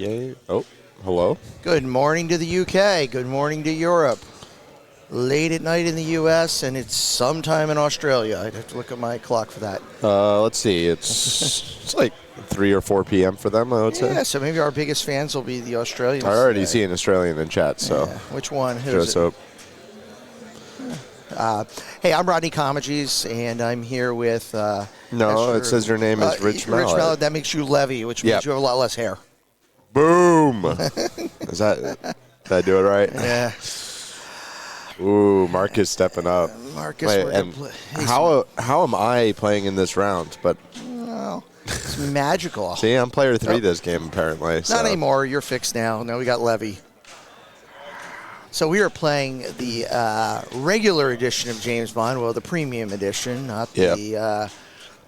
Yay. Oh, hello. Good morning to the UK. Good morning to Europe. Late at night in the US, and it's sometime in Australia. I'd have to look at my clock for that. Let's see. It's like 3 or 4 p.m. for them, I would say. Yeah, so maybe our biggest fans will be the Australians. I already see an Australian in chat, so. Yeah. Which one? Who's Who's it? Hey, I'm Rodney Comegys, and I'm here with... No, Esther. it says your name is Rich Mallet. Rich Mallet. That makes you Levy, which means you have a lot less hair. Boom! Is that... Did I do it right? Yeah. Ooh, Marcus stepping up. Marcus, wait, and how am I playing in this round? But well, it's magical. See, I'm player 3 this game, apparently. Not anymore. You're fixed now. No, we got Levy. So we are playing the regular edition of James Bond, well, the premium edition, not the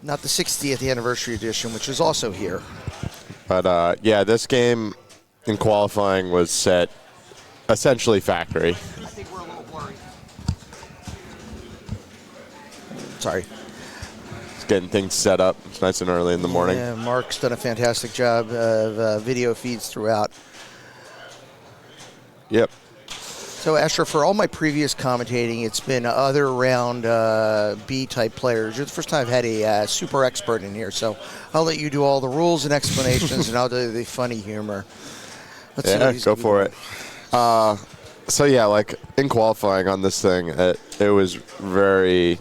60th anniversary edition, which is also here. But, yeah, this game in qualifying was set essentially factory. I think we're a little blurry. Sorry. It's getting things set up. It's nice and early in the morning. Yeah, Mark's done a fantastic job of video feeds throughout. Yep. So, Asher, for all my previous commentating, it's been other round B-type players. You're the first time I've had a super expert in here, so I'll let you do all the rules and explanations, and I'll do the funny humor. Let's see yeah, go for it. So, yeah, like, in qualifying on this thing, it was very,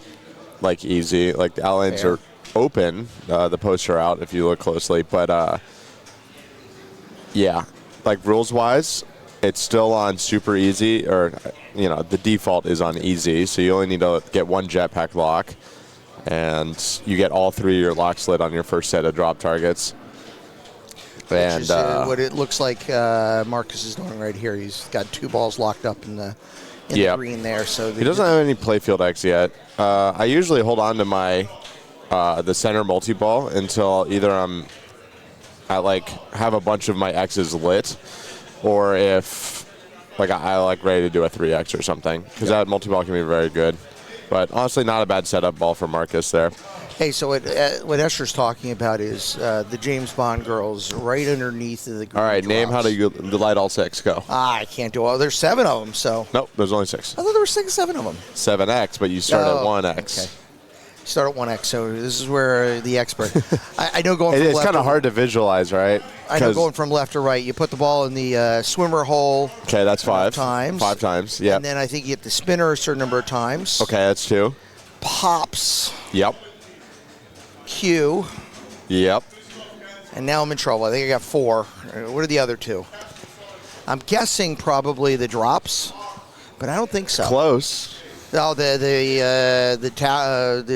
like, easy. Like, the outlines are open. The posts are out if you look closely. But, yeah, like, rules-wise, it's still on super easy, or, you know, the default is on easy, so you only need to get one jetpack lock, and you get all 3 of your locks lit on your first set of drop targets. Which is what it looks like Marcus is doing right here. He's got 2 balls locked up in the green there. So he doesn't have any playfield X yet. I usually hold on to my the center multi-ball until either I like have a bunch of my X's lit, or if like I like ready to do a 3X or something, because that multi-ball can be very good. But honestly, not a bad setup ball for Marcus there. Hey, so what Escher's talking about is the James Bond girls right underneath of the green. All right, drops. name how to light all 6. Go. I can't do all. There's 7 of them, so. Nope, there's only 6. I thought there were 7 of them. 7X, but you start at 1X. Okay. Start at 1X, so this is where the expert. I know going from it's left kind of hard to visualize, right? I know going from left to right. You put the ball in the swimmer hole. Okay, that's 5 times. 5 times, yeah. And then I think you get the spinner a certain number of times. Okay, that's 2. Pops. Yep. Q. Yep. And now I'm in trouble. I think I got 4. What are the other 2? I'm guessing probably the drops, but I don't think so. Close. Oh, the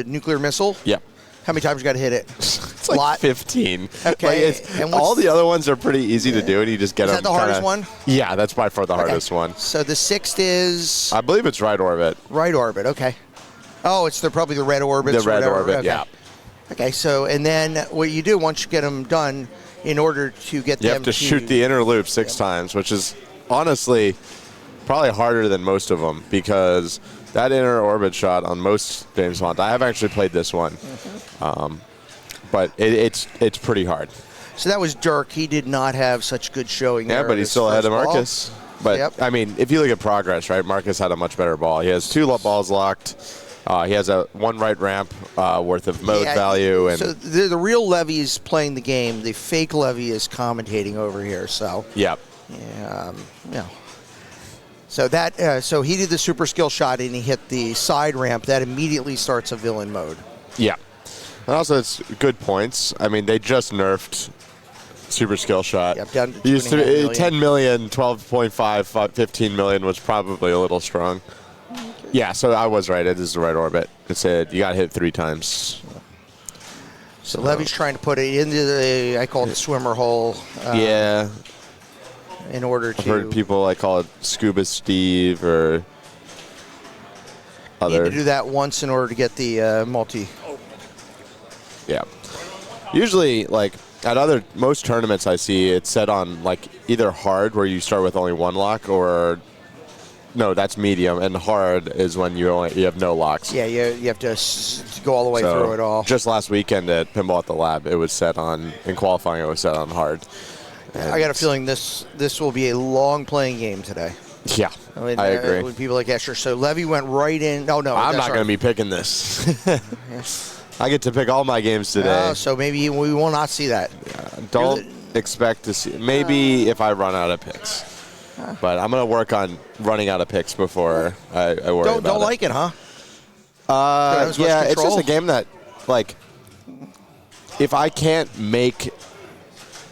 nuclear missile? Yep. How many times you got to hit it? It's like 15. Okay. Like all the other ones are pretty easy to do, and you just get them. Is that the hardest one? Yeah, that's by far the hardest one. So the 6th is? I believe it's right orbit. Right orbit, okay. Oh, it's probably the red orbit. The red orbit, okay. Yeah. Okay, so, and then what you do once you get them done, in order to get them You have to shoot the inner loop 6 times, which is honestly probably harder than most of them, because that inner orbit shot on most James Bond, I have actually played this one, but it's pretty hard. So that was Dirk. He did not have such good showing there. Yeah, but he's still ahead of Marcus. But, I mean, if you look at progress, right, Marcus had a much better ball. He has 2 balls locked. He has a 1 right ramp worth of mode value. And so the real Levy is playing the game. The fake Levy is commentating over here. So yep. Yeah. So that so he did the super skill shot and he hit the side ramp. That immediately starts a villain mode. Yeah. And also it's good points. I mean, they just nerfed super skill shot. Yep, down to 10 million, 12.5, 15 million was probably a little strong. Yeah, so I was right. It is the right orbit. It said you got hit 3 times. So Levy's trying to put it into the, I call it the swimmer hole. Yeah. In order to. I've heard people like call it Scuba Steve or other. You need to do that once in order to get the multi. Yeah. Usually, like at most tournaments I see, it's set on like either hard, where you start with only 1 lock, or no, that's medium, and hard is when you have no locks. Yeah, you have to go all the way through it all. Just last weekend at Pinball at the Lab, it was set on, in qualifying, it was set on hard. I got a feeling this will be a long playing game today. Yeah, I agree. With people like Escher. So Levy went right in. No, I'm not going to be picking this. I get to pick all my games today. So maybe we will not see that. Yeah, don't expect to see. Maybe if I run out of picks. But I'm going to work on running out of picks before I worry about it. Don't like it, huh? Yeah, it's just a game that, like, if I can't make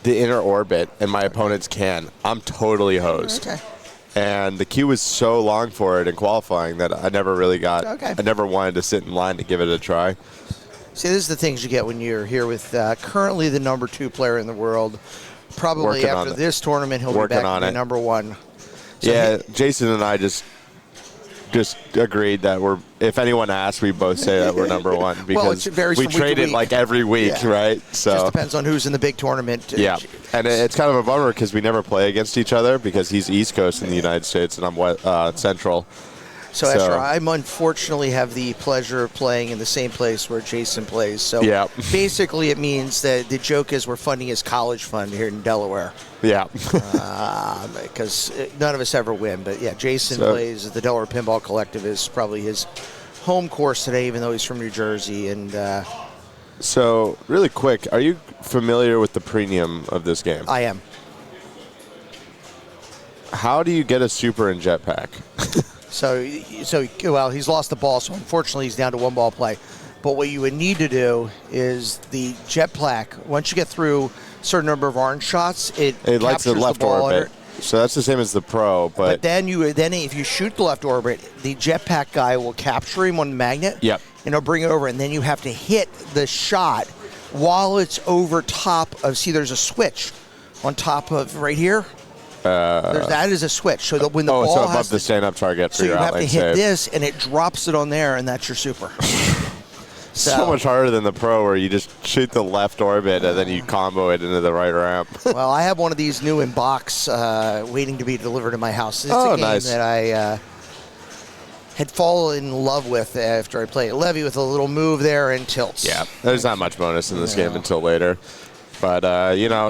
the inner orbit and my opponents can, I'm totally hosed. Okay. And the queue was so long for it in qualifying that I never really got. Okay. I never wanted to sit in line to give it a try. See, this is the things you get when you're here with currently the number 2 player in the world. Probably Working after this tournament, he'll be back to the number 1. So yeah, Jason and I just agreed that if anyone asks, we both say that we're number 1 because we trade it like every week, right? So just depends on who's in the big tournament. Yeah, and it's kind of a bummer because we never play against each other because he's East Coast in the United States and I'm Central. So Escher, I unfortunately have the pleasure of playing in the same place where Jason plays. So basically it means that the joke is we're funding his college fund here in Delaware. Yeah. Because none of us ever win. But, yeah, Jason plays at the Delaware Pinball Collective is probably his home course today, even though he's from New Jersey. And so, really quick, are you familiar with the premium of this game? I am. How do you get a super in Jetpack? So he's lost the ball, so unfortunately he's down to 1 ball play. But what you would need to do is the Jetpack, once you get through a certain number of orange shots, it lights the left orbit. So that's the same as the Pro. But then if you shoot the left orbit, the Jetpack guy will capture him on the magnet. Yep. And he'll bring it over, and then you have to hit the shot while it's over top of, there's a switch on top of right here. That is a switch. So that when the ball so above the stand-up target for your outlane outlane save. So you have to hit save. this, and it drops it on there, and that's your super. So much harder than the Pro where you just shoot the left orbit and then you combo it into the right ramp. Well, I have one of these new in box waiting to be delivered to my house. It's a game that I had fallen in love with after I played Levy with a little move there and tilts. Yeah, there's not much bonus in this game until later. But,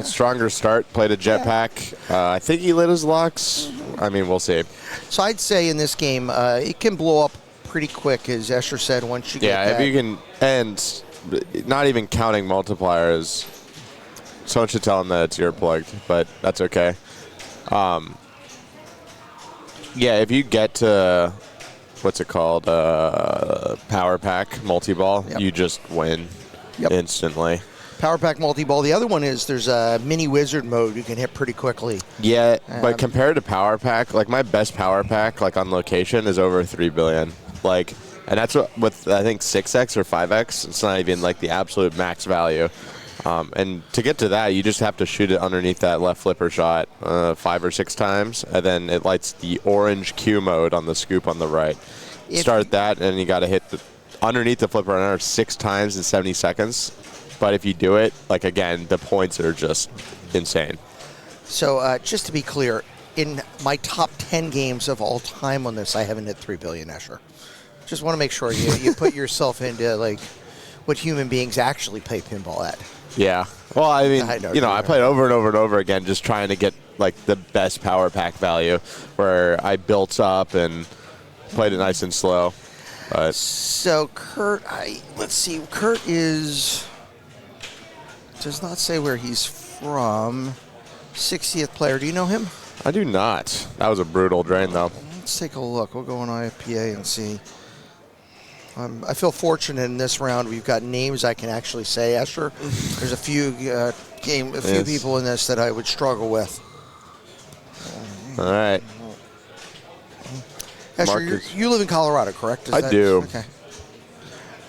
stronger start, played a Jetpack. I think he lit his locks. I mean, we'll see. So I'd say in this game, it can blow up pretty quick, as Escher said, once you get that. Yeah, if you can, and not even counting multipliers, someone should tell him that it's earplugged, but that's okay. If you get to, what's it called, Power Pack multi-ball, you just win instantly. Power Pack multi-ball. The other one is there's a mini wizard mode you can hit pretty quickly. Yeah, but compared to Power Pack, like my best Power Pack, like on location, is over 3 billion. Like, and that's what with I think 6x or 5x. It's not even like the absolute max value. And to get to that, you just have to shoot it underneath that left flipper shot 5 or 6 times, and then it lights the orange Q mode on the scoop on the right. Start that, and you got to hit underneath the flipper another 6 times in 70 seconds. But if you do it, like, again, the points are just insane. So just to be clear, in my top 10 games of all time on this, I haven't hit 3 billion, Escher. Just want to make sure you put yourself into, like, what human beings actually play pinball at. Yeah. Well, I mean, I played over and over and over again just trying to get, like, the best Power Pack value where I built up and played it nice and slow. But so, Kurt, let's see. Kurt does not say where he's from. 60th player. Do you know him? I do not. That was a brutal drain, though. Let's take a look. We'll go on IFPA and see. I feel fortunate in this round. We've got names I can actually say. Escher, there's a few people in this that I would struggle with. All right. Escher, you live in Colorado, correct? I do. Okay.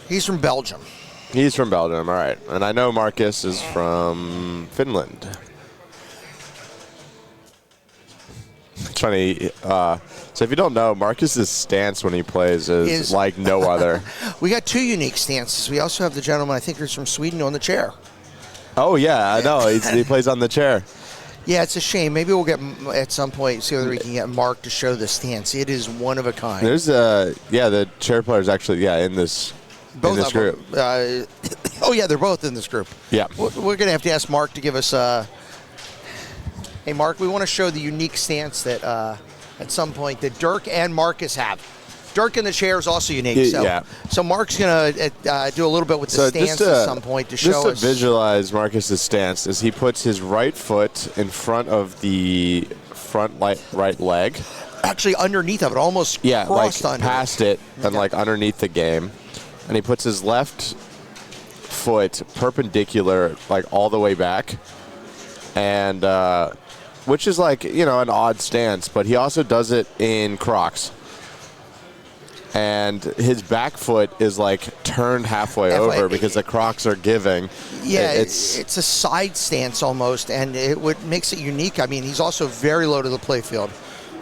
He's from Belgium. He's from Belgium, all right. And I know Marcus is from Finland. It's funny. So if you don't know, Marcus's stance when he plays is like no other. We got 2 unique stances. We also have the gentleman, I think he's from Sweden, on the chair. Oh, yeah, I know. He plays on the chair. Yeah, it's a shame. Maybe we'll get, at some point, see whether we can get Mark to show the stance. It is one of a kind. There's, the chair player's actually, in this group. They're both in this group. Yeah. We're going to have to ask Mark to give us Hey, Mark, we want to show the unique stance that at some point that Dirk and Marcus have. Dirk in the chair is also unique. So Mark's going to do a little bit with the stance at some point to show us. Just to visualize Marcus's stance is he puts his right foot in front of the front right leg. Actually, underneath of it, almost crossed like past it and like underneath the game. And he puts his left foot perpendicular, like all the way back. And which is like, an odd stance, but he also does it in Crocs. And his back foot is like turned halfway over because the Crocs are giving. Yeah, it's a side stance almost, and what makes it unique, I mean, he's also very low to the playfield.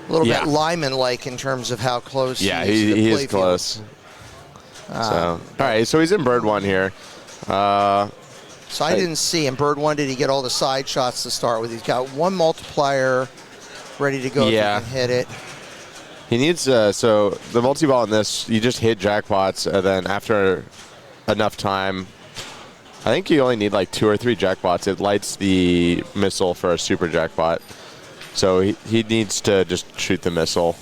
A little bit Lyman-like in terms of how close he is to the playfield. He is close. All right, so he's in bird one here. So I didn't see him. Bird one, did he get all the side shots to start with? He's got one multiplier ready to go if he can hit it. He needs, so the multi-ball in this, you just hit jackpots, and then after enough time, I think you only need like 2 or 3 jackpots. It lights the missile for a super jackpot. So he needs to just shoot the missile.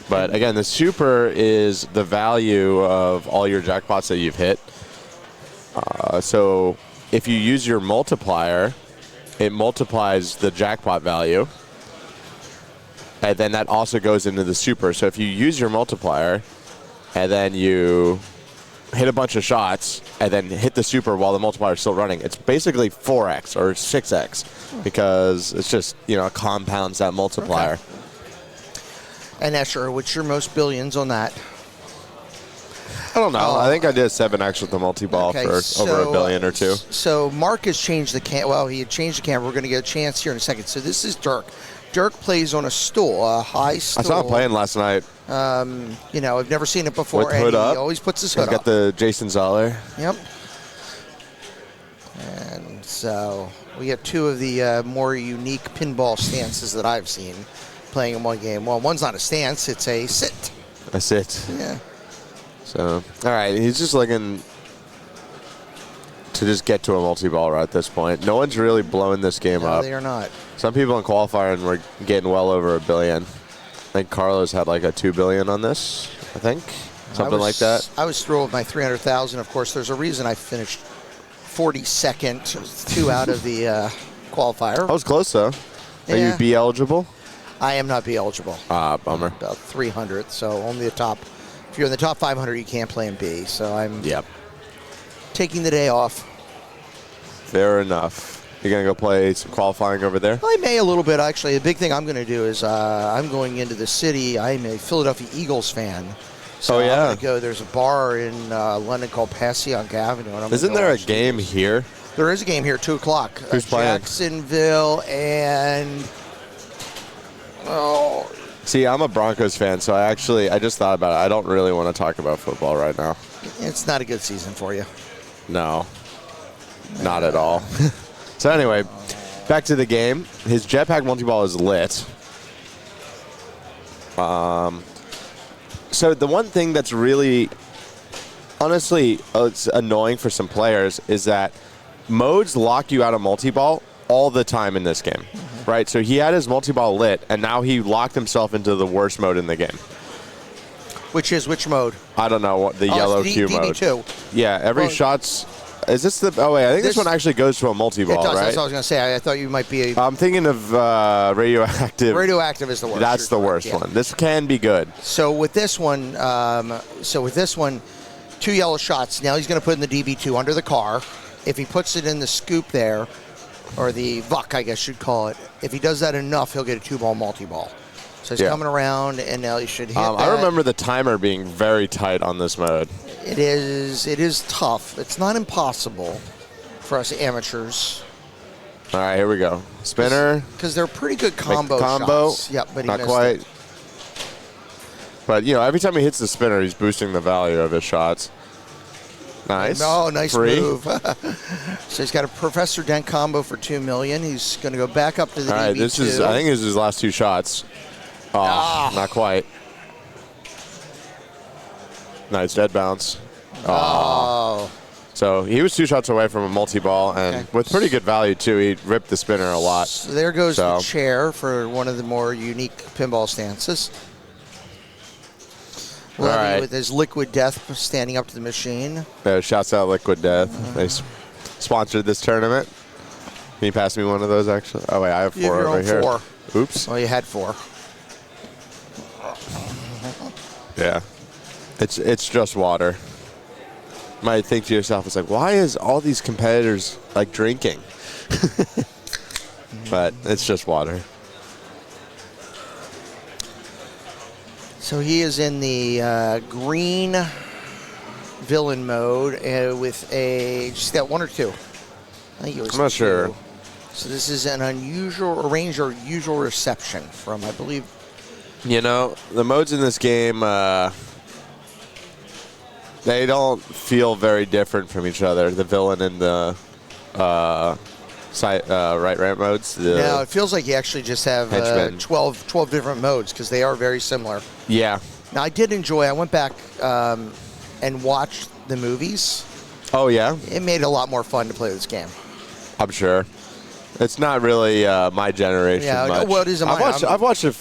But again, the super is the value of all your jackpots that you've hit. So if you use your multiplier, it multiplies the jackpot value. And then that also goes into the super. So if you use your multiplier and then you hit a bunch of shots and then hit the super while the multiplier is still running, it's basically 4x or 6x because it's just, compounds that multiplier. Okay. And Escher, what's your most billions on that? I don't know. I think I did 7x with the multi-ball for over $1 billion or 2. So Mark has changed the he had changed the camera. We're going to get a chance here in a second. So this is Dirk. Dirk plays on a stool, a high stool. I saw him playing last night. I've never seen it before. With hood up. He always puts his hood up. He's got the Jason Zoller. Yep. And so we have 2 of the more unique pinball stances that I've seen playing in one game. Well, one's not a stance, it's a sit. A sit. Yeah. So, all right, he's just looking to just get to a multi-ball at this point. No one's really blowing this game up. No, they are not. Some people in qualifying were getting well over $1 billion. I think Carlos had like a $2 billion on this, I think. Something like that. I was thrilled with my 300,000. Of course, there's a reason I finished 42nd, 2 out of the qualifier. I was close, though. Are you B eligible? I am not B eligible. Bummer. About 300, so only the top. If you're in the top 500, you can't play in B. So I'm taking the day off. Fair enough. You're going to go play some qualifying over there? I may a little bit, actually. The big thing I'm going to do is I'm going into the city. I'm a Philadelphia Eagles fan. So I'm going to go. There's a bar in London called Passyunk Avenue. And Isn't there a game here? There is a game here at 2 o'clock. Who's playing? Jacksonville and... See, I'm a Broncos fan, so I just thought about it. I don't really want to talk about football right now. It's not a good season for you. No, not at all. So anyway, back to the game. His jetpack multi-ball is lit. So the one thing that's really, honestly, it's annoying for some players is that modes lock you out of multi-ball all the time in this game, right? So he had his multi-ball lit, and now he locked himself into the worst mode in the game. Which is which mode? I don't know, what the yellow Q mode. DB2. Yeah, every shot's... Is this the... Oh, wait, I think this one actually goes to a multi-ball, it does, right? That's what I was going to say. I thought you might be... I'm thinking of radioactive. Radioactive is the worst. That's the worst one. This can be good. So with this one, 2 yellow shots. Now he's going to put in the DB2 under the car. If he puts it in the scoop there, or the VUC, I guess you'd call it, if he does that enough, he'll get a 2-ball multi-ball. So he's coming around, and now he should hit that. I remember the timer being very tight on this mode. It is tough. It's not impossible for us amateurs. All right, here we go. Spinner. Because they're pretty good combo shots. Yep, but he not missed quite. it. But, every time he hits the spinner, he's boosting the value of his shots. Nice. Oh, nice Free. move. So he's got a Professor Dent combo for $2 million. He's going to go back up to the DB2. All right, I think this is his last 2 shots. Oh, not quite. Nice dead bounce. Oh. So he was 2 shots away from a multi-ball, and with pretty good value, too. He ripped the spinner a lot. So there goes the chair for one of the more unique pinball stances. Levy with his Liquid Death standing up to the machine. Shouts out Liquid Death. They sponsored this tournament. Can you pass me one of those, actually? Oh, wait, I have 4 over here. 4. Oops. Well, you had 4. Yeah. It's just water. You might think to yourself, it's like, why is all these competitors like drinking? But it's just water. So he is in the green villain mode with just got 1 or 2. I think it was I'm not 2. sure. So this is an unusual reception from, I believe. You know, the modes in this game, they don't feel very different from each other. The villain and the right ramp modes. No, it feels like you actually just have 12 different modes because they are very similar. Yeah. Now, I did enjoy. I went back and watched the movies. Oh, yeah? It made it a lot more fun to play this game. I'm sure. It's not really my generation much. Well, it is mine. I've watched a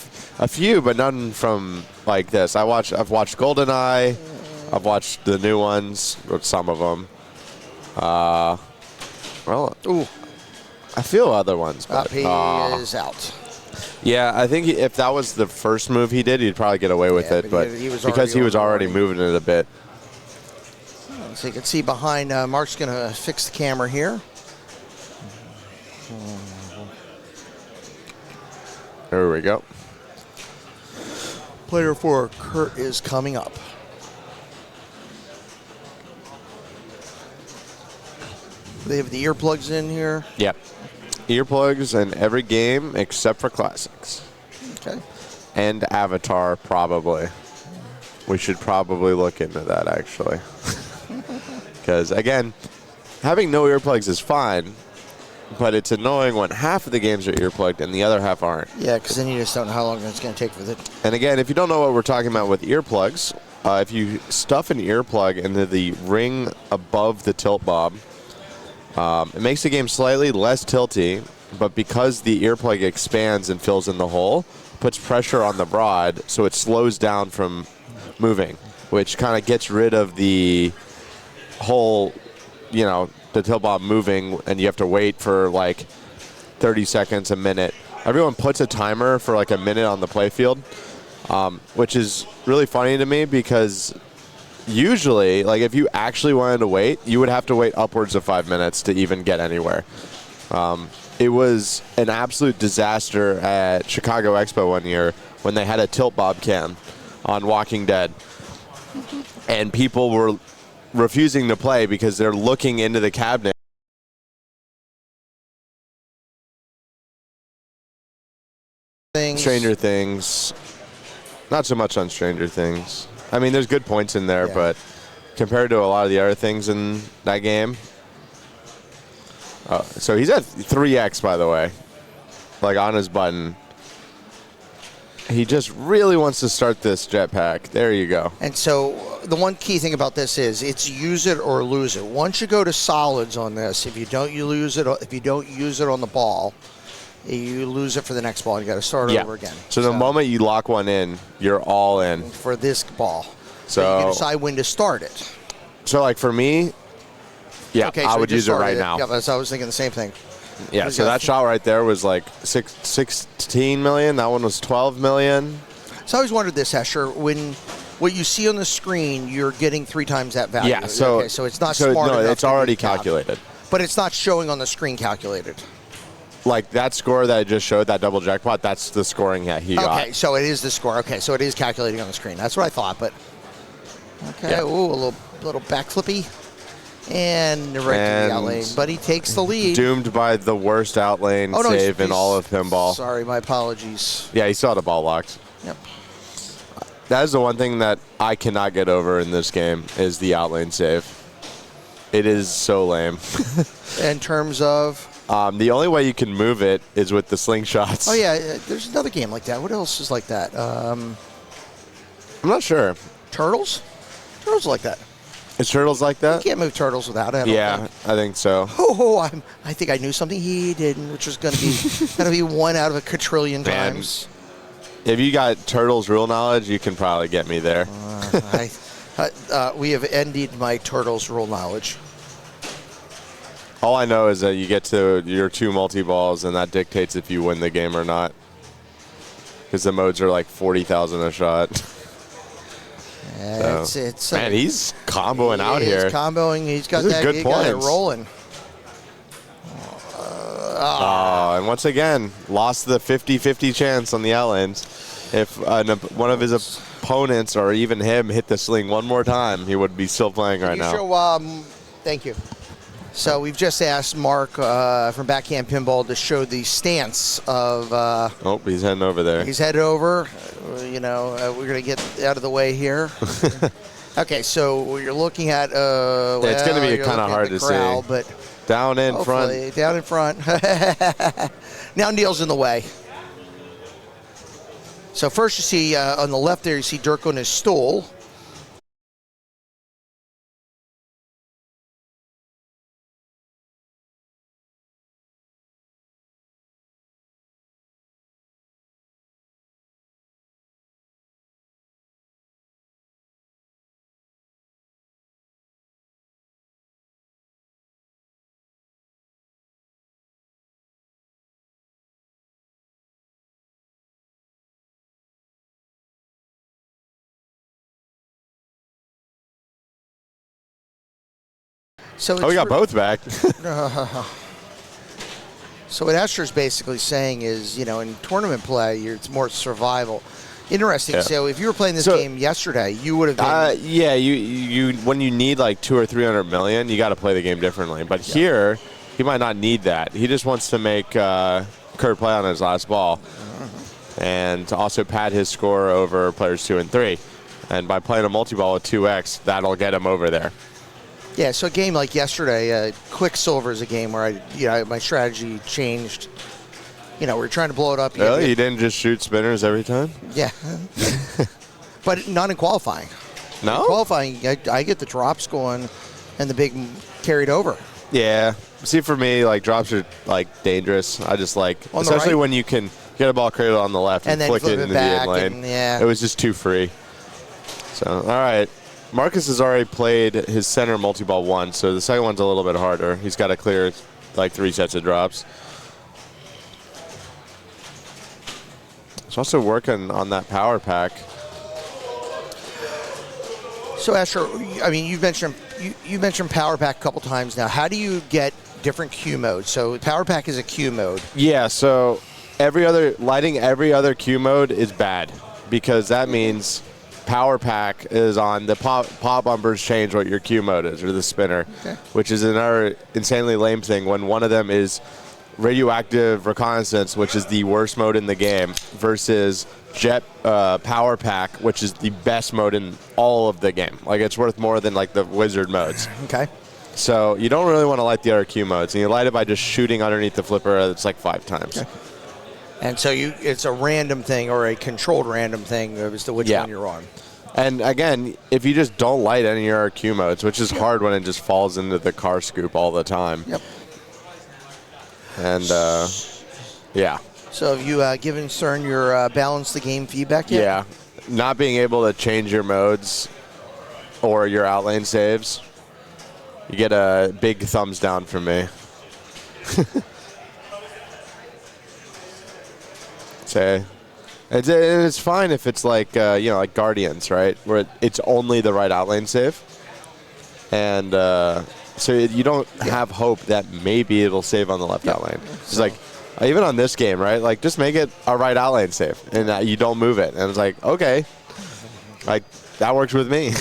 few, but none from like this. I've watched GoldenEye. I've watched the new ones, or some of them. I feel other ones. But, he is out. Yeah, I think if that was the first move he did, he'd probably get away with it. But because he was already moving it a bit. So you can see behind, Mark's going to fix the camera here. There we go. Player 4, Kurt, is coming up. They have the earplugs in here. Yep. Earplugs in every game except for classics. Okay. And Avatar, probably. We should probably look into that, actually. Because, again, having no earplugs is fine, but it's annoying when half of the games are earplugged and the other half aren't. Yeah, because then you just don't know how long it's going to take for it. And, again, if you don't know what we're talking about with earplugs, if you stuff an earplug into the ring above the tilt bob, it makes the game slightly less tilty, but because the earplug expands and fills in the hole, puts pressure on the rod, so it slows down from moving, which kind of gets rid of the whole, the tilt bob moving, and you have to wait for like 30 seconds, a minute. Everyone puts a timer for like a minute on the playfield, which is really funny to me because usually, like if you actually wanted to wait, you would have to wait upwards of 5 minutes to even get anywhere. It was an absolute disaster at Chicago Expo one year when they had a tilt bob cam on Walking Dead, and people were refusing to play because they're looking into the cabinet. Stranger Things. Not so much on Stranger Things. I mean, there's good points in there, but compared to a lot of the other things in that game. So he's at 3x, by the way, like on his button. He just really wants to start this jetpack. There you go. And so the one key thing about this is it's use it or lose it. Once you go to solids on this, if you don't use it on the ball, you lose it for the next ball. You got to start over again. So the moment you lock one in, you're all in for this ball. So you can decide when to start it. So like for me, I would use it right now. Yeah, I was thinking the same thing. Yeah, so that shot right there was like 16 million. That one was 12 million. So I always wondered this, Escher, when what you see on the screen, you're getting 3 times that value. Yeah, so it's not smart enough. No, it's already calculated. But it's not showing on the screen calculated. Like that score that I just showed, that double jackpot, that's the scoring that he got. Okay, so it is the score. Okay, so it is calculating on the screen. That's what I thought, but okay. Ooh, a little backflippy. And right to the outlane, but he takes the lead. Doomed by the worst outlane save in all of pinball. Sorry, my apologies. Yeah, he saw the ball locked. Yep. That is the one thing that I cannot get over in this game is the outlane save. It is so lame. In terms of? The only way you can move it is with the slingshots. Oh, yeah. There's another game like that. What else is like that? I'm not sure. Turtles? Turtles like that. Is turtles like You that? can't move turtles without it. Yeah, I think so. I think I knew something he didn't, which was going to be one out of a quadrillion Man. times. If you got turtles rule knowledge, you can probably get me there. We have ended my turtles rule knowledge. All I know is that you get to your 2 multi-balls, and that dictates if you win the game or not. Because the modes are like 40,000 a shot. Man, he's comboing out here. He's comboing. He's got This is that. good He got it points. rolling. And once again, lost the 50-50 chance on the outlanes. If one of his opponents or even him hit the sling one more time, he would be still playing right now. Thank you. So we've just asked Mark from Backhand Pinball to show the stance of. Oh, he's heading over there. He's headed over. We're going to get out of the way here. Okay, so you're looking at. It's going to be kind of hard to see. But down in front. Down in front. Now Neil's in the way. So first you see on the left there, you see Dirk on his stool. So We got both back. So what Esther's basically saying is, in tournament play, it's more survival. Interesting. Yeah. So if you were playing this game yesterday, you would have been. Yeah, you when you need like 200 or 300 million, you got to play the game differently. But here, he might not need that. He just wants to make Kurt play on his last ball, and to also pad his score over players 2 and 3. And by playing a multi-ball with 2x, that'll get him over there. Yeah, so a game like yesterday, Quicksilver is a game where my strategy changed. We're trying to blow it up. Really? You didn't just shoot spinners every time? Yeah. But not in qualifying. No? In qualifying, I get the drops going and the big carried over. Yeah. See, for me, like, drops are, like, dangerous. I just like, on especially right? when you can get a ball cradled on the left and then flick it into the back in lane. and, yeah. It was just too free. So, all right. Marcus has already played his center multi-ball once, so the second one's a little bit harder. He's got to clear, like, 3 sets of drops. He's also working on that power pack. So, Asher, I mean, you mentioned power pack a couple times now. How do you get different Q modes? So, power pack is a Q mode. Yeah, so lighting every other Q mode is bad because that means power pack is on the pop bumpers change what your Q mode is, or the spinner, which is another insanely lame thing when one of them is radioactive reconnaissance, which is the worst mode in the game, versus jet power pack, which is the best mode in all of the game. Like, it's worth more than like the wizard modes. Okay. So you don't really want to light the other Q modes, and you light it by just shooting underneath the flipper. It's like 5 times. Okay. And so it's a random thing or a controlled random thing as to which one you're on. And again, if you just don't light any of your Q modes, which is hard when it just falls into the car scoop all the time. Yep. And yeah. So have you given CERN your balance the game feedback yet? Yeah. Not being able to change your modes or your outlane saves, you get a big thumbs down from me. Say, it's fine if it's like like Guardians, right, where it's only the right outlane save, and so you don't have hope that maybe it'll save on the left outlane. It's like even on this game, right? Like, just make it a right outlane save, and you don't move it, and it's like, okay, like that works with me.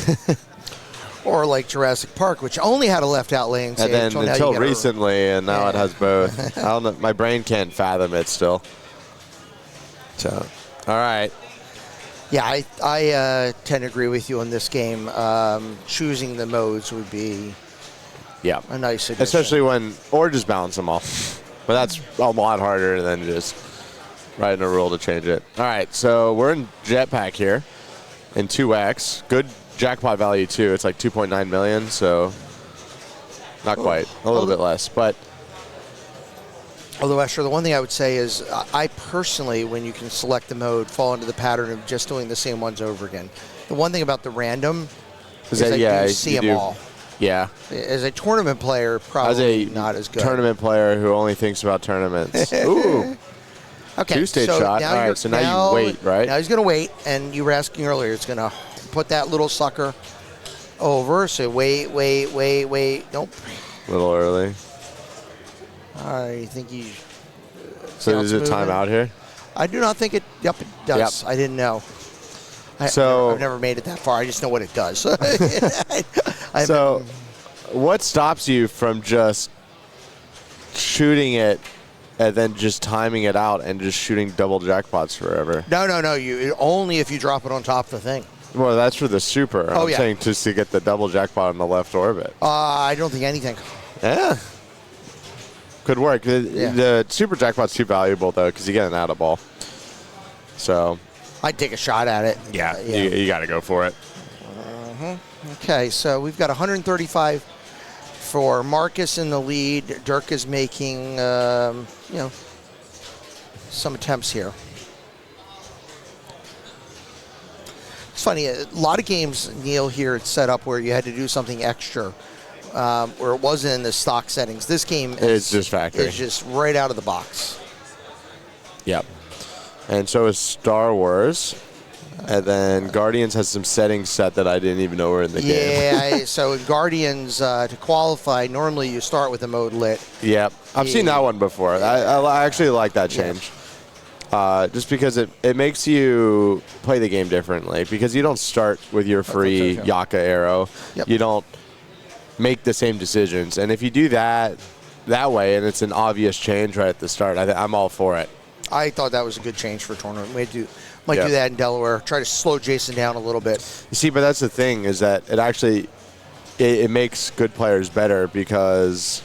Or like Jurassic Park, which only had a left outlane save and then until recently, and now it has both. I don't know. My brain can't fathom it still. So, all right. Yeah, I tend to agree with you on this game. Choosing the modes would be a nice addition. Especially or just balance them all. But that's a lot harder than just writing a rule to change it. All right, so we're in jetpack here in 2X. Good jackpot value too. It's like 2.9 million, so not quite, a little bit less, but. Although, Esther, the one thing I would say is I personally, when you can select the mode, fall into the pattern of just doing the same ones over again. The one thing about the random is I do see them all. Yeah. As a tournament player, probably not as good. Tournament player who only thinks about tournaments. Ooh. Okay. Two-stage shot. All right, so now you wait, right? Now he's going to wait, and you were asking earlier, it's going to put that little sucker over. So wait. Nope. A little early. I think he. So is it timeout here? I do not think it. Yep, it does. Yep. I didn't know. I've never made it that far. I just know what it does. So, what stops you from just shooting it and then just timing it out and just shooting double jackpots forever? No. You only if you drop it on top of the thing. Well, that's for the super. I'm saying just to get the double jackpot in the left orbit. I don't think anything. Yeah. Could work. The super jackpot's too valuable, though, because you get an out of ball. So I'd take a shot at it. Yeah. You got to go for it. Okay, so we've got 135 for Marcus in the lead. Dirk is making, some attempts here. It's funny, a lot of games, Neil, here it's set up where you had to do something extra, where it wasn't in the stock settings. This game is just factory. It's just right out of the box. Yep. And so is Star Wars. And then Guardians has some settings set that I didn't even know were in the game. Yeah, so in Guardians, to qualify, normally you start with the mode lit. Yep. I've seen that one before. I actually like that change. Just because it makes you play the game differently. Because you don't start with your free Yaka arrow. Yep. You don't make the same decisions. And if you do that way, and it's an obvious change right at the start, I'm all for it. I thought that was a good change for a tournament. Might do that in Delaware. Try to slow Jason down a little bit. You see, but that's the thing, is that it actually it makes good players better, because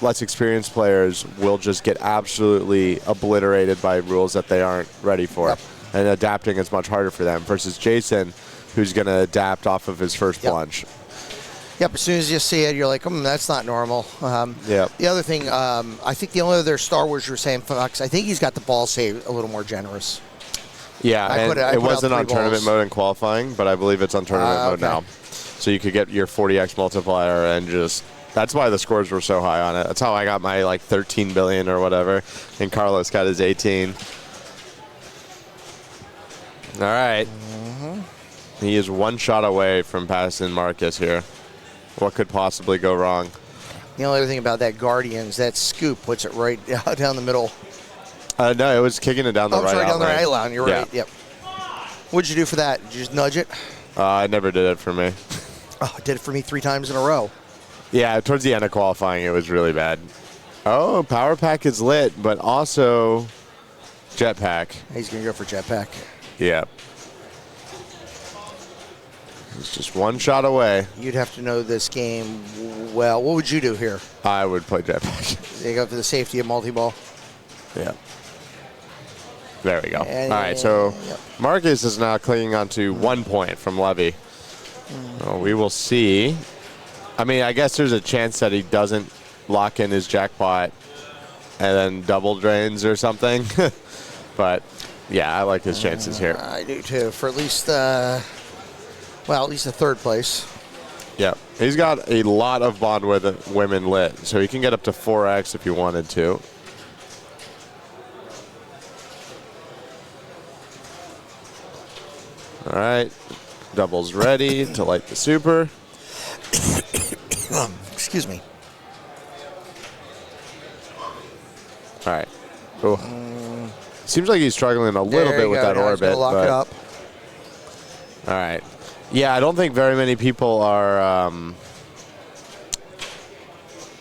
less experienced players will just get absolutely obliterated by rules that they aren't ready for. Yep. And adapting is much harder for them versus Jason, who's going to adapt off of his first plunge. Yep, as soon as you see it, you're like, that's not normal. The other thing, I think the only other Star Wars you were saying, Fox, I think he's got the ball save a little more generous. Yeah, it wasn't on tournament mode and qualifying, but I believe it's on tournament mode now. So you could get your 40x multiplier and just... That's why the scores were so high on it. That's how I got my 13 billion or whatever, and Carlos got his 18. All right. He is one shot away from passing Marcus here. What could possibly go wrong? The only other thing about that Guardians, that scoop puts it right down the middle. No, it was kicking it down the right down the right line. You're right. Yep. What'd you do for that? Did you just nudge it? I never did it for me. Oh, it did it for me 3 times in a row. Yeah, towards the end of qualifying, it was really bad. Oh, Power Pack is lit, but also Jetpack. He's going to go for Jetpack. Yeah. It's just one shot away. You'd have to know this game well. What would you do here? I would play Jetpack. You go for the safety of multi-ball. Yeah. There we go. All right, so Marcus is now clinging on to 1 point from Levy. Well, we will see. I mean, I guess there's a chance that he doesn't lock in his jackpot and then double drains or something. But, yeah, I like his chances here. I do, too, for at least, at least a third place. Yeah. He's got a lot of Bond with women lit, so he can get up to 4x if he wanted to. All right. Double's ready to light the super. Excuse me. All right. Cool. Seems like he's struggling a little bit with that orbit. Lock it up. All right. Yeah, I don't think very many people are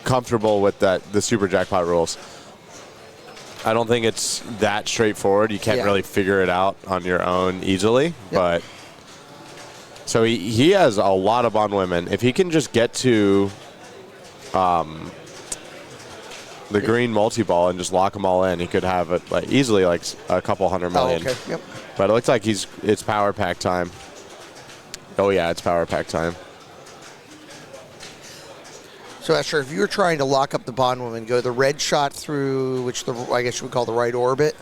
comfortable with the super jackpot rules. I don't think it's that straightforward. You can't really figure it out on your own easily. But so he has a lot of Bond women. If he can just get to the green multi-ball and just lock them all in, he could have it easily a couple 100 million. Oh, okay. Yep. But it looks like it's power pack time. Oh, yeah, it's power pack time. So, Esther, if you were trying to lock up the bondwoman, go the red shot through, which I guess you would call the right orbit,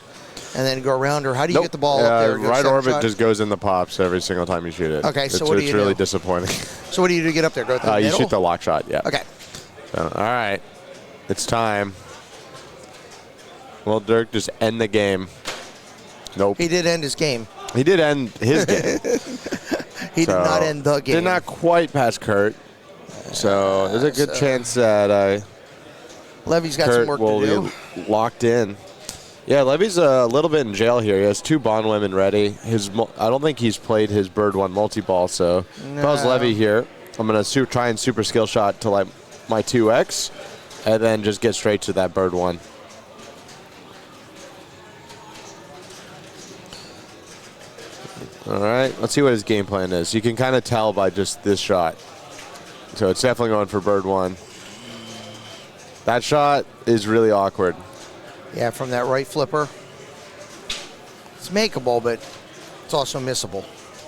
and then go around, or how do you get the ball up there? Right orbit just goes in the pops every single time you shoot it. Okay, so what do you do? It's really disappointing. So what do you do to get up there? Go through the middle? You shoot the lock shot, yeah. Okay. So, all right. It's time. Will Dirk just end the game? Nope. He did end his game. He did end his game. He did not end the game. Did not quite pass Kurt. So there's a good chance that Levy's got Kurt some work will to do. be locked in. Yeah, Levy's a little bit in jail here. He has 2 bondwomen ready. I don't think he's played his Bird 1 multi-ball, so if I was Levy here, I'm going to try and super skill shot to like my 2X and then just get straight to that Bird 1. All right, let's see what his game plan is. You can kind of tell by just this shot. So it's definitely going for Bird 1. That shot is really awkward. Yeah, from that right flipper. It's makeable, but it's also missable.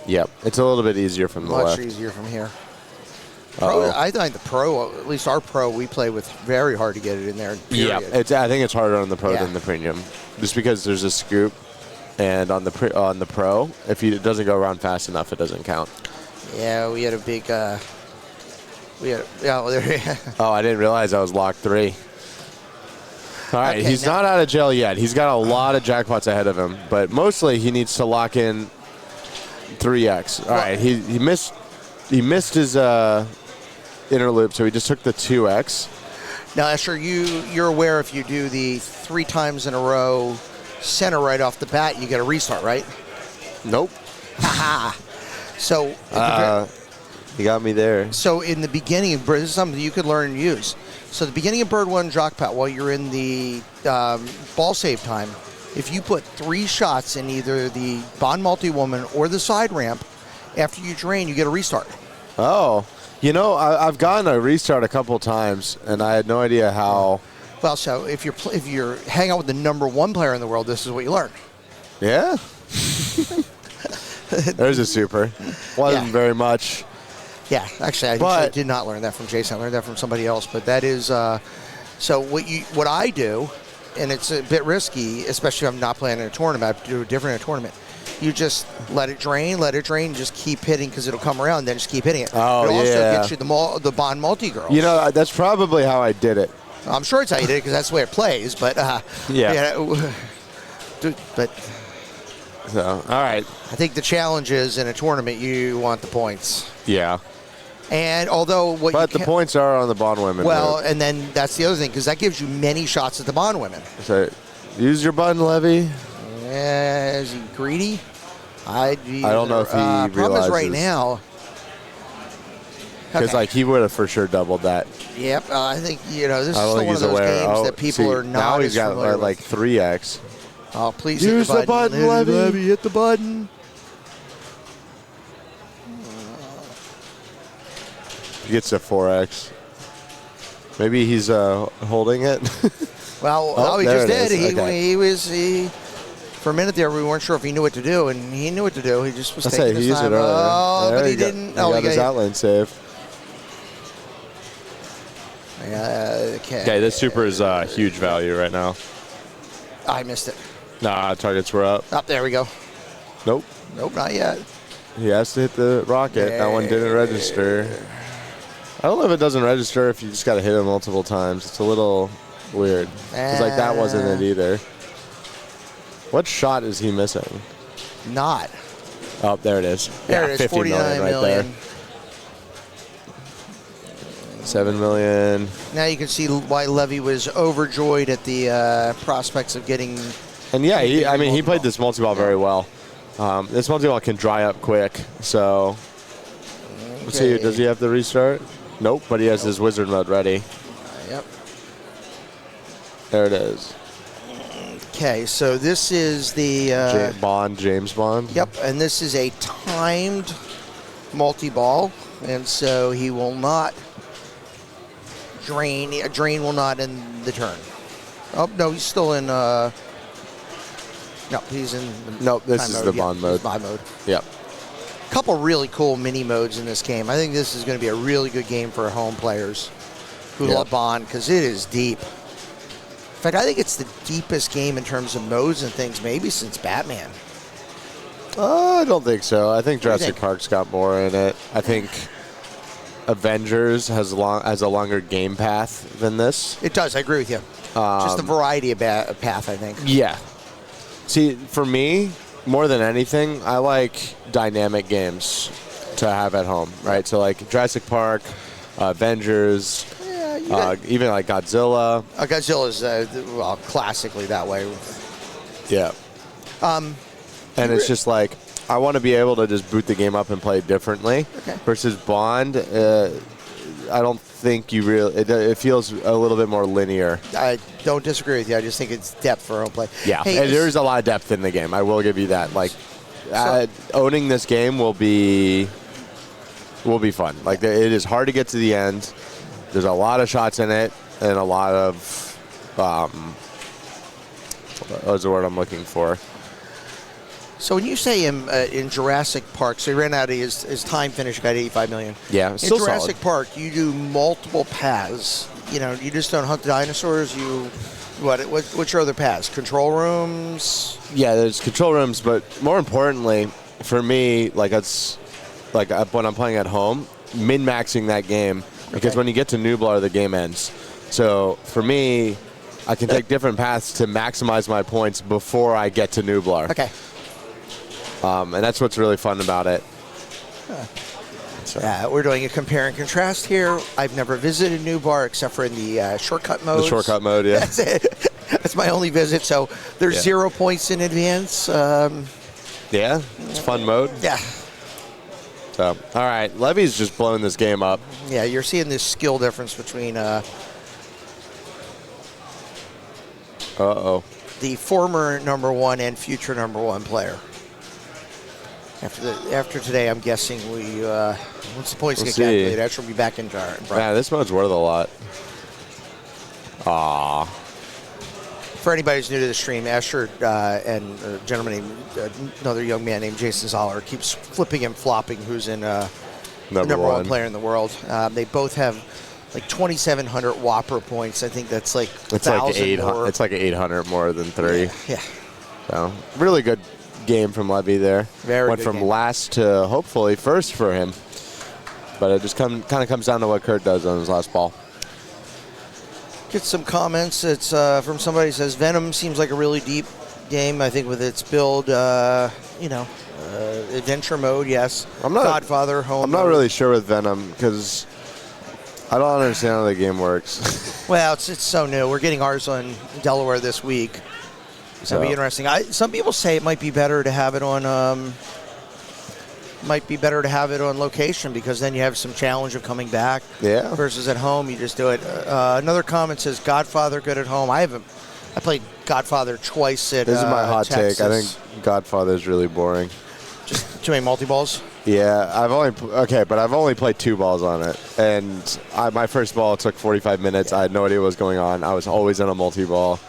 Yep, it's a little bit easier from the left. Much easier from here. I think the pro, at least our pro, we play with very hard to get it in there. Yeah, I think it's harder on the pro than the premium, just because there's a scoop, and on the pro, if it doesn't go around fast enough, it doesn't count. Yeah, we had a big. Oh, I didn't realize I was locked 3. All right, Okay, he's not out of jail yet. He's got a lot of jackpots ahead of him, but mostly he needs to lock in 3X. All right, he missed his inner loop, so he just took the 2X. Now, Esther, you're aware if you do the 3 times in a row center right off the bat, you get a restart, right? Nope. Haha. So you got me there. So in the beginning, this is something you could learn and use. So the beginning of Bird 1 Jockpat, while you're in the ball save time, if you put 3 shots in either the Bond Multi-Woman or the side ramp, after you drain, you get a restart. Oh, I've gotten a restart a couple times, and I had no idea how. Well, so if you're hanging out with the #1 player in the world, this is what you learn. Yeah. There's a super. Wasn't very much. Yeah, actually, I did not learn that from Jason. I learned that from somebody else. But that is, so what I do, and it's a bit risky, especially if I'm not playing in a tournament. I have to do it different in a tournament. You just let it drain, just keep hitting because it'll come around, then just keep hitting it. Oh, it'll also yeah. get you the Bond Multi-Girls. That's probably how I did it. I'm sure it's how you did it because that's the way it plays. But, So, all right. I think the challenge is in a tournament, you want the points. Yeah. And although the points are on the bondwomen. Well, and then that's the other thing because that gives you many shots at the bondwomen. So use your button, Levy. Yeah, is he greedy? I don't know if he realizes. Problem is right now. Because he would have for sure doubled that. Yep, I think this is still one of those games that people are not. Now he's got familiar like 3X. Oh, please use hit the button, Levy. Levy, hit the button. He gets a 4X. Maybe he's holding it. Well, he just did. Okay. For a minute there, we weren't sure if he knew what to do, and he knew what to do. He just was taking his time. But he didn't. He got his outlane save. Okay, this super is huge value right now. I missed it. Nah, targets were up. Up there we go. Nope, not yet. He has to hit the rocket. That one didn't register. I don't know if it doesn't register if you just got to hit it multiple times. It's a little weird. It's like that wasn't it either. What shot is he missing? Not. Oh, there it is. There it is, 49 million. There. 7 million. Now you can see why Levy was overjoyed at the prospects of getting. And he played this multi-ball very well. This multi-ball can dry up quick, so. Let's see, does he have the restart? Nope, but he has his wizard mode ready. Yep. There it is. Okay, so this is the James Bond. Yep, and this is a timed multi-ball, and so he will not drain. A drain will not end the turn. Oh no, he's still in. No, he's in. Nope, this is the bond mode. Bond mode. Yep. couple really cool mini modes in this game. I think this is going to be a really good game for home players who love Bond because it is deep. In fact, I think it's the deepest game in terms of modes and things maybe since Batman. I don't think so. I think Jurassic Park's got more in it. I think Avengers has a longer game path than this. It does. I agree with you. Just the variety of path, I think. Yeah. See, for me, more than anything, I like dynamic games to have at home, right? So like Jurassic Park, Avengers, even like Godzilla. Godzilla's, well, classically that way. Yeah. And it's just like, I want to be able to just boot the game up and play it differently. Okay. Versus Bond, I don't think you really, it feels a little bit more linear. I don't disagree with you. I just think it's depth for home play. Yeah, hey, and there's a lot of depth in the game. I will give you that. Like, owning this game will be fun. Like, it is hard to get to the end. There's a lot of shots in it, and a lot of, what's the word I'm looking for? So when you say in Jurassic Park, so he ran out of his time finish, got 85 million. Yeah, still in Jurassic solid. Park, you do multiple paths. You know, you just don't hunt the dinosaurs. What's your other paths? Control rooms. Yeah, there's control rooms, but more importantly, for me, like it's like when I'm playing at home, min-maxing that game because when you get to Nublar, the game ends. So for me, I can take different paths to maximize my points before I get to Nublar. Okay. And that's what's really fun about it. So. We're doing a compare and contrast here. I've never visited Nublar except for in the shortcut mode. The shortcut mode, yeah. That's it. That's my only visit. So there's 0 points in advance. Yeah, it's a fun mode. Yeah. So, all right, Levy's just blowing this game up. Yeah, you're seeing this skill difference between the former #1 and future #1 player. After today, I'm guessing once the points get calculated, Escher will be back in jar. Yeah, this mode's worth a lot. Aww. For anybody who's new to the stream, Escher and a gentleman named, another young man named Jason Zoller keeps flipping and flopping who's in number one player in the world. They both have like 2,700 Whopper points. I think that's like it's like 800. It's like 800 more than 3. Yeah. So really good game from Levy there. Went from last to hopefully first for him. But it just kind of comes down to what Kurt does on his last ball. Get some comments. It's from somebody who says Venom seems like a really deep game. I think with its build, adventure mode, yes. Godfather, home. I'm not really sure with Venom because I don't understand how the game works. Well, it's so new. We're getting ours on Delaware this week. So it'll be interesting. Some people say it might be better to have it on location because then you have some challenge of coming back. Yeah. Versus at home, you just do it. Another comment says Godfather good at home. I played Godfather twice at This is my hot Texas. take. I think Godfather is really boring. Just too many multi-balls? Yeah, I've only played 2 balls on it, and my first ball took 45 minutes. I had no idea what was going on. I was always in a multi-ball.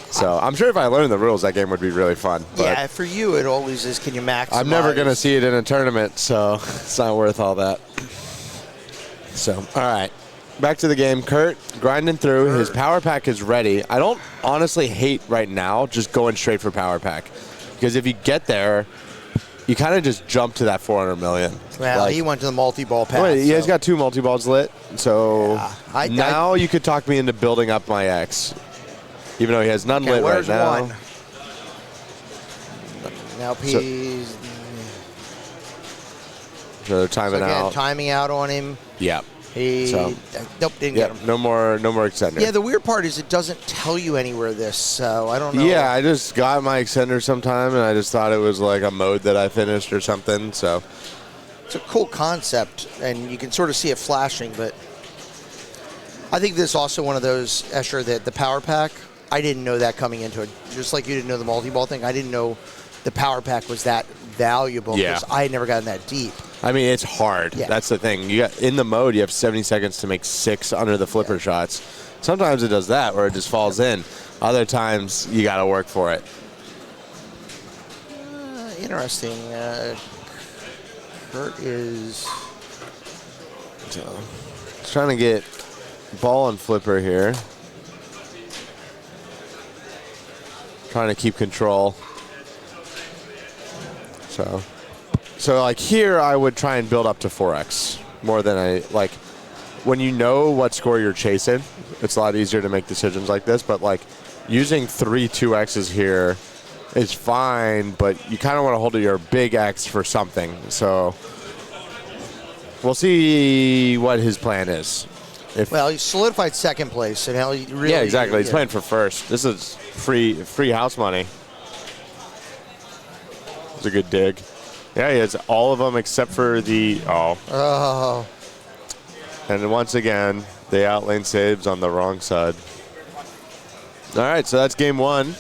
So I'm sure if I learned the rules, that game would be really fun. But yeah, for you, it always is. Can you maximize? I'm never going to see it in a tournament, so it's not worth all that. So, all right. Back to the game. Kurt grinding through. His power pack is ready. I don't honestly hate right now just going straight for power pack. Because if you get there, you kind of just jump to that 400 million. Well, he went to the multi-ball path. Wait, he's got 2 multi-balls lit. So now you could talk me into building up my X. Even though he has none lit right now. One? Now he's so they're timing out. Timing out on him. Yeah. Didn't get him. No more extender. Yeah, the weird part is it doesn't tell you anywhere this, so I don't know. Yeah, I just got my extender sometime, and I just thought it was like a mode that I finished or something. So it's a cool concept, and you can sort of see it flashing. But I think this is also one of those, Escher, that the power pack. I didn't know that coming into it. Just like you didn't know the multi-ball thing, I didn't know the power pack was that valuable because I had never gotten that deep. I mean, it's hard. Yeah. That's the thing. You got in the mode, you have 70 seconds to make 6 under the flipper shots. Sometimes it does that, where it just falls in. Other times, you got to work for it. Interesting. Kurt is trying to get ball and flipper here. Trying to keep control. So like here, I would try and build up to 4x more than I like. When you know what score you're chasing, it's a lot easier to make decisions like this. But like using 3 2x's here is fine, but you kind of want to hold your big X for something. So we'll see what his plan is. Well, he solidified second place, and now he really. Yeah, exactly. He's playing for first. This is free house money. It's a good dig. Yeah, he has all of them except for the Oh. And once again, the outlane saves on the wrong side. All right, so that's game 1.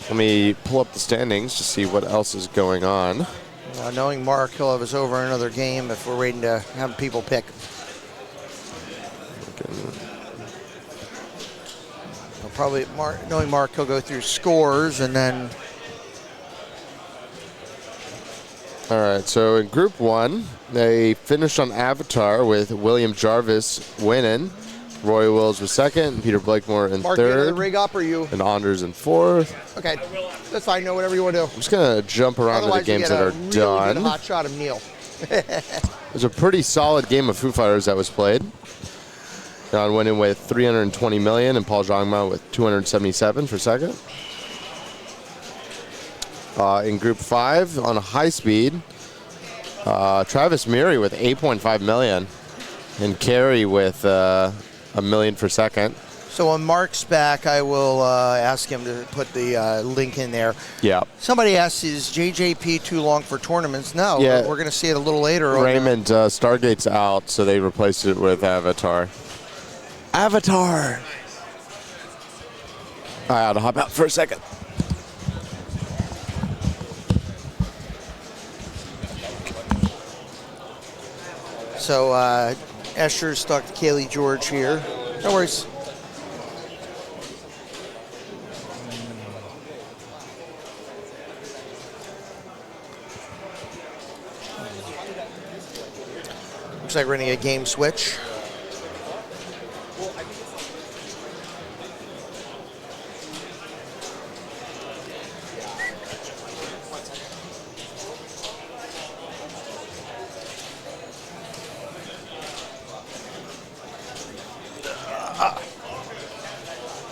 Let me pull up the standings to see what else is going on. Knowing Mark, he'll have us over another game if we're waiting to have people pick. Probably, knowing Mark, he'll go through scores and then. All right, so in Group 1, they finished on Avatar with William Jarvis winning. Roy Wills was second, and Peter Blakemore in Mark, third. Mark, the rig up or you? And Anders in fourth. Okay, that's fine. Know whatever you want to do. I'm just going to jump around to the games that are done. Good hot shot of Neil. It was a pretty solid game of Foo Fighters that was played. John winning with 320 million and Paul Jongma with 277 for second. In Group 5 on high speed, Travis Meary with 8.5 million and Kerry with $1 million for second. So on Mark's back, I will ask him to put the link in there. Yeah. Somebody asked, is JJP too long for tournaments? No, yeah. We're going to see it a little later. Raymond, Stargate's out, so they replaced it with Avatar. Avatar! All right, I'll hop out for a second. So Escher's stuck to Kaylee George here. No worries. Looks like we're going to get a game switch.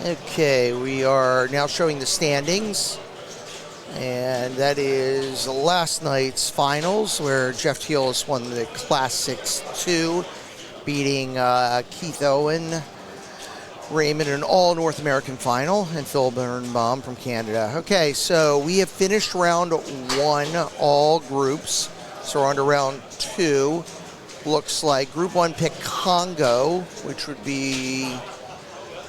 Okay, we are now showing the standings, and that is last night's finals where Jeff Teolis won the Class 6-2, beating Keith Owen, Raymond in an all-North American final, and Phil Birnbaum from Canada. Okay, so we have finished round 1, all groups, so we're on to round 2. Looks like Group 1 picked Congo, which would be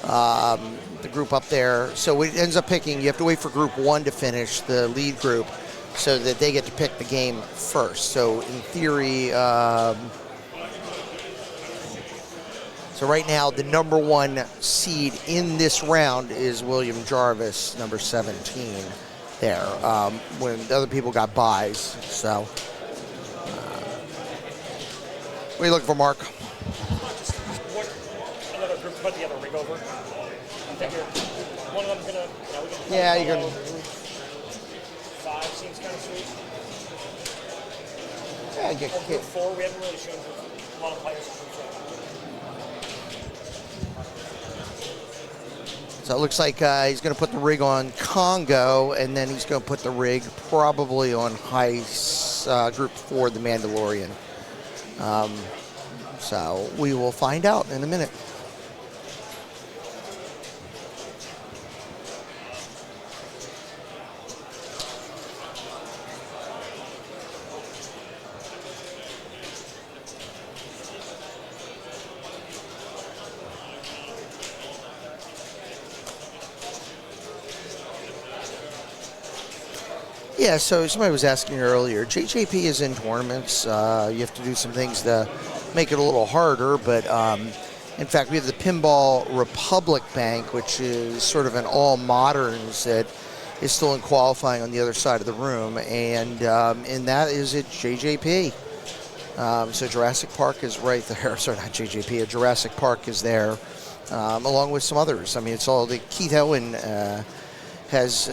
the group up there. So it ends up picking, you have to wait for Group 1 to finish, the lead group, so that they get to pick the game first. So in theory, so right now the number 1 seed in this round is William Jarvis, number 17 there, when the other people got buys. So what are you looking for, Mark? Another group put the other rig over. I figure one of them's gonna. Yeah, you can. 5 seems kind of sweet. Yeah, get Or group 4, we haven't really shown a lot of players in group 4. So it looks like he's going to put the rig on Congo, and then he's going to put the rig probably on Group 4, the Mandalorian. So we will find out in a minute. Yeah, so somebody was asking earlier, JJP is in tournaments. You have to do some things to make it a little harder, but in fact, we have the Pinball Republic Bank, which is sort of an all-moderns that is still in qualifying on the other side of the room, and that is at JJP. So Jurassic Park is right there. Sorry, not JJP. Jurassic Park is there, along with some others. I mean, it's all the Keith Owen has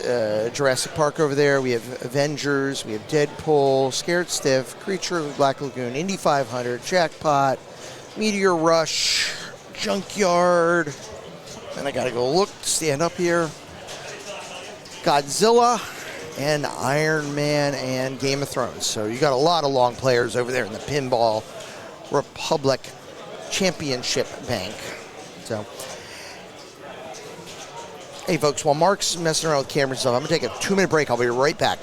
Jurassic Park over there. We have Avengers. We have Deadpool, Scared Stiff, Creature of Black Lagoon, Indy 500, Jackpot, Meteor Rush, Junkyard. And I gotta go look, stand up here. Godzilla and Iron Man and Game of Thrones. So you got a lot of long players over there in the Pinball Republic Championship Bank. So, hey folks, while Mark's messing around with cameras and stuff, I'm gonna take a 2-minute break. I'll be right back.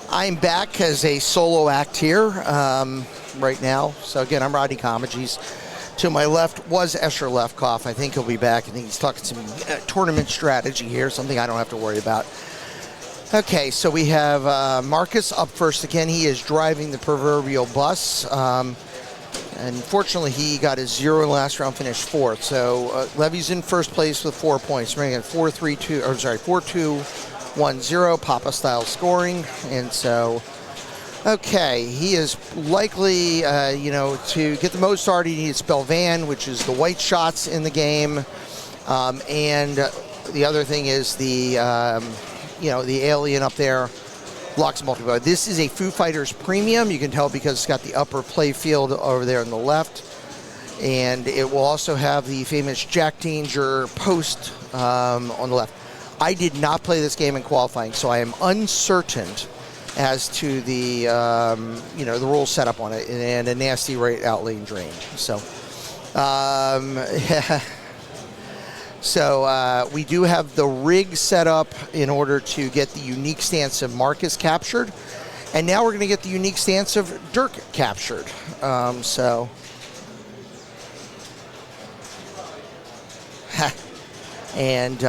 I'm back as a solo act here right now. So again, I'm Rodney Comegys. To my left was Escher Lefkoff. I think he'll be back. I think he's talking some tournament strategy here, something I don't have to worry about. Okay, so we have Marcus up first again. He is driving the proverbial bus. Unfortunately, he got his 0 in the last round, finished 4th. So Levy's in first place with 4 points. We're going to get 4-2-1-0 Papa style scoring. And so, okay, he is likely, to get the most started. He needs Spellvan, which is the white shots in the game. And the other thing is the, the alien up there. Blocks multiplayer. This is a Foo Fighters Premium. You can tell because it's got the upper play field over there on the left. And it will also have the famous Jack Danger post on the left. I did not play this game in qualifying, so I am uncertain as to the, the rule setup on it and a nasty right out lane drain. So, So we do have the rig set up in order to get the unique stance of Marcus captured. And now we're going to get the unique stance of Dirk captured. And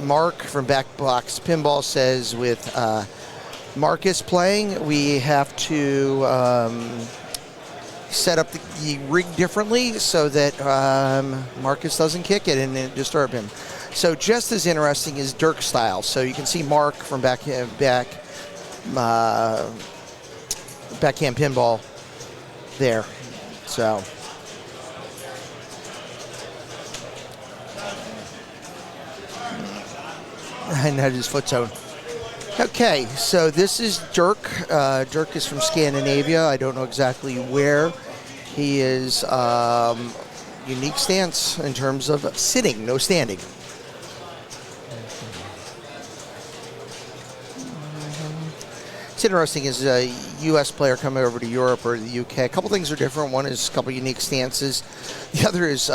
Mark from Backbox Pinball says with Marcus playing, we have to set up the rig differently so that Marcus doesn't kick it and disturb him. So just as interesting is Dirk style. So you can see Mark from backhand pinball there. So And that is foot zone. Okay, so this is Dirk. Dirk is from Scandinavia. I don't know exactly where. He is unique stance in terms of sitting, no standing. It's interesting as a U.S. player coming over to Europe or the U.K. A couple things are different. One is a couple unique stances. The other is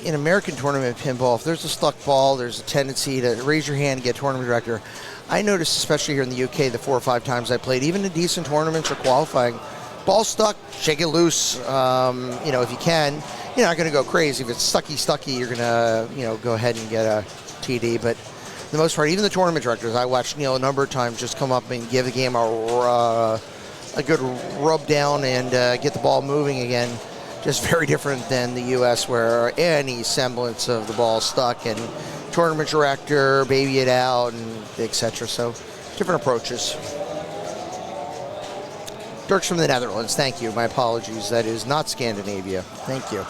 in American tournament pinball, if there's a stuck ball, there's a tendency to raise your hand and get tournament director. I noticed, especially here in the UK, the 4 or 5 times I played, even in decent tournaments or qualifying, ball stuck, shake it loose. If you can, you're not going to go crazy. If it's stucky, you're going to, go ahead and get a TD. But for the most part, even the tournament directors, I watched Neil a number of times just come up and give the game a good rub down and get the ball moving again. Just very different than the U.S. where any semblance of the ball stuck and tournament director, baby it out, and etc. So different approaches. Dirk's from the Netherlands. Thank you. My apologies. That is not Scandinavia. Thank you.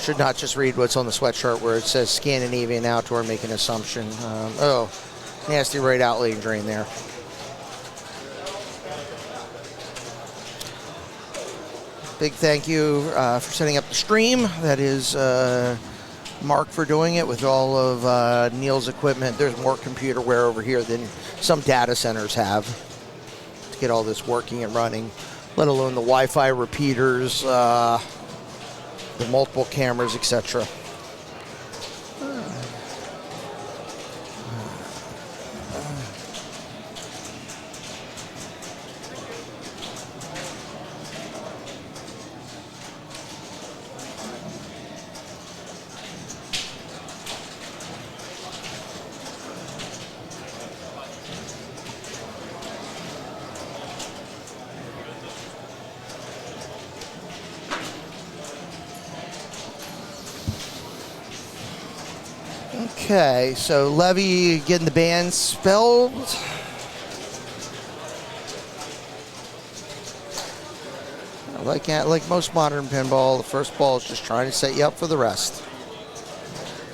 Should not just read what's on the sweatshirt where it says Scandinavian outdoor and make an assumption. Nasty right out lane drain there. Big thank you for setting up the stream. That is Mark for doing it with all of Neil's equipment. There's more computer wear over here than some data centers have to get all this working and running, let alone the Wi-Fi repeaters, the multiple cameras, etc. Okay, so Levy getting the band spelled. Like most modern pinball, the first ball is just trying to set you up for the rest.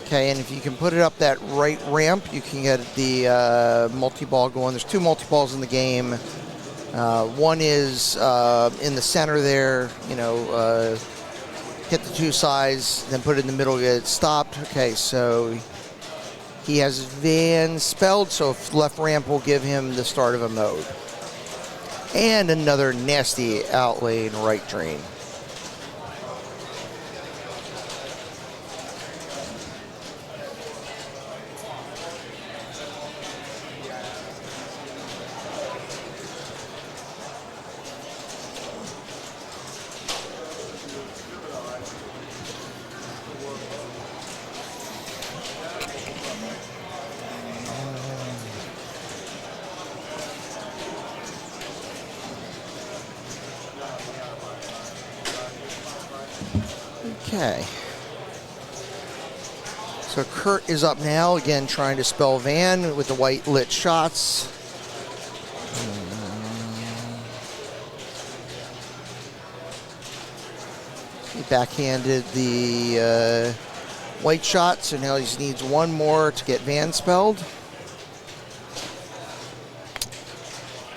Okay, and if you can put it up that right ramp, you can get the multi-ball going. There's 2 multi-balls in the game. One is in the center there, hit the 2 sides, then put it in the middle, get it stopped. Okay, so he has his van spelled, so if left ramp will give him the start of a mode. And another nasty out lane right drain. Okay. So Kurt is up now, again trying to spell Van with the white lit shots. He backhanded the white shot, so now he just needs one more to get Van spelled.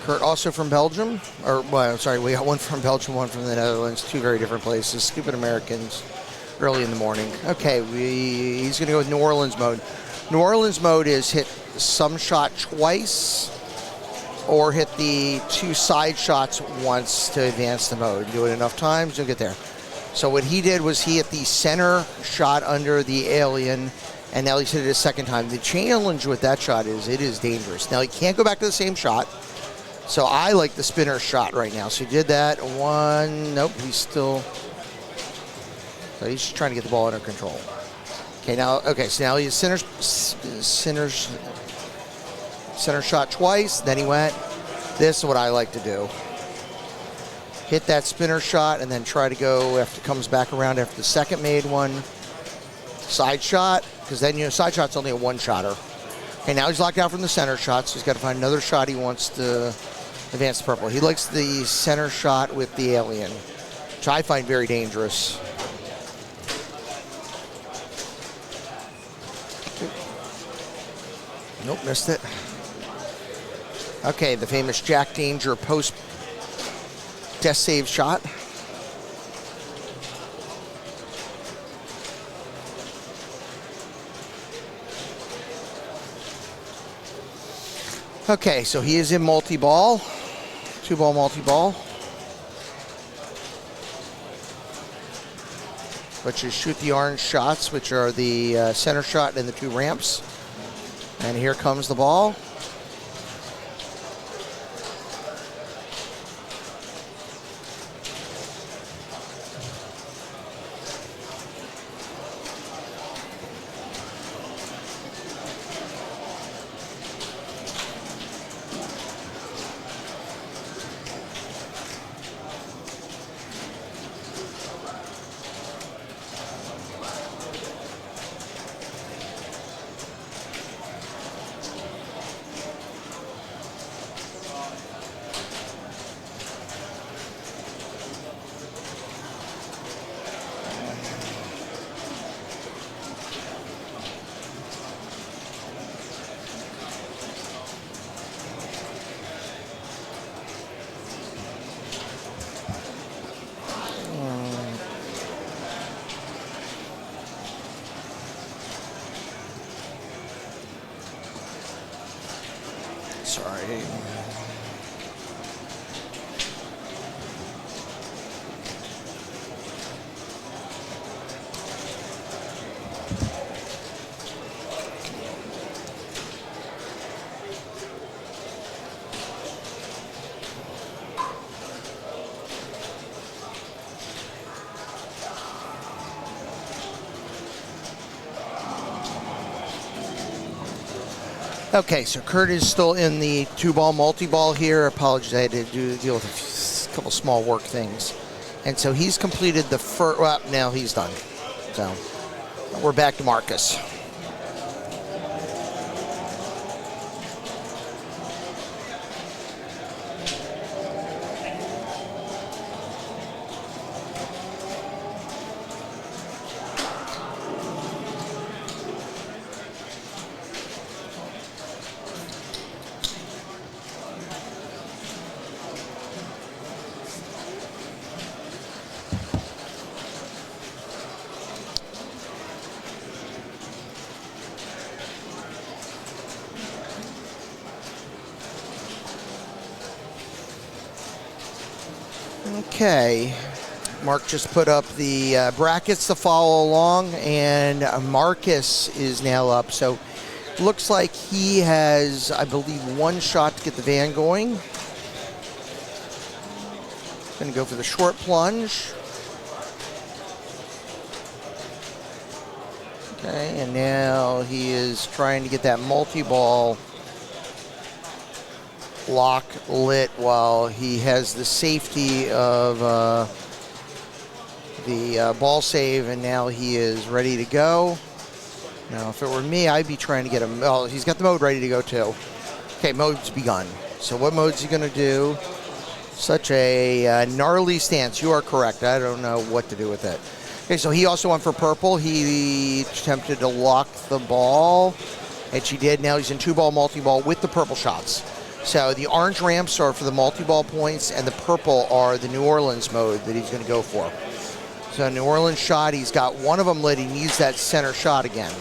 Kurt also from Belgium, we got one from Belgium, one from the Netherlands, 2 very different places. Stupid Americans. Early in the morning. Okay, he's going to go with New Orleans mode. New Orleans mode is hit some shot twice or hit the 2 side shots once to advance the mode. Do it enough times, you'll get there. So what he did was he hit the center shot under the alien, and now he's hit it a second time. The challenge with that shot is it is dangerous. Now he can't go back to the same shot, so I like the spinner shot right now. So he did that. Nope, he's still... So he's just trying to get the ball under control. So now he's center shot twice, then he went. This is what I like to do. Hit that spinner shot and then try to go after it comes back around after the second made one. Side shot, because then, side shot's only a 1-shotter. Okay, now he's locked out from the center shot, so he's got to find another shot he wants to Advanced purple. He likes the center shot with the alien, which I find very dangerous. Nope, missed it. Okay, the famous Jack Danger post death save shot. Okay, so he is in multi-ball, 2-ball multi-ball. But you shoot the orange shots, which are the center shot and the 2 ramps. And here comes the ball. Sorry. Okay, so Kurt is still in the 2-ball multi-ball here. Apologies, I had to deal with a couple small work things. And so he's completed the first, well, now he's done. So we're back to Marcus. Okay, Mark just put up the brackets to follow along, and Marcus is now up. So looks like he has, I believe, 1 shot to get the van going. Going to go for the short plunge. Okay, and now he is trying to get that multi-ball lock lit while he has the safety of the ball save, and now he is ready to go. Now, if it were me, I'd be trying to get him. Oh, he's got the mode ready to go too. Okay, mode's begun. So what mode's he going to do? Such a gnarly stance. You are correct. I don't know what to do with it. Okay, so he also went for purple. He attempted to lock the ball, and she did. Now he's in 2-ball multi-ball with the purple shots. So the orange ramps are for the multi-ball points, and the purple are the New Orleans mode that he's going to go for. So New Orleans shot, he's got 1 of them lit. He needs that center shot again.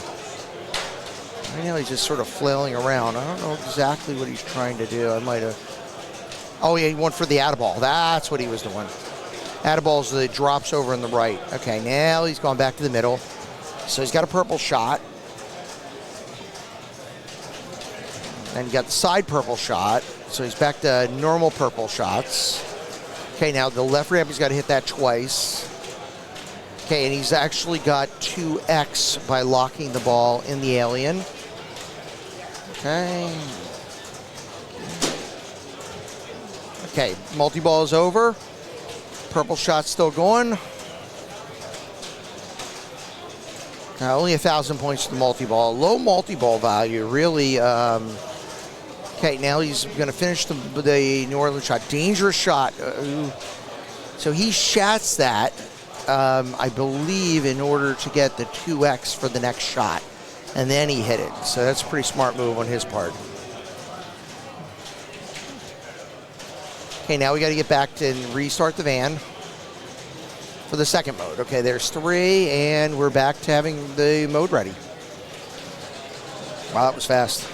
Right now he's just sort of flailing around. I don't know exactly what he's trying to do. I might have... Oh, yeah, he went for the Addaball. That's what he was doing. Addaball's the drops over on the right. Okay, now he's gone back to the middle. So he's got a purple shot. And you got the side purple shot. So he's back to normal purple shots. Okay, now the left ramp, he's got to hit that twice. Okay, and he's actually got 2x by locking the ball in the alien. Okay. Okay, multi-ball is over. Purple shot's still going. Now, only 1,000 points to the multi-ball. Low multi-ball value really Okay, now he's going to finish the New Orleans shot. Dangerous shot. So he shats that, I believe, in order to get the 2x for the next shot. And then he hit it. So that's a pretty smart move on his part. Okay, now we got to get back to and restart the van for the second mode. Okay, there's 3, and we're back to having the mode ready. Wow, that was fast.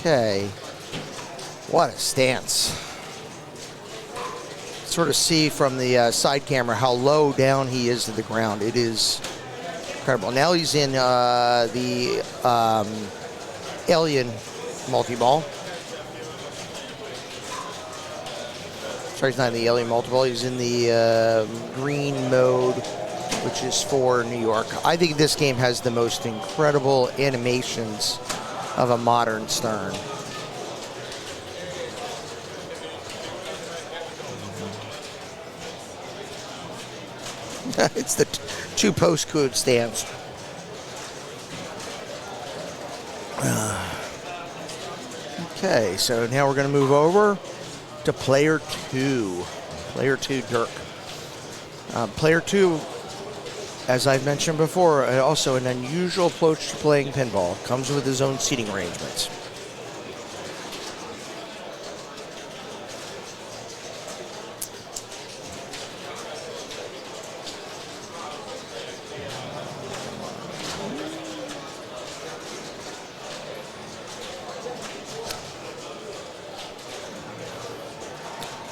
Okay, what a stance. Sort of see from the side camera how low down he is to the ground. It is incredible. Now he's in the alien multi-ball. Sorry, he's not in the alien multi-ball. He's in the green mode, which is for New York. I think this game has the most incredible animations of a modern Stern. It's the 2 post-code stance. Okay, so now we're going to move over to player 2. Player 2, Dirk. Player 2, as I've mentioned before, also an unusual approach to playing pinball. Comes with his own seating arrangements.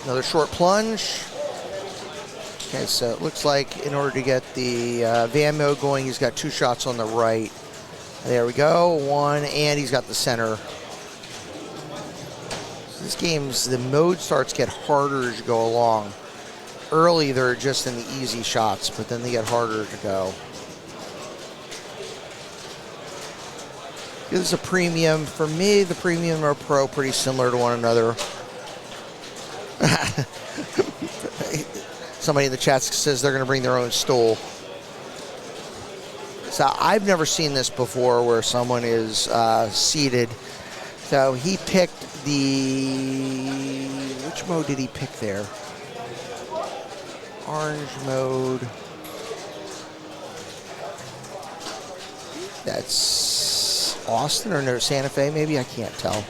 Another short plunge. Okay, so it looks like in order to get the van mode going, he's got 2 shots on the right. There we go, 1, and he's got the center. So this the mode starts to get harder as you go along. Early, they're just in the easy shots, but then they get harder to go. This is a premium. For me, the premium or pro, pretty similar to one another. Somebody in the chat says they're going to bring their own stool. So I've never seen this before where someone is seated. So he picked which mode did he pick there? Orange mode. That's Austin or no, Santa Fe maybe? I can't tell.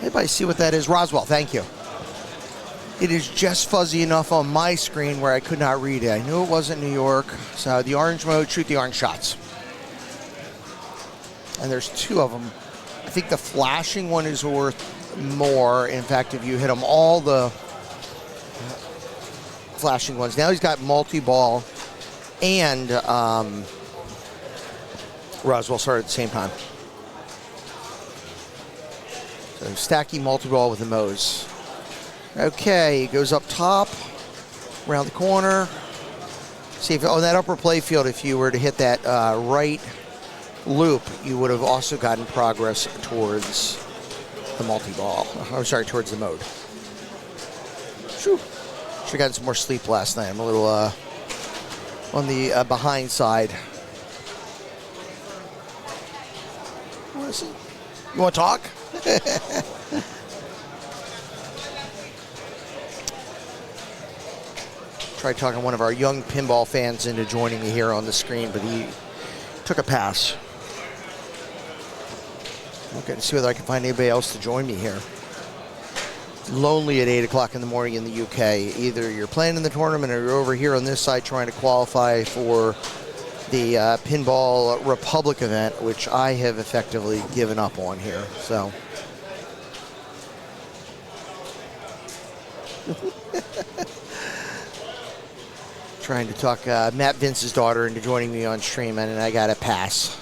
Anybody see what that is? Roswell, thank you. It is just fuzzy enough on my screen where I could not read it. I knew it wasn't New York. So the orange mode, shoot the orange shots. And there's 2 of them. I think the flashing one is worth more. In fact, if you hit them all the flashing ones. Now he's got multi-ball and Roswell started at the same time. So stacky multi-ball with the Moes. Okay, he goes up top, around the corner. See if on that upper play field, if you were to hit that right loop, you would have also gotten progress towards the multi-ball. I'm sorry, towards the mode. Should have gotten some more sleep last night. I'm a little on the behind side. What is it? You want to talk? Tried talking one of our young pinball fans into joining me here on the screen, but he took a pass. Okay, to see whether I can find anybody else to join me here. It's lonely at 8 o'clock in the morning in the UK. Either you're playing in the tournament or you're over here on this side trying to qualify for the Pinball Republic event, which I have effectively given up on here. So Trying to talk Matt Vince's daughter into joining me on stream, and I got to pass.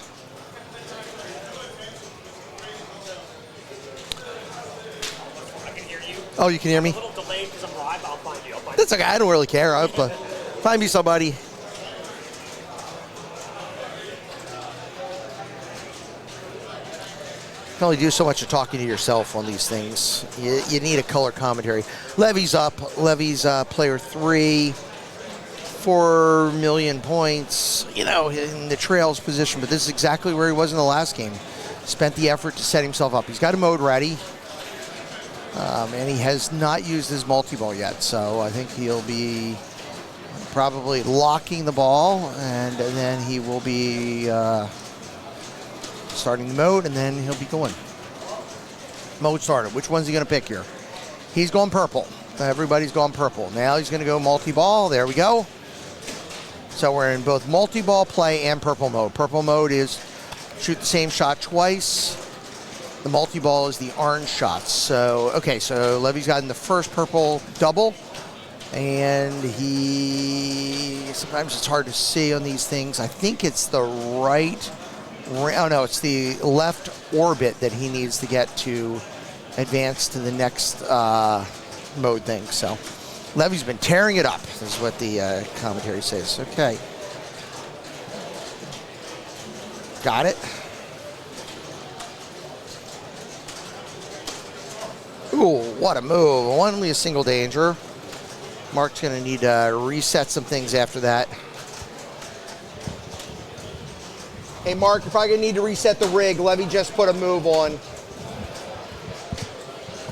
I can hear you. Oh, you can hear me? A little delayed because I'm live. I'll find you. That's okay. I don't really care. I'll find me somebody. You can only do so much of talking to yourself on these things. You need a color commentary. Levy's up. Levy's player 3. 4 million points, in the trails position, but this is exactly where he was in the last game. Spent the effort to set himself up. He's got a mode ready, and he has not used his multi-ball yet, so I think he'll be probably locking the ball, and then he will be starting the mode, and then he'll be going. Mode started. Which one's he going to pick here? He's going purple. Everybody's going purple. Now he's going to go multi-ball. There we go. So we're in both multi-ball play and purple mode. Purple mode is shoot the same shot twice. The multi-ball is the orange shots. So, okay, so Levy's gotten the first purple double. And sometimes it's hard to see on these things. I think it's the right, oh no, it's the left orbit that he needs to get to advance to the next mode thing. So Levy's been tearing it up, is what the commentary says. Okay. Got it. Ooh, what a move. Only a single danger. Mark's going to need to reset some things after that. Hey, Mark, you're probably going to need to reset the rig. Levy just put a move on.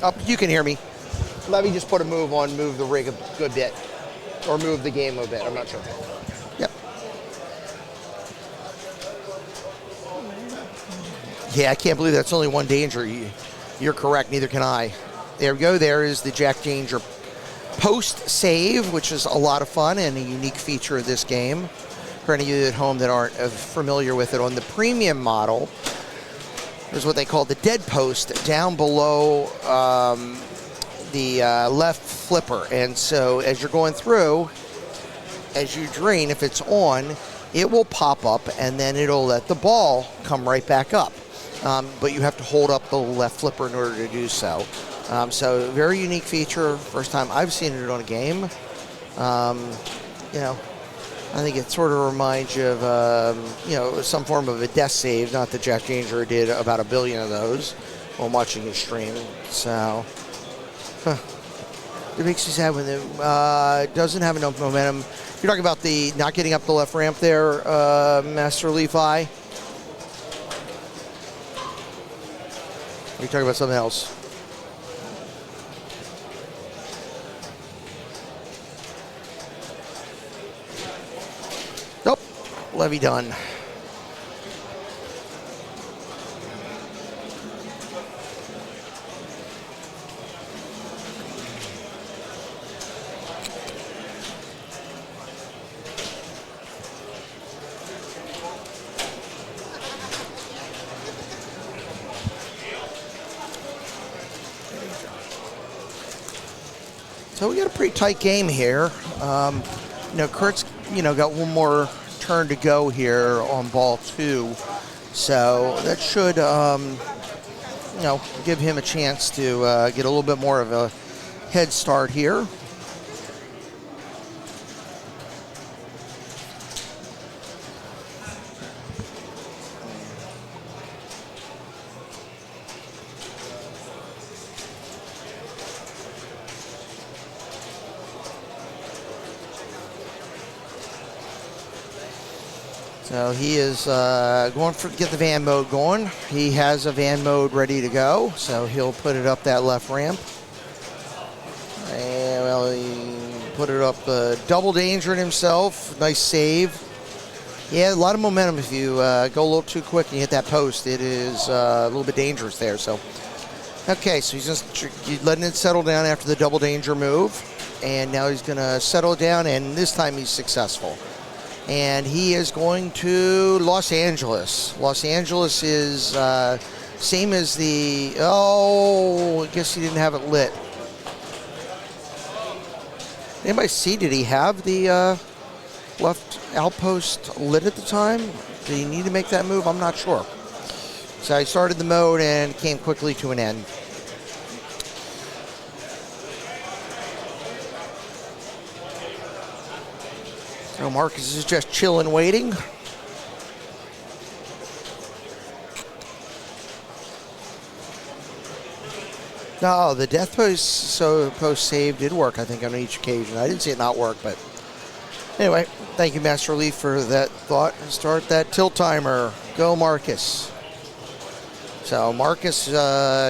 Oh, you can hear me. Levy just put a move on, move the rig a good bit. Or move the game a bit. I'm not sure. Yep. Yeah, I can't believe that's only one danger. You're correct. Neither can I. There we go. There is the Jack Danger post save, which is a lot of fun and a unique feature of this game. For any of you at home that aren't familiar with it, on the premium model, there's what they call the dead post down below the left flipper. And so as you're going through, as you drain, if it's on, it will pop up and then it'll let the ball come right back up. But you have to hold up the left flipper in order to do so. So very unique feature. First time I've seen it on a game. I think it sort of reminds you of, some form of a death save. Not that Jack Danger did about 1 billion of those while watching his stream. So, it makes me sad when it doesn't have enough momentum. You're talking about the not getting up the left ramp there, Master Leafy. Are you talking about something else? Nope. Levy done. So we got a pretty tight game here. Kurt's, got one more turn to go here on ball 2. So that should, give him a chance to get a little bit more of a head start here. So he is going to get the van mode going. He has a van mode ready to go, so he'll put it up that left ramp. And he put it up, double dangering himself. Nice save. Yeah, a lot of momentum. If you go a little too quick and you hit that post, it is a little bit dangerous there. So, okay, so he's just letting it settle down after the double danger move, and now he's going to settle down, and this time he's successful. And he is going to Los Angeles. Los Angeles is same as the, I guess he didn't have it lit. Anybody see, did he have the left outpost lit at the time? Did he need to make that move? I'm not sure. So I started the mode and came quickly to an end. So Marcus is just chilling, waiting. No, the death post save did work, I think, on each occasion. I didn't see it not work, but anyway, thank you, Master Leaf, for that thought. Start that tilt timer. Go, Marcus. So Marcus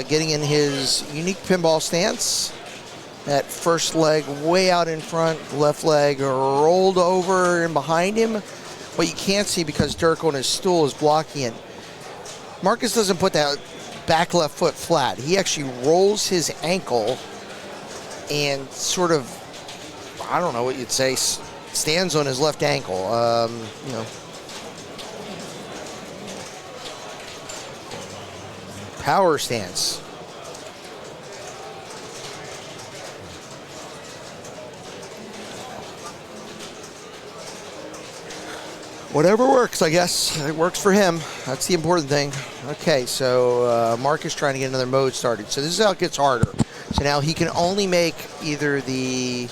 getting in his unique pinball stance. That first leg way out in front, left leg rolled over and behind him. What you can't see because Dirk on his stool is blocking it. Marcus doesn't put that back left foot flat. He actually rolls his ankle and sort of, I don't know what you'd say, stands on his left ankle. You know, power stance. Whatever works, I guess. It works for him. That's the important thing. Okay, so Marcus trying to get another mode started. So this is how it gets harder. So now he can only make either there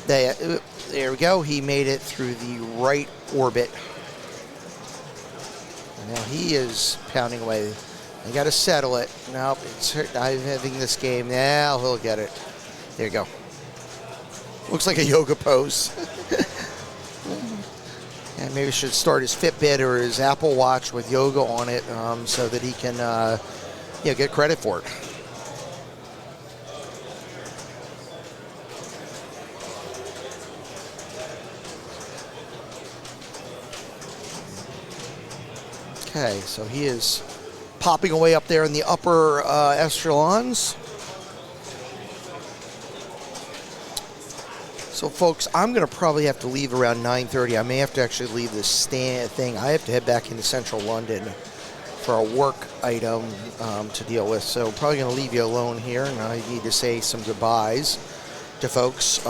we go. He made it through the right orbit. And now he is pounding away. They got to settle it. Nope, I'm having this game. Now he'll get it. There you go. Looks like a yoga pose. And maybe should start his Fitbit or his Apple Watch with yoga on it so that he can get credit for it. Okay, so he is popping away up there in the upper echelons. So, folks, I'm going to probably have to leave around 9:30. I may have to actually leave this thing. I have to head back into central London for a work item to deal with. So, probably going to leave you alone here, and I need to say some goodbyes to folks.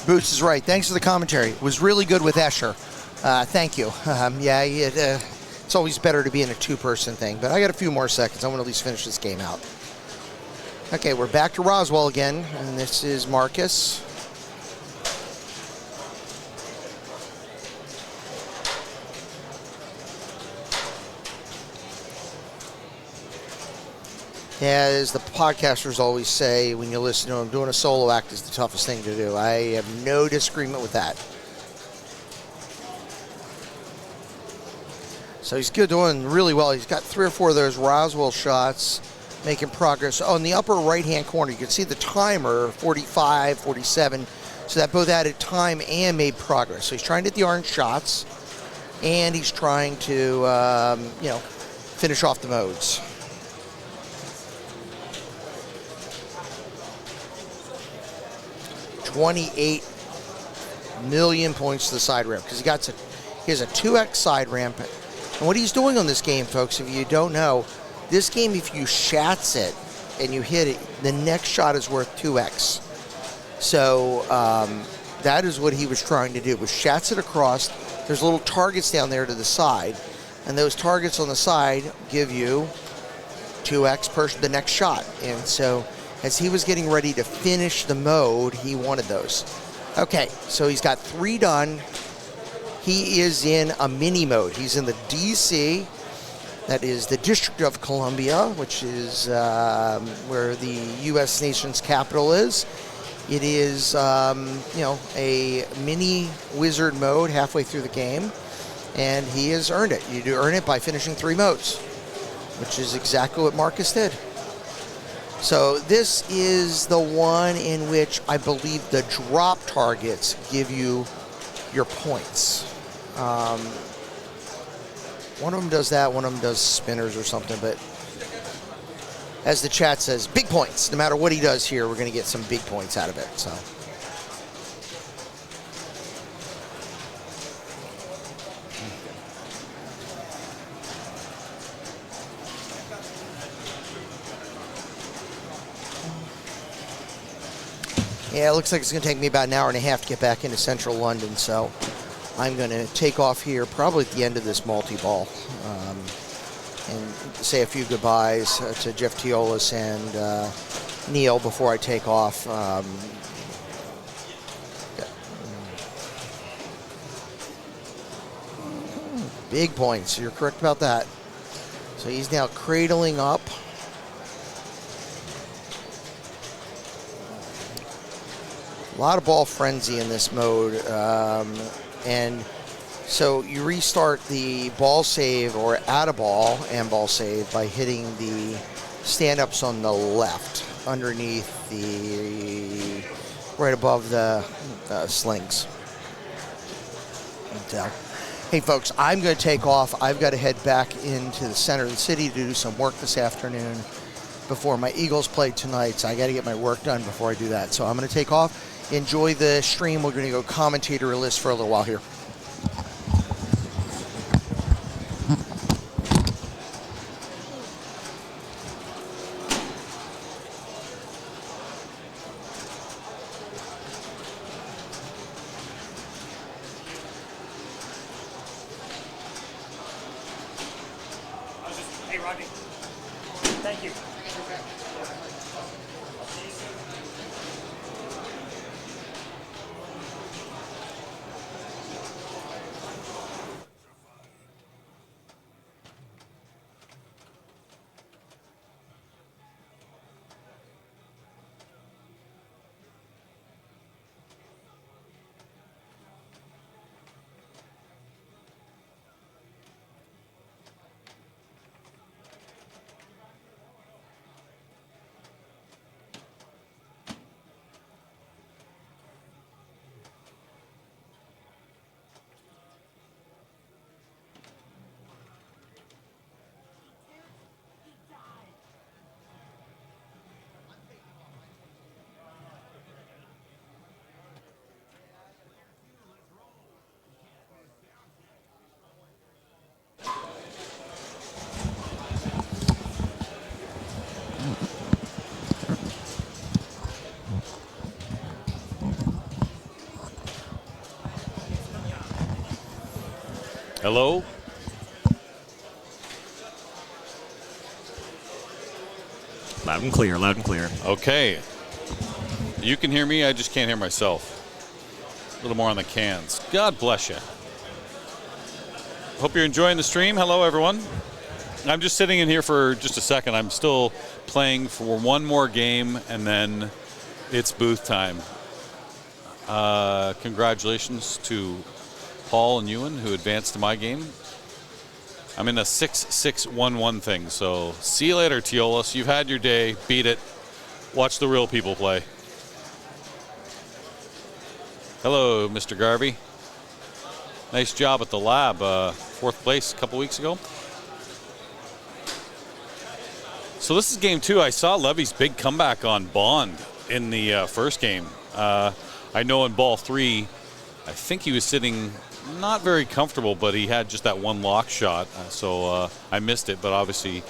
Boots is right. Thanks for the commentary. It was really good with Escher. Thank you. It's always better to be in a two-person thing, but I got a few more seconds. I want to at least finish this game out. Okay, we're back to Roswell again, and this is Marcus. As the podcasters always say when you listen to them, doing a solo act is the toughest thing to do. I have no disagreement with that. So he's good, doing really well. He's got 3 or 4 of those Roswell shots, making progress. Oh, in the upper right-hand corner, you can see the timer, 45, 47, so that both added time and made progress. So he's trying to get the orange shots, and he's trying to, finish off the modes. $28 million points to the side ramp because he has a 2x side ramp. And what he's doing on this game, folks, if you don't know, this game, if you shats it and you hit it, the next shot is worth 2x. So that is what he was trying to do, was shats it across. There's little targets down there to the side, and those targets on the side give you 2x per the next shot. And so as he was getting ready to finish the mode, he wanted those. Okay, so he's got 3 done. He is in a mini mode. He's in the DC, that is the District of Columbia, which is where the U.S. nation's capital is. It is, a mini wizard mode halfway through the game. And he has earned it. You do earn it by finishing 3 modes, which is exactly what Marcus did. So this is the one in which I believe the drop targets give you your points. One of them does that, one of them does spinners or something, but as the chat says, big points. No matter what he does here, we're going to get some big points out of it. So. Yeah, it looks like it's going to take me about an hour and a half to get back into central London, so I'm going to take off here probably at the end of this multi-ball and say a few goodbyes to Jeff Teolis and Neil before I take off. Big points. You're correct about that. So he's now cradling up. A lot of ball frenzy in this mode, and so you restart the ball save or add a ball and ball save by hitting the stand-ups on the left underneath the, right above the slings. Hey folks, I'm going to take off. I've got to head back into the center of the city to do some work this afternoon before my Eagles play tonight, so I got to get my work done before I do that. So I'm going to take off. Enjoy the stream. We're going to go commentator list for a little while here. Hey, Rodney. Thank you. Hello? Loud and clear, loud and clear. Okay. You can hear me, I just can't hear myself. A little more on the cans. God bless you. Hope you're enjoying the stream. Hello, everyone. I'm just sitting in here for just a second. I'm still playing for one more game, and then it's booth time. Congratulations to Paul and Ewan, who advanced to my game. I'm in a 6-6-1-1 thing, so see you later, Teolis. You've had your day. Beat it. Watch the real people play. Hello, Mr. Garvey. Nice job at the lab. 4th place a couple weeks ago. So this is game 2. I saw Levy's big comeback on Bond in the first game. I know in ball 3, I think he was sitting not very comfortable, but he had just that one lock shot. So I missed it, but obviously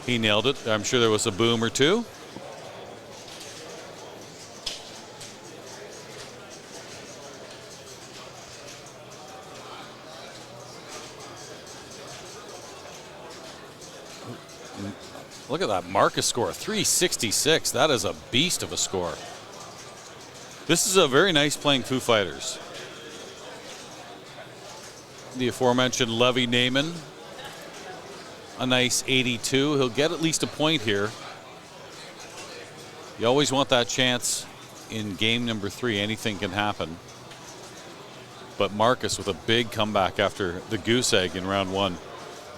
he nailed it. I'm sure there was a boom or two. Look at that Marcus score, 366. That is a beast of a score. This is a very nice playing Foo Fighters. The aforementioned Levy Naiman, a nice 82. He'll get at least a point here. You always want that chance in game number 3. Anything can happen. but Marcus with a big comeback after the goose egg in round 1.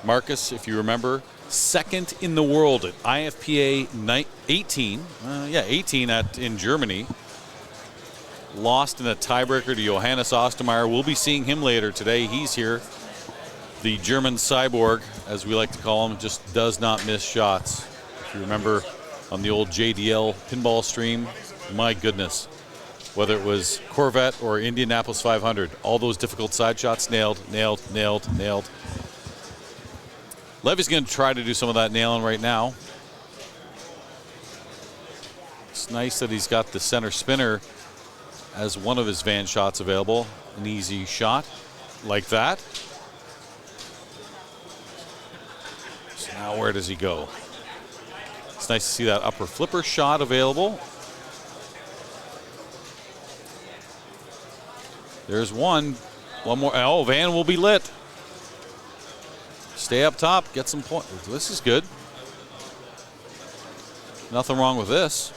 Marcus, if you remember, second in the world at IFPA 18. 18 in Germany. Lost in a tiebreaker to Johannes Ostermeier. We'll be seeing him later today. He's here. The German cyborg, as we like to call him, just does not miss shots. If you remember on the old JDL pinball stream, my goodness. Whether it was Corvette or Indianapolis 500, all those difficult side shots nailed. Levy's going to try to do some of that nailing right now. It's nice that he's got the center spinner as one of his van shots available. An easy shot like that. So now where does he go? It's nice to see that upper flipper shot available. There's one more. Oh, van will be lit. Stay up top, get some points. This is good. Nothing wrong with this.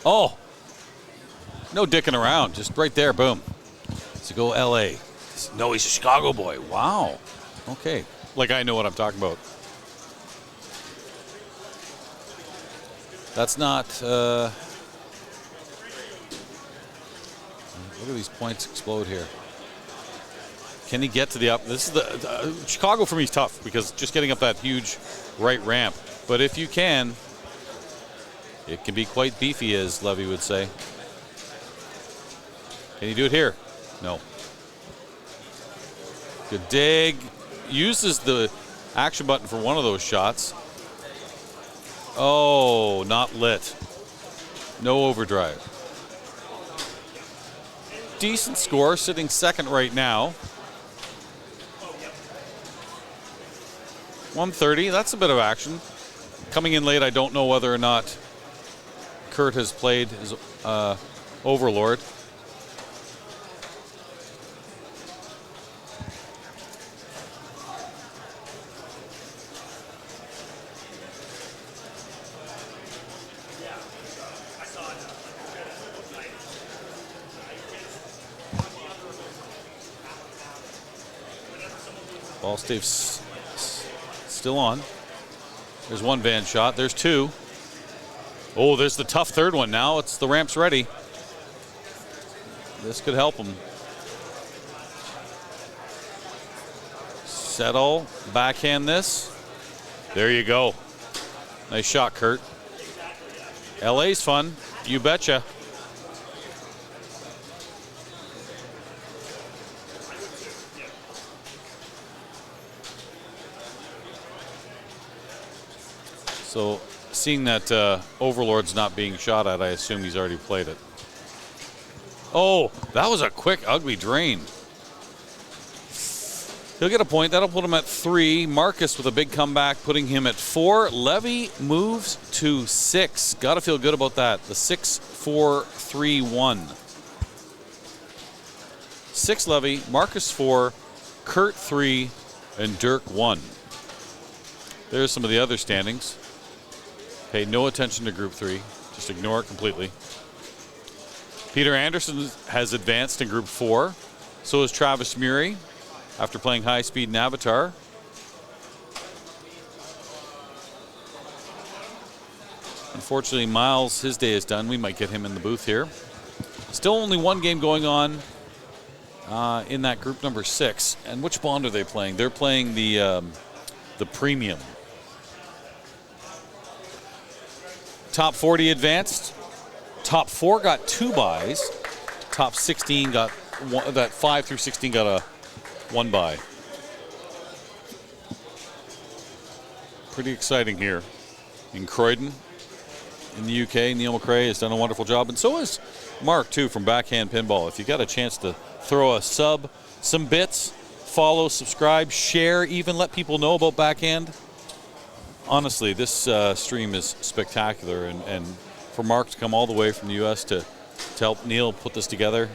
Oh, no dicking around, just right there, boom. So go LA. No, he's a Chicago boy. Wow. Okay, like I know what I'm talking about. That's not. Look at these points explode here. Can he get to the up? This is the Chicago for me is tough because just getting up that huge right ramp. But if you can, it can be quite beefy, as Levy would say. Can he do it here? No. Good dig. Uses the action button for one of those shots. Oh, not lit. No overdrive. Decent score, sitting second right now. 130, that's a bit of action. Coming in late, I don't know whether or not Kurt has played his Overlord. Ball stays still on. There's one van shot. There's two. Oh, there's the tough third one. Now it's the ramp's ready. This could help him. Settle. Backhand this. There you go. Nice shot, Kurt. LA's fun. You betcha. So, seeing that Overlord's not being shot at, I assume he's already played it. Oh, that was a quick, ugly drain. He'll get a point. That'll put him at 3. Marcus with a big comeback, putting him at 4. Levy moves to 6. Got to feel good about that. The 6-4-3-1. 6 Levy, Marcus 4, Kurt 3, and Dirk 1. There's some of the other standings. Pay no attention to Group 3. Just ignore it completely. Peter Anderson has advanced in Group 4. So has Travis Murray after playing High Speed and Avatar. Unfortunately, Miles, his day is done. We might get him in the booth here. Still only one game going on in that group number 6. And which bond are they playing? They're playing the premium. Top 40 advanced. Top 4 got 2 buys. Top 16 got one, that 5 through 16 got a 1 buy. Pretty exciting here in Croydon, in the UK. Neil McRae has done a wonderful job, and so has Mark too from Backhand Pinball. If you got a chance to throw a sub, some bits, follow, subscribe, share, even let people know about Backhand. Honestly, this stream is spectacular, and for Mark to come all the way from the U.S. to help Neil put this together,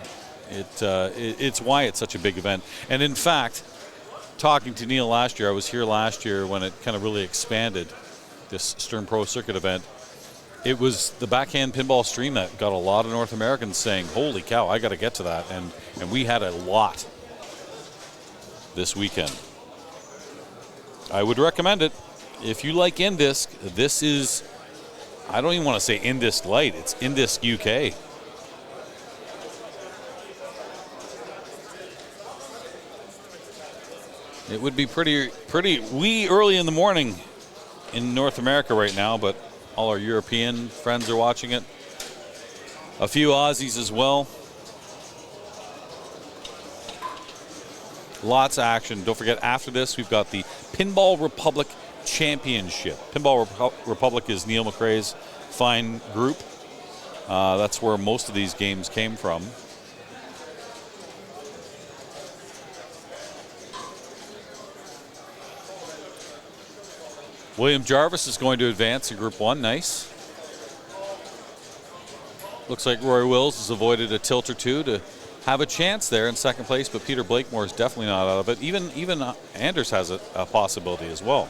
it's why it's such a big event. And in fact, talking to Neil last year, I was here last year when it kind of really expanded, this Stern Pro Circuit event, it was the backhand pinball stream that got a lot of North Americans saying, holy cow, I got to get to that. And we had a lot this weekend. I would recommend it. If you like Indisc, this is, I don't even want to say Indisc Light, it's Indisc UK. It would be pretty wee early in the morning in North America right now, but all our European friends are watching it. A few Aussies as well. Lots of action. Don't forget, after this, we've got the Pinball Republic Championship. Pinball Republic is Neil McRae's fine group. That's where most of these games came from. William Jarvis is going to advance in Group 1. Nice. Looks like Roy Wills has avoided a tilt or two to have a chance there in second place, but Peter Blakemore is definitely not out of it. Even Anders has a possibility as well.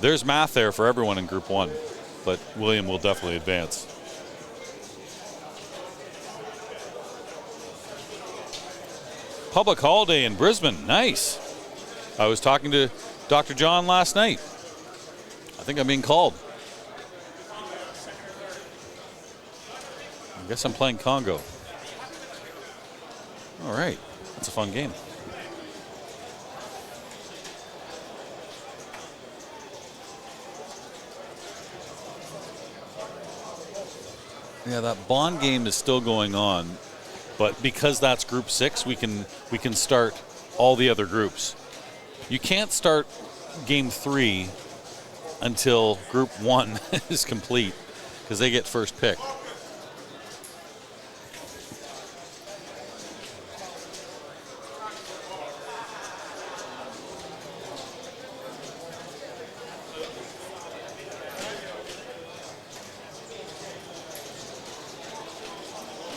There's math there for everyone in Group 1, but William will definitely advance. Public holiday in Brisbane. Nice. I was talking to Dr. John last night. I think I'm being called. I guess I'm playing Congo. All right. That's a fun game. Yeah, that Bond game is still going on, but because that's Group 6, we can start all the other groups. You can't start Game 3 until Group 1 is complete, because they get first pick.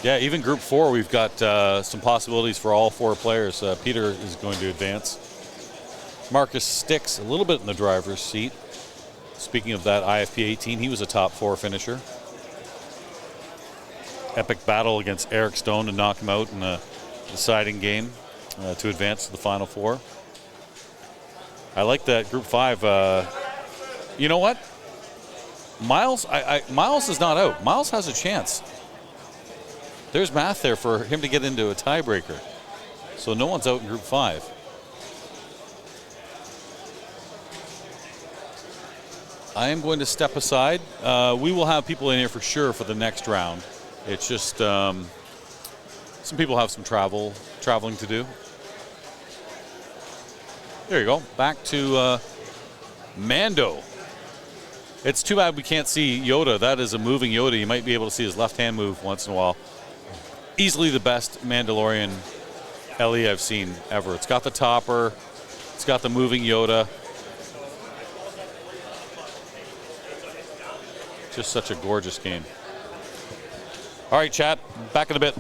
Yeah, even Group 4, we've got some possibilities for all 4 players. Peter is going to advance. Marcus Sticks a little bit in the driver's seat. Speaking of that IFP 18, he was a top 4 finisher. Epic battle against Eric Stone to knock him out in a deciding game to advance to the Final 4. I like that Group 5. You know what? Miles, Miles is not out. Miles has a chance. There's math there for him to get into a tiebreaker. So no one's out in Group 5. I am going to step aside. We will have people in here for sure for the next round. It's just some people have some traveling to do. There you go. Back to Mando. It's too bad we can't see Yoda. That is a moving Yoda. You might be able to see his left hand move once in a while. Easily the best Mandalorian LE I've seen ever. It's got the topper. It's got the moving Yoda. Just such a gorgeous game. All right, chat. Back in a bit.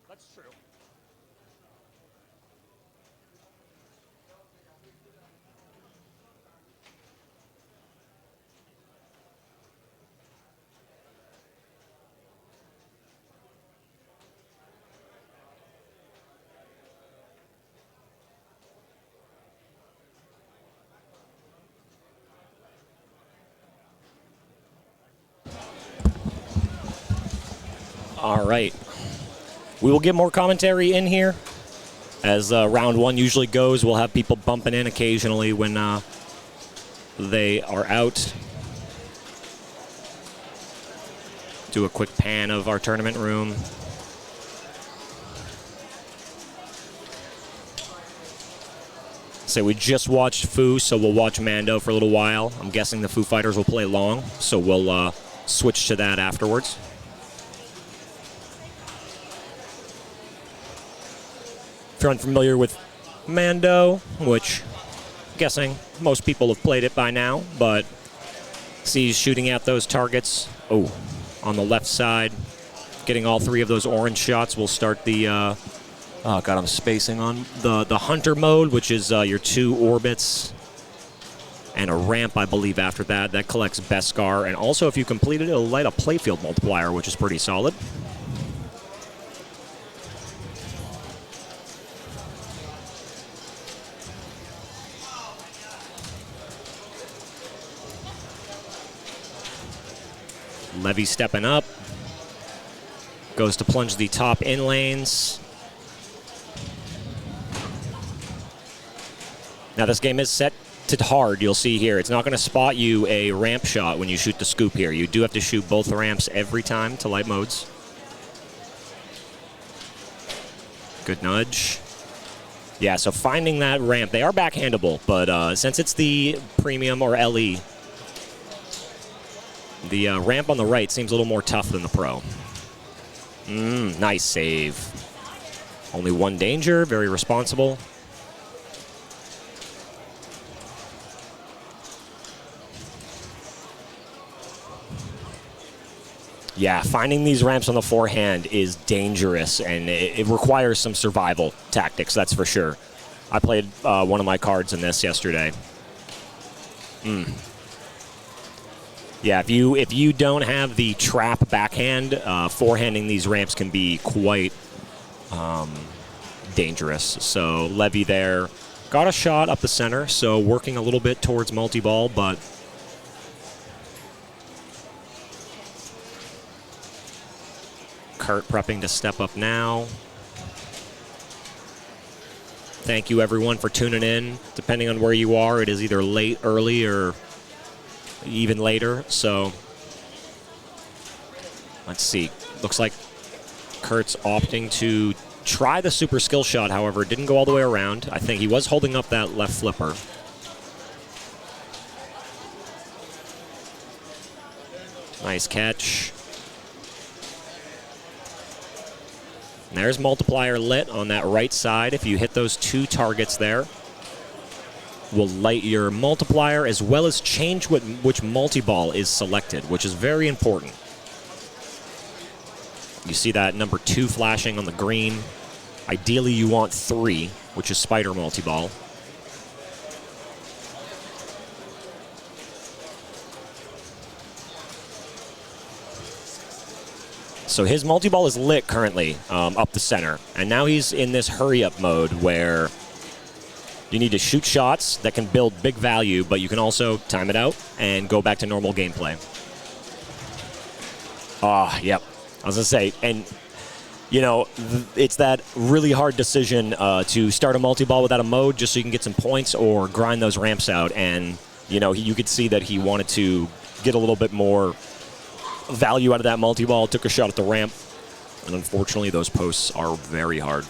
That's true. All right. We will get more commentary in here. As round one usually goes, we'll have people bumping in occasionally when they are out. Do a quick pan of our tournament room. So we just watched Foo, so we'll watch Mando for a little while. I'm guessing the Foo Fighters will play long, so we'll switch to that afterwards. If you're unfamiliar with Mando, which I'm guessing most people have played it by now, but see shooting at those targets. Oh, on the left side, getting all three of those orange shots will start the, oh god, I'm spacing on the hunter mode, which is your 2 orbits and a ramp, I believe, after that. That collects Beskar, and also if you complete it, it'll light a playfield multiplier, which is pretty solid. Levy stepping up. Goes to plunge the top in lanes. Now this game is set to hard, you'll see here. It's not going to spot you a ramp shot when you shoot the scoop here. You do have to shoot both ramps every time to light modes. Good nudge. Yeah, so finding that ramp, they are backhandable, but since it's the premium or LE, the ramp on the right seems a little more tough than the pro. Nice save. Only 1 danger, very responsible. Yeah, finding these ramps on the forehand is dangerous, and it requires some survival tactics, that's for sure. I played one of my cards in this yesterday. Yeah, if you don't have the trap backhand, forehanding these ramps can be quite dangerous. So Levy there got a shot up the center, so working a little bit towards multi-ball, but Kurt prepping to step up now. Thank you everyone for tuning in. Depending on where you are, it is either late, early, or even later, so let's see. Looks like Kurt's opting to try the super skill shot, however, it didn't go all the way around. I think he was holding up that left flipper. Nice catch. And there's multiplier lit on that right side. If you hit those 2 targets there, will light your multiplier as well as change which multi-ball is selected, which is very important. You see that number 2 flashing on the green. Ideally you want 3, which is spider multi-ball. So his multi-ball is lit currently up the center, and now he's in this hurry-up mode where you need to shoot shots that can build big value, but you can also time it out and go back to normal gameplay. Yep. I was going to say, and, you know, it's that really hard decision to start a multi-ball without a mode just so you can get some points or grind those ramps out. And, you know, you could see that he wanted to get a little bit more value out of that multi-ball, took a shot at the ramp, and unfortunately those posts are very hard.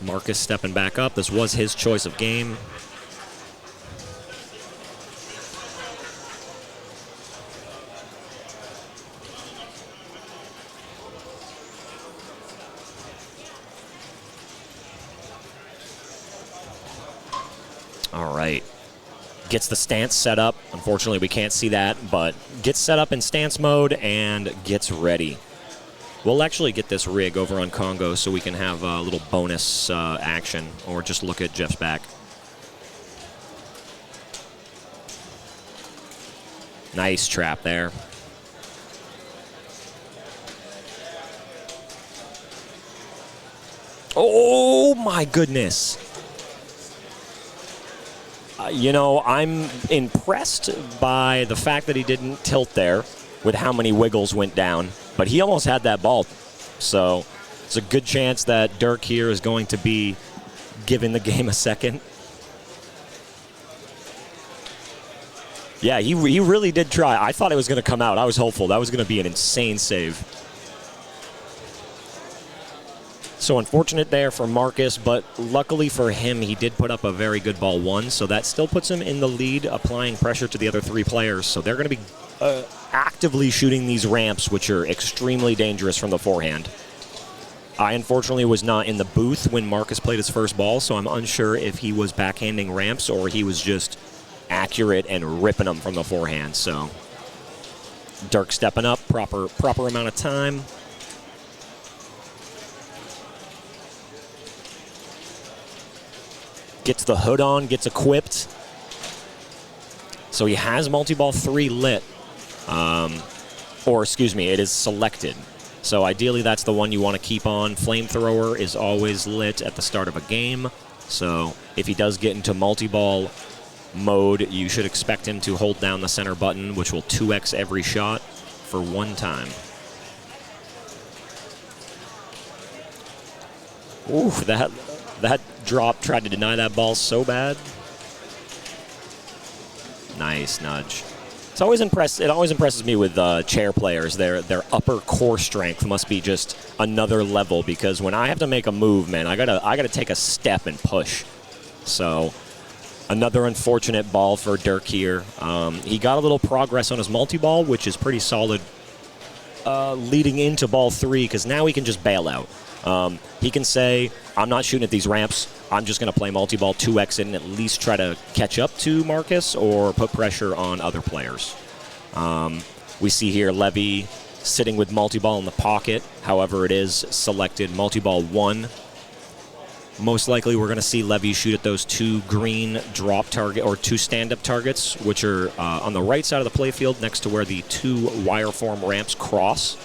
Marcus stepping back up. This was his choice of game. All right. Gets the stance set up. Unfortunately, we can't see that, but gets set up in stance mode and gets ready. We'll actually get this rig over on Congo so we can have a little bonus action, or just look at Jeff's back. Nice trap there. Oh, my goodness. I'm impressed by the fact that he didn't tilt there with how many wiggles went down, but he almost had that ball. So it's a good chance that Dirk here is going to be giving the game a second. Yeah, he really did try. I thought it was going to come out. I was hopeful. That was going to be an insane save. So unfortunate there for Marcus, but luckily for him, he did put up a very good ball one, so that still puts him in the lead, applying pressure to the other three players. So they're going to be actively shooting these ramps, which are extremely dangerous from the forehand. I unfortunately was not in the booth when Marcus played his first ball, so I'm unsure if he was backhanding ramps or he was just accurate and ripping them from the forehand. So Dirk stepping up, proper amount of time. Gets the hood on, gets equipped. So he has multi-ball 3 lit. It is selected. So ideally that's the one you want to keep on. Flamethrower is always lit at the start of a game. So if he does get into multi-ball mode, you should expect him to hold down the center button, which will 2x every shot for 1 time. Ooh, that drop tried to deny that ball so bad. Nice nudge. It always impresses me with chair players. Their upper core strength must be just another level, because when I have to make a move, man, I gotta take a step and push. So another unfortunate ball for Dirk here. He got a little progress on his multi-ball, which is pretty solid leading into ball 3, because now he can just bail out. He can say, I'm not shooting at these ramps. I'm just going to play multi-ball, 2x it, and at least try to catch up to Marcus or put pressure on other players. We see here Levy sitting with multi-ball in the pocket. However, it is selected multi-ball 1. Most likely we're going to see Levy shoot at those 2 green drop target or 2 stand-up targets, which are on the right side of the playfield next to where the 2 wire form ramps cross.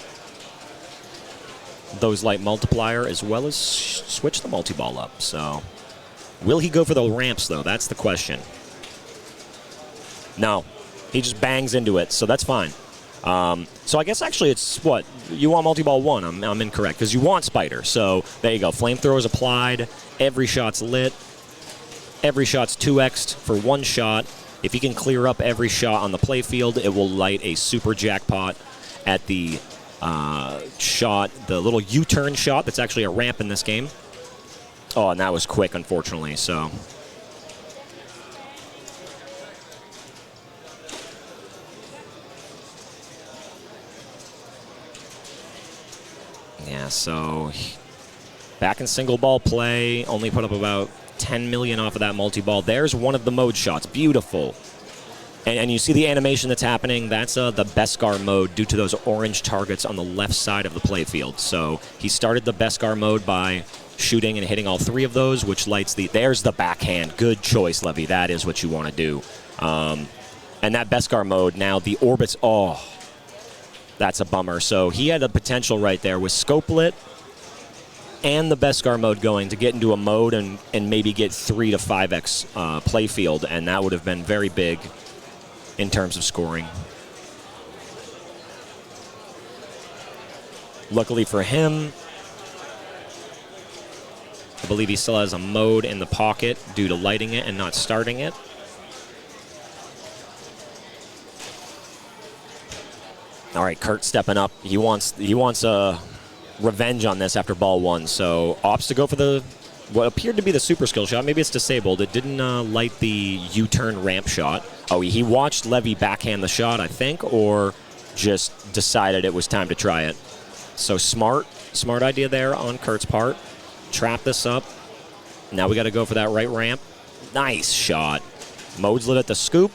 Those light multiplier, as well as switch the multi-ball up. So will he go for the ramps, though? That's the question. No. He just bangs into it, so that's fine. So I guess actually it's what? You want multi-ball 1. I'm incorrect, because you want Spider. So there you go. Flamethrower is applied. Every shot's lit. Every shot's 2x'd for 1 shot. If he can clear up every shot on the playfield, it will light a super jackpot at the shot, the little U-turn shot that's actually a ramp in this game. Oh, and that was quick, unfortunately, so. Yeah, so back in single ball play, only put up about 10 million off of that multi-ball. There's one of the mode shots, beautiful. And you see the animation that's happening. That's the Beskar mode due to those orange targets on the left side of the playfield. So he started the Beskar mode by shooting and hitting all 3 of those, which lights the... There's the backhand. Good choice, Levy. That is what you want to do. And that Beskar mode, now the orbits... Oh, that's a bummer. So he had the potential right there with scope lit and the Beskar mode going to get into a mode and maybe get 3 to 5x playfield, and that would have been very big in terms of scoring. Luckily for him, I believe he still has a mode in the pocket due to lighting it and not starting it. All right, Kurt stepping up. He wants revenge on this after ball 1, so opts to go for what appeared to be the super skill shot. Maybe it's disabled. It didn't light the U-turn ramp shot. Oh, he watched Levy backhand the shot, I think, or just decided it was time to try it. So smart idea there on Kurt's part. Trap this up. Now we got to go for that right ramp. Nice shot. Mode's lit at the scoop.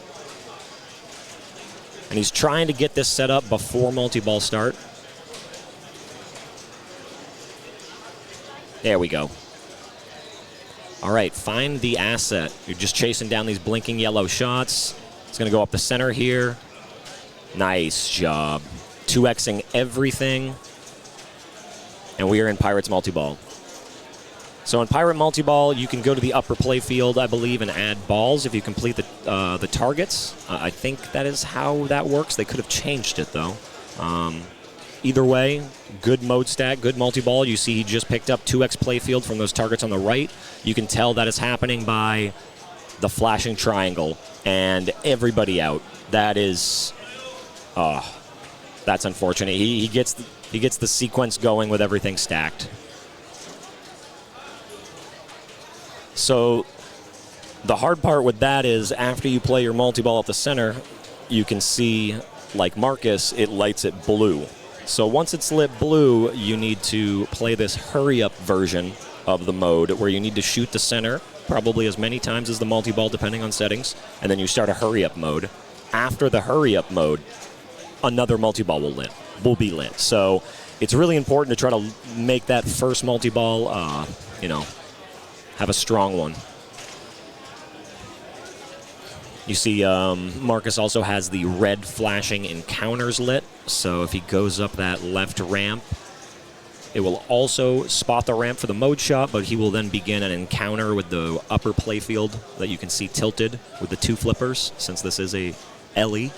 And he's trying to get this set up before multi-ball start. There we go. All right, find the asset. You're just chasing down these blinking yellow shots. It's going to go up the center here. Nice job. 2xing everything. And we are in Pirates multi-ball. So in Pirate Multi-Ball, you can go to the upper play field, I believe, and add balls if you complete the targets. I think that is how that works. They could have changed it, though. Either way, good mode stat, good multi-ball. You see he just picked up 2x playfield from those targets on the right. You can tell that is happening by the flashing triangle and everybody out. That is, that's unfortunate. He gets the sequence going with everything stacked. So the hard part with that is after you play your multi-ball at the center, you can see, like Marcus, it lights it blue. So once it's lit blue, you need to play this hurry-up version of the mode where you need to shoot the center probably as many times as the multi-ball, depending on settings, and then you start a hurry-up mode. After the hurry-up mode, another multi-ball will be lit. So it's really important to try to make that first multi-ball, have a strong one. You see Marcus also has the red flashing encounters lit, so if he goes up that left ramp, it will also spot the ramp for the mode shot, but he will then begin an encounter with the upper playfield that you can see tilted with the 2 flippers, since this is a LE.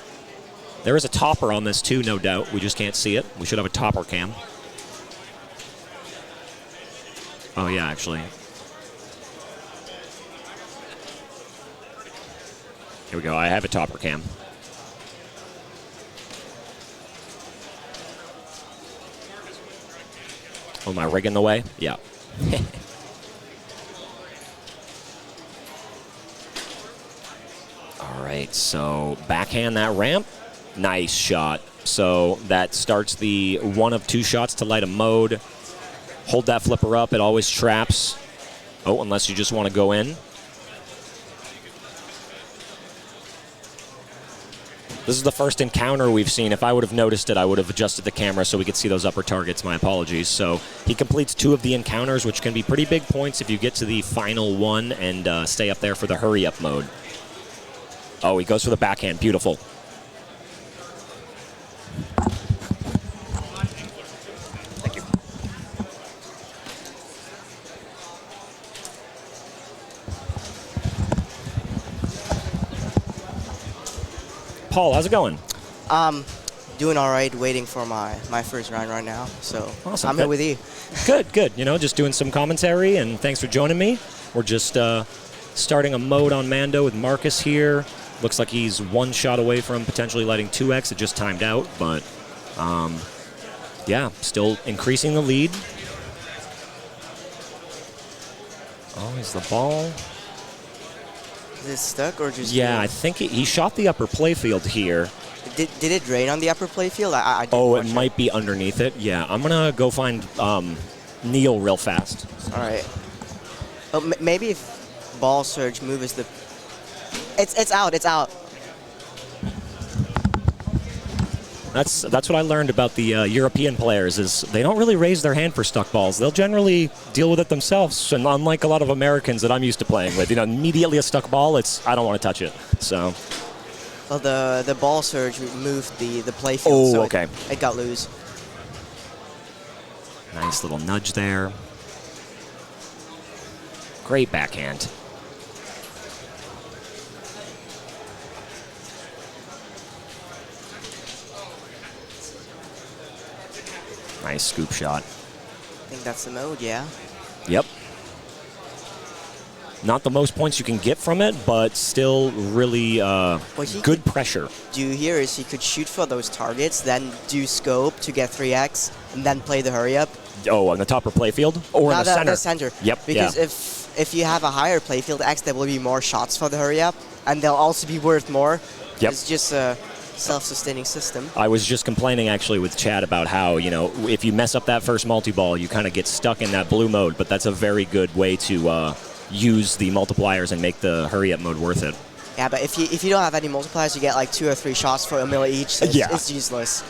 There is a topper on this too, no doubt. We just can't see it. We should have a topper cam. Oh yeah, actually. Here we go. I have a topper cam. Oh, am I rigging the way? Yeah. All right, so backhand that ramp. Nice shot. So that starts the 1 of 2 shots to light a mode. Hold that flipper up. It always traps. Oh, unless you just want to go in. This is the first encounter we've seen. If I would have noticed it, I would have adjusted the camera so we could see those upper targets. My apologies. So he completes 2 of the encounters, which can be pretty big points if you get to the final one and stay up there for the hurry-up mode. Oh, he goes for the backhand. Beautiful. Thank you. Paul, how's it going? Doing all right, waiting for my first round right now. So Awesome. I'm here with you. Good. You know, just doing some commentary, and thanks for joining me. We're just starting a mode on Mando with Marcus here. Looks like he's 1 shot away from potentially lighting 2x. It just timed out, but yeah, still increasing the lead. Oh, is the ball? Is it stuck or just? Yeah, I think he shot the upper playfield here. Did it drain on the upper playfield? I didn't Oh, watch it might be underneath it. Yeah, I'm gonna go find Neil real fast. All right. Oh, maybe if ball surge moves the. It's out. It's out. That's what I learned about the European players is they don't really raise their hand for stuck balls. They'll generally deal with it themselves. And unlike a lot of Americans that I'm used to playing with, immediately a stuck ball, I don't want to touch it. So. Well, the ball surge moved the playfield. Oh, so okay. It got loose. Nice little nudge there. Great backhand. Nice scoop shot. I think that's the mode, yeah. Yep. Not the most points you can get from it, but still really good pressure. Do here is he could shoot for those targets, then do scope to get 3x, and then play the hurry up. Oh, on the top or playfield? Or in the center? The center. Yep. Because if you have a higher playfield X, there will be more shots for the hurry up, and they'll also be worth more. Yep. It's just a self-sustaining system. I was just complaining actually with Chad about how, if you mess up that first multi-ball, you kind of get stuck in that blue mode, but that's a very good way to use the multipliers and make the hurry-up mode worth it. Yeah, but if you don't have any multipliers, you get like 2 or 3 shots for a milli each, so it's useless.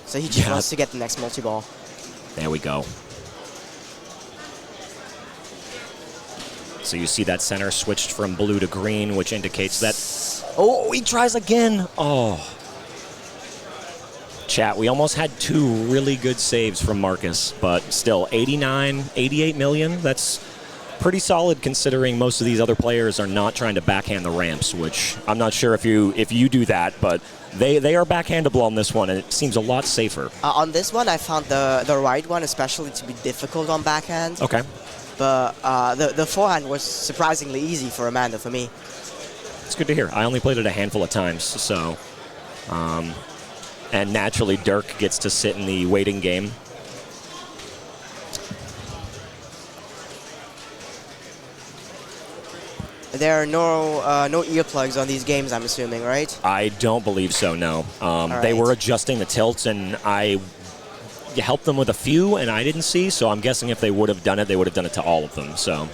So he just wants to get the next multi-ball. There we go. So you see that center switched from blue to green, which indicates that... Oh, he tries again! Oh. chat. We almost had 2 really good saves from Marcus, but still 89, 88 million. That's pretty solid considering most of these other players are not trying to backhand the ramps, which I'm not sure if you do that, but they are backhandable on this one, and it seems a lot safer. On this one, I found the right one especially to be difficult on backhand. Okay. But the forehand was surprisingly easy for Amanda for me. It's good to hear. I only played it a handful of times, so... and naturally, Dirk gets to sit in the waiting game. There are no earplugs on these games, I'm assuming, right? I don't believe so, no. They were adjusting the tilts, and I helped them with a few, and I didn't see, so I'm guessing if they would have done it, they would have done it to all of them, so...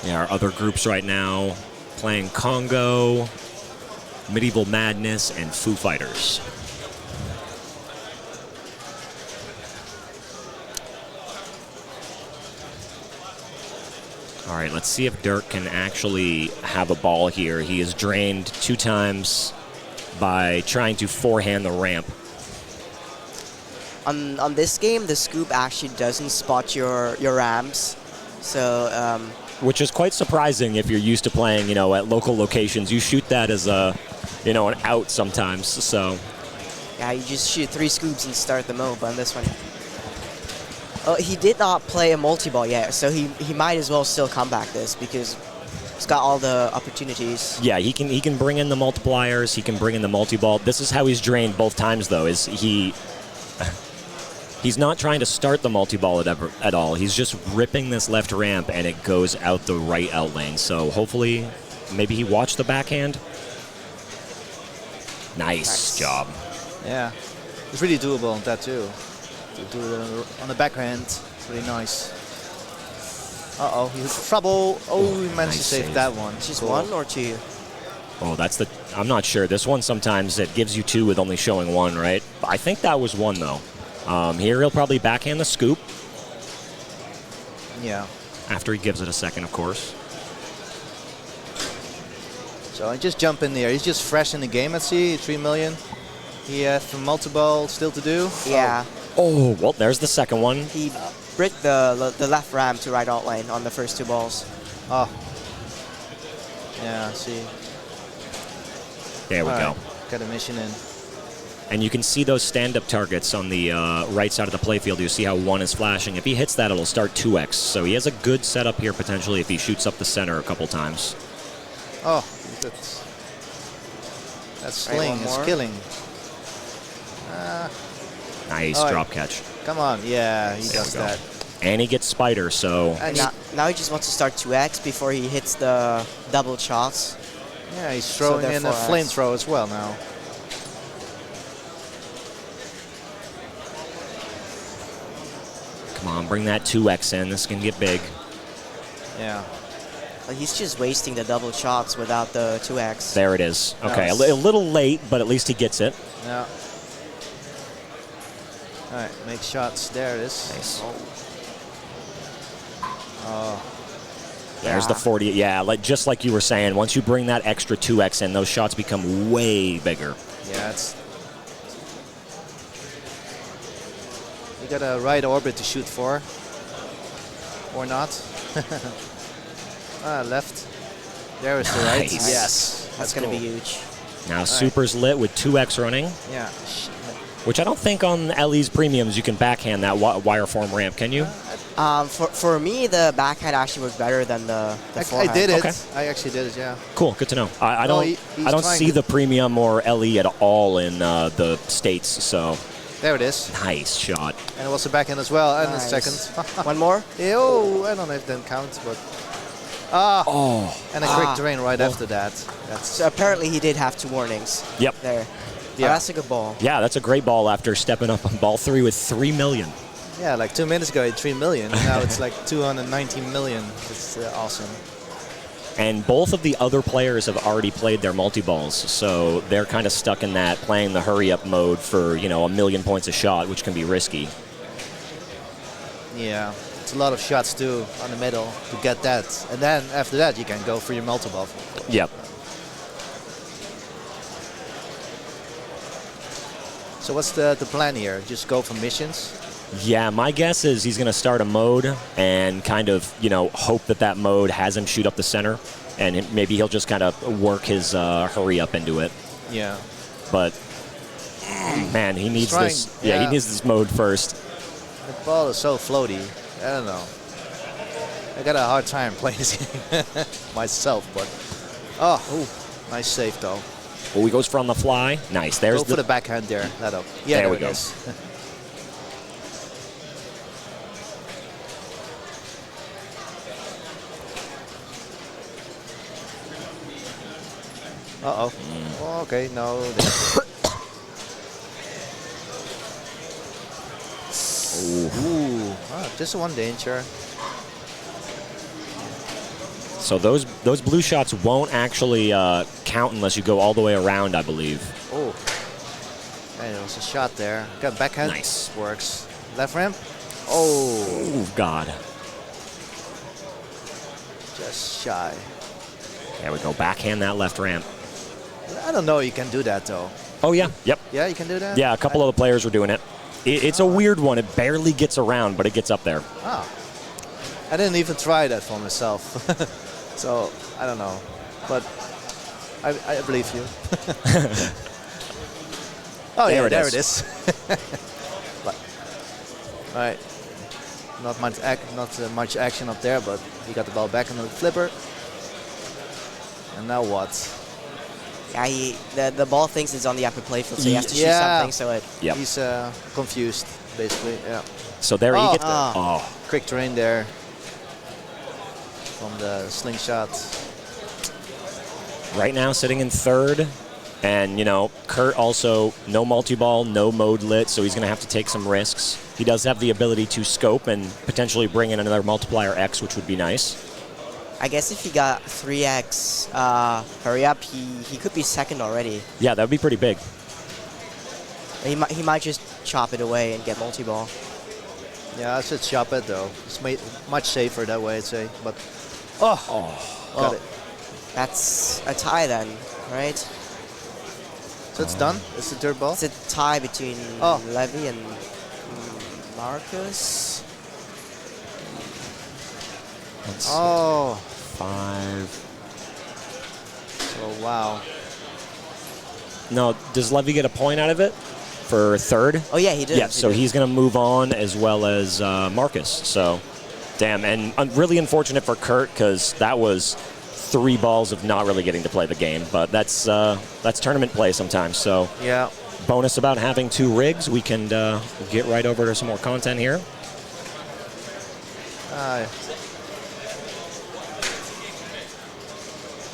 Yeah, our other groups right now playing Congo, Medieval Madness, and Foo Fighters. All right, let's see if Dirk can actually have a ball here. He is drained 2 times by trying to forehand the ramp. On this game, the scoop actually doesn't spot your ramps, so... Which is quite surprising if you're used to playing, at local locations. You shoot that as a, an out sometimes, so. Yeah, you just shoot 3 scoops and start the move on this one. Oh, he did not play a multi-ball yet, so he might as well still come back this because he's got all the opportunities. Yeah, he can bring in the multipliers, he can bring in the multi-ball. This is how he's drained both times, though, is he's not trying to start the multi-ball at all. He's just ripping this left ramp, and it goes out the right out lane. So hopefully, maybe he watched the backhand. Nice job. Yeah, it's really doable on that too. To do it on the backhand, it's really nice. Uh-oh, he's in trouble. Oh, he managed to save that one. Just cool. 1 or 2? Oh, I'm not sure. This one sometimes it gives you 2 with only showing 1, right? I think that was 1, though. Here he'll probably backhand the scoop. Yeah. After he gives it a second, of course. So I just jump in there. He's just fresh in the game, let's see. 3 million. He has some multi-ball still to do. Yeah. Oh, well, there's the second one. He bricked the left ramp to right out lane on the first 2 balls. Oh. Yeah, I see. There we go. Got a mission in. And you can see those stand-up targets on the right side of the playfield. You see how 1 is flashing. If he hits that, it'll start 2x. So he has a good setup here, potentially, if he shoots up the center a couple times. Oh, that sling is killing. Nice drop catch. Come on, yeah, he does that. And he gets Spider, so... And now he just wants to start 2x before he hits the double shots. Yeah, he's throwing in a flamethrower as well now. Come on, bring that 2x in. This can get big. Yeah. Well, he's just wasting the double shots without the 2x. There it is. Okay, Nice. a little late, but at least he gets it. Yeah. All right, make shots. There it is. Nice. Oh. There's the 40. Yeah, just like you were saying, once you bring that extra 2x in, those shots become way bigger. Yeah, it's... You got a right orbit to shoot for. Or not. Left. There is the right. Nice. Yes. That's going to be huge. Now Super's lit with 2x running. Yeah. Which I don't think on LE's premiums you can backhand that wireform ramp, can you? For me, the backhand actually was better than the forehand. I did it. Okay. I actually did it, yeah. Cool, good to know. I No, don't see the premium or LE at all in the States, so... There it is. Nice shot. And it was the backhand as well, and Nice. the second. One more? Oh, I don't know if that counts, but... And a quick drain right after that. So apparently he did have 2 warnings. Yep. There. Yeah. Oh, that's a good ball. Yeah, that's a great ball after stepping up on ball 3 with 3 million. Yeah, like 2 minutes ago, 3 million. Now it's like 219 million. It's awesome. And both of the other players have already played their multi-balls, so they're kind of stuck in that playing the hurry-up mode for, a million points a shot, which can be risky. Yeah, it's a lot of shots too on the middle to get that. And then after that, you can go for your multi-ball. Yep. So what's the plan here? Just go for missions? Yeah, my guess is he's going to start a mode and kind of, hope that mode has him shoot up the center, and maybe he'll just kind of work his hurry up into it. Yeah. But man, he needs this. Yeah, he needs this mode first. The ball is so floaty. I don't know. I got a hard time playing this game myself, but nice save though. Oh, he goes for on the fly. Nice. There's Go for the backhand there. That up. Yeah, there we it go. is. Uh-oh. Oh, okay, no. Ooh. Just one danger. So those blue shots won't actually count unless you go all the way around, I believe. Oh. Hey, there was a shot there. Got backhand. Nice. Works. Left ramp. Oh. Oh, God. Just shy. There we go. Backhand that left ramp. I don't know you can do that, though. Oh, yeah. Yep. Yeah, you can do that? Yeah, a couple of the players were doing it. It's a weird one. It barely gets around, but it gets up there. Oh. I didn't even try that for myself. So, I don't know. But I believe you. Oh, there yeah, it there is. it is. All right. Not much action up there, but he got the ball back on the flipper. And now what? Yeah, the ball thinks it's on the upper playfield, so he has to shoot something. So He's confused, basically. Yeah. So there you get the quick drain there from the slingshot. Right now sitting in third, and Kurt also no multi-ball, no mode lit, so he's going to have to take some risks. He does have the ability to scope and potentially bring in another multiplier X, which would be nice. I guess if he got 3x hurry up, he could be second already. Yeah, that would be pretty big. He might just chop it away and get multi-ball. Yeah, I should chop it though. It's made much safer that way, I'd say. But got it. That's a tie then, right? So it's done. It's the third ball. It's a tie between Levy and Marcus. Let's Oh. 5. So wow. No, does Levy get a point out of it for third? Oh yeah, he did. Yeah, so he's going to move on as well as Marcus. So, damn, and really unfortunate for Kurt because that was 3 balls of not really getting to play the game. But that's tournament play sometimes. So, yeah. Bonus about having 2 rigs. We can get right over to some more content here.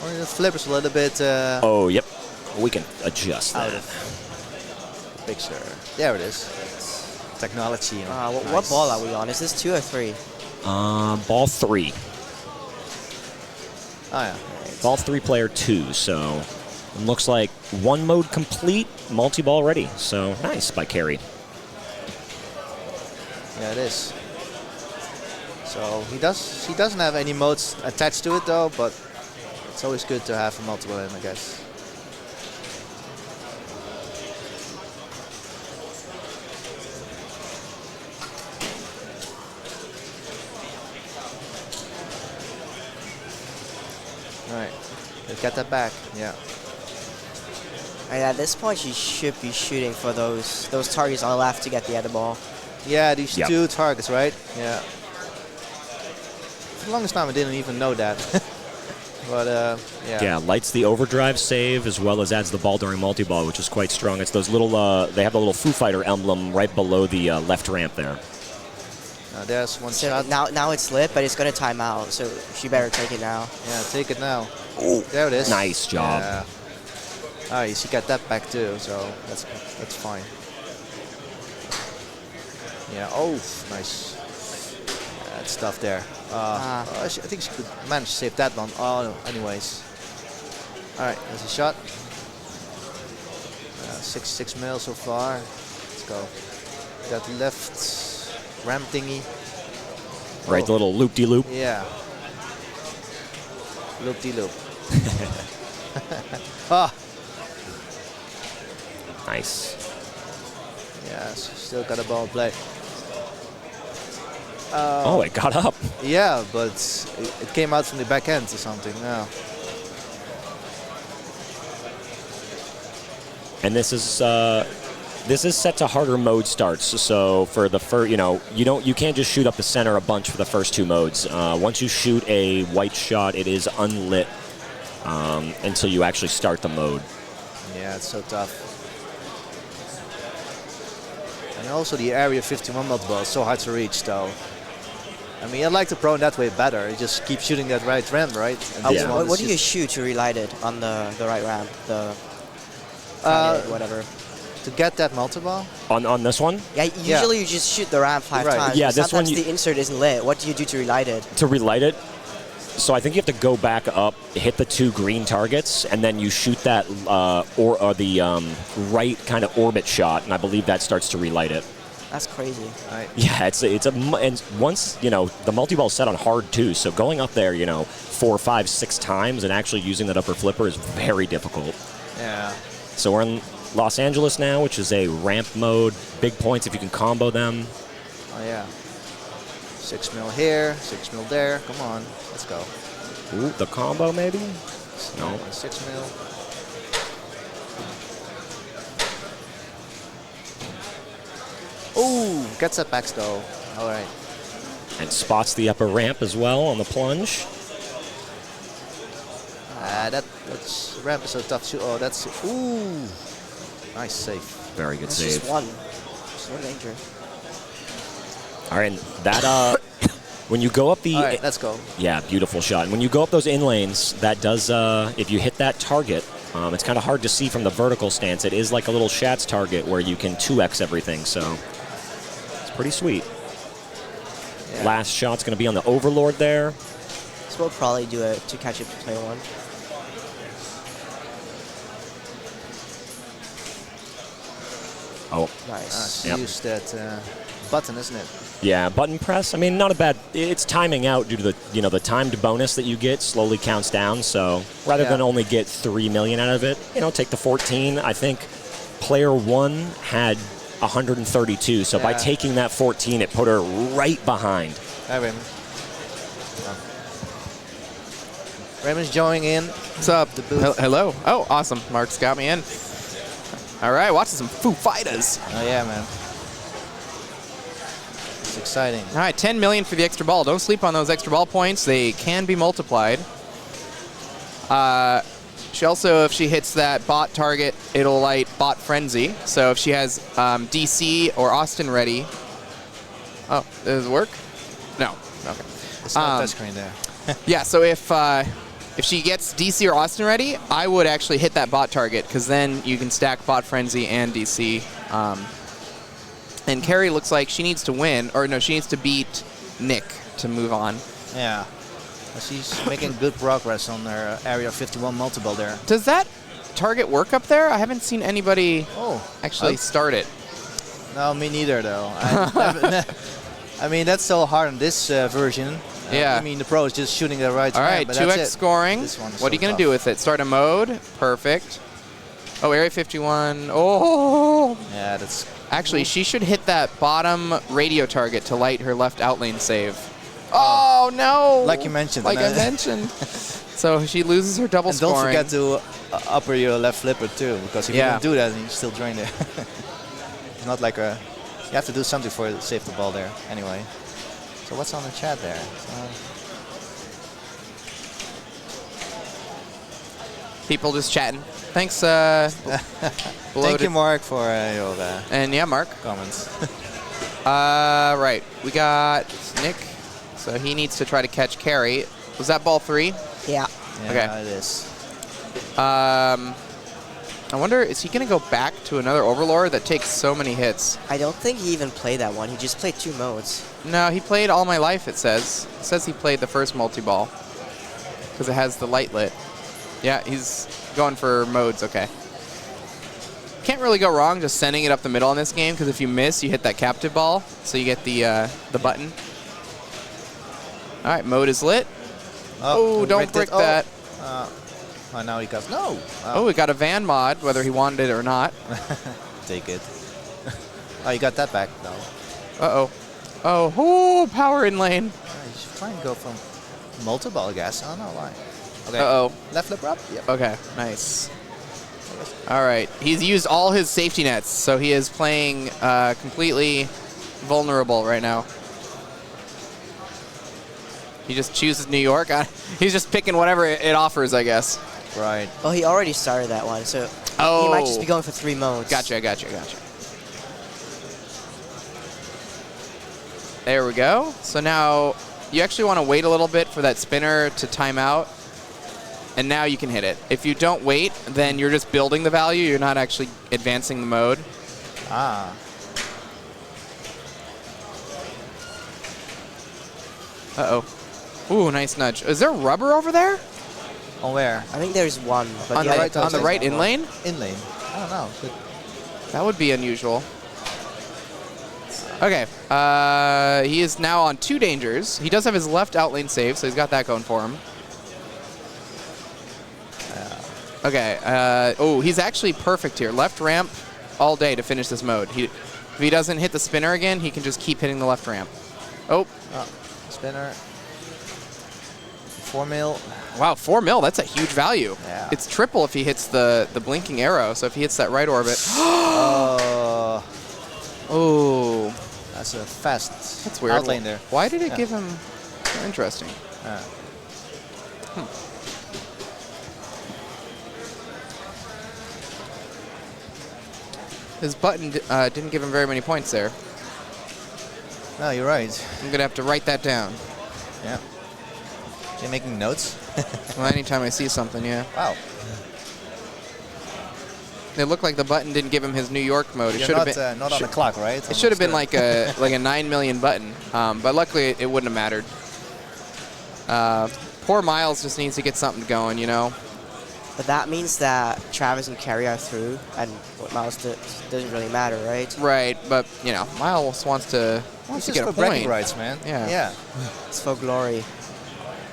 Or the flippers a little bit. Oh, yep. We can adjust that. Out of the picture. There it is. Technology. What ball are we on? Is this 2 or 3? Ball 3. Oh, yeah. Ball 3, player 2. So it looks like 1 mode complete, multi-ball ready. So nice by Carey. Yeah, it is. So he doesn't have any modes attached to it though, but it's always good to have a multiple in, I guess. Alright, let's get that back, yeah. And at this point, you should be shooting for those targets on the left to get the other ball. Yeah, these 2 targets, right? Yeah. For the longest time, I didn't even know that. But, yeah. Yeah, lights the overdrive save as well as adds the ball during multi-ball, which is quite strong. It's those little, they have the little Foo Fighter emblem right below the left ramp there. There's one So shot. now it's lit, but it's going to time out, so she better take it now. Yeah, take it now. Ooh, there it is. Nice job. Yeah. All right, she got that back too, so that's fine. Yeah. Oh, nice. That stuff there. I think she could manage to save that one. Oh, anyways. All right, there's a shot. 6 mil so far. Let's go. Got left ramp thingy. Right, the little loop-de-loop. Yeah. Loop-de-loop. Ah. Nice. Yeah, still got a ball in play. Oh, it got up. Yeah, but it came out from the back end or something. No. And this is set to harder mode starts. So for the first, you can't just shoot up the center a bunch for the first 2 modes. Once you shoot a white shot, it is unlit until you actually start the mode. Yeah, it's so tough. And also the area 51 multi-ball is so hard to reach, though. I mean, I like the Pro in that way better. You just keep shooting that right ramp, right? And this one What is do you shoot to relight it on the right ramp? Whatever. to get that multi-ball? On this one? Yeah, usually you just shoot the ramp 5 Right. times. Yeah, but this one sometimes the insert isn't lit. What do you do to relight it? To relight it, so I think you have to go back up, hit the 2 green targets, and then you shoot that right kind of orbit shot, and I believe that starts to relight it. That's crazy. Right. Yeah, and once the multi-ball is set on hard too, so going up there 4, 5, 6 times and actually using that upper flipper is very difficult. Yeah. So we're in Los Angeles now, which is a ramp mode. Big points if you can combo them. Oh yeah. 6 mil here, 6 mil there. Come on, let's go. Ooh, the combo maybe? No. 6 mil. Ooh, gets that back though. All right. And spots the upper ramp as well on the plunge. That's ramp is so tough to. Oh, that's ooh, nice save. Very good That's save. just one. There's no danger. All right, and that when you go up the All right, let's go. yeah, beautiful shot. And when you go up those in lanes, that does if you hit that target, it's kind of hard to see from the vertical stance. It is like a little Shat's target where you can 2x everything. So it's pretty sweet. Yeah. Last shot's going to be on the Overlord there. So we'll probably do it to catch up to player 1. Oh, Nice. Yep. Use that button, isn't it? yeah, button press. I mean, not a bad. It's timing out due to the timed bonus that you get slowly counts down. So rather Yeah. than only get 3 million out of it, take the 14. I think player 1 had 132. So by Yeah. taking that 14, it put her right behind. Hi, Raymond. Raymond's joining in. What's up? The booth. Hello. Oh, awesome. Mark's got me in. All right, watching some Foo Fighters. Oh yeah, man. It's exciting. All right, 10 million for the extra ball. Don't sleep on those extra ball points. They can be multiplied. She also, if she hits that bot target, it'll light bot frenzy. So if she has DC or Austin ready. Oh, does it work? No. Okay. It's not touchscreen there. Yeah, so if she gets DC or Austin ready, I would actually hit that bot target because then you can stack bot frenzy and DC. And Carrie looks like she needs to win, or no, she needs to beat Nick to move on. Yeah. She's making good progress on her area 51 multiple there. Does that target work up there? I haven't seen anybody actually start it. No, me neither, though. I mean, that's so hard on this version. Yeah. I mean, the Pro is just shooting the right All time, right, but 2x that's it. scoring. This one is What are so you going tough. to do with it? Start a mode? Perfect. Oh, area 51. Oh! Yeah, that's... Actually, she should hit that bottom radio target to light her left out lane save. Oh, no! Like you mentioned. Like I mentioned. So she loses her double And don't scoring. forget to upper your left flipper, too, because if you don't do that, then you still drain it. It's not like a... You have to do something for to save the ball there, anyway. So what's on the chat there? People just chatting. Thanks, Thank you, Mark, for your and yeah, Mark. comments. Right. We got Nick. So he needs to try to catch Carrie. Was that ball 3? Yeah. Yeah, Okay. it is. I wonder, is he going to go back to another Overlord that takes so many hits? I don't think he even played that one. He just played 2 modes. No, he played All My Life, it says. It says he played the first multi-ball because it has the light lit. Yeah, he's going for modes, okay. Can't really go wrong just sending it up the middle in this game because if you miss, you hit that captive ball, so you get the button. All right, mode is lit. Oh, don't brick that. Oh, now he got... No! Oh, we got a van mod, whether he wanted it or not. Take it. Oh, you got that back though. Uh-oh. Oh, power in lane. You should try and go from multiple, I guess. I don't know why. Okay. Uh-oh. Left flip up? Yep. Okay, nice. All right, he's used all his safety nets, so he is playing completely vulnerable right now. He just chooses New York. He's just picking whatever it offers, I guess. Right. Well, he already started that one, so he might just be going for 3 modes. Gotcha. There we go. So now you actually want to wait a little bit for that spinner to time out, and now you can hit it. If you don't wait, then you're just building the value. You're not actually advancing the mode. Ah. Uh-oh. Ooh, nice nudge. Is there rubber over there? On where? I think there's one. But On the right in lane? In lane. I don't know. But That would be unusual. Okay. He is now on 2 dangers. He does have his left out lane save, so he's got that going for him. Okay. Oh, he's actually perfect here. Left ramp all day to finish this mode. If he doesn't hit the spinner again, he can just keep hitting the left ramp. Oh. Spinner. 4 mil. Wow, 4 mil. That's a huge value. Yeah. It's triple if he hits the blinking arrow. So if he hits that right orbit. Oh. That's a fast That's weird. out lane there. Why did it give him... Interesting. His button didn't give him very many points there. No, you're right. I'm going to have to write that down. Yeah. You're making notes? Well, anytime I see something, yeah. Wow. It looked like the button didn't give him his New York mode. It You're should not, have been not on the clock, right? It should have been like a 9 million button, but luckily it wouldn't have mattered. Poor Miles just needs to get something going, you know. But that means that Travis and Kerry are through, and what Miles doesn't really matter, right? Right, but you know, Miles wants to get a bragging point. rights, man. Yeah. It's for glory.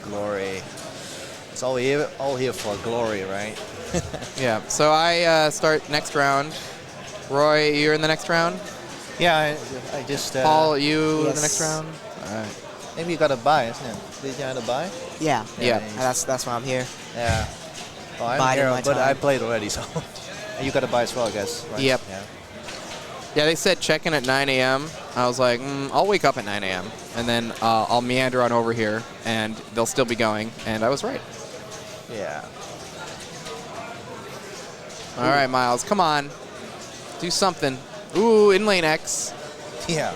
Glory. It's all here for glory, right? Yeah. So I start next round. Roy, you're in the next round. Yeah, I just. Paul, you in the yes. next round. All right. Maybe you got to buy, isn't it? Did you have to buy? Yeah. Yeah. And that's why I'm here. Yeah. Well, I'm Biding here, my but time. I played already, so. And you got to buy as well, I guess. Right? Yep. Yeah. Yeah, they said check in at 9 a.m. I was like, I'll wake up at 9 a.m. and then I'll meander on over here, and they'll still be going. And I was right. Yeah. All right, Miles, come on. Do something. Ooh, in lane X. Yeah.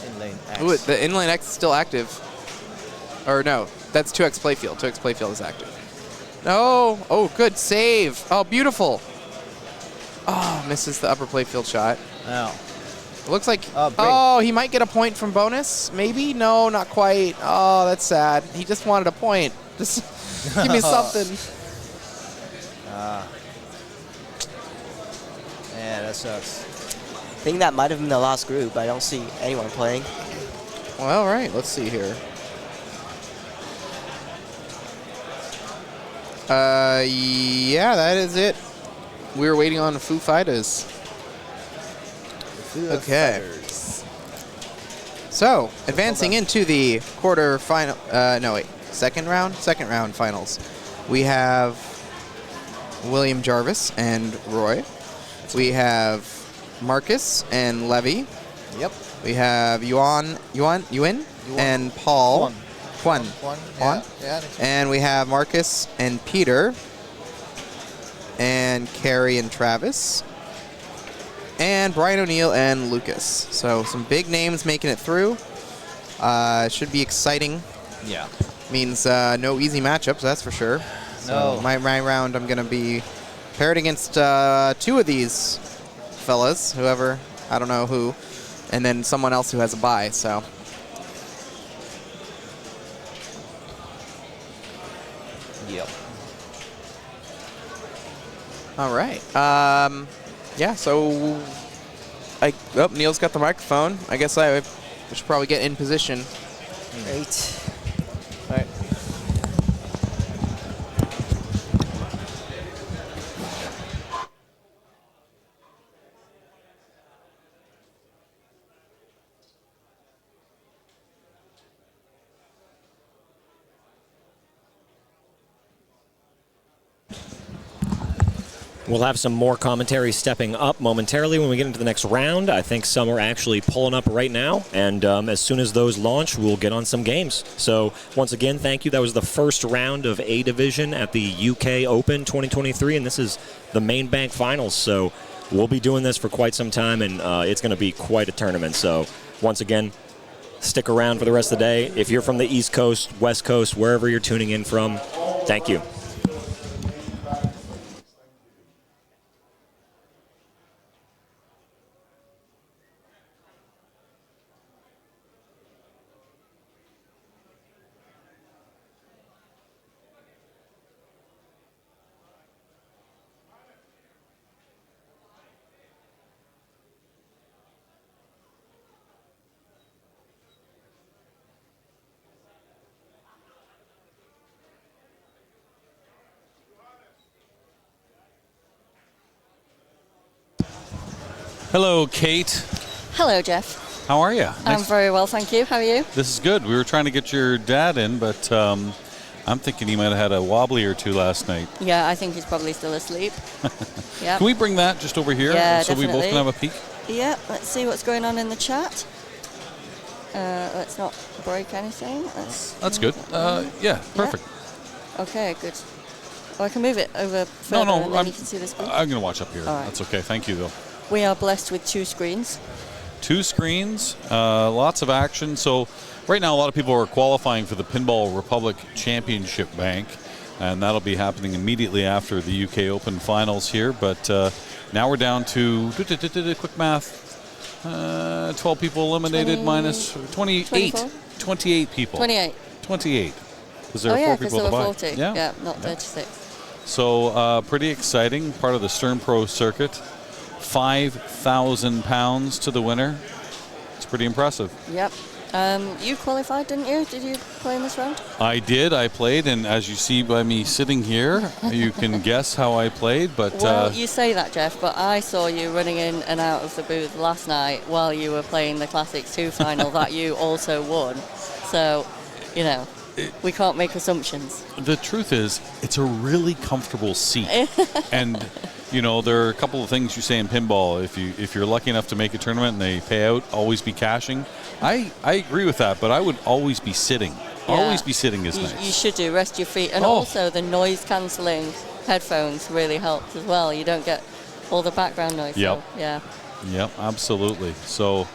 In lane X. Ooh, the in lane X is still active. Or no, that's 2x playfield. 2x playfield is active. No. Oh, good save. Oh, beautiful. Oh, misses the upper playfield shot. Oh. It looks like, break. he might get a point from bonus. Maybe? No, not quite. Oh, that's sad. He just wanted a point. Just give me something. Yeah, that sucks. I think that might have been the last group. I don't see anyone playing. Well, all right. Let's see here. Yeah, that is it. We're waiting on Foo Fighters. Okay. So, advancing into the quarterfinal, second round finals. We have William Jarvis and Roy. We have Marcus and Levy. Yep. We have Yuan and Paul. Juan. Yeah. And we have Marcus and Peter. And Carrie and Travis. And Brian O'Neill and Lucas. So some big names making it through. Should be exciting. Yeah. Means no easy matchups, that's for sure. So No. my round, I'm going to be paired against 2 of these fellas, whoever, I don't know who, and then someone else who has a bye, so. Yep. All right. Yeah, so Neil's got the microphone. I guess I should probably get in position. Great. All right. We'll have some more commentary stepping up momentarily when we get into the next round. I think some are actually pulling up right now, and as soon as those launch, we'll get on some games. So once again, thank you. That was the first round of A Division at the UK Open 2023, and this is the main bank finals. So we'll be doing this for quite some time, and it's going to be quite a tournament. So once again, stick around for the rest of the day. If you're from the East Coast, West Coast, wherever you're tuning in from, thank you. Hello, Kate. Hello, Jeff. How are you? I'm very well, thank you. How are you? This is good. We were trying to get your dad in, but I'm thinking he might have had a wobbly or two last night. Yeah, I think he's probably still asleep. Yeah. Can we bring that just over here so we both can have a peek? Yeah, let's see what's going on in the chat. Let's not break anything. That's good. Yeah, perfect. Yeah. Okay, good. Oh, I can move it over further and then you can see the screen. I'm going to watch up here. Right. That's okay. Thank you, though. We are blessed with 2 screens. 2 screens, lots of action. So right now a lot of people are qualifying for the Pinball Republic Championship Bank, and that'll be happening immediately after the UK Open Finals here. But now we're down to, quick math, 12 people eliminated minus 28. 24? 28 people. 28. Because there are 4 people there at the were back. 40. Yeah, not 36. So pretty exciting, part of the Stern Pro circuit. 5,000 pounds to the winner. It's pretty impressive. Yep. You qualified, didn't you? Did you play in this round? I did. I played, and as you see by me sitting here, you can guess how I played. But well, you say that, Jeff, but I saw you running in and out of the booth last night while you were playing the Classics 2 final that you also won. So, you know, we can't make assumptions. The truth is, it's a really comfortable seat. And, you know, there are a couple of things you say in pinball. If you're lucky enough to make a tournament and they pay out, always be cashing. I agree with that, but I would always be sitting. Yeah. Always be sitting is nice. You should do. Rest your feet. And also the noise-cancelling headphones really helps as well. You don't get all the background noise. Yep. So, yeah. Yep, absolutely. So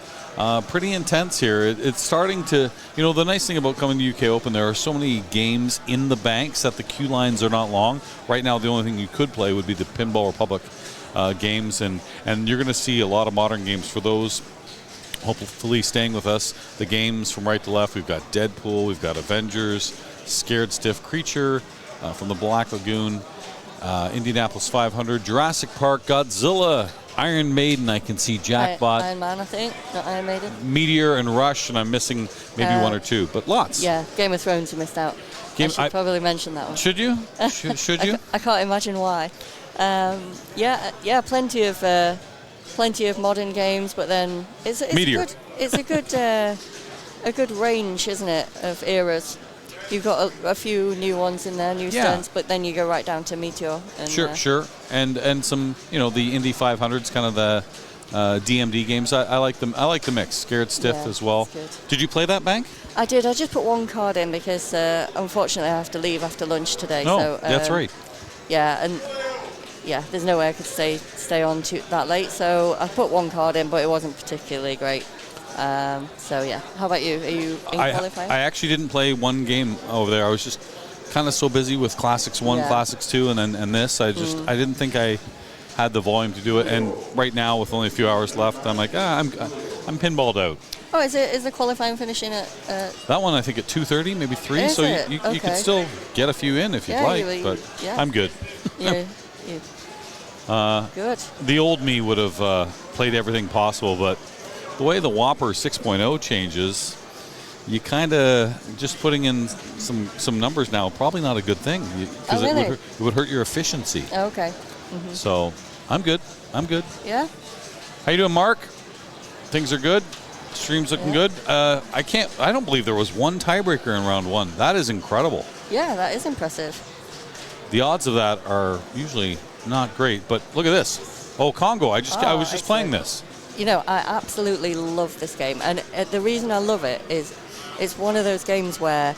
pretty intense here. It's starting to, you know, the nice thing about coming to UK Open, there are so many games in the banks that the queue lines are not long. Right now, the only thing you could play would be the Pinball Republic games, and you're going to see a lot of modern games for those. Hopefully staying with us. The games from right to left, we've got Deadpool, we've got Avengers, Scared Stiff Creature from the Black Lagoon, Indianapolis 500, Jurassic Park, Godzilla, Iron Maiden, I can see Jackbot. Iron Man, I think, not Iron Maiden. Meteor and Rush, and I'm missing maybe 1 or 2, but lots. Yeah, Game of Thrones you missed out. I should probably mention that one. Should you? Should you? I can't imagine why. Yeah, plenty of modern games, but then it's Meteor. a good range, isn't it, of eras. You've got a few new ones in there, new stunts, but then you go right down to Meteor. And, sure. And some, you know, the Indy 500s, kind of the DMD games. I like them. I like the mix. Scared Stiff as well. Did you play that bank? I did. I just put 1 card in because unfortunately I have to leave after lunch today. No, so, that's right. Yeah, and there's no way I could stay on that late. So I put 1 card in, but it wasn't particularly great. So yeah, how about you? Are you qualifying? I actually didn't play 1 game over there. I was just kind of so busy with Classics 1, Classics 2, and this. I didn't think I had the volume to do it. And right now, with only a few hours left, I'm like, I'm pinballed out. Oh, is the qualifying finishing at? That one I think at 2:30, maybe 3. Is so it? you Okay. could still get a few in if you'd like, but I'm good. Good. The old me would have played everything possible, but the way the Whopper 6.0 changes, you kind of just putting in some numbers now, probably not a good thing because it would hurt your efficiency. Okay. So I'm good. Yeah. How you doing, Mark? Things are good. Stream's looking good. I don't believe there was 1 tiebreaker in round 1. That is incredible. Yeah, that is impressive. the odds of that are usually not great. But look at this. Oh, Congo. I was just playing this. You know, I absolutely love this game. And the reason I love it is it's one of those games where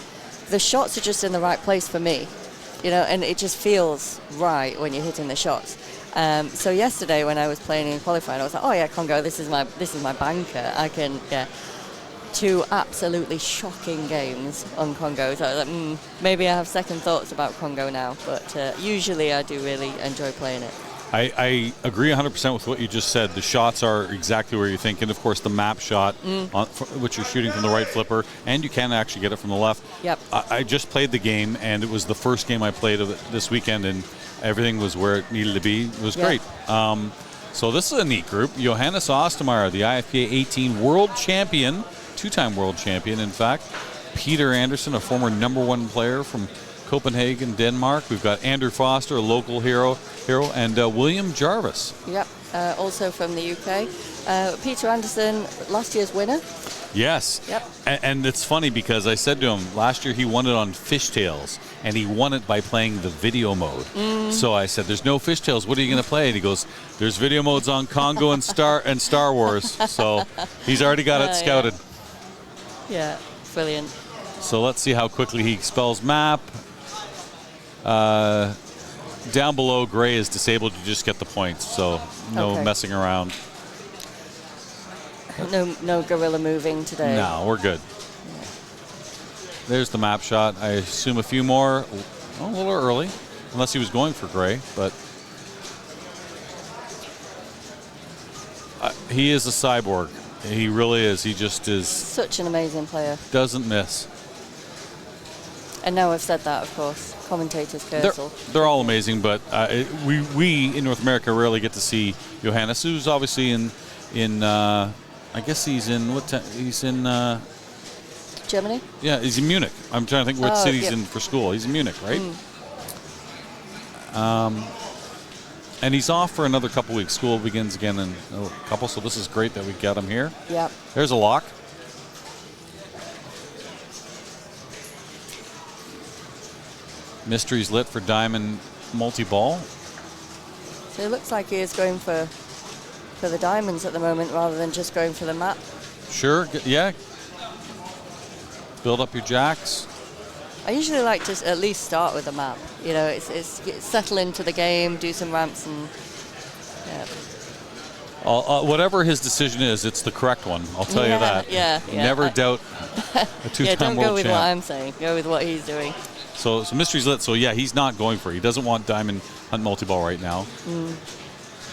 the shots are just in the right place for me. You know, and it just feels right when you're hitting the shots. So yesterday when I was playing in qualifying, I was like, oh yeah, Congo, this is my banker. I can, yeah. 2 absolutely shocking games on Congo. So I was like, maybe I have second thoughts about Congo now. But usually I do really enjoy playing it. I agree 100% with what you just said. The shots are exactly where you're thinking. Of course, the map shot, which you're shooting from the right flipper, and you can actually get it from the left. Yep. I just played the game, and it was the first game I played of it this weekend, and everything was where it needed to be. It was great. So this is a neat group. Johannes Ostermeyer, the IFPA 18 world champion, 2-time world champion, in fact. Peter Anderson, a former #1 player from Copenhagen, Denmark. We've got Andrew Foster, a local hero, and William Jarvis. Yep, also from the UK. Peter Anderson, last year's winner. Yes. Yep. And it's funny because I said to him, last year he won it on Fishtails, and he won it by playing the video mode. So I said, there's no Fishtails, what are you going to play? And he goes, there's video modes on Congo and Star Wars. So he's already got it scouted. Yeah, brilliant. So let's see how quickly he spells map. Down below, gray is disabled. You just get the points, so no messing around. No gorilla moving today. No, we're good. There's the map shot. I assume a few more. A little early, unless he was going for gray, but he is a cyborg. He really is. He just is. Such an amazing player. Doesn't miss. And now I've said that, of course, commentators curse. They're all amazing, but we in North America rarely get to see Johannes, who's obviously in I guess he's in he's in Germany. Yeah, he's in Munich. I'm trying to think what city he's in for school. He's in Munich, right? And he's off for another couple weeks. School begins again in a couple, so this is great that we got him here. Yep. There's a lock. Mysteries lit for diamond multi-ball. So it looks like he is going for the diamonds at the moment rather than just going for the map. Sure, yeah. Build up your jacks. I usually like to at least start with the map. You know, it's settle into the game, do some ramps, and whatever his decision is, it's the correct one. I'll tell you that. Yeah. Never doubt a two-time don't world go with champ. what I'm saying. Go with what he's doing. So Mystery's lit. So yeah, he's not going for it. He doesn't want diamond hunt multi-ball right now.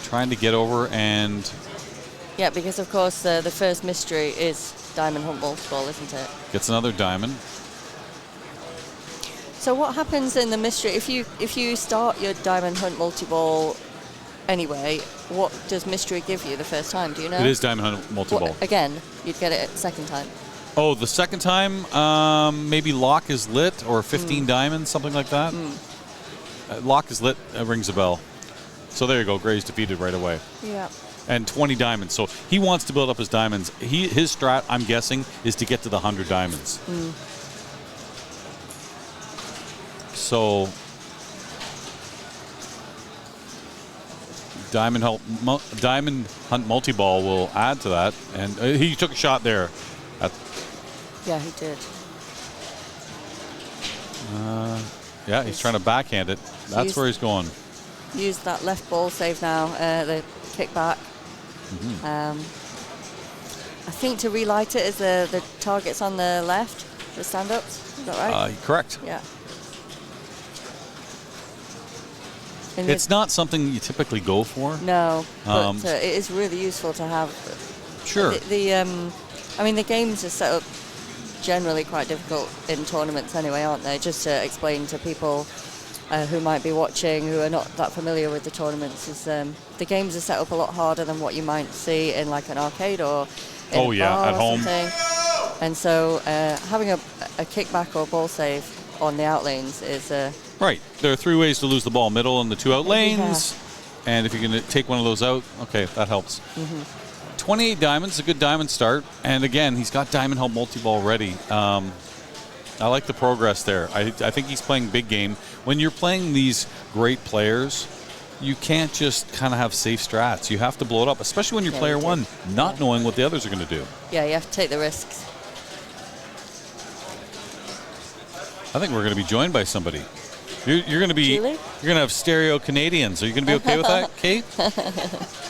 Trying to get over and. Yeah, because of course the first mystery is diamond hunt multi-ball, isn't it? Gets another diamond. So what happens in the mystery if you start your diamond hunt multi-ball anyway? What does mystery give you the first time? Do you know? It is diamond hunt multi-ball. Again, you'd get it second time. Oh, the second time, maybe lock is lit or 15 diamonds, something like that. Lock is lit, rings a bell. So there you go, Gray's defeated right away. Yeah. And 20 diamonds. So he wants to build up his diamonds. His strat, I'm guessing, is to get to the 100 diamonds. So diamond hunt multi-ball will add to that. And he took a shot there. Yeah, he did. Yeah, he's trying to backhand it. That's where he's going. Use that left ball save now, the kickback. I think to relight it is the targets on the left, the stand-ups. Is that right? Correct. Yeah. It's not something you typically go for. No, but it is really useful to have. Sure. I mean, the games are set up generally quite difficult in tournaments anyway, aren't they? Just to explain to people who might be watching, who are not that familiar with the tournaments, is the games are set up a lot harder than what you might see in like an arcade or in a bar at or home. Something. And so having a kickback or ball save on the out lanes is right. There are 3 ways to lose the ball: middle and the 2 out lanes. And if you're going to take one of those out, okay, that helps. 28 diamonds, a good diamond start. And again, he's got diamond hunt multi-ball ready. I like the progress there. I think he's playing big game. when you're playing these great players, you can't just kind of have safe strats. You have to blow it up, especially when you're Yeah, player you do. one, not knowing what the others are going to do. Yeah, you have to take the risks. I think we're going to be joined by somebody. You're going to be. Julie? You're going to have stereo Canadians. Are you going to be okay with that, Kate?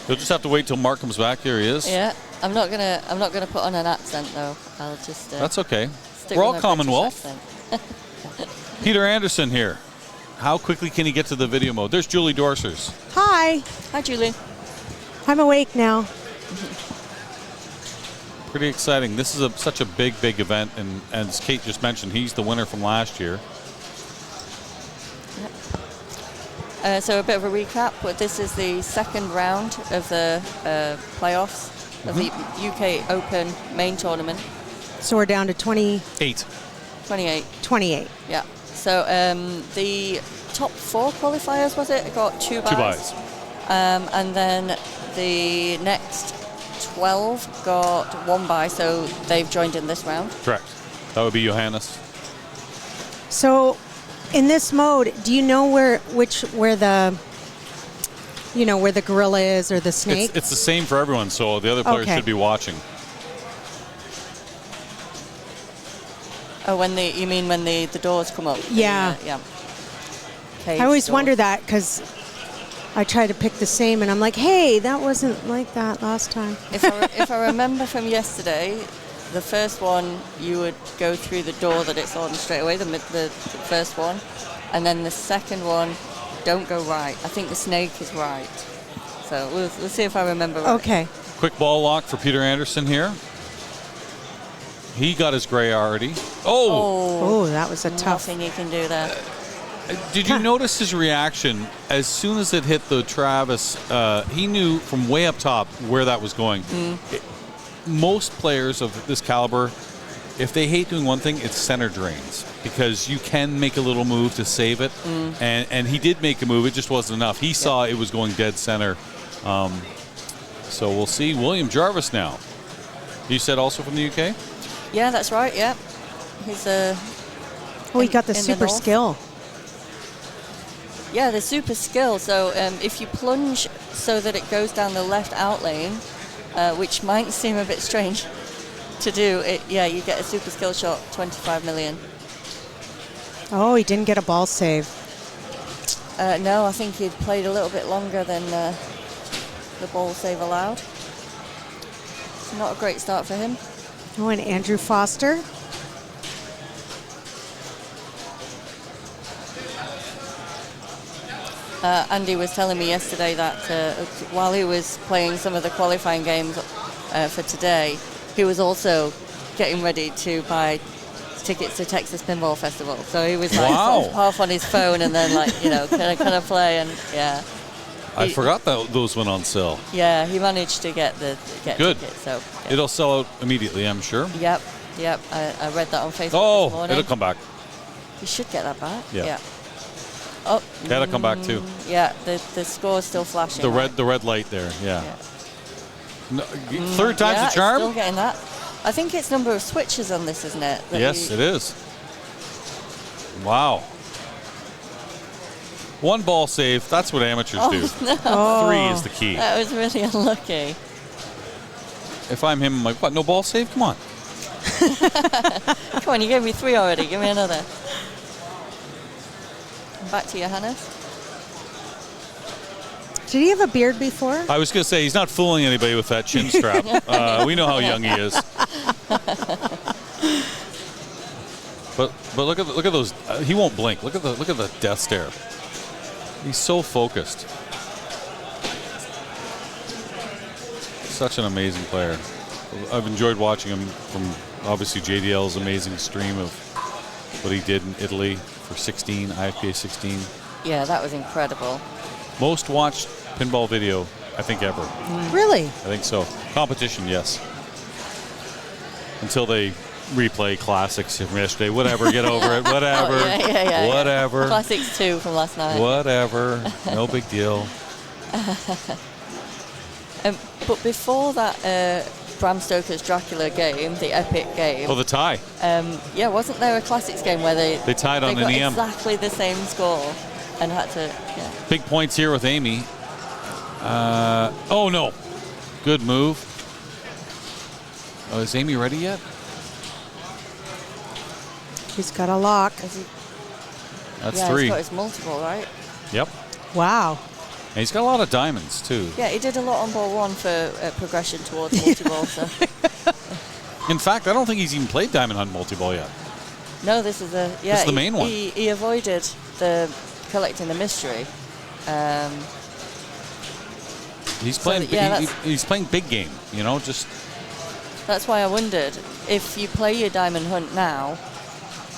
You'll just have to wait till Mark comes back. Here he is. Yeah, I'm not gonna put on an accent though. I'll just. That's okay. Stick We're with all my Commonwealth. British accent. Peter Anderson here. How quickly can he get to the video mode? There's Julie Dorsers. Hi, Hi, Julie. I'm awake now. Pretty exciting. This is such a big event, and as Kate just mentioned, he's the winner from last year. So a bit of a recap. But this is the second round of the playoffs of the UK Open main tournament. So we're down to 8. 28. 28. Yeah. So the top 4 qualifiers, was it? Got 2 buys. 2 buys. And then the next 12 got 1 buy, so they've joined in this round. Correct. That would be Johannes. So in this mode, do you know where the where the gorilla is or the snake? It's the same for everyone, so the other players Okay. should be watching. Oh, you mean when the doors come up? Yeah. Yeah. I always Cage wonder doors. that because I try to pick the same, and I'm like, hey, that wasn't like that last time. If I remember from yesterday, the first one you would go through the door that it's on straight away, the first one, and then the second one, don't go right. I think the snake is right. So we'll see if I remember right. Okay. Quick ball lock for Peter Anderson here. He got his gray already. Oh! Oh, that was a tough. Nothing you can do there. Did you notice his reaction as soon as it hit the Travis? He knew from way up top where that was going. Most players of this caliber, if they hate doing one thing, it's center drains, because you can make a little move to save it, and he did make a move. It just wasn't enough. He saw it was going dead center. So we'll see. William Jarvis now. You said also from the UK? Yeah, that's right. Yeah, he's Oh, he got the in the super north. skill. Yeah, the super skill. So if you plunge so that it goes down the left out lane, which might seem a bit strange to do, you get a super skill shot, 25 million. Oh, he didn't get a ball save. No, I think he'd played a little bit longer than the ball save allowed. It's not a great start for him. Oh, and Andrew Foster. Andy was telling me yesterday that while he was playing some of the qualifying games for today, he was also getting ready to buy tickets to Texas Pinball Festival. So he was like Wow. sort of half on his phone and then like, can I play? And yeah. I forgot that those went on sale. Yeah, he managed to get Good. tickets. So yeah. It'll sell out immediately, I'm sure. Yep. I read that on Facebook this Oh, morning. it'll come back. You should get that back. Yeah. Oh. That'll come back too. Yeah, the score's still flashing. The red light there, yeah. Yeah. No, third time's yeah, the charm? Still getting that. I think it's number of switches on this, isn't it? Yes, it is. Wow. One ball save, that's what amateurs do. No. 3 is the key. That was really unlucky. If I'm him, I'm like, what, no ball save? Come on. Come on, you gave me 3 already. Give me another. Back to Johannes. Did he have a beard before? I was going to say, he's not fooling anybody with that chin strap. We know how young he is. But look at those. He won't blink. Look at the death stare. He's so focused. Such an amazing player. I've enjoyed watching him from obviously JDL's amazing stream of what he did in Italy for 16, IFPA 16. Yeah, that was incredible. Most watched pinball video, I think, ever. Really? I think so. Competition, yes. Until they replay classics from yesterday. Whatever, get over it. Whatever. Oh, yeah. Whatever. Classics 2 from last night. Whatever. No big deal. But before that Bram Stoker's Dracula game, the epic game. Oh, the tie. Yeah, wasn't there a classics game where they tied on got an EM. exactly the same score and had to, yeah. Big points here with Amy. Oh, no. Good move. Oh, is Amy ready yet? He's got a lock. That's yeah, 3. he's got his multiple, right? Yep. Wow. And he's got a lot of diamonds, too. Yeah, he did a lot on ball 1 for progression towards multi-ball. So. In fact, I don't think he's even played Diamond Hunt multi-ball yet. No, this is the This is the main one. He avoided the collecting the mystery. He's playing. He's playing big game. You know, just. That's why I wondered if you play your Diamond Hunt now,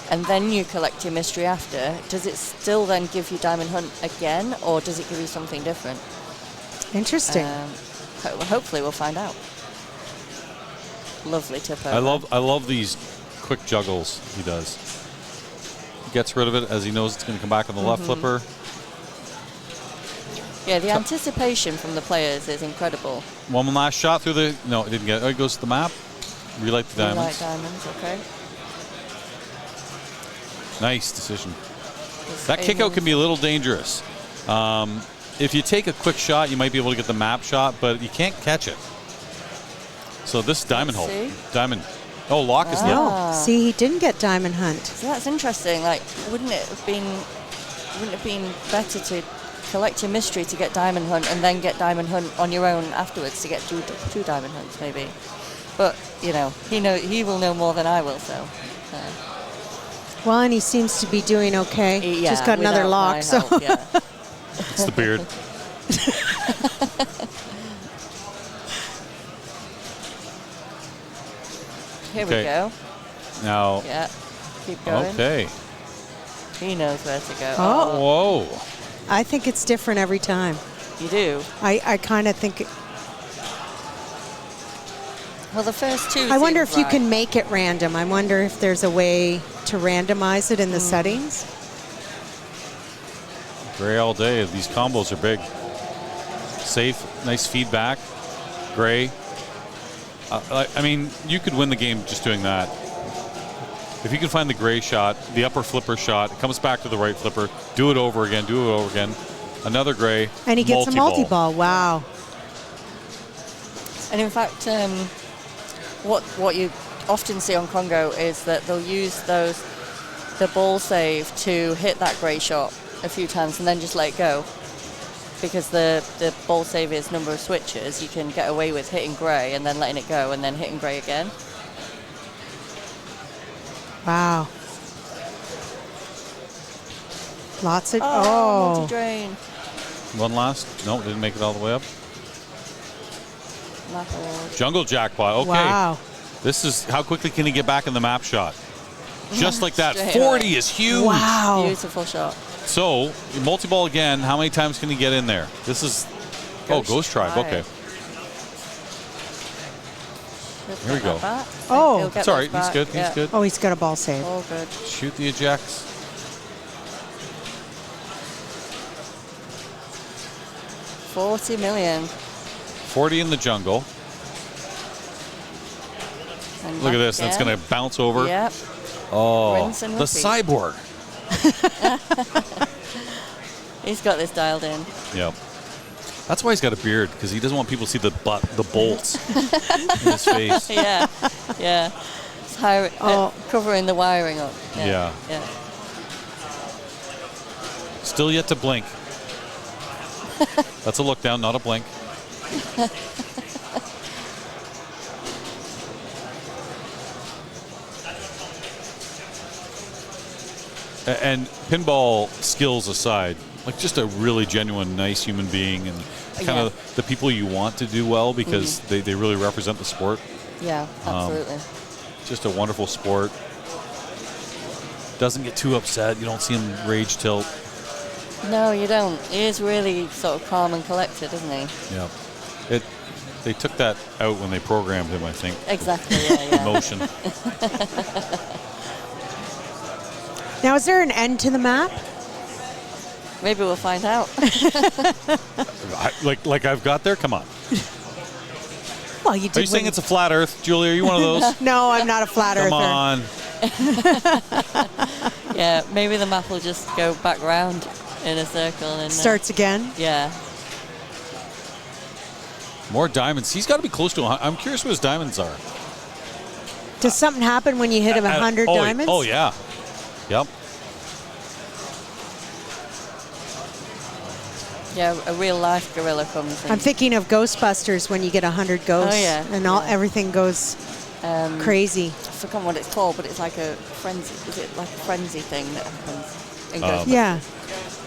and then you collect your mystery after. Does it still then give you Diamond Hunt again, or does it give you something different? Interesting. Hopefully, we'll find out. Lovely tip over. I love these quick juggles he does. He gets rid of it as he knows it's going to come back on the left flipper. Yeah, the anticipation from the players is incredible. One last shot through the. No, it didn't get it. Oh, it goes to the map. Relight the diamonds. Relight diamonds, okay. Nice decision. That kick out can be a little dangerous. If you take a quick shot, you might be able to get the map shot, but you can't catch it. So this diamond hole. Diamond. Oh, lock is lit. No, see, he didn't get Diamond Hunt. So that's interesting. Like, wouldn't it have been better to collect your mystery to get Diamond Hunt and then get Diamond Hunt on your own afterwards to get two Diamond Hunts maybe? But you know, he will know more than I will. So. Well, and he seems to be doing okay. Yeah, just got another lock. my So. help, yeah. It's the beard. Here we go. Now. Yeah. Keep going. Okay. He knows where to go. Oh. Whoa. I think it's different every time. You do? I kind of think. Well, the first two. I wonder if seemed you can make it random. I wonder if there's a way to randomize it in the settings. Gray all day. These combos are big. Safe, nice feedback. Gray. I mean, you could win the game just doing that. If you can find the gray shot, the upper flipper shot, it comes back to the right flipper, do it over again, another gray, and he gets a multi-ball. Wow. And in fact, what you often see on Congo is that they'll use the ball save to hit that gray shot a few times and then just let it go. Because the ball save is number of switches, you can get away with hitting gray and then letting it go and then hitting gray again. Wow. Lots of... multi-drain. One last. No, didn't make it all the way up. Map Jungle jackpot. Okay. Wow. This is how quickly can he get back in the map shot? Just like that. Straight 40 away. is huge. Wow. Beautiful shot. So, multi-ball again. How many times can he get in there? This is... Ghost Tribe. Okay. Here we go. Oh. It's all right. He's good. He's good. Oh, he's got a ball save. All good. Shoot the ejects. $40 million. 40 in the jungle. And Look at back this. That's again. going to bounce over. Yep. Oh, Rinse and the repeat. cyborg. He's got this dialed in. Yep. That's why he's got a beard, because he doesn't want people to see the bolts in his face. Yeah. It's covering the wiring up. Yeah. Still yet to blink. That's a look down, not a blink. And pinball skills aside, like just a really genuine, nice human being, and kind of the people you want to do well because they really represent the sport. Yeah, absolutely. Just a wonderful sport. Doesn't get too upset. You don't see him rage tilt. No, you don't. He is really sort of calm and collected, isn't he? Yeah. They took that out when they programmed him, I think. Exactly, yeah. Emotion. Now, is there an end to the map? Maybe we'll find out. like I've got there? Come on. Well, you Are you did saying win. it's a flat Earth, Julie? Are you one of those? No, I'm not a flat Come earther. on. Yeah, maybe the map will just go back round in a circle and Starts again. Yeah. More diamonds. He's got to be close to 100. I'm curious what his diamonds are. Does something happen when you hit 100 diamonds? Oh, yeah. Yep. Yeah, a real life gorilla comes in. I'm thinking of Ghostbusters when you get 100 ghosts. Oh, yeah. And everything goes crazy. I forgot what it's called, but it's like a frenzy. Is it like a frenzy thing that happens in Ghostbusters? Yeah.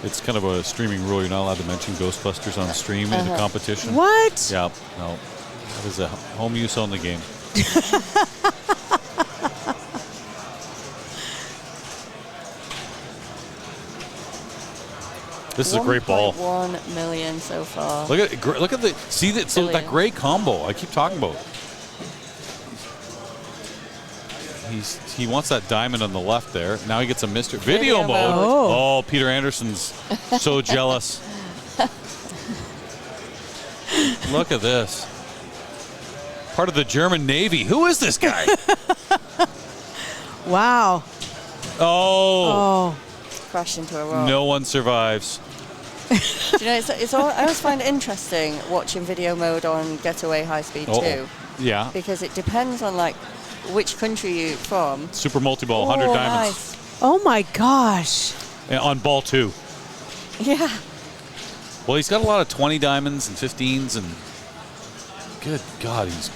It's kind of a streaming rule. You're not allowed to mention Ghostbusters on stream in the competition. What? Yeah, no. That is a home use only game. This is a great ball. 1.1 million so far. Look at the see that so that great combo I keep talking about. He wants that diamond on the left there. Now he gets a video mode. Oh, Peter Anderson's so jealous. Look at this. Part of the German Navy. Who is this guy? Wow. Oh. Crash into a rock. No one survives. Do you know, I always find it interesting watching video mode on Getaway High Speed 2. Yeah. Because it depends on like which country you're from. Super multi-ball, 100 diamonds. Nice. Oh my gosh. And on ball 2. Yeah. Well, he's got a lot of 20 diamonds and 15s and good God, he's...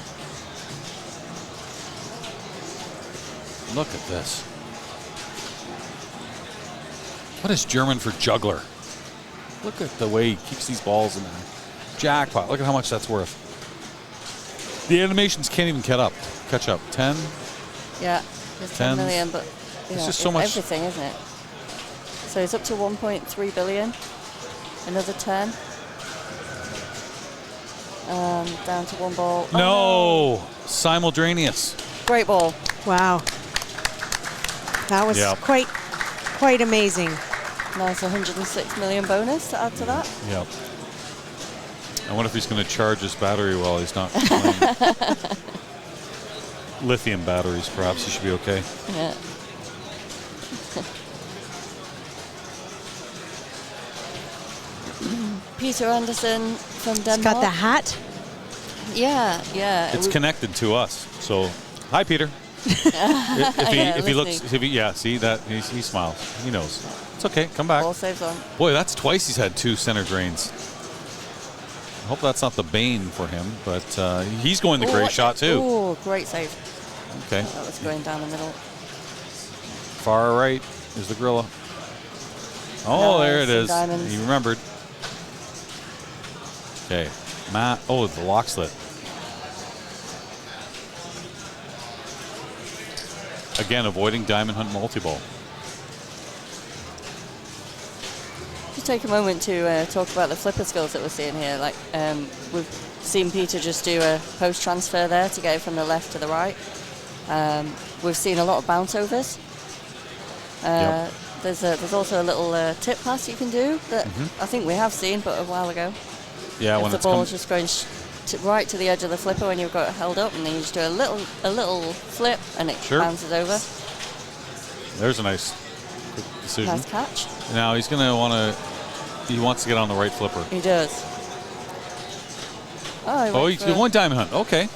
Look at this. What is German for juggler? Look at the way he keeps these balls in there. Jackpot. Look at how much that's worth. The animations can't even catch up. 10. Yeah. There's 10 million, but it's just so much. Everything, isn't it? So it's up to 1.3 billion. Another 10. Down to one ball. No. Simultaneous. Great ball. Wow. That was quite amazing. Nice 106 million bonus to add to that. Yep. I wonder if he's going to charge his battery while he's not playing. Lithium batteries, perhaps. He should be okay. Yeah. Peter Anderson from Denmark. He's got the hat. Yeah, yeah. It's connected to us. So, hi, Peter. if he looks, see that he smiles. He knows. It's okay. Come back. Ball saves on. Boy, that's twice he's had 2 center drains. I hope that's not the bane for him, but he's going the great shot too. Oh, great save. Okay. That was going down the middle. Far right is the gorilla. Oh, there it is. Diamonds. He remembered. Okay. Matt. Oh, the lock slit. Again, avoiding diamond hunt multi-ball. Just take a moment to talk about the flipper skills that we're seeing here. Like we've seen Peter just do a post transfer there to get it from the left to the right. We've seen a lot of bounce overs. There's also a little tip pass you can do that I think we have seen, but a while ago. Yeah, if when the it's ball's just going right to the edge of the flipper when you've got it held up, and then you just do a little flip, and it bounces over. There's a nice quick decision. Nice catch. Now he's going to want to. He wants to get on the right flipper. He does. Oh, he's going diamond hunt. Okay.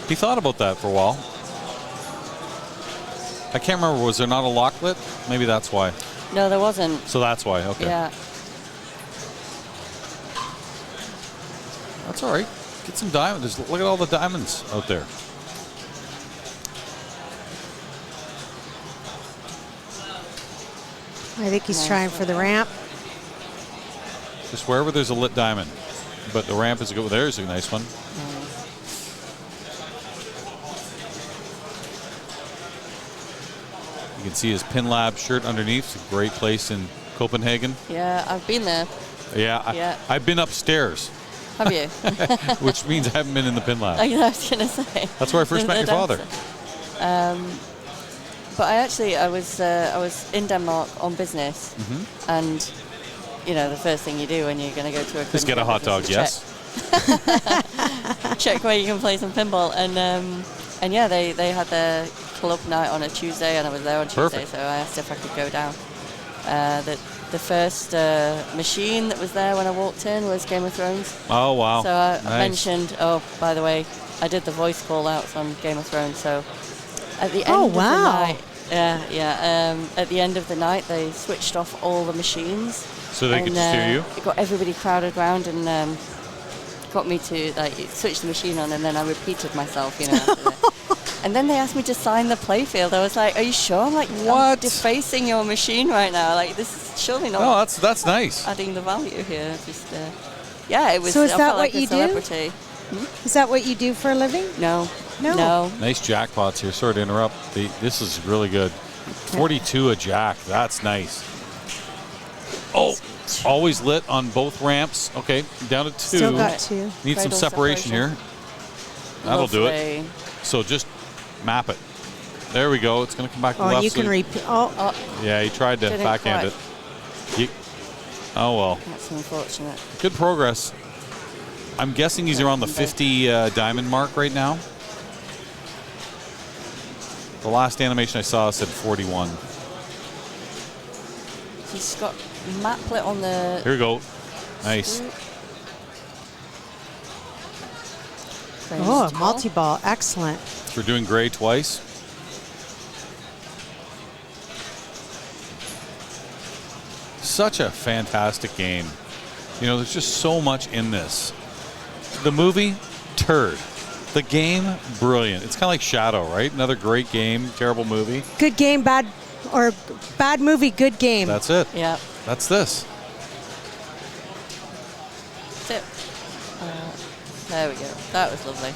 He thought about that for a while. I can't remember. Was there not a locklet? Maybe that's why. No, there wasn't. So that's why. Okay. Yeah. That's all right. Get some diamonds. Look at all the diamonds out there. I think he's trying for the ramp. Just wherever there's a lit diamond. But the ramp is a good. There's a nice one. You can see his Pin Lab shirt underneath. It's a great place in Copenhagen. Yeah, I've been there. Yeah, I've been upstairs. Have you? Which means I haven't been in the Pin Lab. I was going to say. That's where I first met your father. But I was in Denmark on business, and you know, the first thing you do when you're going to go to a Just get a hot dog, yes. Check where you can play some pinball. And yeah, they had their club night on a Tuesday, and I was there on Tuesday, Perfect. so I asked if I could go down. The first machine that was there when I walked in was Game of Thrones. Oh, wow. So I Nice. mentioned, oh, by the way, I did the voice call outs on Game of Thrones, so at the end Oh, of the wow. night, at the end of the night, they switched off all the machines. So they could just hear you? It got everybody crowded around and got me to switch the machine on, and then I repeated myself, you know. After that. And then they asked me to sign the playfield. I was like, "Are you sure?" I'm like, What? I'm defacing your machine right now. Like, this is surely not Oh, that's nice. adding the value here. Just yeah, it was. So is I that felt what like a you do? celebrity. Is that what you do for a living? No. No. Nice jackpots here. Sorry to interrupt. This is really good. 42 a jack. That's nice. Oh, always lit on both ramps. Okay, down to 2. Still got 2. Need some Cradle separation here. That'll do it. Lovely. So just map it. There we go. It's going to come back to Oh, left. and you so can repeat. Oh, yeah, he tried to Didn't backhand quite. it. Oh, well. That's unfortunate. Good progress. I'm guessing he's around the 50 diamond mark right now. The last animation I saw said 41. He's got maplet on the. Here we go. Nice. oh, multi-ball. Excellent. We're doing gray twice. Such a fantastic game. You know, there's just so much in this. The movie, turd. The game, brilliant. It's kind of like Shadow, right? Another great game, terrible movie. Good game, bad movie, good game. That's it. Yeah. That's this. So, there we go. That was lovely.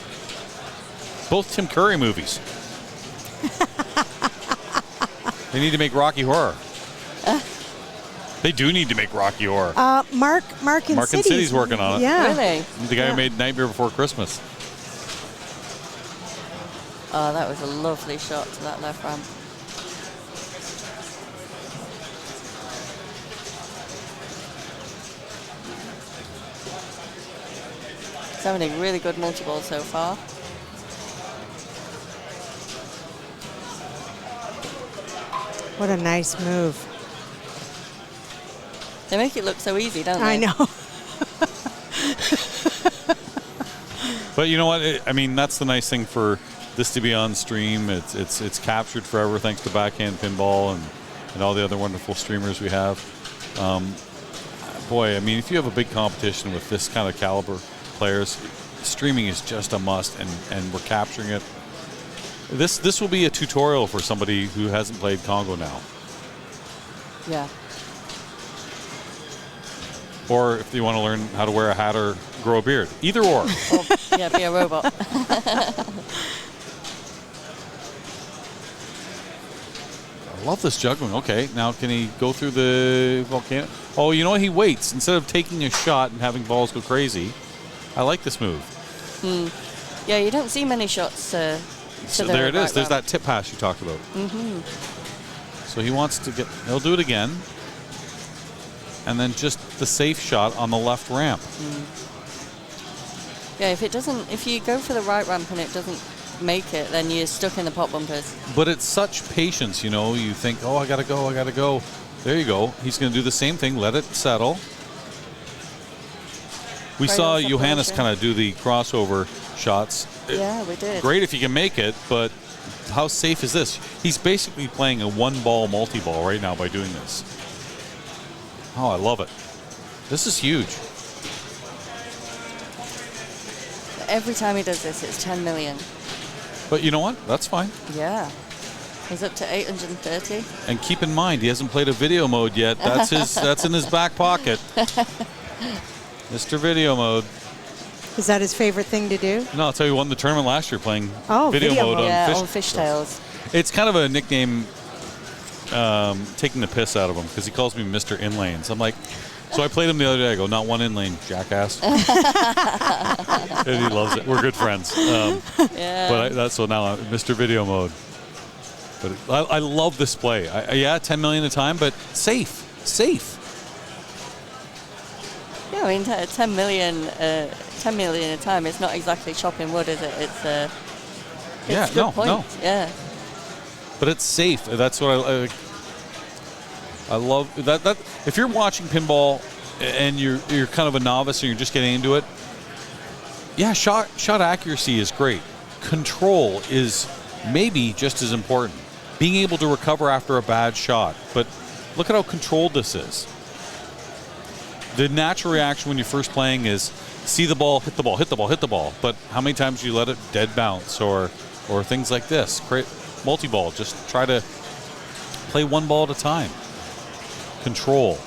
Both Tim Curry movies. They need to make Rocky Horror. They do need to make Rocky Horror. Mark and City's working on it. Yeah. Really? The guy who made Nightmare Before Christmas. Oh, that was a lovely shot to that left ramp. He's having a really good multi-ball so far. What a nice move. They make it look so easy, don't they? I know. But you know what? I mean, that's the nice thing for this to be on stream. It's captured forever thanks to Backhand Pinball and all the other wonderful streamers we have. Boy, I mean, if you have a big competition with this kind of caliber players, streaming is just a must, and we're capturing it. This will be a tutorial for somebody who hasn't played Congo now. Yeah. Or if you want to learn how to wear a hat or grow a beard. Either or. Or, yeah, be a robot. I love this juggling. Okay, now can he go through the volcano? Oh, you know what? He waits. Instead of taking a shot and having balls go crazy, I like this move. Yeah, you don't see many shots. So the there it is. right There's ramp. that tip pass you talked about. Mm-hmm. So he wants to he'll do it again. And then just the safe shot on the left ramp. Yeah, if you go for the right ramp and it doesn't make it, then you're stuck in the pop bumpers. But it's such patience, you know. You think, oh, I got to go. There you go. He's going to do the same thing. Let it settle. We saw Cradle Johannes separation. kind of do the crossover shots. Yeah, we did. Great if you can make it, but how safe is this? He's basically playing a one-ball multi-ball right now by doing this. Oh, I love it. This is huge. Every time he does this, it's 10 million. But you know what? That's fine. Yeah. He's up to 830. And keep in mind, he hasn't played a video mode yet. That's in his back pocket. Mr. Video Mode. Is that his favorite thing to do? No, I'll tell you, won the tournament last year playing video mode mode. Yeah, on on Fishtails. It's kind of a nickname, taking the piss out of him, because he calls me Mr. Inlanes. I'm like, so I played him the other day. I go, not one inlane, jackass. And he loves it. We're good friends. Yeah. But that's so now I'm Mr. Video Mode. But I love this play. 10 million a time, but safe. Yeah, I mean, 10 million a time. It's not exactly chopping wood, is it? It's Yeah, good no, point. no. Yeah. But it's safe. That's what I love. That if you're watching pinball and you're kind of a novice and you're just getting into it, yeah, shot accuracy is great. Control is maybe just as important. Being able to recover after a bad shot. But look at how controlled this is. The natural reaction when you're first playing is see the ball, hit the ball, hit the ball, hit the ball. But how many times do you let it dead bounce or things like this? Create multi-ball. Just try to play one ball at a time. Control.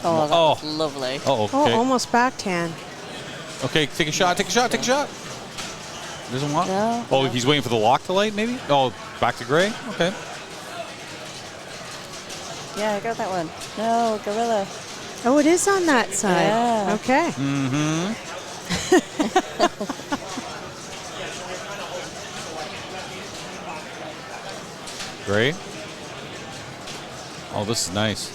Oh, that's lovely. Oh, okay. Oh, almost backhand. Okay, take a shot, take a shot, take a shot. Doesn't want? No. Oh, no. he's waiting for the lock to light, maybe? Oh, back to gray? Okay. Yeah, I got that one. No, gorilla. Oh, it is on that side. Yeah. Okay. Mm-hmm. Gray. Oh, this is nice.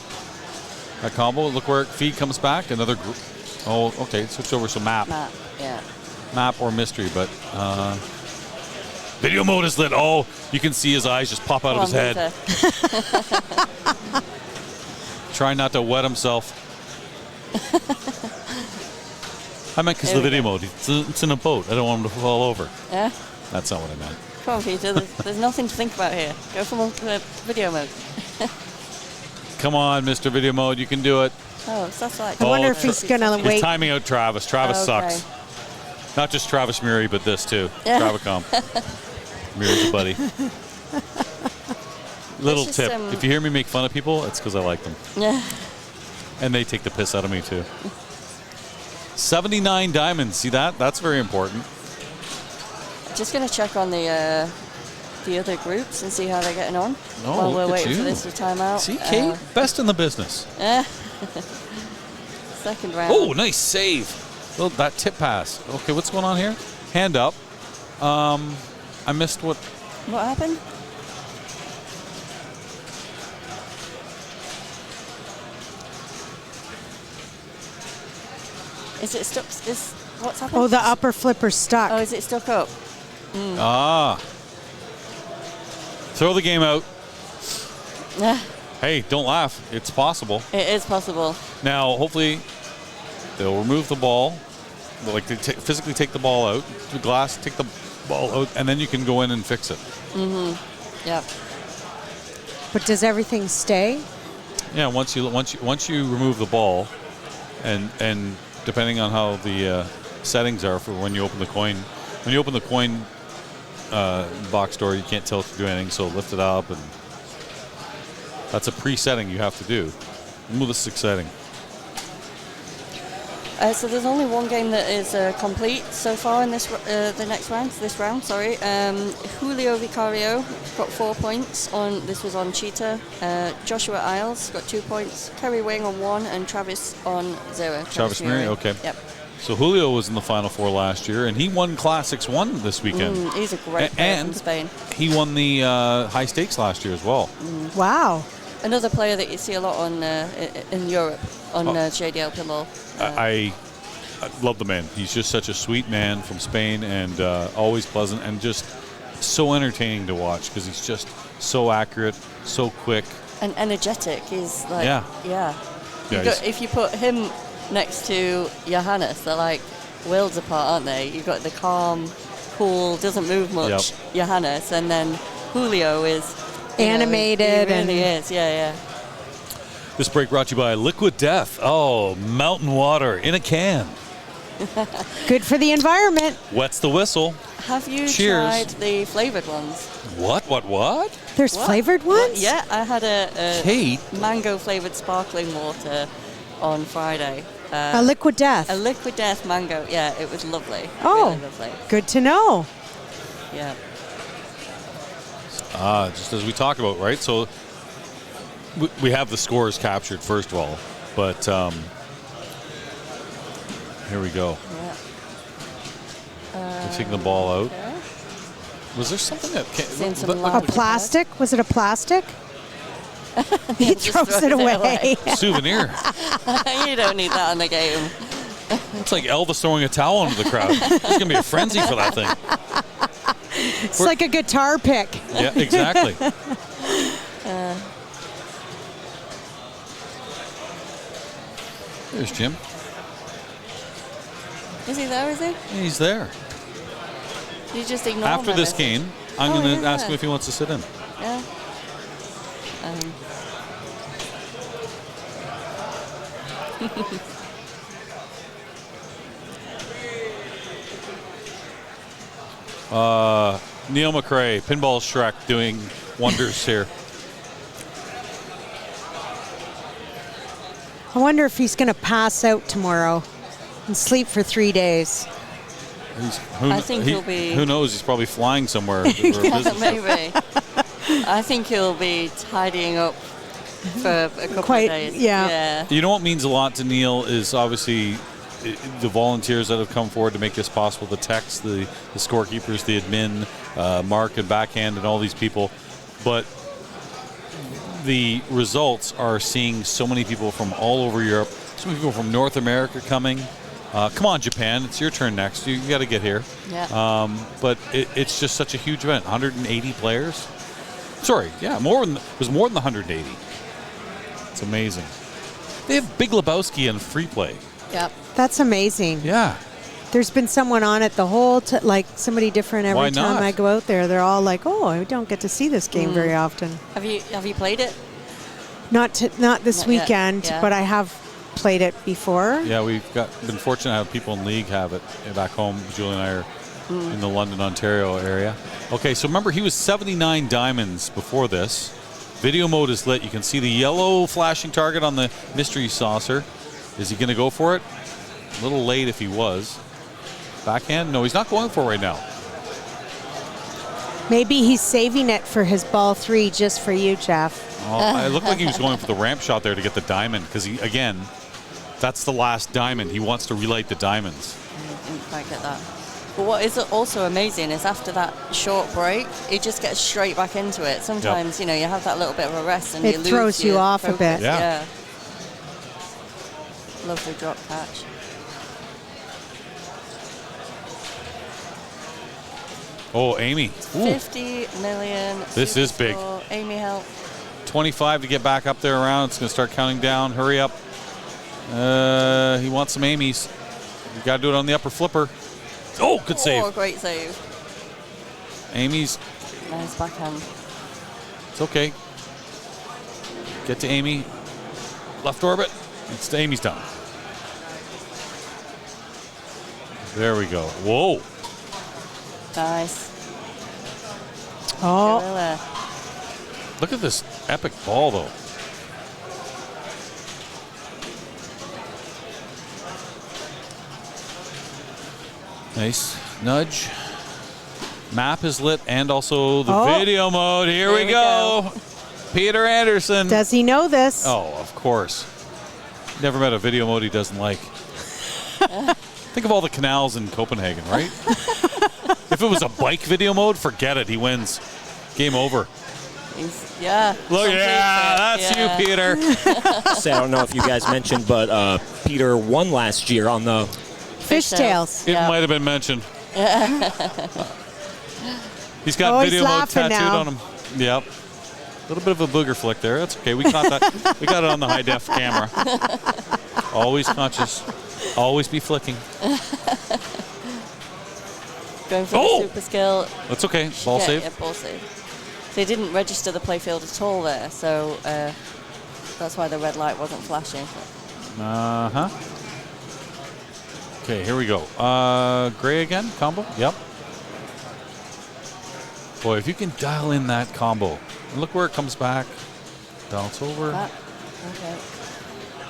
That combo, look where feed comes back. Another group. Oh, okay, switch over, so map. Map, yeah. Map or mystery, but video mode is lit. Oh, you can see his eyes just pop out of his head. Trying not to wet himself. I meant because the video mode. It's in a boat. I don't want him to fall over. Yeah. That's not what I meant. Come on, Peter. There's nothing to think about here. Go for video mode. Come on, Mr. Video Mode. You can do it. Oh, so that's like. I wonder if he's going to He's wait. timing out Travis. Travis sucks. Not just Travis Murray, but this too. Yeah. Travacom. Murray's a buddy. Little just, tip. If you hear me make fun of people, it's because I like them. Yeah. And they take the piss out of me too. 79 diamonds. See that? That's very important. Just going to check on the other groups and see how they're getting on Oh, while look we're at waiting you. for this to time out. See, Kate? Best in the business. Second round. Oh, nice save. Oh, that tip pass. Okay, what's going on here? Hand up. I missed what. What happened? Is it stuck? What's happened? Oh, the upper flipper's stuck. Oh, is it stuck up? Ah. Throw the game out. Hey, don't laugh. It's possible. It is possible. Now, hopefully, they'll remove the ball. They'll like they physically take the ball out, the glass, take the ball out, and then you can go in and fix it. Mm-hmm. Yep. But does everything stay? Yeah, once you remove the ball, and depending on how the settings are for when you open the coin, box door, you can't tilt to do anything. So lift it up, and that's a pre-setting you have to do. Ooh, this is exciting. So there's only one game that is complete so far in this this round. Sorry, Julio Vicario got 4 points on. This was on Cheetah. Joshua Isles got 2 points. Kerry Wing on 1 and Travis on 0. Travis Murray, okay. Yep. So Julio was in the Final Four last year, and he won Classics 1 this weekend. He's a great player from Spain. He won the high stakes last year as well. Wow. Another player that you see a lot on in Europe on JDL Pinball. I love the man. He's just such a sweet man from Spain, and always pleasant, and just so entertaining to watch because he's just so accurate, so quick. And energetic. He's like, yeah. If you put him next to Johannes, they're like worlds apart, aren't they? You've got the calm, cool, doesn't move much Johannes, and then Julio is animated. He really is, yeah. This break brought to you by Liquid Death. Oh, mountain water in a can. Good for the environment. Wets the whistle. Have you Cheers. tried the flavored ones? What? There's flavored ones? Yeah, I had a Kate. mango flavored sparkling water on Friday. A Liquid Death. A Liquid Death mango. Yeah, it was lovely. Oh, really lovely. good to know. Yeah. Just as we talked about, right? So we have the scores captured first of all, but here we go. Yeah. They're taking the ball out. Okay. Was there something that Seeing some A live plastic? Was it a plastic? He Just throws it throws it away. Souvenir. You don't need that in the game. It's like Elvis throwing a towel into the crowd. There's going to be a frenzy for that thing. It's like a guitar pick. Yeah, exactly. There's Jim. Is he there, is he? He's there. You just ignore After my this message. game, I'm Oh, going to yeah. ask him if he wants to sit in. Yeah. Neil McRae, Pinball Shrek, doing wonders here. I wonder if he's going to pass out tomorrow and sleep for 3 days. I think he'll be- Who knows? He's probably flying somewhere. For a Yeah, business trip. maybe. I think he'll be tidying up for a couple Quite- of days. yeah. You know what means a lot to Neil is obviously the volunteers that have come forward to make this possible, the techs, the scorekeepers, the admin, Mark and Backhand and all these people. But the results are seeing so many people from all over Europe, so many people from North America coming. Come on, Japan, it's your turn next. You got to get here. Yeah. But it's just such a huge event. 180 players. Sorry, yeah, it was more than 180. It's amazing. They have Big Lebowski and Free Play. Yep. That's amazing. Yeah. There's been someone on it the whole like somebody different every Why time not? I go out there. They're all like, "Oh, I don't get to see this game very often." Have you played it? Not this Not yet, weekend, yeah. but I have played it before. Yeah, we've been fortunate to have people in league have it back home. Julie and I are in the London, Ontario area. Okay, so remember he was 79 diamonds before this. Video mode is lit. You can see the yellow flashing target on the mystery saucer. Is he going to go for it? A little late if he was. Backhand? No, he's not going for it right now. Maybe he's saving it for his ball 3 just for you, Jeff. It looked like he was going for the ramp shot there to get the diamond because again, that's the last diamond. He wants to relight the diamonds. I didn't quite get that. But what is also amazing is after that short break, it just gets straight back into it. Sometimes, you have that little bit of a rest and It you lose throws you your off a focus. bit. Yeah. Lovely drop catch. Oh, Amy. Ooh. 50 million. This super is big. score. Amy help. 25 to get back up there around. It's going to start counting down. Hurry up. He wants some Amy's. You got to do it on the upper flipper. Oh, good save. Oh, great save. Amy's. Nice backhand. It's okay. Get to Amy. Left orbit. It's to Amy's done. There we go. Whoa. Nice. Oh, Gorilla. Look at this epic ball, though. Nice nudge. Map is lit and also the Oh. video mode. Here we go. Peter Anderson. does he know this? Oh, of course. Never met a video mode he doesn't like. Think of all the canals in Copenhagen, right? If it was a bike video mode, forget it. He wins. Game over. Yeah. Look, completes yeah, it. that's Yeah. you, Peter. So I don't know if you guys mentioned, but Peter won last year on the Fishtails. It Yeah. might have been mentioned. He's got Oh, he's video mode laughing tattooed now. on him. Yep. A little bit of a booger flick there. That's okay. We caught that. We got it on the high def camera. Always conscious. Always be flicking. Going for Oh! the super skill. That's okay. Ball Yeah, save. Yeah, ball save. So he didn't register the playfield at all there, so that's why the red light wasn't flashing. Uh-huh. Okay, here we go. Gray again, combo? Yep. Boy, if you can dial in that combo. And look where it comes back. Bounce over. Ah, okay.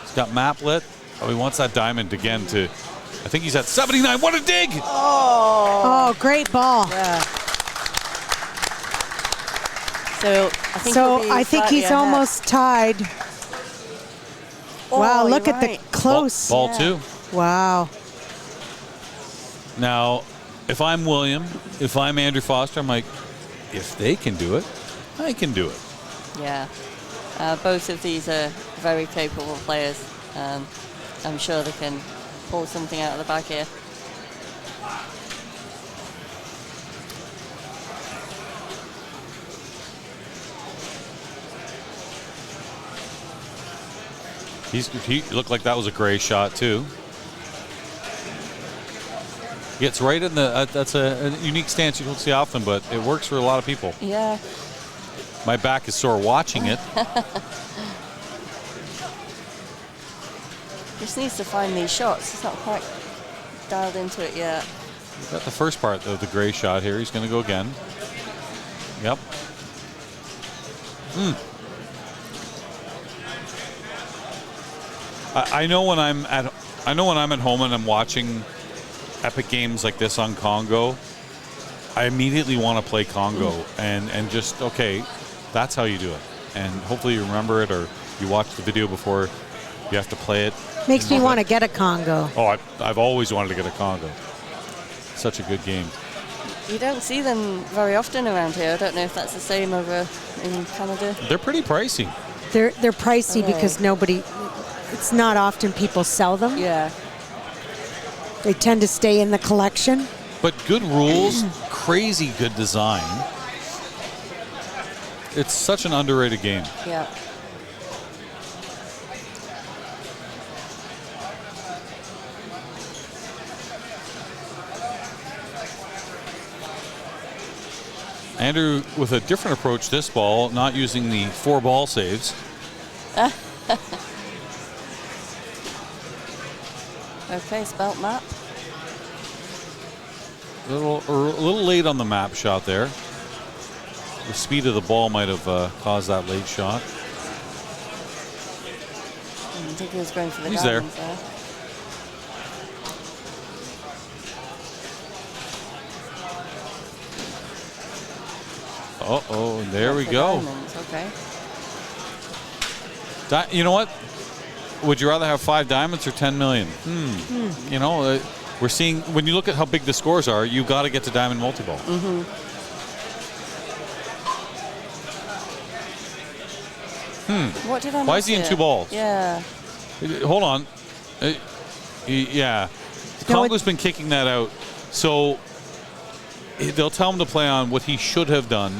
He's got map lit. Oh, he wants that diamond again to... I think he's at 79. What a dig! Oh, great ball. Yeah. So I think, So he'll be I think slightly he's ahead. almost tied. Oh, Wow, look you're at the right. close. Ball Yeah. two. Wow. Now, if I'm William, if I'm Andrew Foster, I'm like, if they can do it, I can do it. Yeah. Both of these are very capable players. I'm sure they can pull something out of the bag here. He looked like that was a gray shot too. Gets right in the. That's a unique stance you don't see often, but it works for a lot of people. Yeah. My back is sore watching it. Just needs to find these shots. He's not quite dialed into it yet. Got the first part of the gray shot here. He's going to go again. Yep. I know when I'm at home and I'm watching epic games like this on Congo, I immediately want to play Congo and just, okay, that's how you do it. And hopefully you remember it or you watch the video before you have to play it. Makes me want to get a Congo. Oh, I've always wanted to get a Congo. Such a good game. You don't see them very often around here. I don't know if that's the same over in Canada. They're pretty pricey. They're pricey because it's not often people sell them. Yeah. They tend to stay in the collection. But good rules, crazy good design. It's such an underrated game. Yeah. Andrew with a different approach this ball, not using the 4 ball saves. Okay, spelt map. A little late on the map shot there. The speed of the ball might have caused that late shot. I think he was going for the He's there. diamonds there. Uh-oh, there we For go. diamonds, okay. You know what? Would you rather have 5 diamonds or 10 million? You know, we're seeing, when you look at how big the scores are, you got to get to diamond multi-ball. What did I Why miss is he in here? 2 balls? Yeah. Hold on. Yeah. Congo's been kicking that out. So they'll tell him to play on what he should have done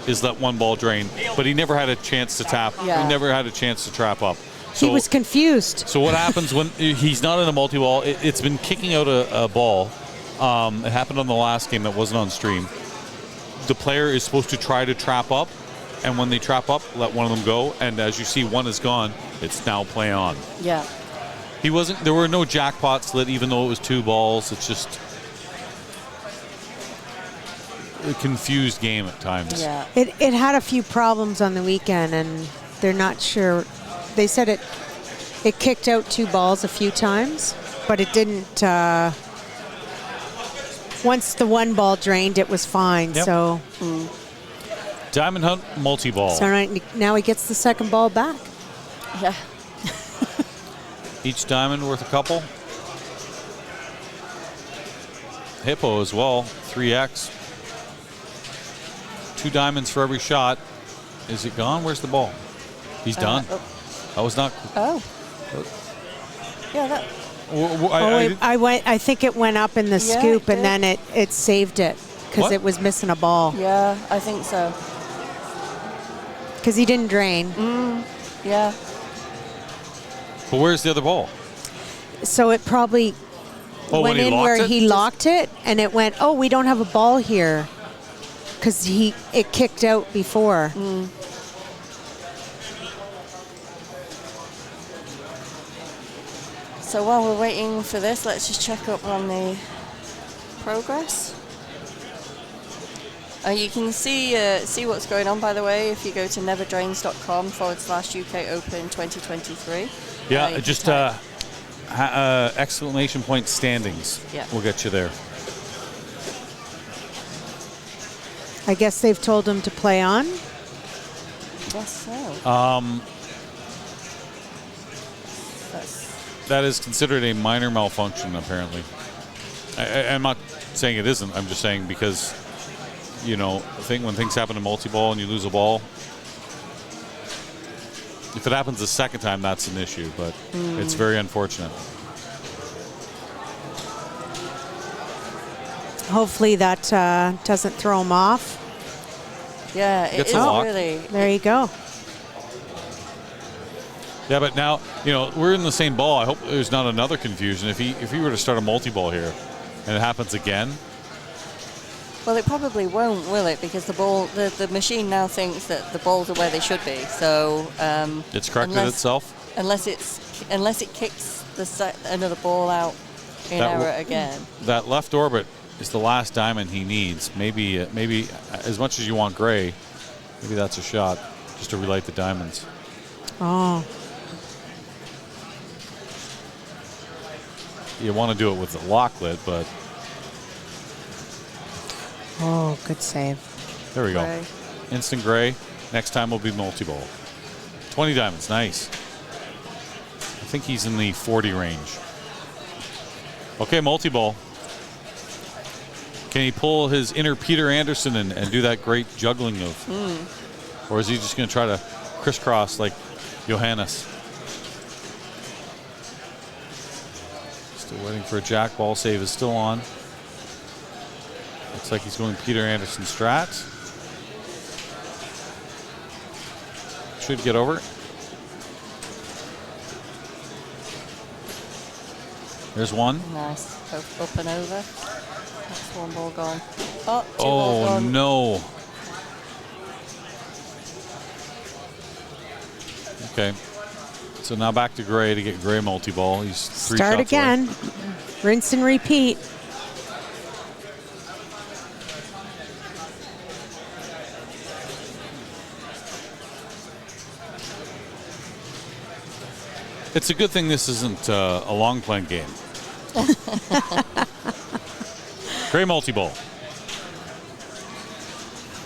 is let 1 ball drain, but he never had a chance to tap. Yeah. He never had a chance to trap up. So, He was confused. so what happens when he's not in a multi-ball? It's been kicking out a ball. It happened on the last game that wasn't on stream. The player is supposed to try to trap up, and when they trap up, let one of them go. And as you see, one is gone. It's now play on. Yeah. He wasn't. There were no jackpots lit, even though it was 2 balls. It's just a confused game at times. Yeah. It had a few problems on the weekend, and they're not sure. They said it kicked out 2 balls a few times, but it didn't. Once the 1 ball drained, it was fine. Yep. So, Diamond Hunt multi-ball. so now he gets the 2nd ball back. Yeah. Each diamond worth a couple. Hippo as well, 3x. 2 diamonds for every shot. Is it gone? Where's the ball? He's done. That was not. Oh. Yeah, that. I think it went up in the Yeah, scoop, it and then it saved it because What? it was missing a ball Yeah, I think so. because he didn't drain. Yeah. But where's the other ball? So it probably Oh, when went he in locked where it? he locked it, and it went, oh, we don't have a ball here because it kicked out before. So while we're waiting for this, let's just check up on the progress. You can see what's going on, by the way, if you go to neverdrains.com/UK Open 2023. Yeah, you just can type- exclamation point standings. Yeah. We'll get you there. I guess they've told him to play on. Guess so. That's- That is considered a minor malfunction, apparently. I'm not saying it isn't. I'm just saying because, you know, when things happen in multi-ball and you lose a ball, If it happens the second time, that's an issue, but it's very unfortunate. Hopefully that doesn't throw him off. Yeah, it Gets is a lock. really. There you go. Yeah, but now, we're in the same ball. I hope there's not another confusion. If he were to start a multi-ball here and it happens again. Well, it probably won't, will it? Because the machine now thinks that the balls are where they should be. So It's corrected itself? Unless it kicks another ball out in error again. That left orbit is the last diamond he needs. Maybe as much as you want gray, maybe that's a shot just to relight the diamonds. Oh. You want to do it with the locklet, but Oh, good save. there we go. Gray. Instant gray. Next time will be multi-ball. 20 diamonds, nice. I think he's in the 40 range. Okay, multi-ball. Can he pull his inner Peter Anderson and do that great juggling of? Or is he just going to try to crisscross like Johannes? Still waiting for a jack. Ball save is still on. Looks like he's going Peter Anderson strat. Should get over. There's one. Nice. Up and over. That's one ball gone. Oh, two balls Oh, gone. no. Okay. So now back to gray to get gray multi-ball. He's 3 Start shots away. again. Rinse and repeat. It's a good thing this isn't a long playing game. Gray multi-ball.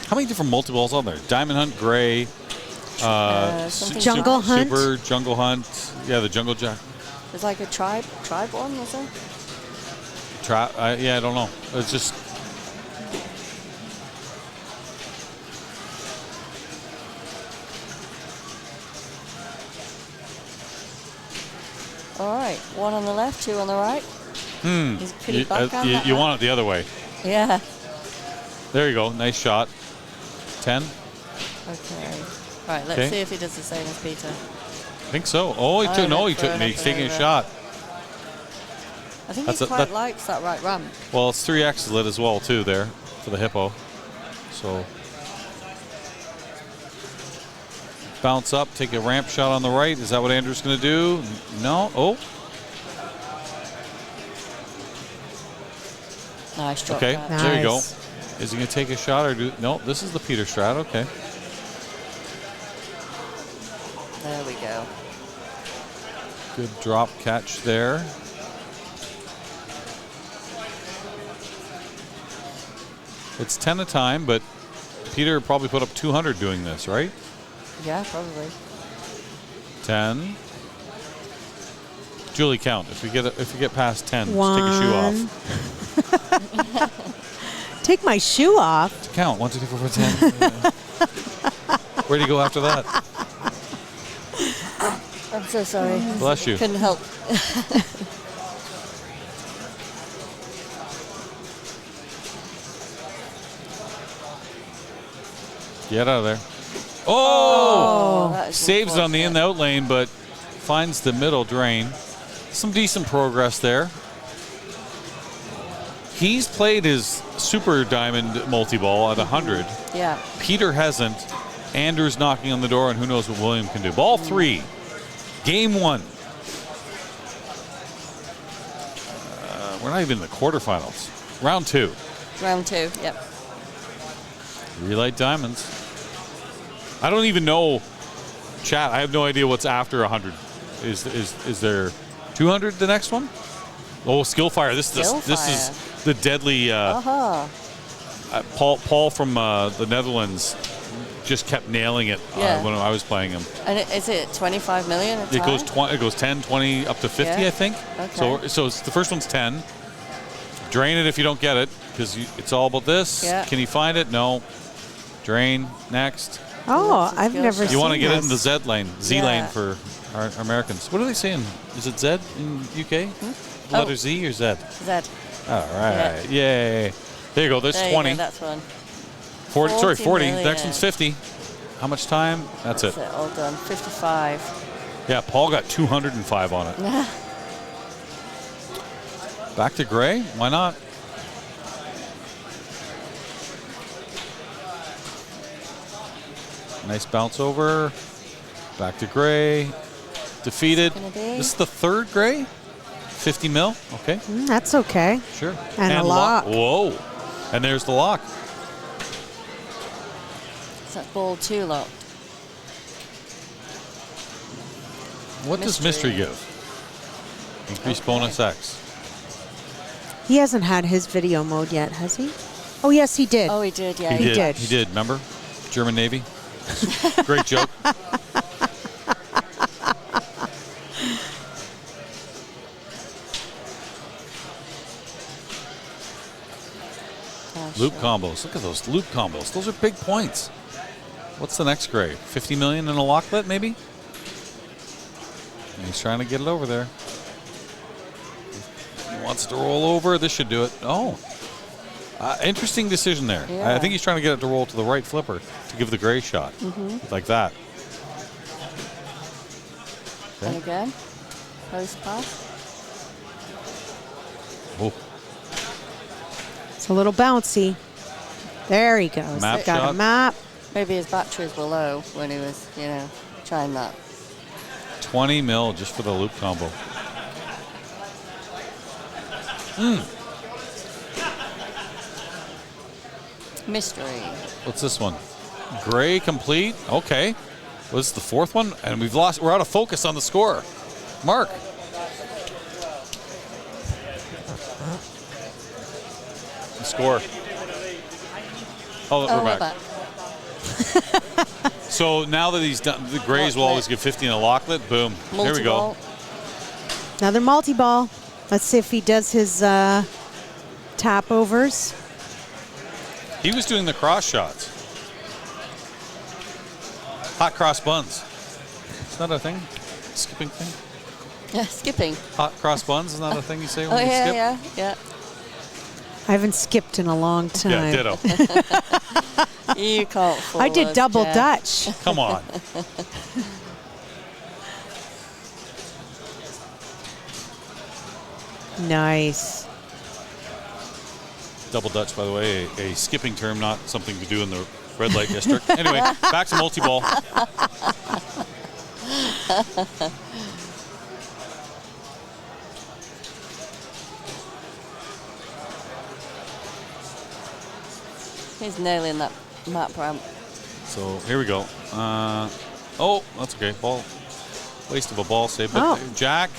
How many different multi-balls are there? Diamond Hunt, Gray, something Jungle Hunt. Super, Jungle Hunt. Yeah, the Jungle Jack. There's like a tribe one, is there? Yeah, I don't know. It's just. All right, one on the left, two on the right. He's pretty backhand. You want it the other way. Yeah. There you go. Nice shot. 10. Okay. All right, let's Okay. see if he does the same as Peter. I think so. Oh, he took. No, he took. He's taking a shot. I think That's he a- quite that- likes that right ramp. Well, it's 3X lit as well too there for the hippo. So bounce up, take a ramp shot on the right. Is that what Andrew's going to do? No. Oh. Nice drop. Okay. Back. There you go. Nice. Is he going to take a shot or do? No. This is the Peter strat. Okay. There we go. Good drop catch there. It's 10 a time, but Peter probably put up 200 doing this, right? Yeah, probably. 10. Julie, count. If you get past 10, One. just take your shoe off. Take my shoe off. Count. 1, 2, 3, 4, 5, 10. Where do you go after that? I'm so sorry. Bless you. Couldn't help. Get out of there. Oh! That is Saves it on the unfortunate. in-out lane, but finds the middle drain. Some decent progress there. He's played his Super Diamond multi-ball at 100. Yeah. Peter hasn't. Andrew's knocking on the door, and who knows what William can do. Ball 3. Game 1. We're not even in the quarterfinals. Round 2. Round 2. Yep. Relight diamonds. I don't even know, chat. I have no idea what's after 100. Is there 200 the next one? Oh, skill fire. This is the deadly. Paul from the Netherlands just kept nailing it Yeah. when I was playing him. And is it 25 million? It goes 10, 20, up to 50, Yeah. I think. Okay. So it's, the first one's 10. Drain it if you don't get it, because it's all about this. Yeah. Can he find it? No. Drain. Next. Oh, I've never seen You want to get it in the this. Z lane, Z Yeah. lane for our Americans. What are they saying? Is it Z in UK? Letter Z or Z? Z. All right. Yay. There you go. There's There 20. You go, that's one. 40. Sorry, 40. million. The next one's 50. How much time? That's it. That's it, all done. 55. Yeah, Paul got 205 on it. Back to gray? Why not? Nice bounce over. Back to gray. Defeated. Gonna be? This is the third gray? 50 mil? Okay, That's okay. sure. And a lock. Whoa. And there's the lock. Is that ball 2 locked? What does mystery give? Increased bonus X. He hasn't had his video mode yet, has he? Oh, yes, he did. Oh, he did, yeah. He did. He did, remember? German Navy. Great joke. Loop combos. Look at those loop combos. Those are big points. What's the next grade? 50 million in a locklet, maybe? And he's trying to get it over there. He wants it to roll over. This should do it. Oh. Interesting decision there. Yeah. I think he's trying to get it to roll to the right flipper to give the gray shot. Like that. And again, post pass. Oh. It's a little bouncy. There he goes. Map Got shot. a map. Maybe his batteries were low when he was, trying that. 20 mil just for the loop combo. Mystery. What's this one? Gray complete. Okay. What's the fourth one? And we're out of focus on the score. Mark. The score. Oh, we're back. So now that he's done, the grays will always give 50 in a locklet. Boom. Here we go. Multi-ball. Another multi-ball. Let's see if he does his tap overs. He was doing the cross shots. Hot cross buns. Isn't that a thing? Skipping thing? Yeah, skipping. Hot cross buns, isn't that a thing you say when Oh, you skip? yeah. I haven't skipped in a long time. Yeah, ditto. You can't fool I did us, double Jeff. Dutch. Come on. Nice. Double Dutch, by the way, a skipping term, not something to do in the red light district. Anyway, back to multi-ball. He's nailing that map ramp. So here we go. Oh, that's okay. Ball. Waste of a ball save. But Jack.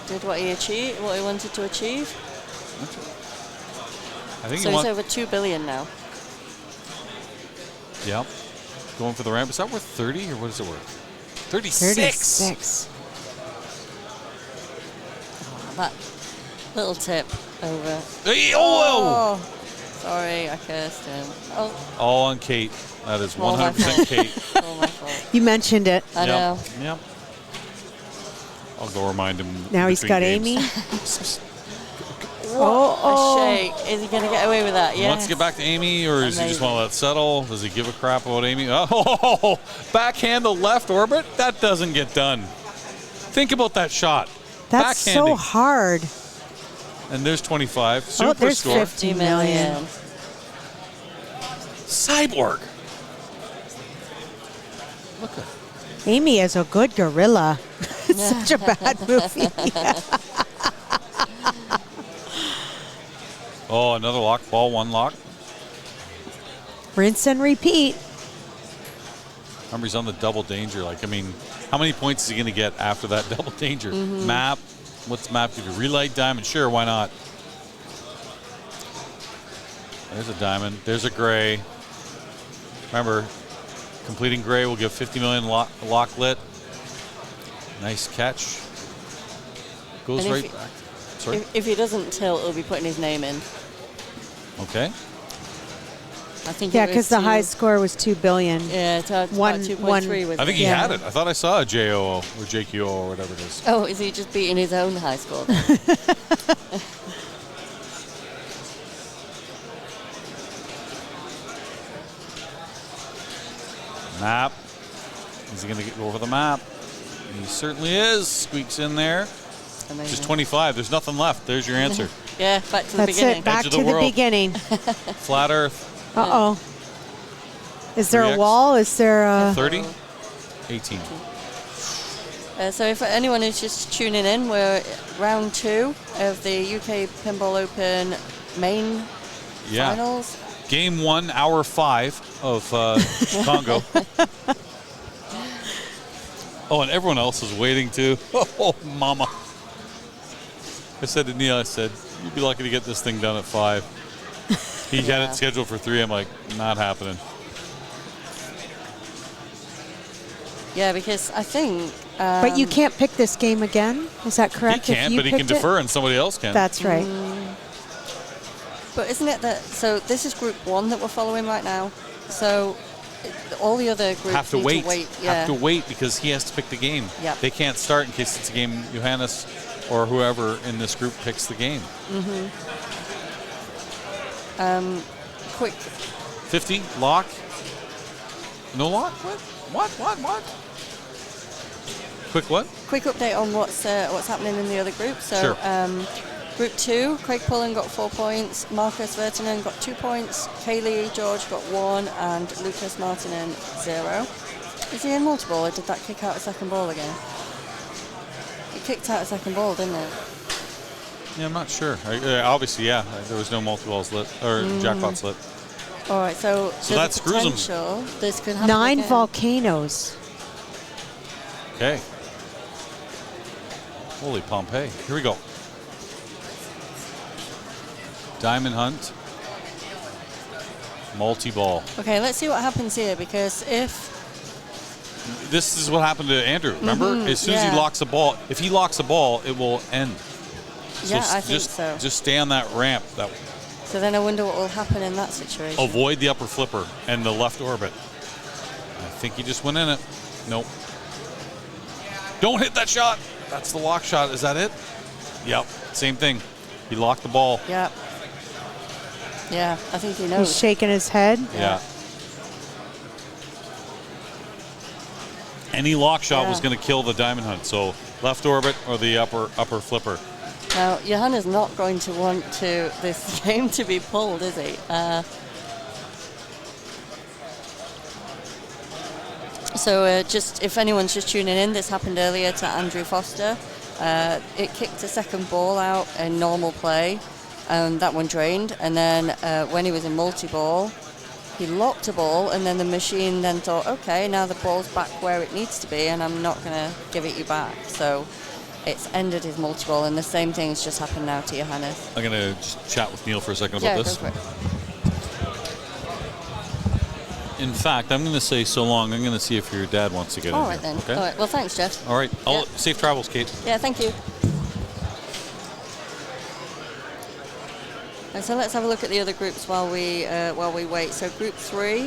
Did what he wanted to achieve. I think So he's over 2 billion now. Yep. Going for the ramp. Is that worth 30 or what is it worth? 36. 36. Oh, that little tip over. Hey, oh! Sorry, I cursed him. Oh, All on Kate. That is all my 100% fault. Kate. All my fault. You mentioned it. I know. Yep. I'll go remind him. Now he's between got games. Amy. A shake. Is he going to get away with that? He Yeah. wants to get back to Amy, or does he just Amazing. want to let it settle? Does he give a crap about Amy? Oh, backhand the left orbit? That doesn't get done. Think about that shot. That's Backhanding. so hard. And there's 25. Super Oh, there's score. 50 million. Cyborg. Look at Amy is a good gorilla. It's such a bad movie. Oh, another lock. Ball one lock. Rinse and repeat. Remember, he's on the double danger. Like, I mean, how many points is he going to get after that double danger? Map. What's map give you? Relight diamond. Sure, why not? There's a diamond. There's a gray. Remember, completing gray will give 50 million lock lit. Nice catch. Goes And right if back. Sorry. If he doesn't tilt, he'll be putting his name in. Okay. I think. Yeah, it was because the two- high score was 2 billion. Yeah, it's about One- 2.3 was I think it? he had it. I thought I saw a JOO or JQO or whatever it is. Oh, is he just beating his own high score then? Map. Is he going to go over the map? He certainly is. Squeaks in there. Amazing. Just 25. There's nothing left. There's your answer. Yeah, back to the That's beginning. it. Back Edge of to the the world. beginning. Flat Earth. Uh-oh. Is there 3X? a wall? Is there a... 30. 18. So if anyone is just tuning in, we're round 2 of the UK Pinball Open main Yeah. finals. Game 1, hour 5 of Congo. Oh, and everyone else is waiting too. Oh, mama. I said to Neil, I said, you'd be lucky to get this thing done at 5. He had it scheduled for 3. I'm like, not happening. Yeah, because I think... But you can't pick this game again? Is that correct? He If can't, you but he can picked it? defer and somebody else can. That's right. But isn't it that... So this is Group 1 that we're following right now. So all the other groups Have to need wait. to wait. Yeah. Have to wait because he has to pick the game. Yep. They can't start in case it's a game Johannes or whoever in this group picks the game. Quick. 50, lock. No lock? What? Quick what? Quick update on what's happening in the other group. So Sure. Group 2, Craig Pullen got 4 points, Marcus Vertinen got 2 points, Kaylee George got 1, and Lucas Martinen 0. Is he in multiple, or did that kick out a second ball again? It kicked out a second ball, didn't it? Yeah, I'm not sure. Obviously, yeah. There was no multi-balls lit, or jackpots lit. All right, so So there's that screws 'em. potential this could happen 9 again. volcanoes. Okay. Holy Pompeii. Here we go. Diamond Hunt. Multi-ball. Okay, let's see what happens here, because if... This is what happened to Andrew, remember? As soon as he yeah. locks a ball, if he locks a ball, it will end. Yeah, I think just, so. Just stay on that ramp. So then I wonder what will happen in that situation. Avoid the upper flipper and the left orbit. I think he just went in it. Nope. Don't hit that shot. That's the lock shot. Is that it? Yep. Same thing. He locked the ball. Yeah. Yeah, I think he He's knows. shaking his head. Yeah. Any lock shot was Yeah. going to kill the diamond hunt. So left orbit or the upper flipper. Now, Johanna's not going to want this game to be pulled, is he? So just if anyone's just tuning in, this happened earlier to Andrew Foster. It kicked a second ball out in normal play, and that one drained. And then when he was in multi-ball, he locked a ball, and then the machine then thought, okay, now the ball's back where it needs to be, and I'm not going to give it you back. So it's ended his multi-ball, and the same thing's just happened now to Johannes. I'm going to just chat with Neil for a second Yeah, about go this. for it. In fact, I'm going to say so long. I'm going to see if your dad wants to get All in right here. then. Okay? All right. Well, thanks, Jeff. All right. Yeah. Safe travels, Kate. Yeah, thank you. And so let's have a look at the other groups while we wait. So Group 3,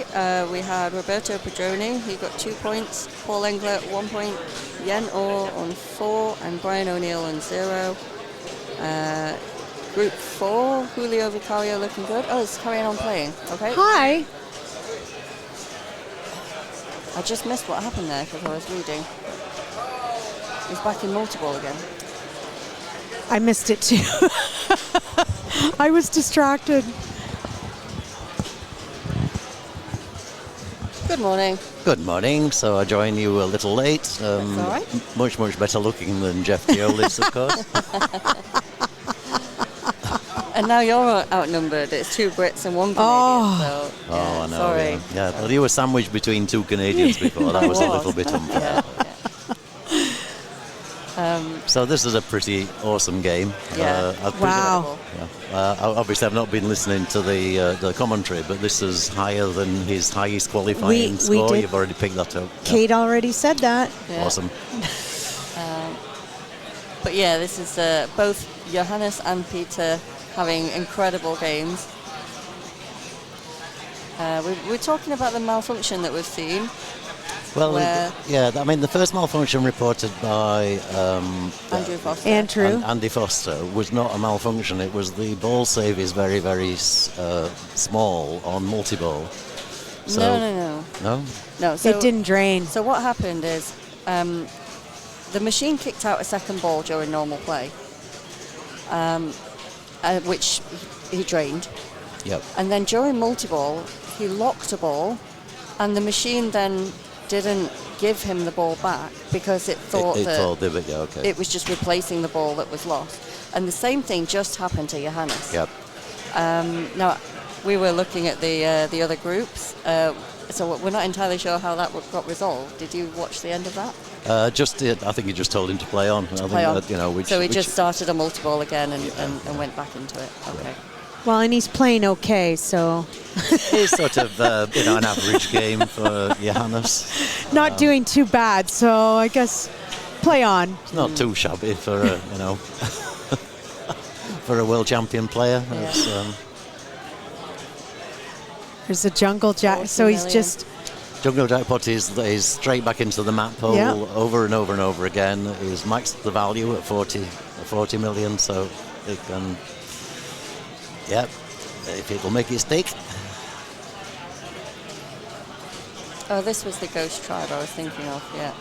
we had Roberto Padroni. He got 2 points. Paul Engler 1 point. Yen Orr on 4, and Brian O'Neill on 0. Group 4, Julio Vicario looking good. Oh, it's carrying on playing. Okay. Hi. I just missed what happened there because I was reading. He's back in multi-ball again. I missed it too. I was distracted. Good morning. Good morning. So I join you a little late. That's all right. Much better looking than Jeff Giolis, of course. And now you're outnumbered. It's 2 Brits and 1 Canadian. Oh. So, Oh, I know. sorry. Yeah. Well, you were sandwiched between 2 Canadians before. That was a little bit unfair. So this is a pretty awesome game. Yeah. Wow. Obviously, I've not been listening to the commentary, but this is higher than his highest qualifying We score. did. You've already picked that up. Kate already said that. Yeah. Awesome. But yeah, this is both Johannes and Peter having incredible games. We're talking about the malfunction that we've seen. Well, where yeah, I mean, the first malfunction reported by Andrew Foster. Andy Foster was not a malfunction. It was the ball save is very, very small on multi-ball. So, No? No? So it didn't drain. So what happened is the machine kicked out a second ball during normal play, which he drained. Yep. And then during multi-ball, he locked a ball, and the machine then didn't give him the ball back because it thought it was just replacing the ball that was lost. And the same thing just happened to Johannes. Yep. Now, we were looking at the other groups, so we're not entirely sure how that got resolved. Did you watch the end of that? I think he just told him to play on. So he just started a multi-ball again and went back into it. Okay. Yeah. Well, and he's playing okay, so. It's sort of an average game for Johannes. Not doing too bad, so I guess play on. It's not too shabby for a for a world champion player. Yeah. There's a jungle jack, so he's just. Jungle Jackpot is straight back into the map hole over and over and over again. He's maxed the value at 40 million, so it can. Yep, if it will make it stick. Oh, this was the Ghost Tribe I was thinking of, yeah.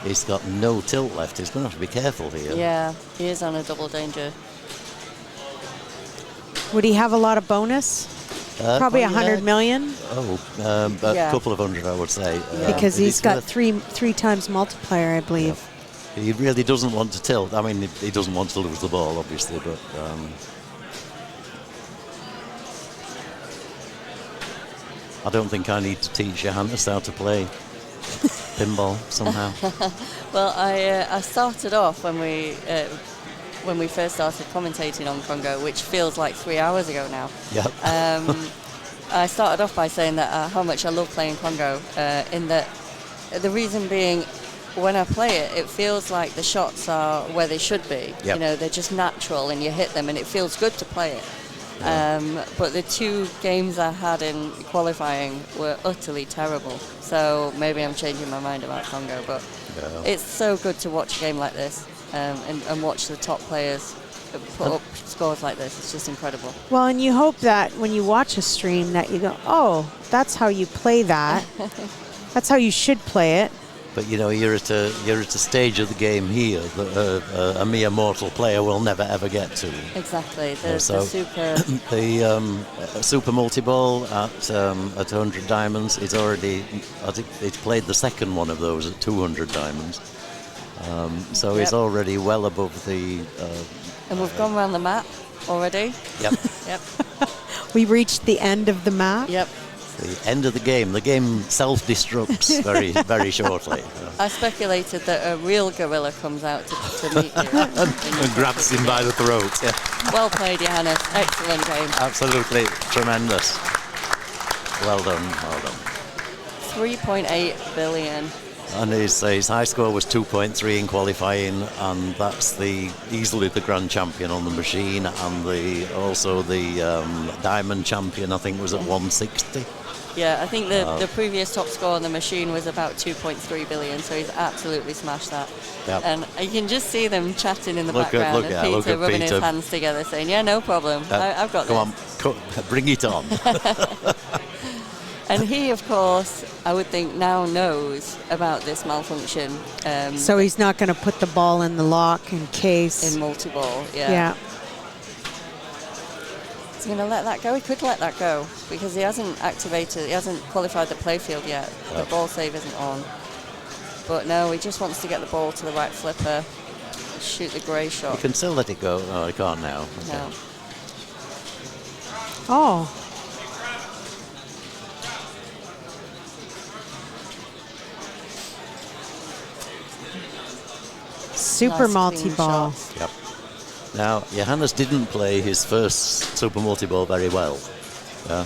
He's got no tilt left. He's going to have to be careful here. Yeah, he is on a double danger. Would he have a lot of bonus? Probably 100 million. A couple of hundred, I would say. Because he's got three times multiplier, I believe. Yeah. He really doesn't want to tilt. I mean, he doesn't want to lose the ball, obviously, but. I don't think I need to teach Johannes how to play pinball somehow. Well, I started off when we first started commentating on Congo, which feels like 3 hours ago now. Yep. I started off by saying that how much I love playing Congo, in that the reason being, when I play it, it feels like the shots are where they should be. Yep. They're just natural and you hit them and it feels good to play it. But the 2 games I had in qualifying were utterly terrible. So maybe I'm changing my mind about Congo, but it's so good to watch a game like this and watch the top players put up scores like this. It's just incredible. Well, and you hope that when you watch a stream that you go, oh, that's how you play that. That's how you should play it. But you're at a stage of the game here that a mere mortal player will never ever get to. Exactly. The super. The super multi-ball at 100 diamonds. It's already. I think it's played the second one of those at 200 diamonds. So it's already well above the. And we've gone around the map already. Yep. Yep. We reached the end of the map. Yep. The end of the game. The game self-destructs very, very shortly. I speculated that a real gorilla comes out to meet you. and grabs him by the throat. Yeah. Well played, Johannes. Excellent game. Absolutely tremendous. Well done, well done. 3.8 billion. And his high score was 2.3 in qualifying, and that's easily the grand champion on the machine, and also the diamond champion, I think, was at 160. Yeah, I think the previous top score on the machine was about 2.3 billion, so he's absolutely smashed that. Yep. And you can just see them chatting in the background, and Peter rubbing his hands together, saying, yeah, no problem, I've got this. Come on, bring it on. And he, of course, I would think now knows about this malfunction. So he's not going to put the ball in the lock in case. In multi-ball, yeah. Yeah. Is he going to let that go? He could let that go because he hasn't qualified the playfield yet. The ball save isn't on. But no, he just wants to get the ball to the right flipper, shoot the grey shot. You can still let it go. No, he can't now. Okay. No. Oh. Super Nice multi-ball. Yep. Now, Johannes didn't play his first super multi-ball very well. Yeah.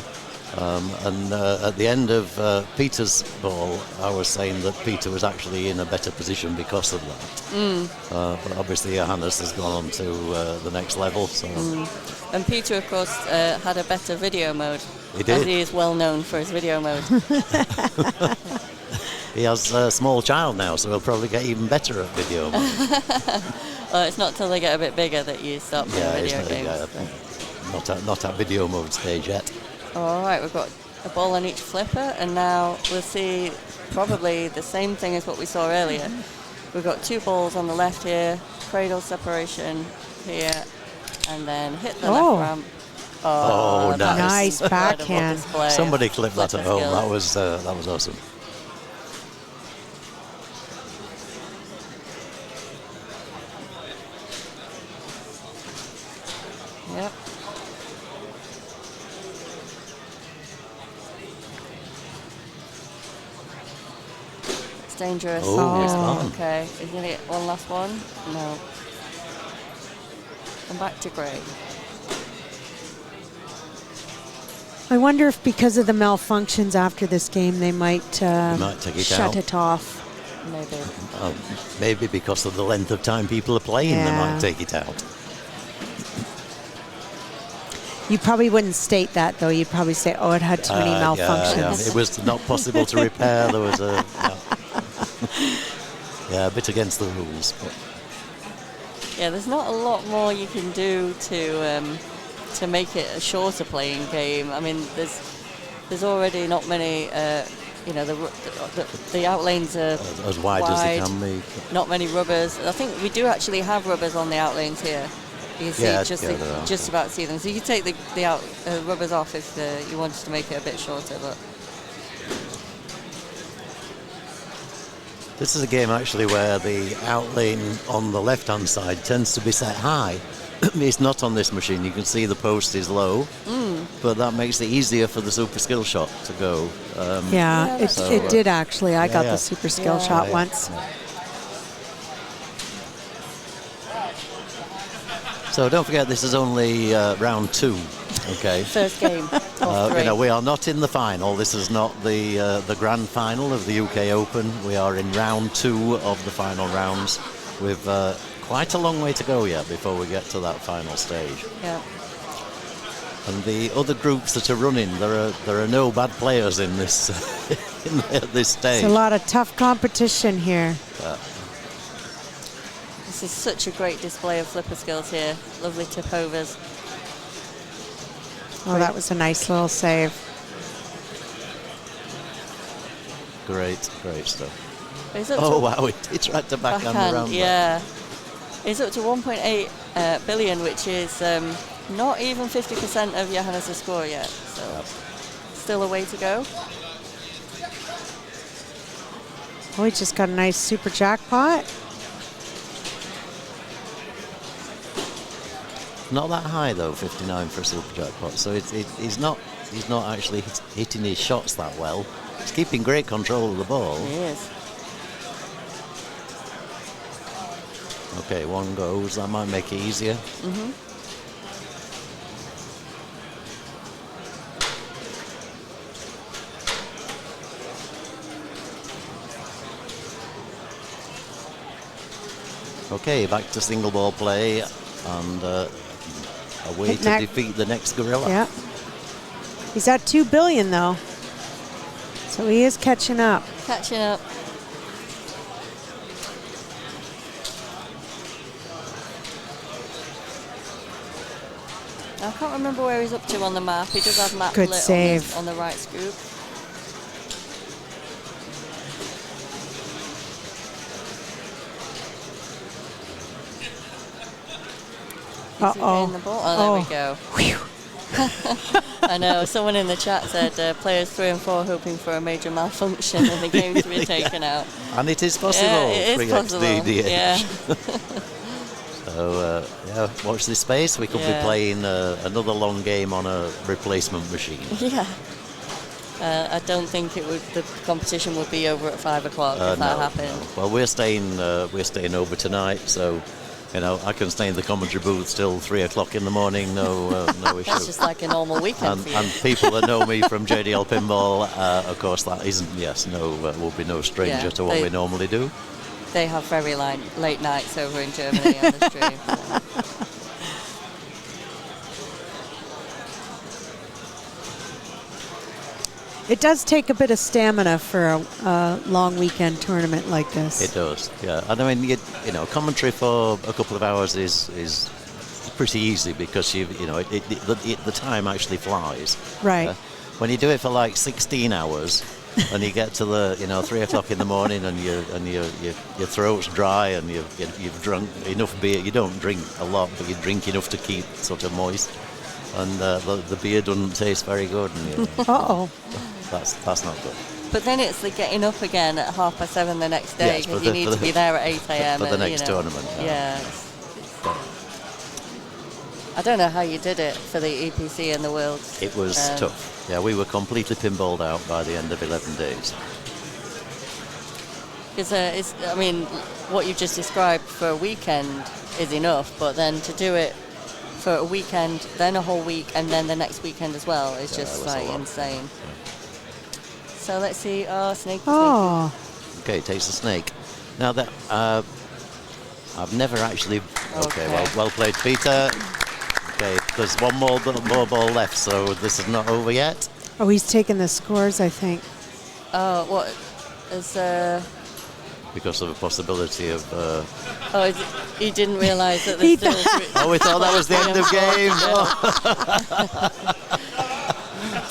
And at the end of Peter's ball, I was saying that Peter was actually in a better position because of that. But obviously Johannes has gone on to the next level. So. And Peter, of course, had a better video mode. He did. As he is well known for his video mode. He has a small child now, so he'll probably get even better at video mode. Well, it's not till they get a bit bigger that you start playing video games. Not at video mode stage yet. All right, we've got a ball on each flipper, and now we'll see probably the same thing as what we saw earlier. We've got 2 balls on the left here, cradle separation here, and then hit the left ramp. Oh, nice backhand. Somebody clipped that at home. That was awesome. Yep. It's dangerous. Oh, it's gone. Okay, is he going to get one last one? No. And back to Gray. I wonder if because of the malfunctions after this game, they might take it shut out. it off. Maybe. Maybe because of the length of time people are playing, they might take it out. You probably wouldn't state that, though. You'd probably say, oh, it had too many malfunctions. Yeah. It was not possible to repair. There was a a bit against the rules. But. Yeah, there's not a lot more you can do to make it a shorter playing game. I mean, there's already not many. The out lanes are as wide as they can be. Not many rubbers. I think we do actually have rubbers on the out lanes here. You can see just about see them. So you can take the out rubbers off if you wanted to make it a bit shorter. But this is a game actually where the out lane on the left-hand side tends to be set high. It's not on this machine. You can see the post is low, but that makes it easier for the super skill shot to go. It did actually. I got the super skill shot once. So don't forget, this is only round 2. Okay. First game. We are not in the final. This is not the grand final of the UK Open. We are in round 2 of the final rounds, with quite a long way to go yet before we get to that final stage. Yeah. And the other groups that are running, there are no bad players in this at this stage. It's a lot of tough competition here. This is such a great display of flipper skills here. Lovely tip overs. Oh, that was a nice little save. Great stuff. Oh, wow, he tried to backhand around. Yeah. It's up to 1.8 billion, which is not even 50% of Johannes' score yet. So still a way to go. Oh, he just got a nice super jackpot. Not that high though, 59 for a super jackpot. So he's not actually hitting his shots that well. He's keeping great control of the ball. He is. Okay, one goes. That might make it easier. Okay, back to single ball play and a way to defeat the next gorilla. Yeah. He's at 2 billion though. So he is catching up. Catching up. I can't remember where he's up to on the map. He does have map Good lit save. on the right scoop. Uh-oh. The ball. Oh, there we go. I know. Someone in the chat said players 3 and 4 hoping for a major malfunction in the game to be taken out. And it is possible. Yeah, it is possible. Yeah. So, watch this space. We could be playing another long game on a replacement machine. Yeah. I don't think the competition would be over at 5 o'clock if that happened. No. Well, we're staying over tonight, so You know, I can stay in the commentary booth till 3 o'clock in the morning, no issue. That's just like a normal weekend for you. And people that know me from JDL Pinball, of course, that isn't, will be no stranger to what we normally do. They have very late nights over in Germany on the stream. It does take a bit of stamina for a long weekend tournament like this. It does, yeah. And I mean, commentary for a couple of hours is pretty easy because the time actually flies. Right. When you do it for like 16 hours, and you get to the 3 o'clock in the morning, and your throat's dry, and you've drunk enough beer. You don't drink a lot, but you drink enough to keep sort of moist, and the beer doesn't taste very good. And Uh-oh. That's not good. But then it's the getting up again at 7:30 the next day because you need to be there at 8 a.m. for the next tournament. Yeah. I don't know how you did it for the EPC and the Worlds. It was tough. Yeah, we were completely pinballed out by the end of 11 days. I mean, what you've just described for a weekend is enough, but then to do it for a weekend, then a whole week, and then the next weekend as well is just like insane. Yeah. So let's see. Oh, snake. Oh. Okay, takes the snake. Now that I've never actually. Okay, well played, Peter. Okay, there's one more ball left, so this is not over yet. Oh, he's taking the scores, I think. Oh, what is because of a possibility of. He didn't realise that there's still. Oh, we thought that was the end of game.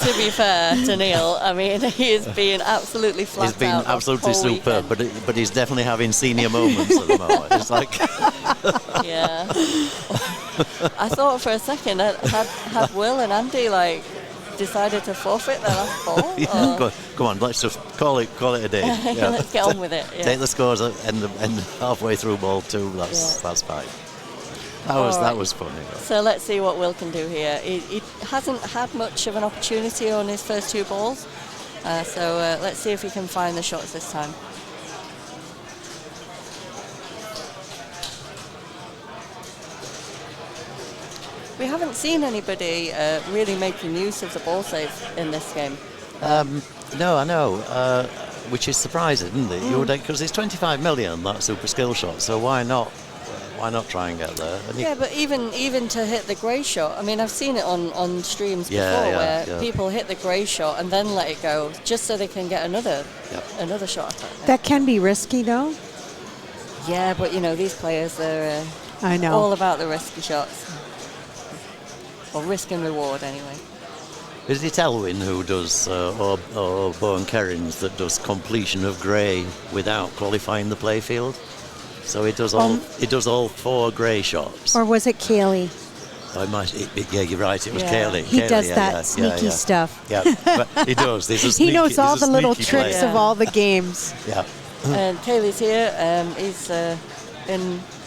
To be fair to Neil, I mean, he is being absolutely flat out. He's been absolutely superb, but he's definitely having senior moments at the moment. It's like. Yeah. I thought for a second had Will and Andy decided to forfeit their last ball. Yeah, come on, let's just call it a day. Yeah. Let's get on with it. Yeah. Take the scores and halfway through ball 2. That's fine. That was funny. So let's see what Will can do here. He hasn't had much of an opportunity on his first 2 balls, so let's see if he can find the shots this time. We haven't seen anybody really making use of the ball save in this game. No, I know, which is surprising, isn't it? Because it's 25 million, that super skill shot, so why not? Why not try and get there? And but even to hit the grey shot, I mean, I've seen it on streams before where people hit the grey shot and then let it go just so they can get another shot. That can be risky, though. Yeah, but these players, they're I know. all about the risky shots. Or risk and reward, anyway. Is it Elwin who does, or Bowen Kerins that does completion of grey without qualifying the playfield? So it does all 4 grey shots. Or was it Kaylee? Yeah, you're right. It was Kaylee. He does that yeah, sneaky stuff. Yeah, but he does. He knows all the little tricks of all the games. Yeah. And Kaylee's here.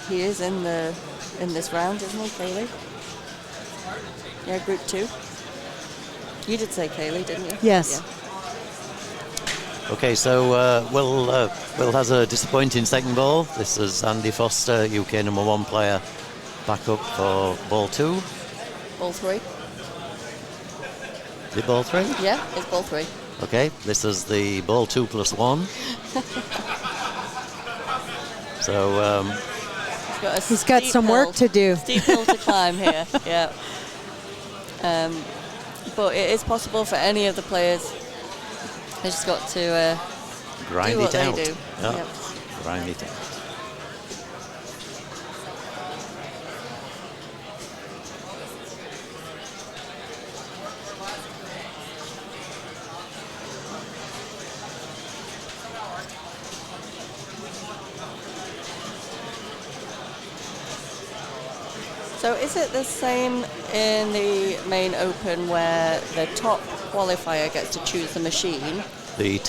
He is in this round, isn't he, Kaylee? Yeah, group 2. You did say Kaylee, didn't you? Yes. Yeah. Okay, so Will has a disappointing second ball. This is Andy Foster, UK number 1 player, back up for ball 2. Ball 3. Is it ball 3? Yeah, it's ball 3. Okay, this is the ball 2 plus 1. So he's got some work to do. Steep hill to climb here. Yeah. But it is possible for any of the players. They just got to grind do what it out. They do. Yeah. Yep. Grind it out. So is it the same in the main open where the top qualifier gets to choose the machine? The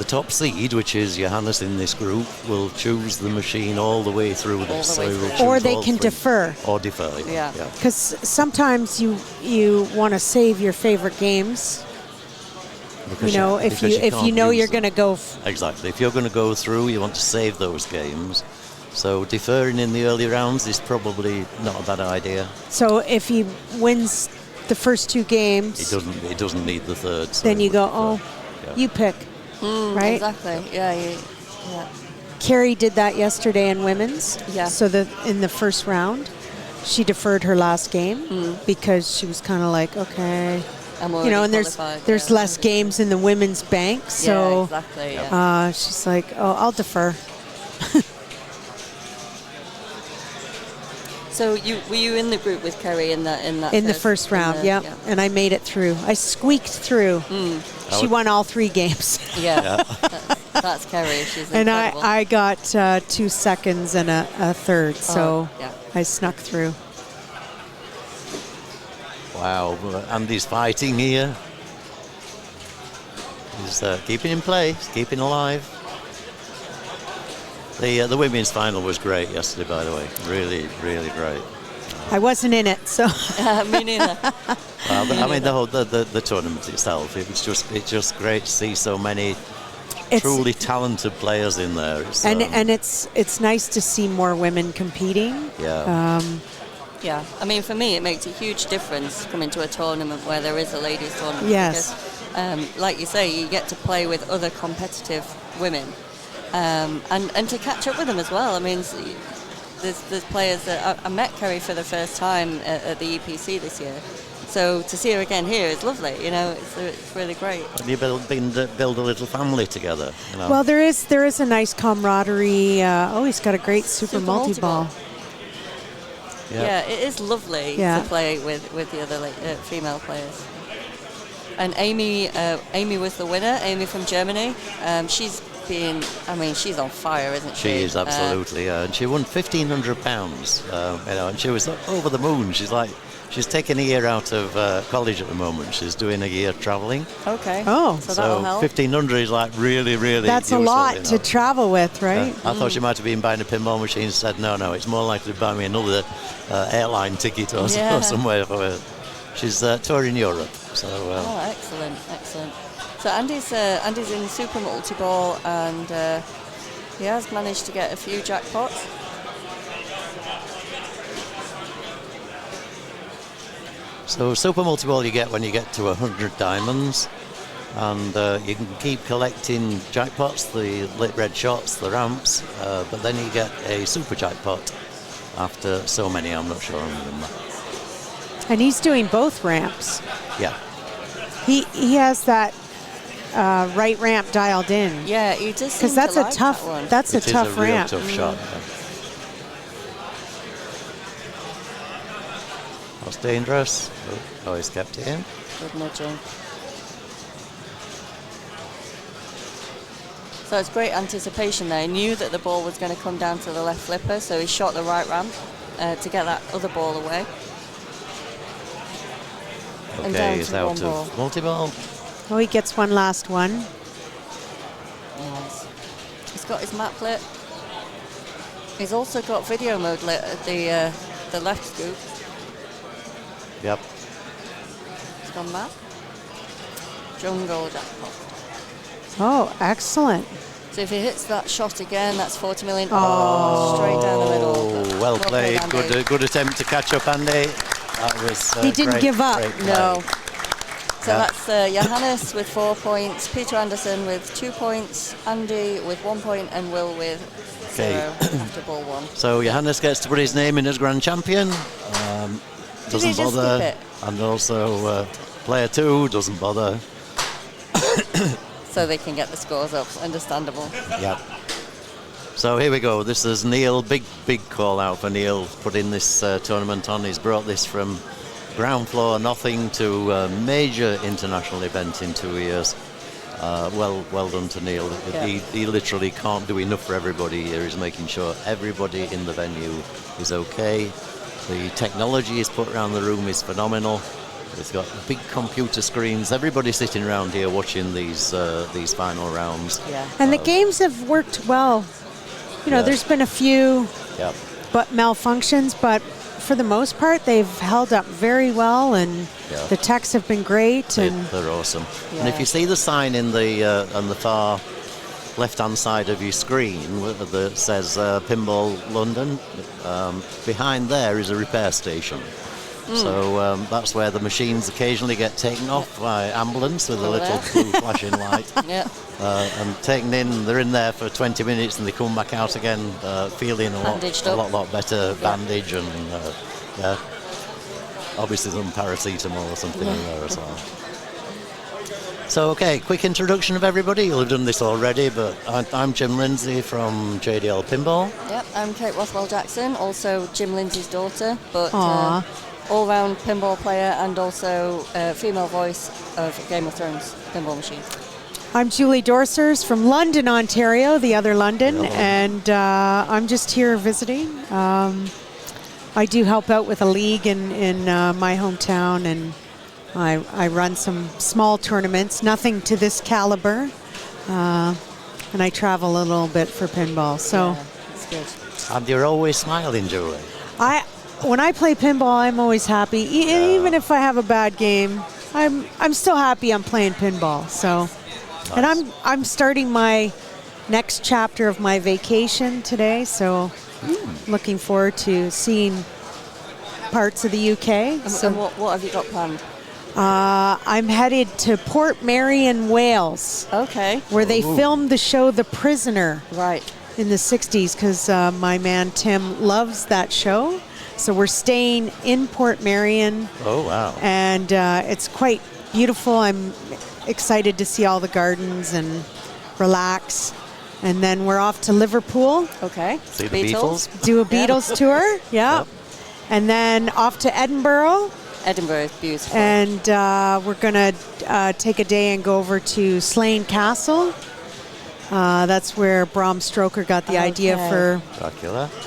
top seed, which is Johannes in this group, will choose the machine all the way through this. Or they can defer. Or defer. Yeah. Because sometimes you want to save your favorite games. Because if you know you're going to go. Exactly. If you're going to go through, you want to save those games. So deferring in the early rounds is probably not a bad idea. So if he wins the first 2 games, He doesn't need the third. So then he you would go, defer. oh, Yeah. you pick, right? Exactly. Yeah. Carrie did that yesterday in women's. Yeah. So in the first round, she deferred her last game because she was kind of like, okay, I'm you know, and qualified, there's less games in the women's bank, so yeah, exactly. Yeah. she's like, oh, I'll defer. So were you in the group with Kerry in that In the first round, yeah, and I made it through. I squeaked through. She won all 3 games. Yeah, that's Kerry. She's And incredible. I got 2 seconds and a third, so yeah. I snuck through. Wow, Andy's fighting here. He's keeping in play, he's keeping alive. The women's final was great yesterday, by the way. Really, really great. I wasn't in it, so. Me neither. Well, I mean, the tournament itself, it's just great to see so many truly talented players in there. It's, and it's nice to see more women competing. Yeah. Yeah, I mean, for me, it makes a huge difference coming to a tournament where there is a ladies' tournament. Yes. Because, like you say, you get to play with other competitive women, and to catch up with them as well. I mean, there's players that I met Kerry for the first time at the EPC this year. So to see her again here is lovely. You know, it's really great. And you build a little family together. You know? Well, there is a nice camaraderie. He's got a great super multi-ball. Yeah, it is lovely to play with the other female players. And Amy was the winner. Amy from Germany. She's on fire, isn't she? She is absolutely, and she won £1,500. And she was over the moon. She's taking a year out of college at the moment. She's doing a year travelling. Okay. Oh, so that'll help. 1,500 is like really, really. That's useful, a lot to travel with, right? I thought she might have been buying a pinball machine. Said no, it's more likely to buy me another airline ticket or somewhere for her. She's touring Europe. So. Excellent. So Andy's in Super Multi-Ball, and he has managed to get a few jackpots. So Super Multi-Ball you get when you get to 100 diamonds, and you can keep collecting jackpots, the lit red shots, the ramps, but then you get a super jackpot after so many, I'm not sure I remember. And he's doing both ramps. Yeah. He has that right ramp dialed in. Yeah, he just because that's a tough ramp. It is a real tough shot. Yeah. That's dangerous. Oh, he's kept it in. Good nudging. So it's great anticipation there. He knew that the ball was going to come down to the left flipper, so he shot the right ramp to get that other ball away. Okay, he's out of multi-ball. Oh, he gets one last one. Nice. He's got his map lit. He's also got video mode lit at the left scoop. Yep. He's gone back. Jungle jackpot. Oh, excellent. So if he hits that shot again, that's 40 million. Oh, straight down the middle. Well played. Good attempt to catch up, Andy. That was he didn't give up. No. So that's Johannes with 4 points, Peter Anderson with 2 points, Andy with 1 point, and Will with 0 after ball 1. So Johannes gets to put his name in as grand champion. Doesn't bother. And also player 2 doesn't bother. So they can get the scores up. Understandable. Yeah. So here we go. This is Neil. Big call out for Neil putting this tournament on. He's brought this from ground floor nothing to a major international event in 2 years. Well done to Neil. Yeah. He literally can't do enough for everybody here. He's making sure everybody in the venue is okay. The technology he's put around the room is phenomenal. It's got big computer screens. Everybody sitting around here watching these final rounds. Yeah. And the games have worked well. You know, there's been a few malfunctions, but for the most part, they've held up very well, and the techs have been great. They're awesome. Yeah. And if you see the sign in the on the far left-hand side of your screen that says Pinball London. Behind there is a repair station. So that's where the machines occasionally get taken off by ambulance with a little blue flashing light. Yeah. And taken in, they're in there for 20 minutes and they come back out again feeling a lot better, bandage and obviously some paracetamol or something in there as well. So, okay, quick introduction of everybody. You'll have done this already, but I'm Jim Lindsay from JDL Pinball. Yep, I'm Kate Rothwell-Jackson, also Jim Lindsay's daughter, but all-round pinball player and also female voice of Game of Thrones pinball machines. I'm Julie Dorsers from London, Ontario, the other London, and I'm just here visiting. I do help out with a league in my hometown, and I run some small tournaments, nothing to this caliber, and I travel a little bit for pinball. So, that's good. And you're always smiling, Julie. When I play pinball, I'm always happy. Even if I have a bad game, I'm still happy I'm playing pinball. So, nice. And I'm starting my next chapter of my vacation today. So, looking forward to seeing parts of the UK. And what have you got planned? I'm headed to Port Marion, Wales. Okay. Where they filmed the show The Prisoner. Right. In the 60s, because my man Tim loves that show. So we're staying in Port Marion. Oh, wow. And it's quite beautiful. I'm excited to see all the gardens and relax. And then we're off to Liverpool. Okay. See the Beatles. Do a Beatles tour. Yeah. Yep. And then off to Edinburgh. Edinburgh is beautiful. And we're going to take a day and go over to Slane Castle. That's where Bram Stoker got the idea for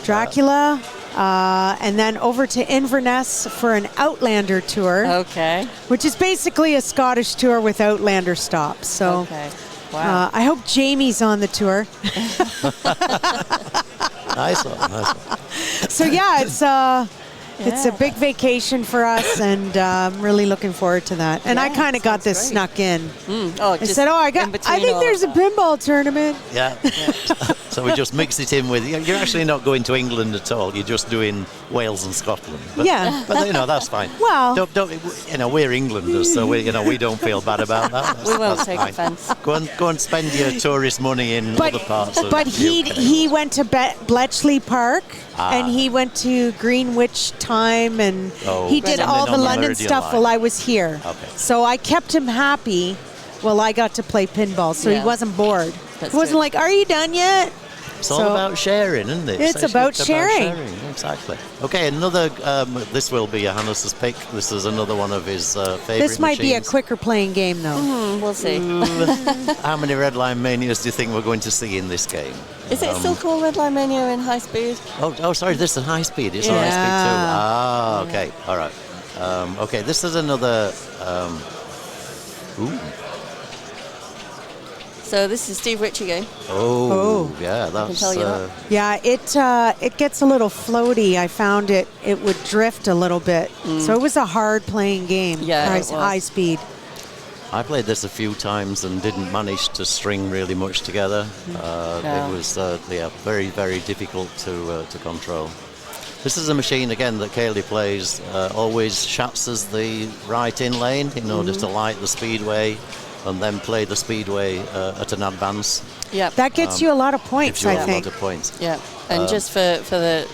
Dracula. And then over to Inverness for an Outlander tour. Okay. Which is basically a Scottish tour with Outlander stops. So okay. Wow. I hope Jamie's on the tour. Nice one. So yeah, it's a big vacation for us, and I'm really looking forward to that. And I kind of got this snuck in. I said, I think there's a pinball tournament. Yeah. So we just mix it in with, you're actually not going to England at all. You're just doing Wales and Scotland. But, but that's fine. Well, don't we're Englanders, so we don't feel bad about that. We won't take offence. Go and spend your tourist money in other parts of But the UK. he went to Bletchley Park. And he went to Greenwich Time, and he did all the London stuff while I was here. Okay. So I kept him happy while I got to play pinball, so he wasn't bored. He wasn't like, are you done yet? It's all about sharing, isn't it? It's about sharing. Exactly. Okay, another, this will be Johannes's pick. This is another one of his favourite This might be a machines. quicker playing game, though. We'll see. How many Red Line Manias do you think we're going to see in this game? Is it still called Red Line Mania in high speed? Oh, sorry, this is high speed. It's high speed too. Okay, all right. Okay, this is another. So this is Steve Ritchie game. Oh, yeah, that's. I can tell you that. Yeah, it gets a little floaty. I found it would drift a little bit. So it was a hard playing game. Yeah, it was. High speed. I played this a few times and didn't manage to string really much together. It was very, very difficult to control. This is a machine, again, that Kaylee plays, always shuts as the right in lane in order to light the speedway and then play the speedway at an advance. Yeah, that gets you a lot of points, I think. A lot of points. Yeah, and just for the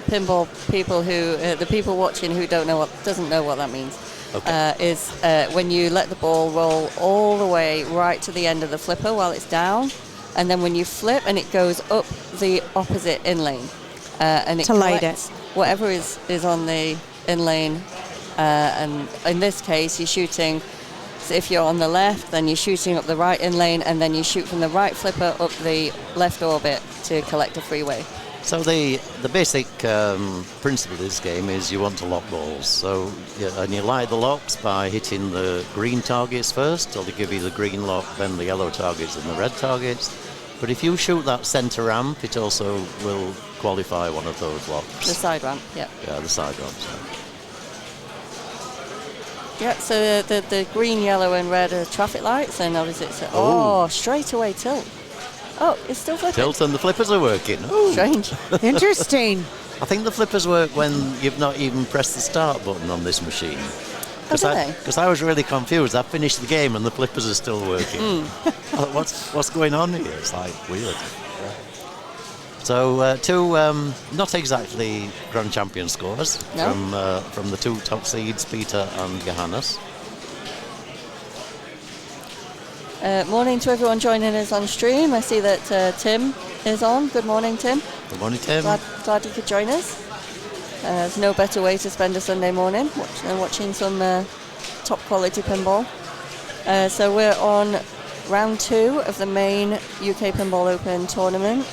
pinball people who, the people watching who doesn't know what that means. Okay. Is when you let the ball roll all the way right to the end of the flipper while it's down, and then when you flip and it goes up the opposite in lane, and it to light it. Whatever is on the in lane, and in this case you're shooting. So if you're on the left, then you're shooting up the right in lane, and then you shoot from the right flipper up the left orbit to collect a freeway. So the basic principle of this game is you want to lock balls. So and you light the locks by hitting the green targets first. So they give you the green lock, then the yellow targets and the red targets. But if you shoot that center ramp, it also will qualify one of those locks. The side ramp, yeah. Yeah, the side ramps. Yeah, so the green, yellow and red are traffic lights, and obviously it's straight away tilt. Oh, it's still flipping. Tilt and the flippers are working. Oh. Strange. Interesting. I think the flippers work when you've not even pressed the start button on this machine. Oh, do they? Because I was really confused. I finished the game and the flippers are still working. What's going on here? It's like weird. So two not exactly Grand Champion scores from the two top seeds, Peter and Johannes. Morning to everyone joining us on stream. I see that Tim is on. Good morning, Tim. Good morning, Tim. Glad you could join us. There's no better way to spend a Sunday morning than watching some top quality pinball. So we're on round 2 of the main UK Pinball Open tournament.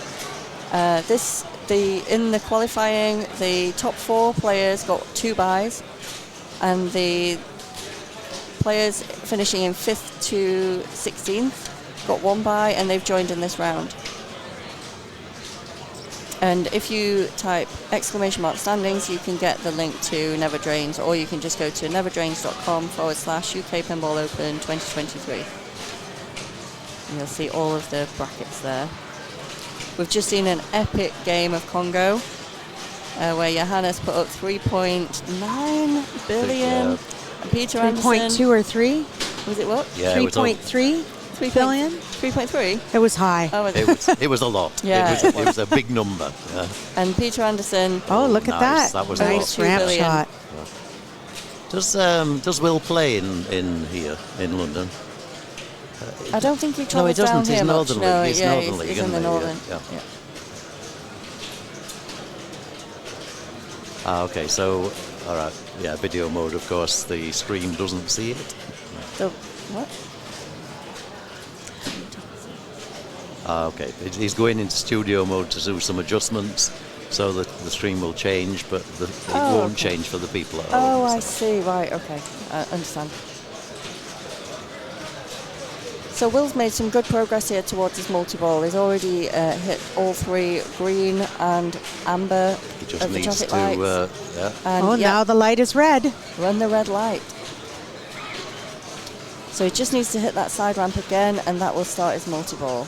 In the qualifying, the top 4 players got 2 buys, and the players finishing in 5th to 16th got 1 buy, and they've joined in this round. And if you type !standings, you can get the link to Never Drains, or you can just go to neverdrains.com/UK Pinball Open 2023. And you'll see all of the brackets there. We've just seen an epic game of Congo, where Johannes put up 3.9 billion. And Peter Anderson... 3.2 or 3? Was it what? Yeah, 3.3 billion? 3.3? It was high. Oh, it was a lot. Yeah, it was a big number. Yeah. And Peter Anderson... Oh, look at that. That was nice ramp shot. Does Will play in here, in London? I don't think he travels down here much. No, he's yeah, Northern League, he's in the Northern. Yeah. Yeah. Okay, so, all right, yeah, video mode, of course, the screen doesn't see it. The what? Okay, he's going into studio mode to do some adjustments so that the screen will change, but it won't change for the people at home. Oh, I see, right, okay, I understand. So Will's made some good progress here towards his multi-ball. He's already hit all 3 green and amber He just of the needs traffic to, lights. And now the light is red. Run the red light. So he just needs to hit that side ramp again, and that will start his multi-ball.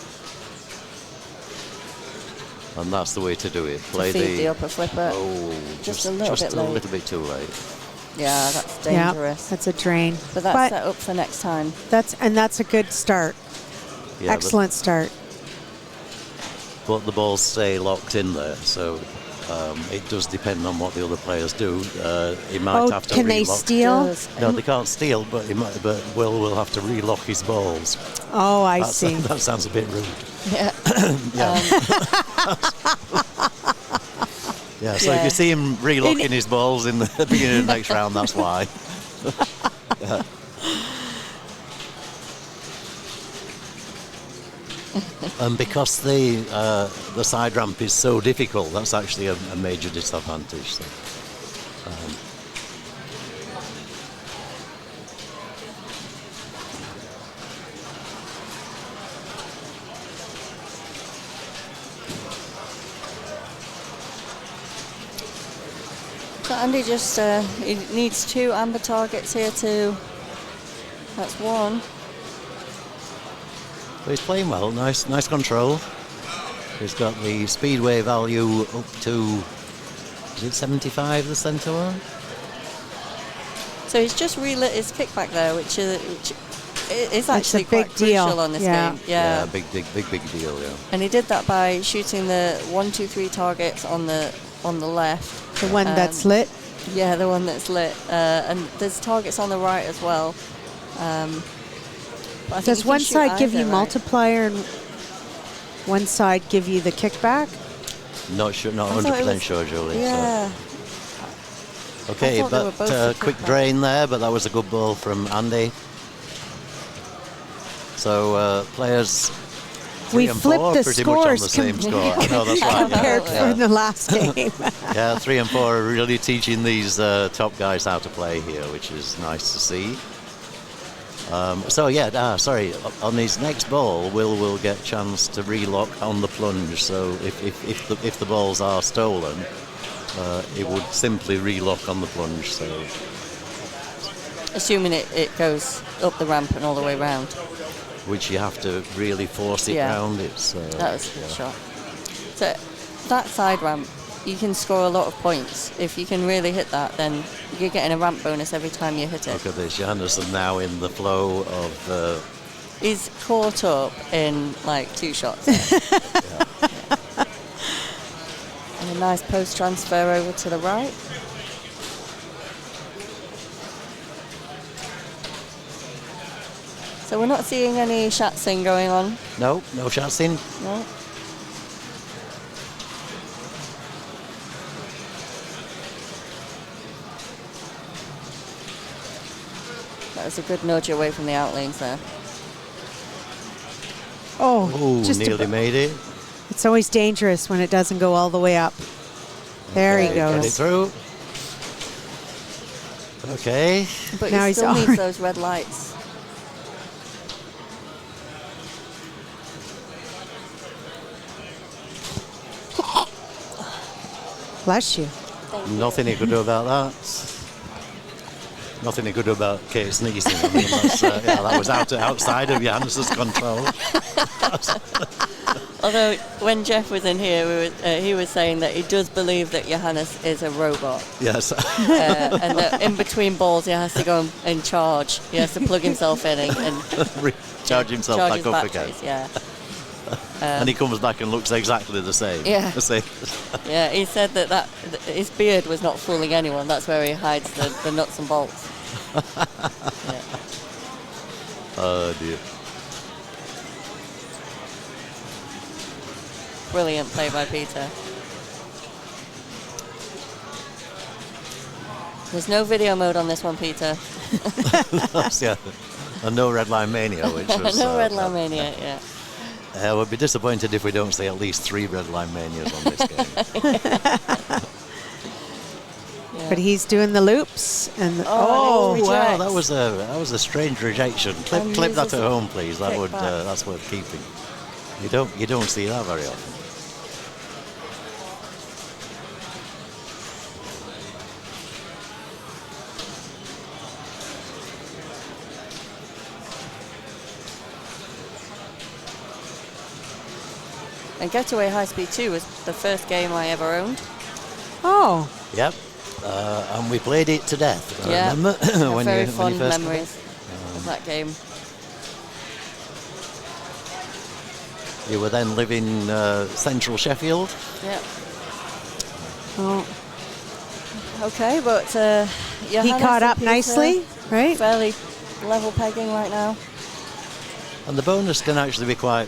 And that's the way to do it. Play feed the upper flipper. Oh, just a little bit late. a little bit too late. Yeah, that's dangerous. Yeah, that's a drain. But that's set up for next time. That's a good start. Yeah, excellent start. But the balls stay locked in there, so it does depend on what the other players do. He might have to can relock. they steal? No, they can't steal, but Will will have to relock his balls. Oh, I see. That sounds a bit rude. Yeah. Yeah, so if you see him relocking his balls in the beginning of the next round, that's why. And because the side ramp is so difficult, that's actually a major disadvantage. So, So Andy just he needs 2 amber targets here too. That's 1. but he's playing well. Nice control. He's got the speedway value up to, is it 75, the centre one? So he's just relit his kickback there, which is actually a big quite deal. crucial on this game. Yeah, big deal. Yeah. And he did that by shooting the 1, 2, 3 targets on the left. The one that's lit? Yeah, the one that's lit. And there's targets on the right as well. Does one side give you multiplier and one side give you the kickback? Not sure, not 100% sure, Julie. Yeah. So. Okay, but quick drain there, but that was a good ball from Andy. So players 3 and 4 the pretty much on the same score. I know, that's right. Compared from the last game. Yeah, 3 and 4 are really teaching these top guys how to play here, which is nice to see. Sorry, on his next ball, Will get a chance to relock on the plunge. So if the balls are stolen, it would simply relock on the plunge. So, assuming it goes up the ramp and all the way round. which you have to really force it Yeah. round. It's That was a good shot. So that side ramp, you can score a lot of points. If you can really hit that, then you're getting a ramp bonus every time you hit it. Look at this, Johannes is now in the flow of. He's caught up in like 2 shots. And a nice post transfer over to the right. So we're not seeing any shatzing going on. No shots in. No. That was a good nudge away from the outlanes there. Oh, just nearly made it. It's always dangerous when it doesn't go all the way up. There he Get it goes. through. Okay. But Now he he's still on. needs those red lights. Bless you. Nothing he could do about that. Nothing he could do about Kate sneezing. I mean, that was outside of Johannes' control. Although when Jeff was in here, he was saying that he does believe that Johannes is a robot. Yes. And that in between balls he has to go and charge. He has to plug himself in and Charge himself charge back his up batteries, again. Yeah. And he comes back and looks exactly the same. Yeah. The same. Yeah, he said that his beard was not fooling anyone. That's where he hides the nuts and bolts. Yeah. Oh dear. Brilliant play by Peter. There's no video mode on this one, Peter. Yeah. And no red line mania, which was No red line mania, yeah. I would be disappointed if we don't see at least 3 red line manias on this game. But he's doing the loops and Oh, oh, wow, that was a strange rejection. Clip that at home, please. That would that's worth keeping. You don't see that very often. And Getaway High Speed 2 was the first game I ever owned. Oh. Yep. And we played it to death. I Yeah. remember when Very you fond first memories of that game. You were then living central Sheffield. Yeah. Oh. Okay, but He caught up nicely, right? Fairly level pegging right now. And the bonus can actually be quite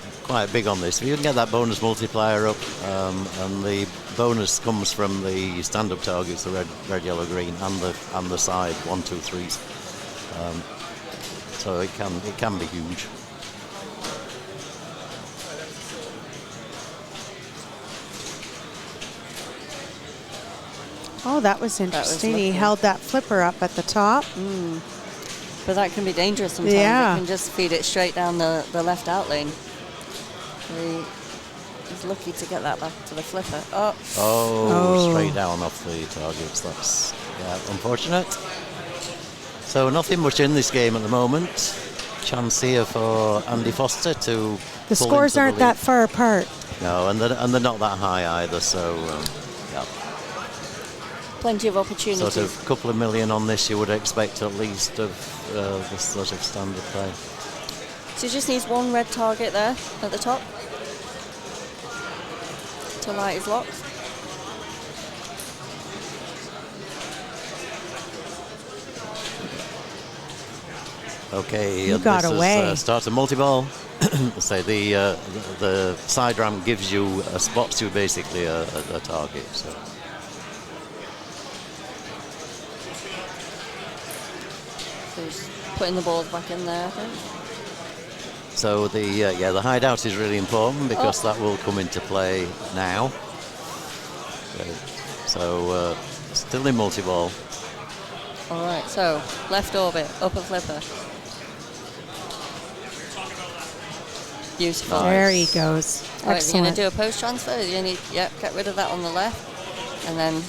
big on this. If you can get that bonus multiplier up, and the bonus comes from the stand-up targets, the red, yellow, green, and the side 1, 2, 3s. So it can be huge. Oh, that was interesting. He lucky. held that flipper up at the top. But that can be dangerous sometimes. Yeah. It can just feed it straight down the left out lane. He's lucky to get that back to the flipper. Oh, straight down off the targets. That's unfortunate. So nothing much in this game at the moment. Chance here for Andy Foster to. The scores aren't that far apart. No, and they're not that high either. So yeah. Plenty of opportunities. Sort of couple of million on this, you would expect at least of this sort of standard play. So he just needs one red target there at the top to light his locks. Okay, You got this away. Is, start a multi-ball. So the side ramp gives you a spot to basically a target. So. So he's putting the balls back in there, I think. So the hideout is really important because that will come into play now. So still in multi-ball. All right, so left orbit, upper flipper. Beautiful. There he goes. All right, you're going Excellent. to do a post transfer. You need, get rid of that on the left, and then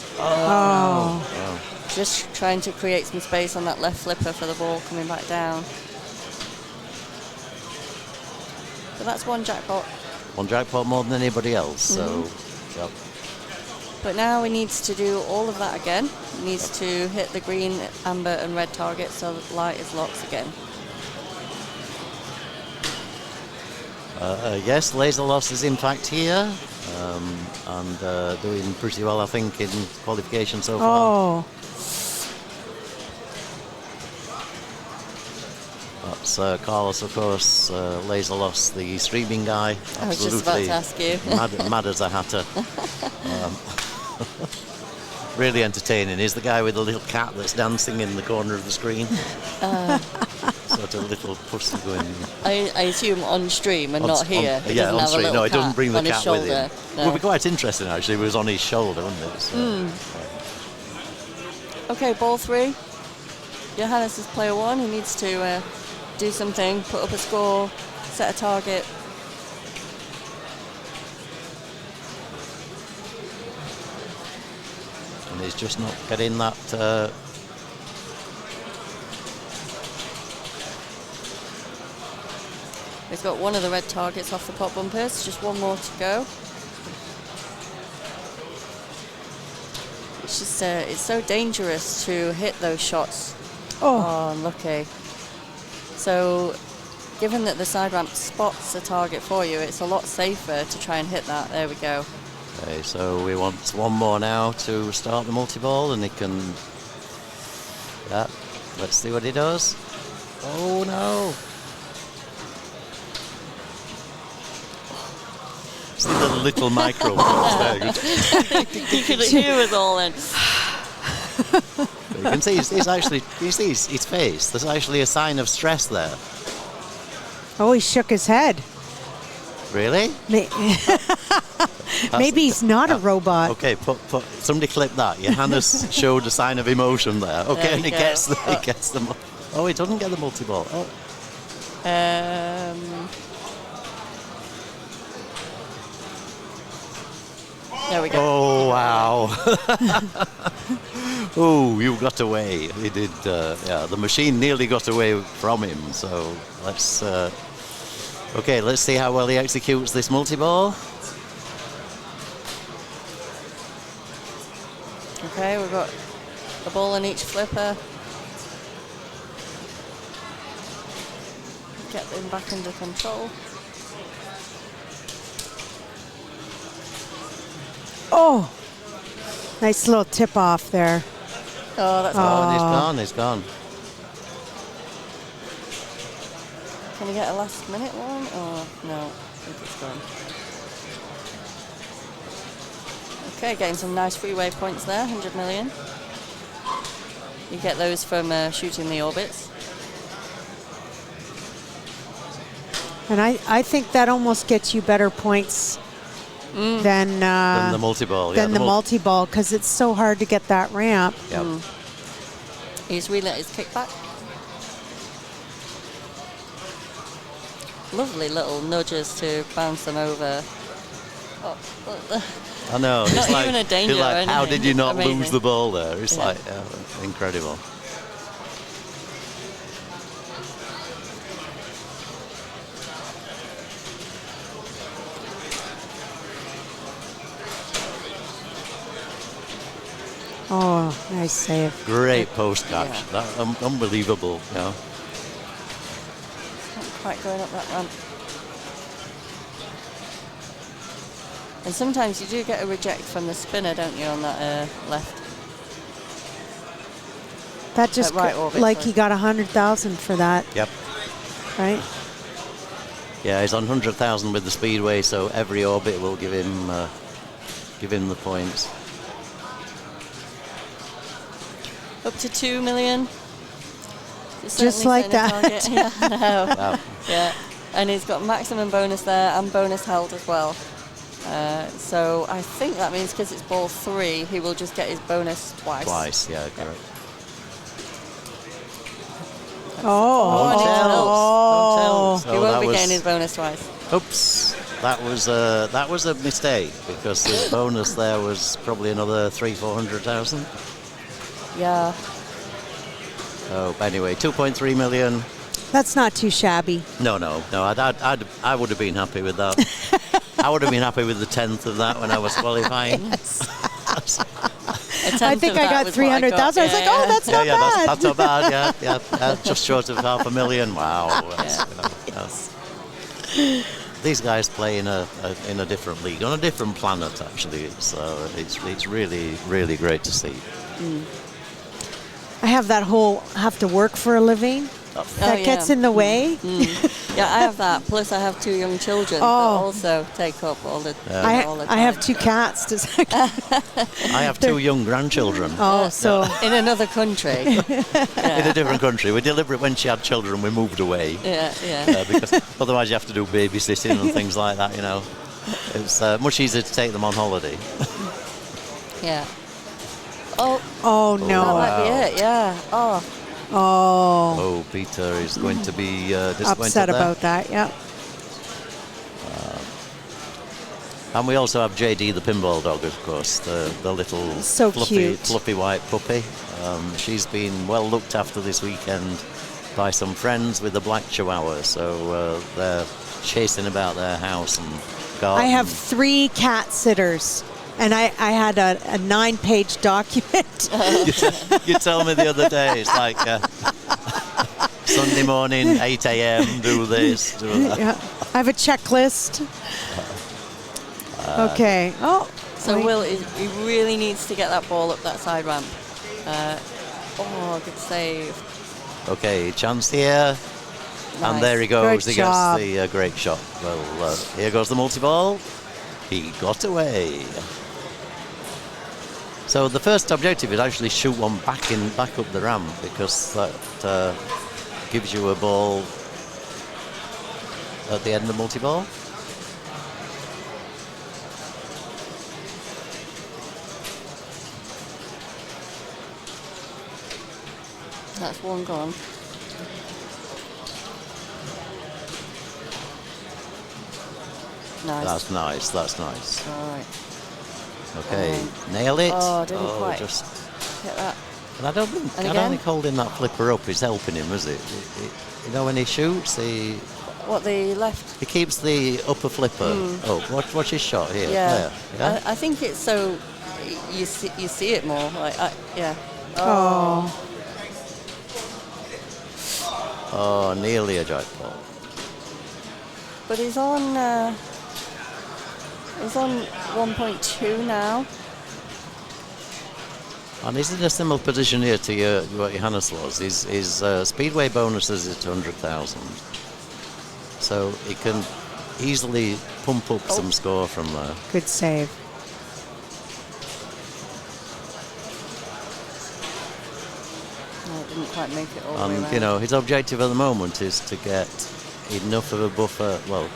just trying to create some space on that left flipper for the ball coming back down. So that's one jackpot. One jackpot more than anybody else. So, yep. But now he needs to do all of that again. He needs to hit the green, amber, and red target so that light is locked again. Yes, laser loss is in fact here, and doing pretty well, I think, in qualification so far. Oh. That's Carlos, of course, laser loss, the streaming guy. I was just about to ask you. mad as a hatter. Really entertaining. He's the guy with the little cat that's dancing in the corner of the screen. Sort of little pussy going. I assume on stream and not here. He Yeah, doesn't on have a stream. little No, he cat doesn't bring the on his cat with him. shoulder. No. Would be quite interesting, actually. It was on his shoulder, wouldn't it? So, Okay, ball 3. Johannes is player 1. He needs to do something, put up a score, set a target. And he's just not getting that. He's got one of the red targets off the pop bumpers. Just one more to go. It's just it's so dangerous to hit those shots. Oh, unlucky. So, given that the side ramp spots a target for you, it's a lot safer to try and hit that. There we go. Okay, so we want one more now to start the multi-ball, and he can. Yeah, let's see what he does. Oh no! See the little microphones there. You could hear us all then. You can see he's actually. You see his face. There's actually a sign of stress there. Oh, he shook his head. Really? Maybe he's not a robot. Okay, somebody clip that. Johannes showed a sign of emotion there. Okay, There and he we gets go. he gets them. Oh, he doesn't get the multi-ball. Oh. There we go. Oh wow! Oh, you got away. He did. Yeah, the machine nearly got away from him. So let's. Okay, let's see how well he executes this multi-ball. Okay, we've got a ball in each flipper. Get them back under control. Oh, nice little tip off there. Oh, that's Oh, and he's gone. Can you get a last minute one? Oh, no, I think it's gone. Okay, getting some nice freeway points there, 100 million. You get those from shooting the orbits. And I think that almost gets you better points than the multi-ball. Than the multi-ball, because it's so hard to get that ramp. Yep. He's relet his kickback. Lovely little nudges to bounce them over. Oh, I know. Not even a danger It's like, or how anything. did you not Amazing. lose the ball there? It's Yeah. like incredible. Oh, nice save. Great post catch. That unbelievable. You know. Not quite going up that ramp. And sometimes you do get a reject from the spinner, don't you, on that left? That just right orbit, like sorry. he got 100,000 for that, Yep. right? Yeah, he's on 100,000 with the speedway, so every orbit will give him the points. Up to 2 million. It's Just certainly like setting a that. target. Yeah, I know. Wow. Yeah, and he's got maximum bonus there and bonus held as well. So I think that means because it's ball 3, he will just get his bonus twice. Twice, yeah, correct. Oh, Don't oh. So he won't that be was- getting his bonus twice. Oops, that was a mistake because the bonus there was probably another 300,000-400,000. Yeah. So anyway, 2.3 million. That's not too shabby. No. I would have been happy with that. I would have been happy with the 10th of that when I was qualifying. I think I got 300,000. I was like, oh, that's not bad. That's not bad. Yeah, just short of 500,000. Wow. These guys play in a different league, on a different planet actually. So it's really, really great to see. I have that whole have to work for a living. That gets in the way. Yeah, I have that. Plus, I have 2 young children that also take up all the all the time. I have 2 cats. I have 2 young grandchildren. Oh, so in another country. In a different country. We deliberate when she had children, we moved away. Yeah. Because otherwise you have to do babysitting and things like that, you know. It's much easier to take them on holiday. Yeah. Oh no. That might be it, yeah. Oh, Peter is going to be disappointed upset there. about that, yeah. And we also have JD, the pinball dog, of course, the little so fluffy white puppy. She's been well looked after this weekend by some friends with a black chihuahua, so they're chasing about their house and garden. I have 3 cat sitters. And I had a 9-page document. You tell me the other day, it's like Sunday morning, 8 a.m., do this, do that. Yeah. I have a checklist. Okay. So Will, he really needs to get that ball up that side ramp. Good save. Okay, chance here. Nice. And there he goes. Good He job. gets the great shot. Well, here goes the multi-ball. He got away. So the first objective is actually shoot one back up the ramp, because that gives you a ball at the end of the multi-ball. That's one gone. Nice. That's nice. All right. Okay, nail it. Oh, didn't quite just hit that. And I don't think holding that flipper up is helping him, is it? You know, when he shoots, he the left? He keeps the upper flipper. Watch his shot here. Yeah. Yeah? I think it's so you see it more. Oh, nearly a jackpot. But he's on 1.2 now. And he's in a similar position here to what Johannes was. His speedway bonuses is 200,000. So he can easily pump up some score from there. Good save. No, it didn't quite make it all the way And, around. you know, his objective at the moment is to get enough of a buffer. Well,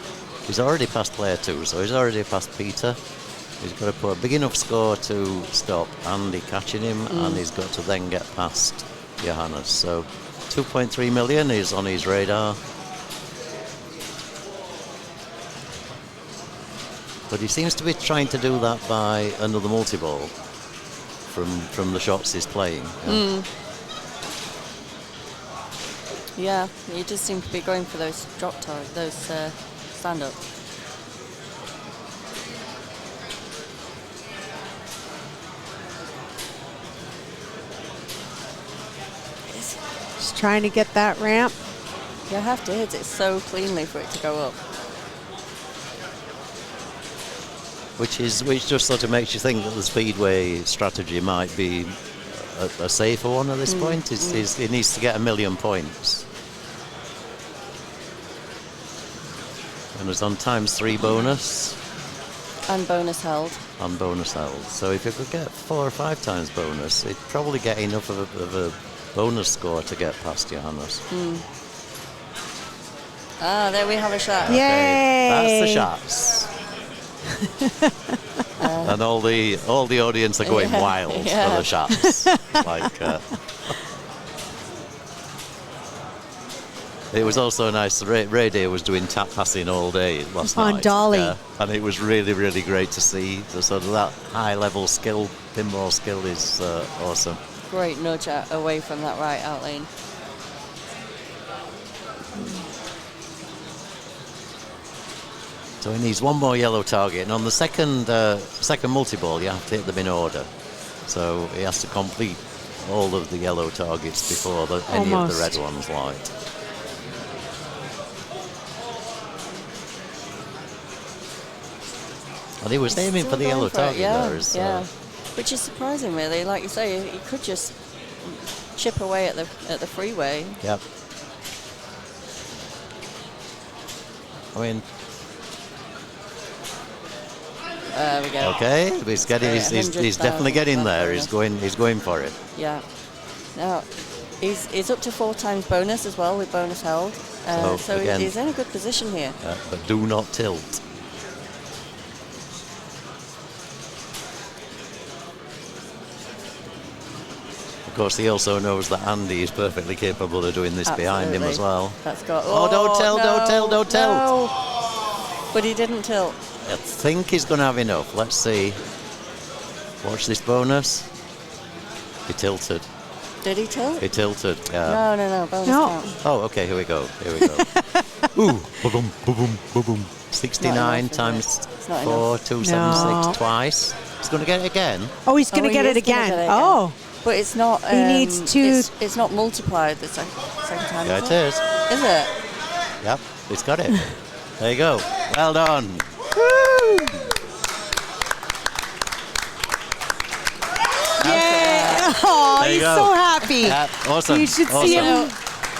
he's already past player 2, so he's already past Peter. He's got to put a big enough score to stop Andy catching him, and he's got to then get past Johannes. So 2.3 million is on his radar. But he seems to be trying to do that by another multi-ball from the shots he's playing. Yeah, you just seem to be going for those drop targets, those stand-ups. Just trying to get that ramp. You have to hit it so cleanly for it to go up. Which just sort of makes you think that the speedway strategy might be a safer one at this point. It needs to get 1 million points. And it's on ×3 bonus. And bonus held. And bonus held. So if you could get 4 or 5 times bonus, it'd probably get enough of a bonus score to get past Johannes. Ah, there we have a shot. Yay! Okay, that's the shots. And all the audience are going wild for the shots. It was also nice. Ray Day was doing tap passing all day last night. On Dolly. And it was really, really great to see. The sort of that high-level skill, pinball skill is awesome. Great nudge away from that right out lane. So he needs one more yellow target, and on the second multi-ball, you have to hit them in order. So he has to complete all of the yellow targets before any of the red ones light. And he was aiming for the yellow target there. Yeah. Which is surprising, really. Like you say, he could just chip away at the freeway. Yep. I mean, there we go. okay, he's definitely getting there. He's going for it. Yeah. Now, he's up to 4 times bonus as well with bonus held. So again, he's in a good position here. But do not tilt. Of course, he also knows that Andy is perfectly capable of doing this behind him as well. That's got. Don't tilt! Don't tilt! No. But he didn't tilt. I think he's going to have enough. Let's see. Watch this bonus. He tilted. Did he tilt? He tilted. Yeah. No. Bonus count. Oh, okay. Here we go. Ooh, boom, boom, boom, boom. 69 enough, times 4, enough. 276 twice. He's going to get it again. Oh, he's going to get it again. Oh. But it's not. He needs to. It's not multiplied the second time. Yeah, it is. Is it? Yep, he's got it. There you go. Well done. Yeah. Oh, he's so happy. Yeah, awesome. You should awesome. see him.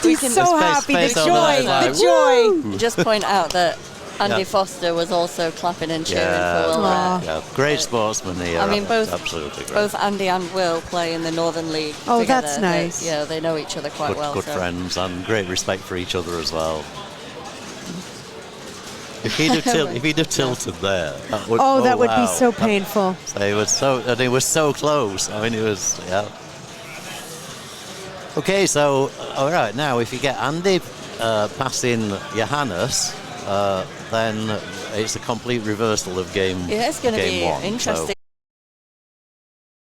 He's so happy. The joy. Just point out that Andy Foster was also clapping and cheering for Will. Yeah. Great sportsman here. I mean, absolutely great. Both Andy and Will play in the Northern League. Oh, together. that's nice. They know each other quite well. Good friends and great respect for each other as well. If he'd have tilted there, that would be so painful. It was so close. I mean, it was Okay, so all right, now if you get Andy passing Johannes, then it's a complete reversal of game. Yeah, it's going to be one, interesting.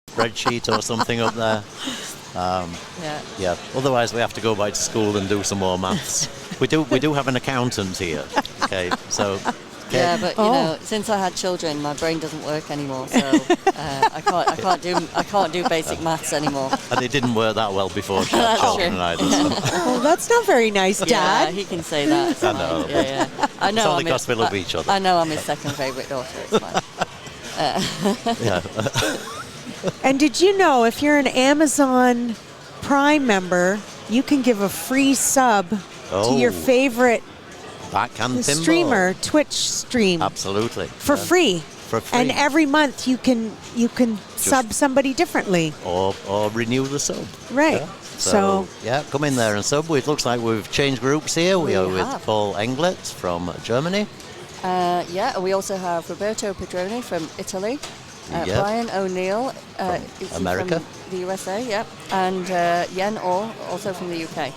So spreadsheet or something up there. Yeah. Otherwise, we have to go back to school and do some more maths. We do have an accountant here. Okay, so. Okay. Yeah, but since I had children, my brain doesn't work anymore, so I can't do basic maths anymore. And it didn't work that well before she had children either. So. Oh, that's not very nice, Dad. Yeah, he can say that. I know. Yeah. I know. It's only because we love each other. I know I'm his second favourite daughter. It's fine. Yeah. And did you know if you're an Amazon Prime member, you can give a free sub to your favorite streamer, Twitch stream. Absolutely. For free. For free. And every month you can sub somebody differently. Or renew the sub. Right. Yeah. So come in there and sub. It looks like we've changed groups here. We are with Paul Englert from Germany. We also have Roberto Pedroni from Italy. Brian O'Neill is America. From the USA, and Yen Orr, also from the UK.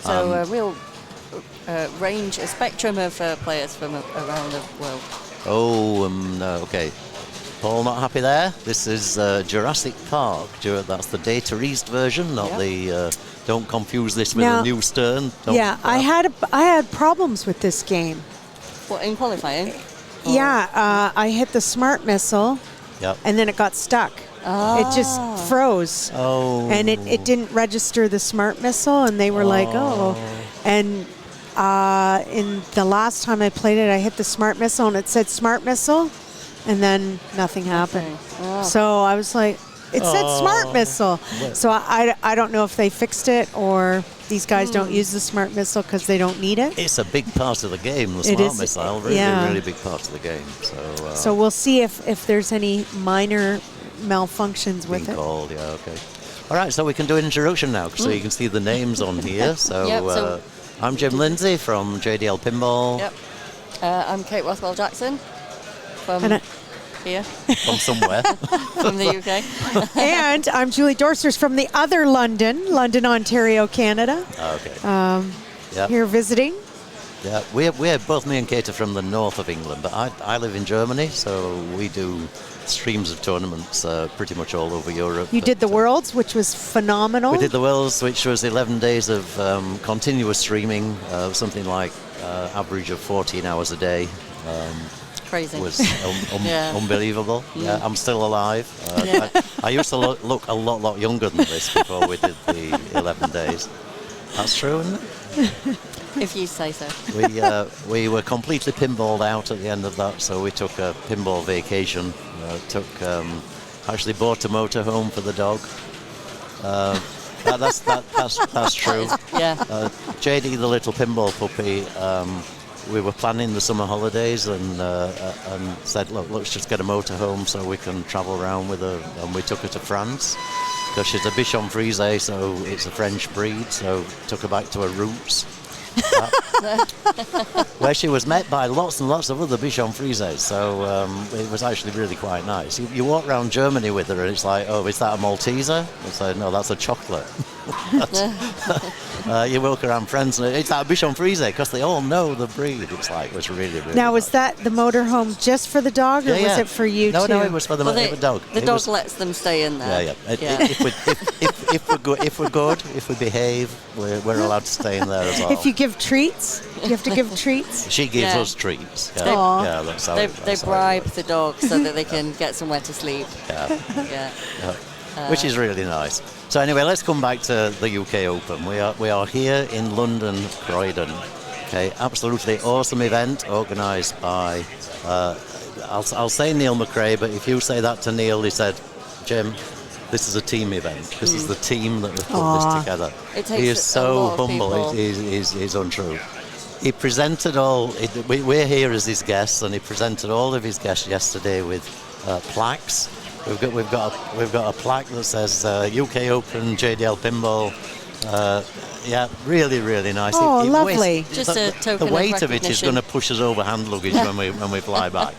So a real range, a spectrum of players from around the world. Okay. Paul, not happy there. This is Jurassic Park. That's the Data East version, not the. Don't confuse this with a new Stern. I had problems with this game. What, in qualifying? Yeah, I hit the smart missile, and then it got stuck. It just froze. And it didn't register the smart missile, and they were like, And in the last time I played it, I hit the smart missile, and it said smart missile, and then nothing happened. So I was like, it said smart missile. So I don't know if they fixed it or these guys don't use the smart missile because they don't need it. It's a big part of the game, the smart missile. Really big part of the game. So we'll see if there's any minor malfunctions with it. Called, okay. All right, so we can do an introduction now, so you can see the names on here. So I'm Jim Lindsay from JDL Pinball. Yep. I'm Kate Rothwell Jackson from here. From somewhere. From the UK. And I'm Julie Dorsers from the other London, Ontario, Canada. Okay. Here visiting. Yeah, we're both me and Kate are from the north of England, but I live in Germany, so we do streams of tournaments pretty much all over Europe. You did the Worlds, which was phenomenal. We did the Worlds, which was 11 days of continuous streaming, something like average of 14 hours a day. Crazy. was Yeah. unbelievable. Yeah, I'm still alive. Yeah. I used to look a lot younger than this before we did the 11 days. That's true, isn't it? If you say so. We were completely pinballed out at the end of that, so we took a pinball vacation. Actually bought a motorhome for the dog. That's true. Yeah. JD, the little pinball puppy, we were planning the summer holidays and said, look, let's just get a motorhome so we can travel around with her. And we took her to France because she's a Bichon Frise, so it's a French breed. So took her back to her roots. Where she was met by lots and lots of other Bichon Frises, so it was actually really quite nice. You walk around Germany with her and it's like, oh, is that a Malteser? It's like, no, that's a chocolate. You walk around France and it's that a Bichon Frise because they all know the breed. It's like, it was really Now, nice. was that the motorhome just for the dog, or was it for you too? No, it was for the dog. The dog lets them stay in there. Yeah. If we're good, if we behave, we're allowed to stay in there as well. If you give treats, you have to give treats. She gives Yeah. us treats. Aw. Yeah, that's how They that's how it bribe works. the dog so that they can get somewhere to sleep. Yeah. Yeah. Which is really nice. So anyway, let's come back to the UK Open. We are here in London, Croydon. Okay, absolutely awesome event organised by, I'll say Neil McRae, but if you say that to Neil, he said, Jim, this is a team event. This is the team that have put this together. It takes He is a so lot of humble. people. He's untrue. He presented we're here as his guests, and he presented all of his guests yesterday with plaques. We've got a plaque that says UK Open JDL Pinball. Yeah, really, really nice. Oh, lovely. Just a token The weight of of it is recognition. going to push us over hand luggage when we fly back.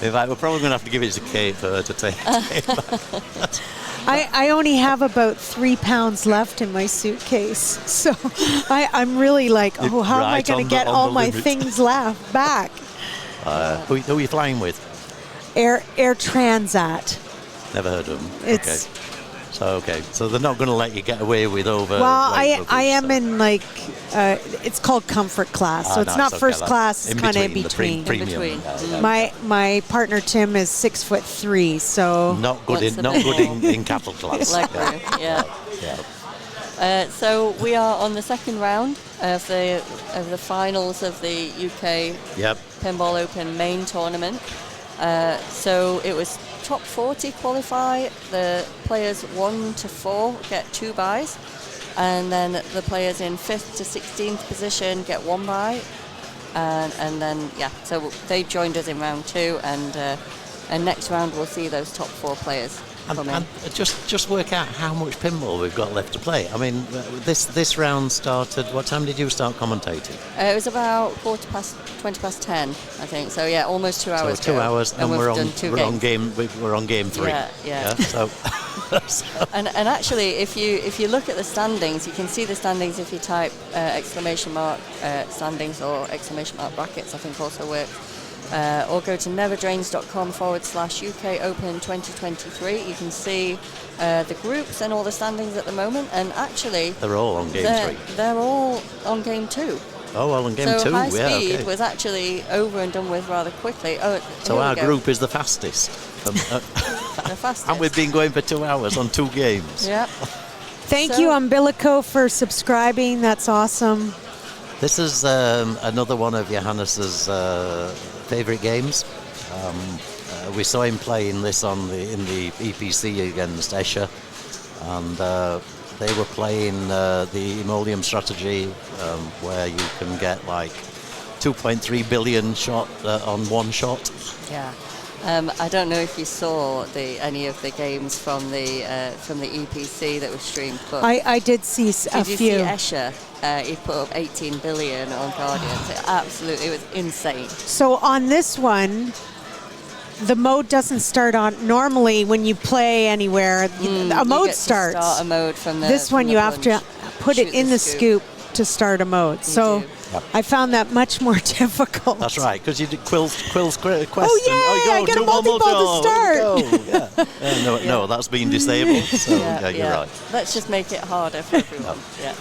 In fact, we're probably going to have to give it to Kate for her to take it back. I only have about 3 pounds left in my suitcase, so I'm really like, how am I Right going on to get the all my limit. things back? Who are you flying with? Air Transat. Never heard of them. It's So they're not going to let you get away with over. well, I luggage, am so. in like it's called comfort class, so it's nice, not okay, first that- class. It's kind of in the between. premium. In between. My partner Tim is 6'3", so Not good What's in the not good bit in cattle class. Leg room, yeah. So we are on the second round of the finals of the UK Yep. Pinball Open main tournament. So it was top 40 qualify. The players 1 to 4 get 2 buys, and then the players in 5th to 16th position get 1 buy, and then so they joined us in round 2, and next round we'll see those top 4 players come in. And just work out how much pinball we've got left to play. I mean, this round started. What time did you start commentating? It was about 20 past 10, I think. So yeah, almost 2 hours. So 2 hours, and we've we're done 2 on games. we're on game 3. Yeah. So, And actually, if you look at the standings, you can see the standings if you type exclamation mark standings or exclamation mark brackets. I think also works. Or go to neverdrains.com/UK Open 2023. You can see the groups and all the standings at the moment, and actually they're all on game 3. They're all on game 2. Oh, well, on game so 2, high yeah, speed okay. was actually over and done with rather quickly. So here our we go. group is the fastest. The fastest. And we've been going for 2 hours on 2 games. Yeah. thank you Umbilico for subscribing. That's awesome. This is another one of Johannes's favourite games. We saw him playing this in the EPC against Escher, and they were playing the Emolium strategy, where you can get like 2.3 billion shot on one shot. Yeah. I don't know if you saw any of the games from the EPC that was streamed, but I did see a did you few. see Escher? He put up 18 billion on Guardians. It was insane. So on this one, the mode doesn't start on. Normally, when you play anywhere, a mode you get starts. To start a mode from the. This one, from you the have to plunge. put it Shoot in the scoop to start a mode. So do. I found that much more difficult. That's right, because you did Quill's question. Oh, yeah, I get a multi-ball to start. No, that's been disabled. So yeah, you're right. Let's just make it harder for everyone. Yeah.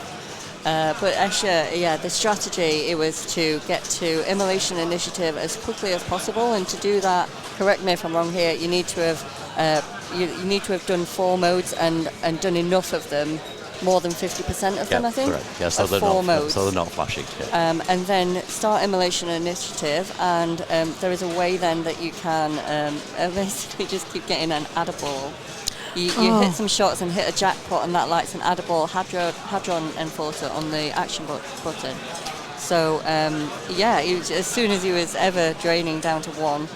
But Escher, yeah, the strategy, it was to get to Immolation Initiative as quickly as possible, and to do that, correct me if I'm wrong here, you need to have you need to have done 4 modes and done enough of them, more than 50% of them, I think. Correct. Yeah, so they're 4 not, modes. so they're not flashing. Yeah. And then start Immolation Initiative, and there is a way then that you can basically just keep getting an Adder-Ball. You hit some shots and hit a jackpot, and that lights an Adder-Ball Hadron Enforcer on the action button. So, as soon as he was ever draining down to 1,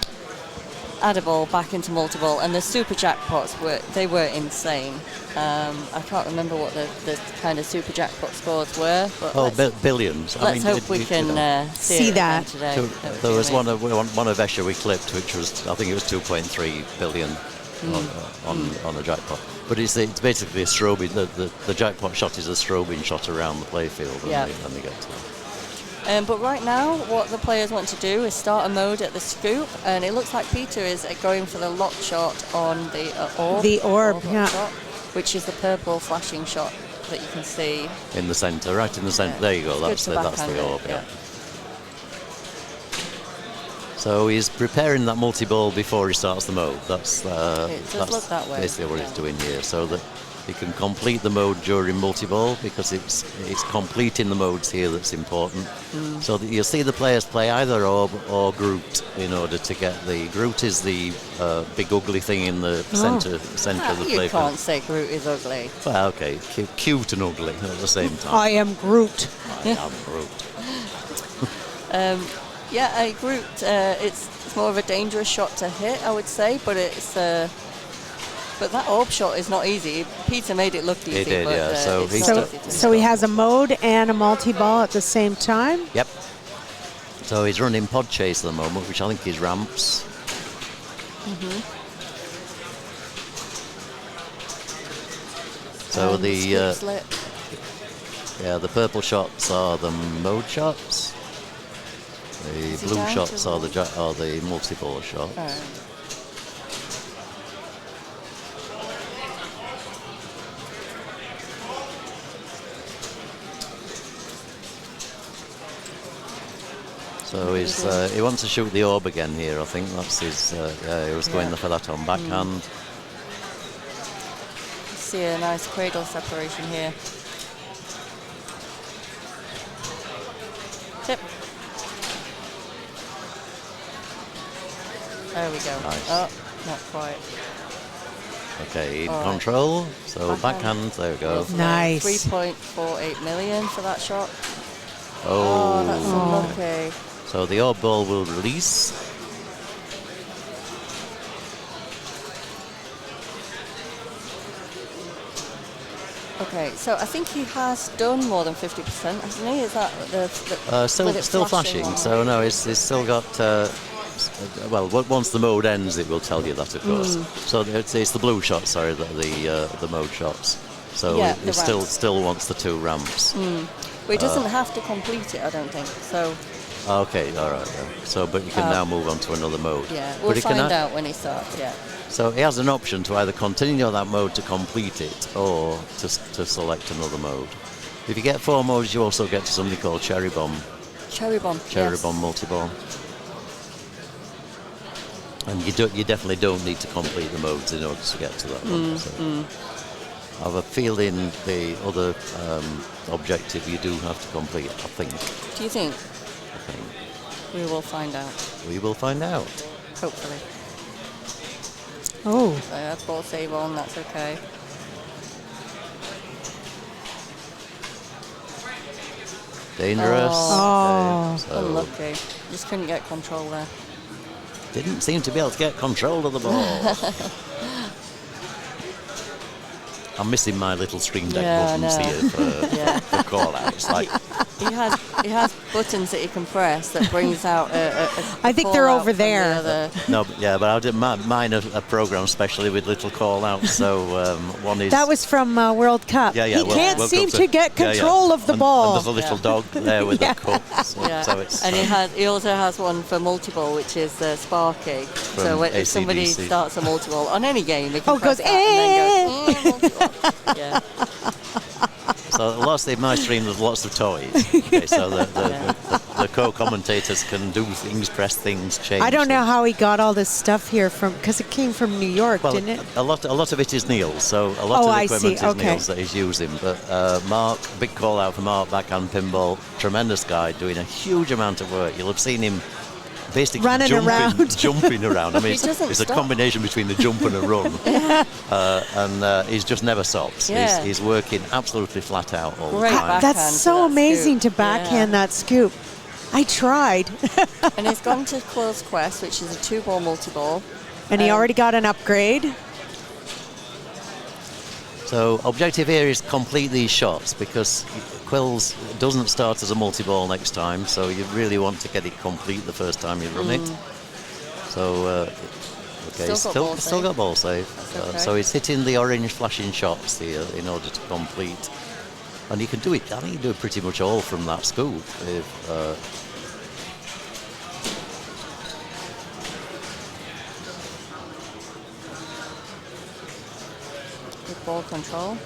Adder-Ball back into multi-ball, and the super jackpots were insane. I can't remember what the kind of super jackpot scores were, but billions. Let's hope we can see that today. There was one of Escher we clipped, which was, I think it was 2.3 billion on a jackpot. But it's basically a strobing. The jackpot shot is a strobing shot around the playfield when they get to it. But right now, what the players want to do is start a mode at the scoop, and it looks like Peter is going for the lock shot on the orb. The orb, yeah. Shot, which is the purple flashing shot that you can see. In the centre, right in the centre. Yeah. There you go, that's the orb, yeah. So he's preparing that multi-ball before he starts the mode. That's look that way. Basically what he's doing here, so that he can complete the mode during multi-ball, because it's completing the modes here that's important. So that you'll see the players play either orb or Groot in order to get the... Groot is the big ugly thing in the centre of the playfield. You can't say Groot is ugly. Well, okay, cute and ugly at the same time. I am Groot. I am Groot. Groot, it's more of a dangerous shot to hit, I would say, but it's... But that orb shot is not easy. Peter made it look easy. He did, but, yeah. So he has a mode and a multi-ball at the same time? Yep. So he's running pod chase at the moment, which I think is ramps. So the purple shots are the mode shots. The blue shots are the multi-ball shots. So he wants to shoot the orb again here, I think. That's his... he was going for that on backhand. See a nice cradle separation here. Tip. There we go. Nice. Oh, not quite. Okay, control. So backhand, there we go. Nice. 3.48 million for that shot. Oh, that's unlucky. So the orb ball will release. Okay, so I think he has done more than 50%, hasn't he? Is that the still flashing? So no, it's still got. Well, once the mode ends, it will tell you that, of course. So it's the blue shots, sorry, the mode shots. So it still wants the 2 ramps. But he doesn't have to complete it, I don't think. So. Okay, all right. Yeah. So, but you can now move on to another mode. Yeah, we'll find out when he starts. Yeah. So he has an option to either continue that mode to complete it, or to select another mode. If you get 4 modes, you also get something called Cherry Bomb. Cherry Bomb. Cherry Bomb multi-ball. And you definitely don't need to complete the modes in order to get to that one. So. I have a feeling the other objective you do have to complete, I think. Do you think? I think. We will find out. We will find out. Hopefully. Oh. So that's ball save on, that's okay. Dangerous. Oh. Okay, so Unlucky. Just couldn't get control there. didn't seem to be able to get control of the ball. I'm missing my little Stream Deck buttons here for call-outs. Like, he has buttons that you can press that brings out a I think they're over there. but I did mine are programmed specially with little call-outs. So one is... That was from World Cup. Yeah, he can't seem to get control of the ball. And there's a little dog there with the cup. So it's, and he also has one for multi-ball, which is Sparky. So if somebody starts a multi-ball on any game, they can press goes, that and then goes, multi-ball. Yeah. So lots of my stream, there's lots of toys. Okay, so the co-commentators can do things, press things, change. I don't know things. how he got all this stuff here from, because it came from New York, Well, didn't it? a lot of it is Neil's, so a lot of the I equipment see. is Okay. Neil's that he's using. But Mark, big call out for Mark, backhand pinball, tremendous guy, doing a huge amount of work. You'll have seen him basically Running around. jumping around. I mean, He doesn't it's a stop. combination between the jump and a run. And he's just never stops. Yeah. He's working absolutely flat out all Great the time. back. That's Backhand so to that amazing scoop. to backhand that scoop. I tried. And he's gone to Quill's Quest, which is a 2-ball multi-ball. And he already got an upgrade. So objective here is complete these shots because Quills doesn't start as a multi-ball next time, so you really want to get it complete the first time you run it. So, okay, still got ball save. Okay. So it's hitting the orange flashing shots here in order to complete. And you can do it, I think you do it pretty much all from that scoop. With ball control.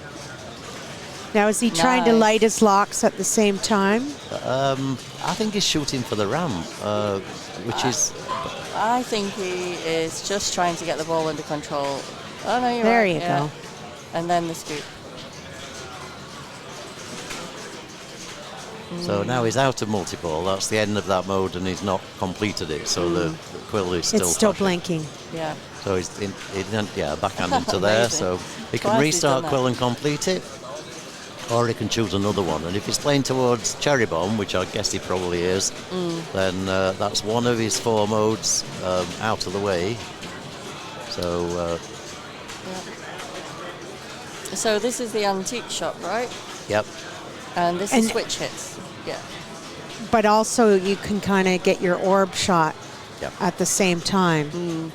Now, is he trying to Nice. light his locks at the same time? I think he's shooting for the ramp, which is... I think he is just trying to get the ball under control. Oh, no, you're There right. you yeah. go. And then the scoop. So now he's out of multi-ball. That's the end of that mode, and he's not completed it. So the quill is still It's still flashing. blinking. Yeah. So he's backhand into there. Amazing. So he can Twice he's restart done that. quill and complete it, or he can choose another one. And if he's playing towards Cherry Bomb, which I guess he probably is, then that's one of his 4 modes out of the way. So So this is the antique shop, right? yep. And this is switch hits. Yeah. But also, you can kind of get your orb shot Yep. at the same time.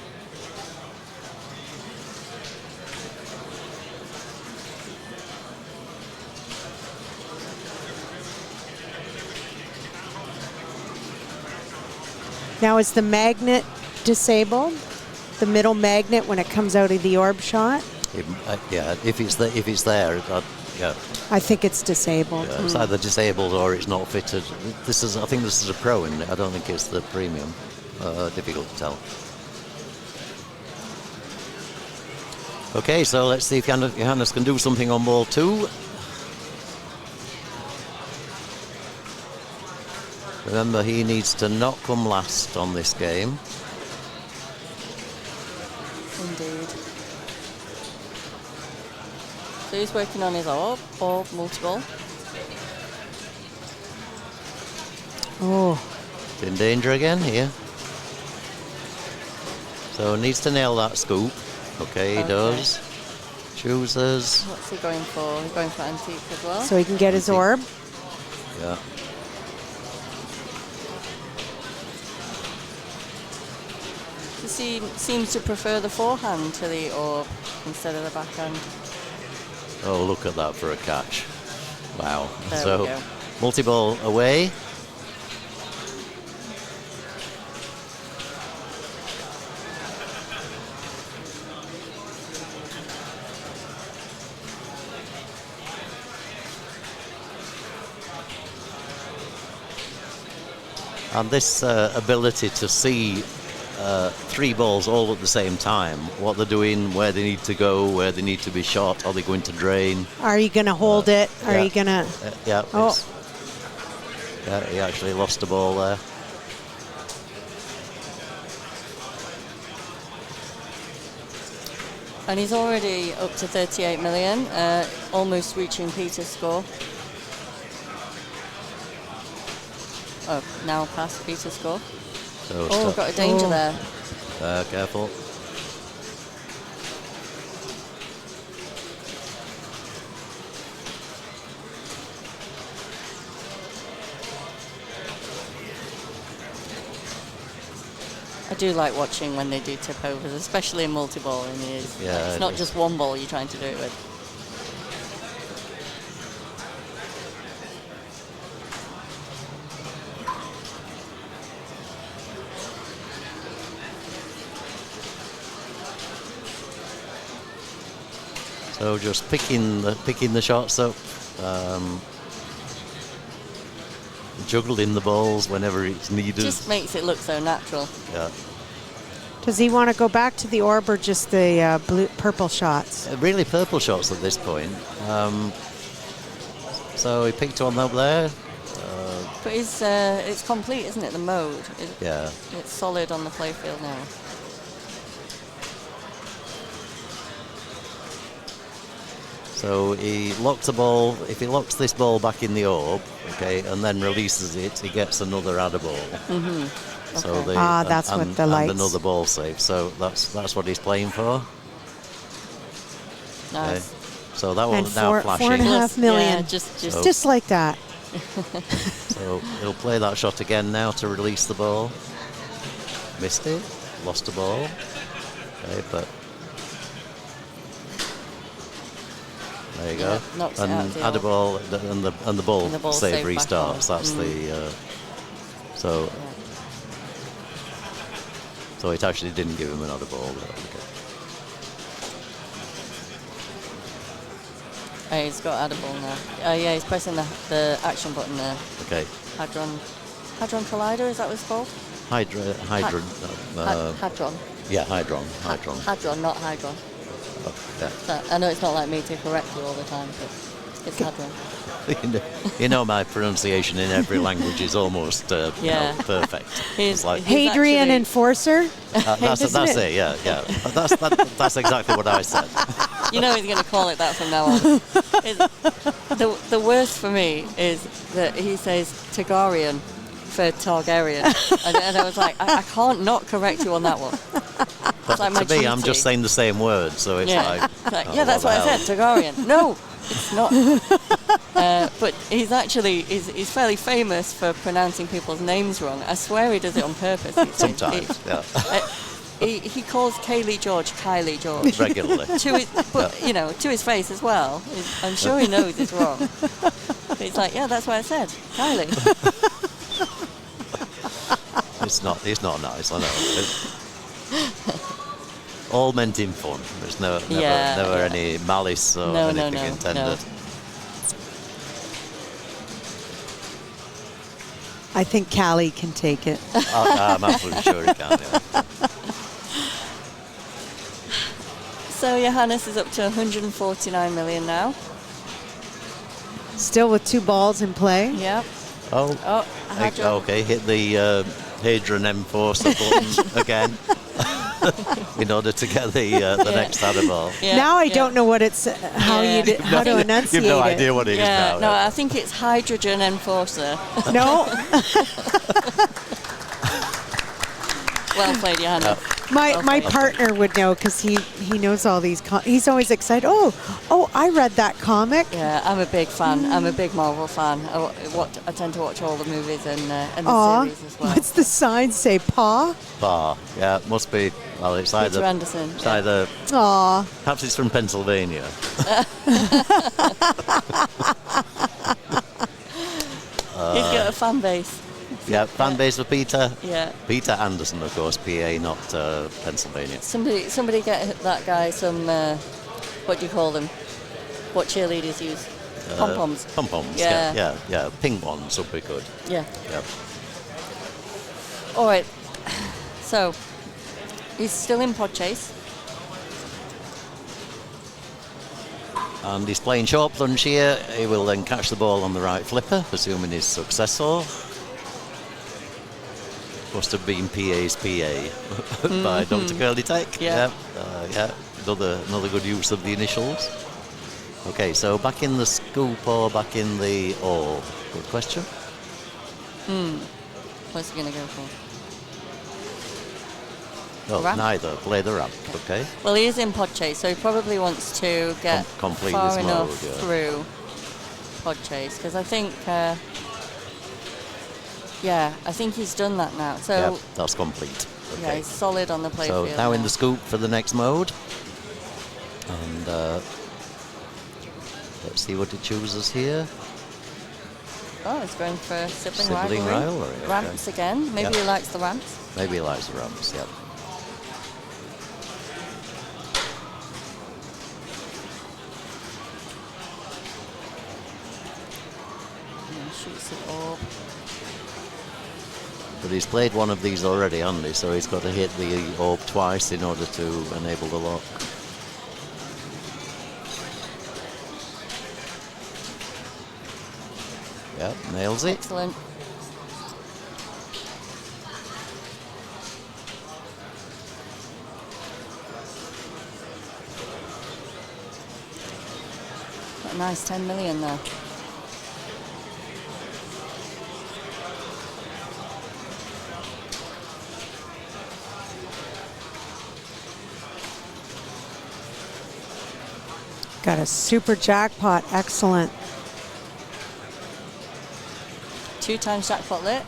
Now, is the magnet disabled? The middle magnet when it comes out of the orb shot? If it's there, yeah. I think it's disabled. It's either disabled or it's not fitted. I think this is a pro in it. I don't think it's the premium. Difficult to tell. Okay, so let's see if Johannes can do something on ball 2. Remember, he needs to not come last on this game. Indeed. So he's working on his orb multiple. Oh, It's in danger again here. So needs to nail that scoop. Okay, he does. Chooses. What's he going for? He's going for antique as well. so he can get his orb? Yeah. He seems to prefer the forehand to the orb instead of the backhand. Oh, look at that for a catch. Wow. There So we go. multi-ball away. And this ability to see 3 balls all at the same time, what they're doing, where they need to go, where they need to be shot, are they going to drain? Are you going to hold it? Are yeah. you going to... Yeah, Oh. yeah, he actually lost the ball there. And he's already up to 38 million, almost reaching Peter's score. Oh, now past Peter's score. So Oh, got a danger there. Careful. I do like watching when they do tip overs, especially in multi-ball. And Yeah, it's it not is. just one ball you're trying to do it with. So just picking the shots up, juggling the balls whenever it's needed. Just makes it look so natural. Yeah. Does he want to go back to the orb or just the purple shots? Really purple shots at this point. So he picked one up there. But it's complete, isn't it, the mode? Yeah. It's solid on the playfield now. So he locks the ball. If he locks this ball back in the orb, okay, and then releases it, he gets another adder ball. Mm-hmm. So Okay. That's what the lights. And another ball save. So that's what he's playing for. Nice. Okay. So that one And now flashing. 4.5 million. Yeah, just Just like that. So he'll play that shot again now to release the ball. Missed it. Lost the ball. Okay, but there you go. knocks it out And of the add a ball, and the ball, And the ball save saved back restarts. on. That's the. So it actually didn't give him another ball. But, okay. Oh, he's got edible now. Yeah, he's pressing the action button there. Okay. Hadron Collider, is that what it's called? Hydron. Hadron. Yeah, Hydron. Hadron, not Hydron. Oh, yeah. So, I know it's not like me to correct you all the time, but it's Hadron. You know my pronunciation in every language is almost perfect. He's like Hadrian Enforcer. that's it. Yeah. That's exactly what I said. You know he's going to call it that from now on. The worst for me is that he says Targaryen for Targaryen. and I was like, I can't not correct you on that one. It's like my To me, I'm duty. just saying the same word, so it's like... It's like, oh, yeah, that's what I said, Targaryen. No, it's not. But he's actually, he's fairly famous for pronouncing people's names wrong. I swear he does it on purpose. Sometimes, yeah. He calls Kylie George regularly. To his face as well. I'm sure he knows it's wrong. But he's like, yeah, that's what I said, Kylie. It's not nice, I know. All meant in fun. There's never any malice or anything intended. No. I think Callie can take it. I'm absolutely sure he can. Yeah. So Johannes is up to 149 million now. Still with 2 balls in play. Yep. Hadron. Okay, hit the Hadron Enforcer button again in order to get the next adder ball. Yeah, now I don't know what it's how to enunciate You've no it. idea what it is now. No, I think it's Hydrogen Enforcer. No. Well played, Johannes. My partner would know because he knows all these. He's always excited. Oh, I read that comic. Yeah, I'm a big fan. I'm a big Marvel fan. I tend to watch all the movies and the series as well. What's the sign say? Paw? Paw. Yeah, it must be. Well, it's either. Peter Anderson. It's either. Aw. Perhaps it's from Pennsylvania. He's got a fan base. Yeah, fan base for Peter. Yeah. Peter Anderson, of course, PA, not Pennsylvania. Somebody get that guy some. What do you call them? What cheerleaders use? Pom-poms. Pom-poms. Yeah. Yeah. Ping ones would be good. Yeah. Yeah. All right. So he's still in pod chase. And he's playing short plunge here. He will then catch the ball on the right flipper, assuming he's successful. Must have been PA's PA by Dr. Curly Tech. Yeah. Another good use of the initials. Okay, so back in the scoop or back in the orb? Good question. What's he going to go for? No, Ramp? neither. Play the ramp, okay? Well, he is in pod chase, so he probably wants to get Complete far this enough mode, yeah. through pod chase, because I think, I think he's done that now. So Yeah, that's complete. Okay. yeah, he's solid on the playfield. So now in the scoop for the next mode. And let's see what it chooses here. Oh, he's going for sibling Sibling rivalry. rivalry, okay. Ramps again. Maybe Yep. he likes the ramps. Maybe he likes the ramps, yep. Shoots the orb. But he's played one of these already, hasn't he? So he's got to hit the orb twice in order to enable the lock. Yep, nails it. Excellent. Got a nice 10 million there. Got a super jackpot. Excellent. 2 times jackpot lit.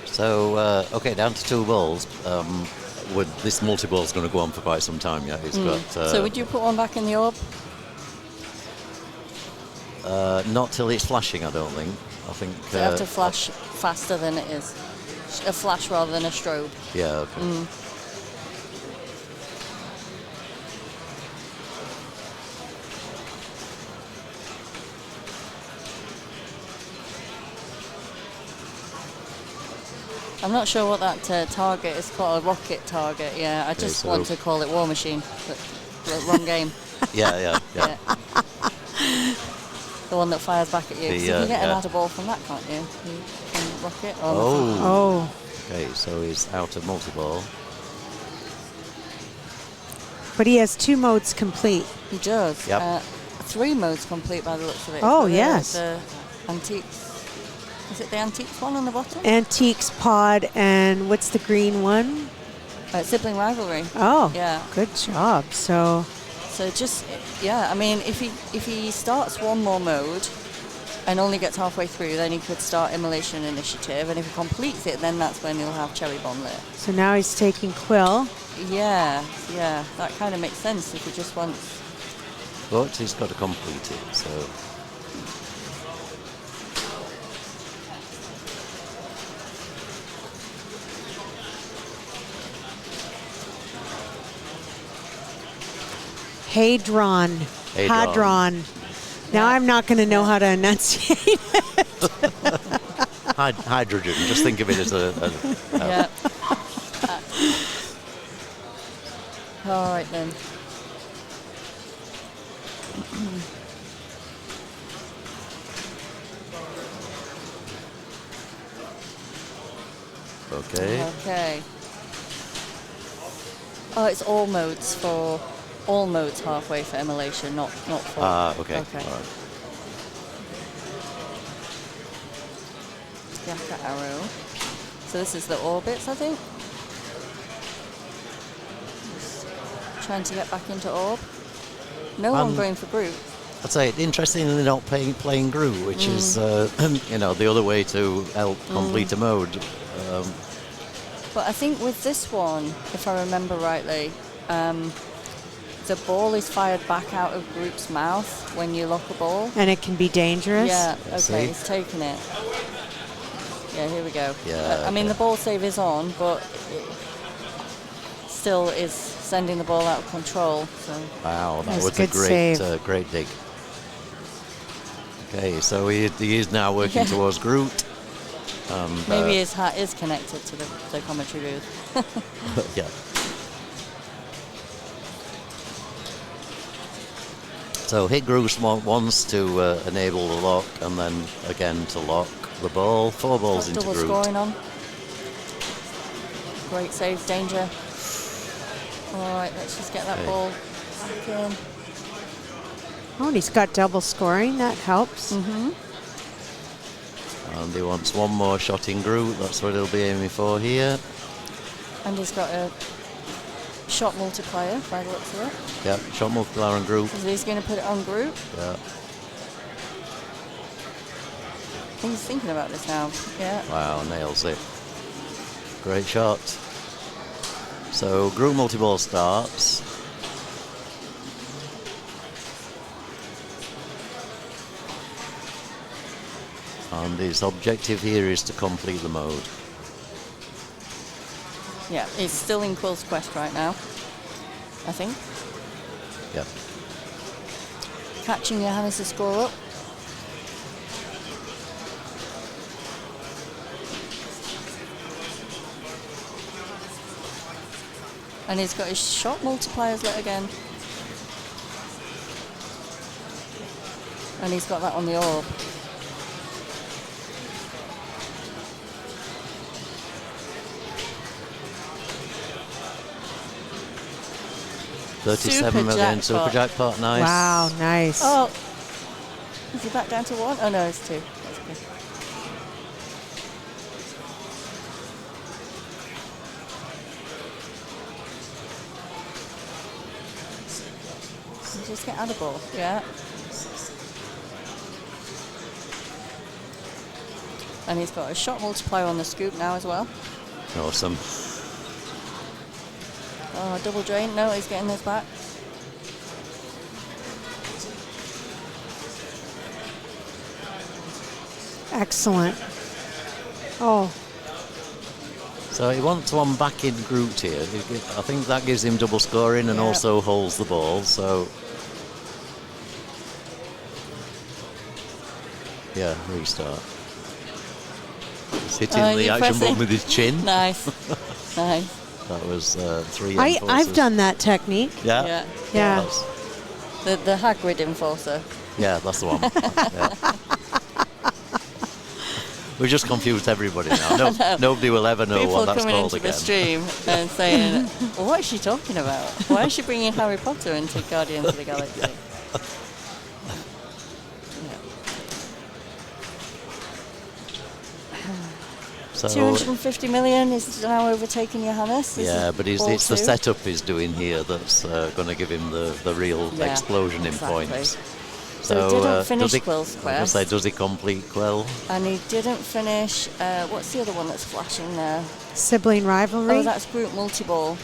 So, okay, down to 2 balls. This multi-ball is going to go on for quite some time, yeah? He's got, So would you put one back in the orb? not till it's flashing, I don't think. I think... So you have to flash faster than it is. A flash rather than a strobe. Yeah, okay. I'm not sure what that target is called, a rocket target, yeah. I just want to call it War Machine, but wrong game. Yeah. The one that fires back at you. So you can get an ladder ball from that, can't you? You can rocket. Oh. Okay, so he's out of multi-ball. But he has 2 modes complete. He does. Yep. 3 modes complete by the looks of it. Oh, So yes. The antiques. Is it the antiques one on the bottom? Antiques pod, and what's the green one? Sibling rivalry. Oh, Yeah. good job. So just, yeah, I mean, if he starts one more mode and only gets halfway through, then he could start Immolation Initiative, and if he completes it, then that's when he'll have Cherry Bomb lit. so now he's taking Quill. Yeah, that kind of makes sense if he just wants... But he's got to complete it, so... Hadron. Hadron. Now I'm not going to know how to enunciate it. Hydrogen, just think of it as a Yeah. All right, then. Okay. Oh, it's all modes halfway for Immolation, not full. Okay. Okay. All right. Yakka arrow. So this is the orbits, I think. Just trying to get back into orb. No one going for group. I'd say interestingly not playing Groot, which is the other way to help complete a mode. But I think with this one, if I remember rightly, the ball is fired back out of Group's mouth when you lock a ball. And it can be dangerous. Yeah, okay, See? he's taken it. Yeah, here we go. Yeah, I mean, the ball save is on, but it still is sending the ball out of control. So. Wow, that That's was a a good great dig. Okay, so he is now working towards Groot. Maybe his hat is connected to the commentary booth. Yeah. So hit Groot once to enable the lock, and then again to lock the ball. 4 balls into Double Groot. scoring on. Great save, danger. All right, let's just get that ball back in. Oh, and he's got double scoring. That helps. And he wants one more shot in Groot. That's what he'll be aiming for here. And he's got a shot multiplier by the looks of it. Yeah, shot multiplier on Groot. So he's going to put it on Groot. Yeah. I think he's thinking about this now. Yeah. Wow, nails it. Great shot. So Groot multi-ball starts. And his objective here is to complete the mode. Yeah, he's still in Quill's quest right now. I think. Yep. Catching Johannes to score up. And he's got his shot multipliers lit again. And he's got that on the orb. $37 million super jackpot, nice. Wow, nice. Oh, is he back down to 1? Oh no, it's 2. That's okay. Just get out of ball, yeah. And he's got a shot multiplier on the scoop now as well. Awesome. Oh, double drain. No, he's getting this back. Excellent. Oh. So he wants one back in Groot here. I think that gives him double scoring and also holds the ball. So yeah, restart. He's hitting the action button with his chin. Nice. Nice. That was 3 I've done that technique. Yeah. Yeah. The Hagrid enforcer. Yeah, that's the one. Yeah. We've just confused everybody now. No, nobody will ever know what that's called again. People coming into the stream and saying, well, what is she talking about? Why is she bringing Harry Potter into Guardians of the Galaxy? So, 250 million is now overtaking Johannes. Yeah, but it's the setup he's doing here that's going to give him the real explosion in points. So he didn't finish Quill's quest. Does he complete Quill? And he didn't finish, what's the other one that's flashing there? Sibling rivalry? Oh, that's Group Multiball.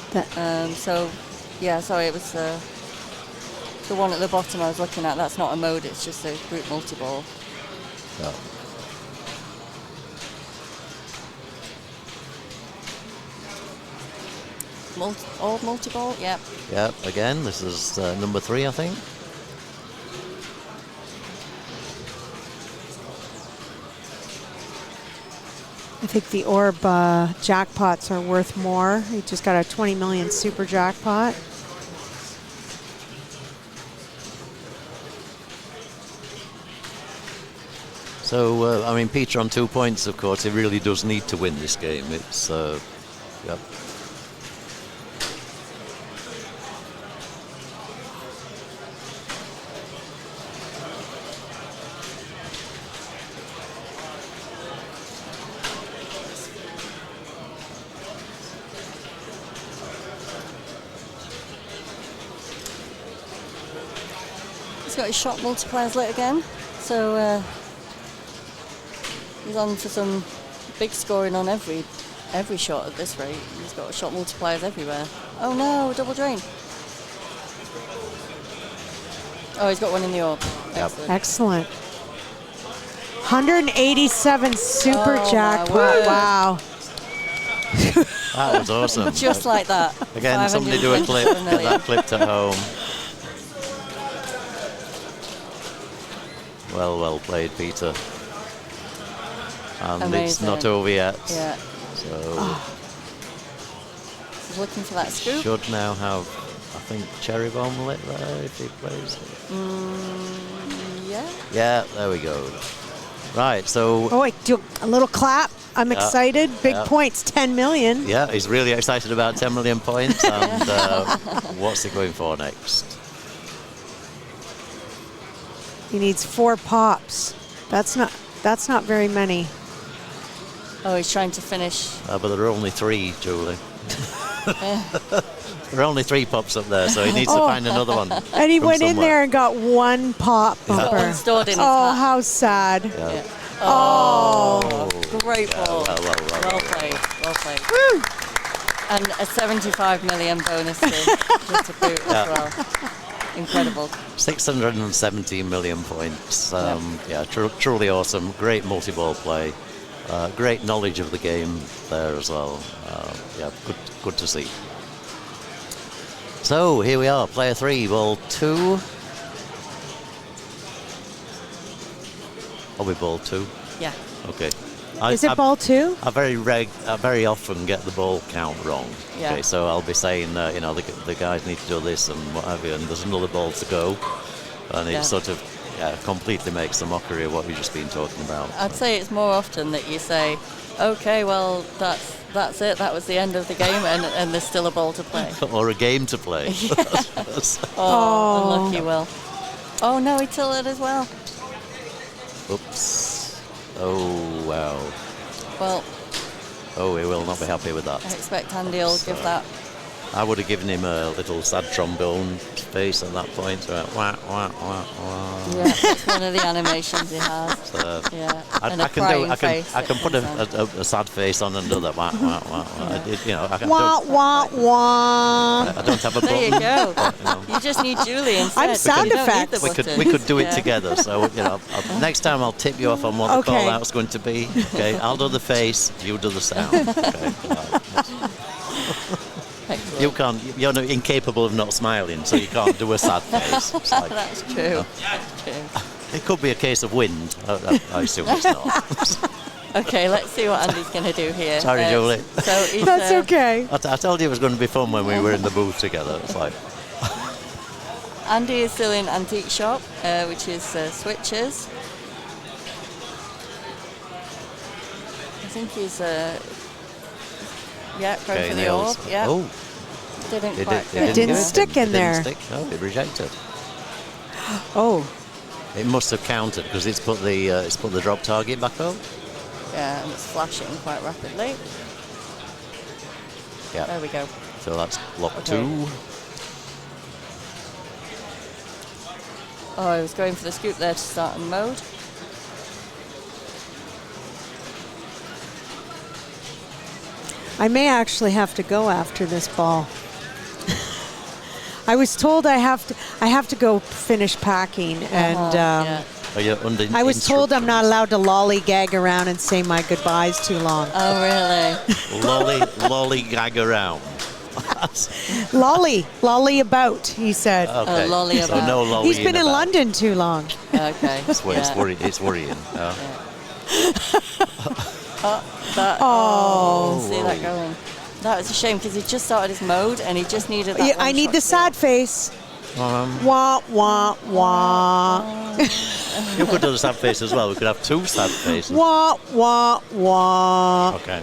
So, yeah, sorry, it was the one at the bottom I was looking at. That's not a mode, it's just a Group Multiball. Yeah. Old multi-ball, yep. Yep, again, this is number 3, I think. I think the orb jackpots are worth more. He just got a 20 million super jackpot. So, I mean, Peter on 2 points, of course, he really does need to win this game. It's, yep. He's got his shot multipliers lit again, so he's on for some big scoring on every shot at this rate. He's got shot multipliers everywhere. Oh no, double drain. Oh, he's got one in the orb. Yep. Excellent. 187 super jackpot. Wow. That was awesome. Just like that. Again, somebody do a clip, get that clipped at home. Well played, Peter. And Amazing. It's not over yet. Yeah. So he's looking for that scoop. Should now have, I think, Cherry Bomb lit there if he plays it. Yeah. Yeah, there we go. Right, so... Oh, wait, do a little clap. I'm excited. Big points, 10 million. Yeah, he's really excited about 10 million points. And what's he going for next? He needs 4 pops. That's not very many. Oh, he's trying to finish. But there are only 3, Julie. There are only 3 pops up there, so he needs to find another one. And he went in there and got 1 pop bumper. Stored in his oh, hat. how sad. Yeah. Oh, great ball. Well played. Well played. Woo! And a 75 million bonus just to boot as well. Incredible. 617 million points. Yeah, truly awesome. Great multi-ball play. Great knowledge of the game there as well. Yeah, good to see. So here we are, player 3, ball 2. Are we ball 2? Yeah. Okay. Is it ball 2? I very often get the ball count wrong. Yeah. Okay, so I'll be saying, the guys need to do this and what have you, and there's another ball to go, and it sort of completely makes a mockery of what we've just been talking about. I'd say it's more often that you say, okay, well, that's it. That was the end of the game, and there's still a ball to play. Or a game to play. Oh, unlucky Will. Oh, no, he tilted as well. Oops. Oh, wow. Well, oh, he will not be happy with I that. expect Andy will give that. I would have given him a little sad trombone face at that point. So, wah, wah, wah, wah. Yeah, it's one of the animations he has. So, Yeah, I can put a sad face on and do that. Wah, wah, wah, wah. I don't have a There you button. go. But, You just need Julie instead. I'm sound You don't need effects. the we could do it Yeah. together. So next time I'll tip you off on what the call out's going to be. Okay, I'll do the face, you do the sound. Okay. Excellent. You can't. You're incapable of not smiling, so you can't do a sad face. It's like, That's true. That's true. it could be a case of wind. I assume it's not. Okay, let's see what Andy's going to do here. Sorry, Julie. So he's, That's okay. I told you it was going to be fun when we were in the booth together. It's like, Andy is still in Antique Shop, which is switches. I think he's going for the orb. Yeah. Oh, Didn't it quite. didn't stick in there. Didn't stick. No, it rejected. Oh. It must have counted because it's put the drop target back up. Yeah, and it's flashing quite rapidly. Yeah. There we go. So that's block Okay. 2. Oh, I was going for the scoop there to start in mode. I may actually have to go after this ball. I was told I have to go finish packing, and Yeah. Are you under I was told I'm not instructions? allowed to lollygag around and say my goodbyes too long. Oh, really? Lollygag around. Lolly about, he said. Okay. lolly so about. no lolly. He's been in London too long. Okay. It's worrying. See that going. That was a shame because he just started his mode and he just needed that. Yeah, I need the sad face. Wah, wah, wah. You could do the sad face as well. We could have 2 sad faces. Wah, wah, wah. Okay.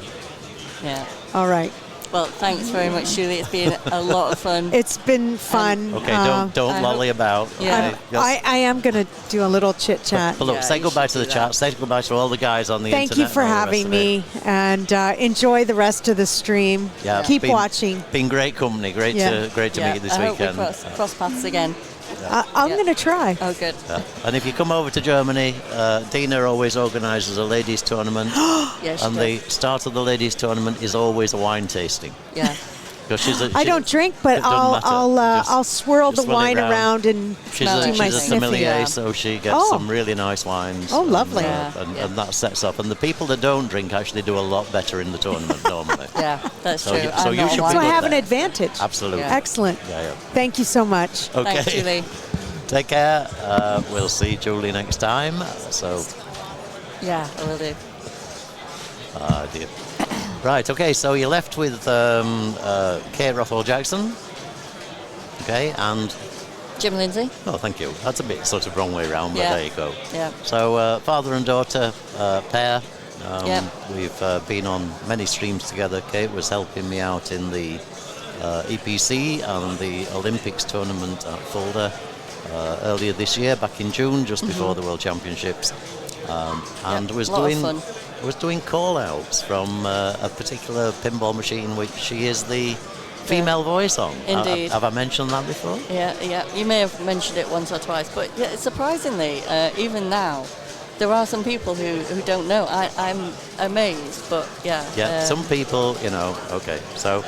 Yeah. All right. Well, thanks very much, Julie. It's been a lot of fun. It's been fun. Okay, don't I lolly hope- about. Yeah. Okay, I am going to do a little chit chat. But look, Yeah, say you goodbye should to the do chat. that. Say goodbye to all the guys on the Thank internet. you for and all the having rest of me, and enjoy the rest of the stream. Yeah, Keep been- watching. Been great company. Great Yeah. to meet you this I hope weekend. we cross paths again. I'm Yeah. going to try. Oh, good. Yeah. And if you come over to Germany, Dina always organises a ladies' tournament, Yeah, she and does. the start of the ladies' tournament is always a wine tasting. Yeah. Because I don't drink, but it doesn't matter. I'll swirl the just run it wine around and She's Smell a, it. do my she's a sniffy. sommelier, Yeah. so she gets Oh. some really nice wines. Oh, lovely. And that sets up. And the people that don't drink actually do a lot better in the tournament normally. Yeah, that's So true. you- so I'm you not should a be So I wine- good have an there. advantage. Absolutely. Yeah. Excellent. Yeah. Thank you so much. Okay. Thanks, Julie. Take care. We'll see Julie next time. So, Yeah, I will do. dear. Right. Okay. So you're left with Kate Rothwell Jackson. Okay, and Jim Lindsay. oh, thank you. That's a bit sort of wrong way around, but Yeah. there you go. Yeah. So father and daughter pair. Yep. We've been on many streams together. Kate was helping me out in the EPC and the Olympics tournament at Fulda earlier this year, back in June, just before the World Championships, and Yep, was lot of doing fun. call-outs from a particular pinball machine, which she is the female voice on. Indeed. Have I mentioned that before? Yeah, yeah. You may have mentioned it once or twice, but yeah, surprisingly, even now, there are some people who don't know. I'm amazed, but yeah. Yeah, some people, okay. So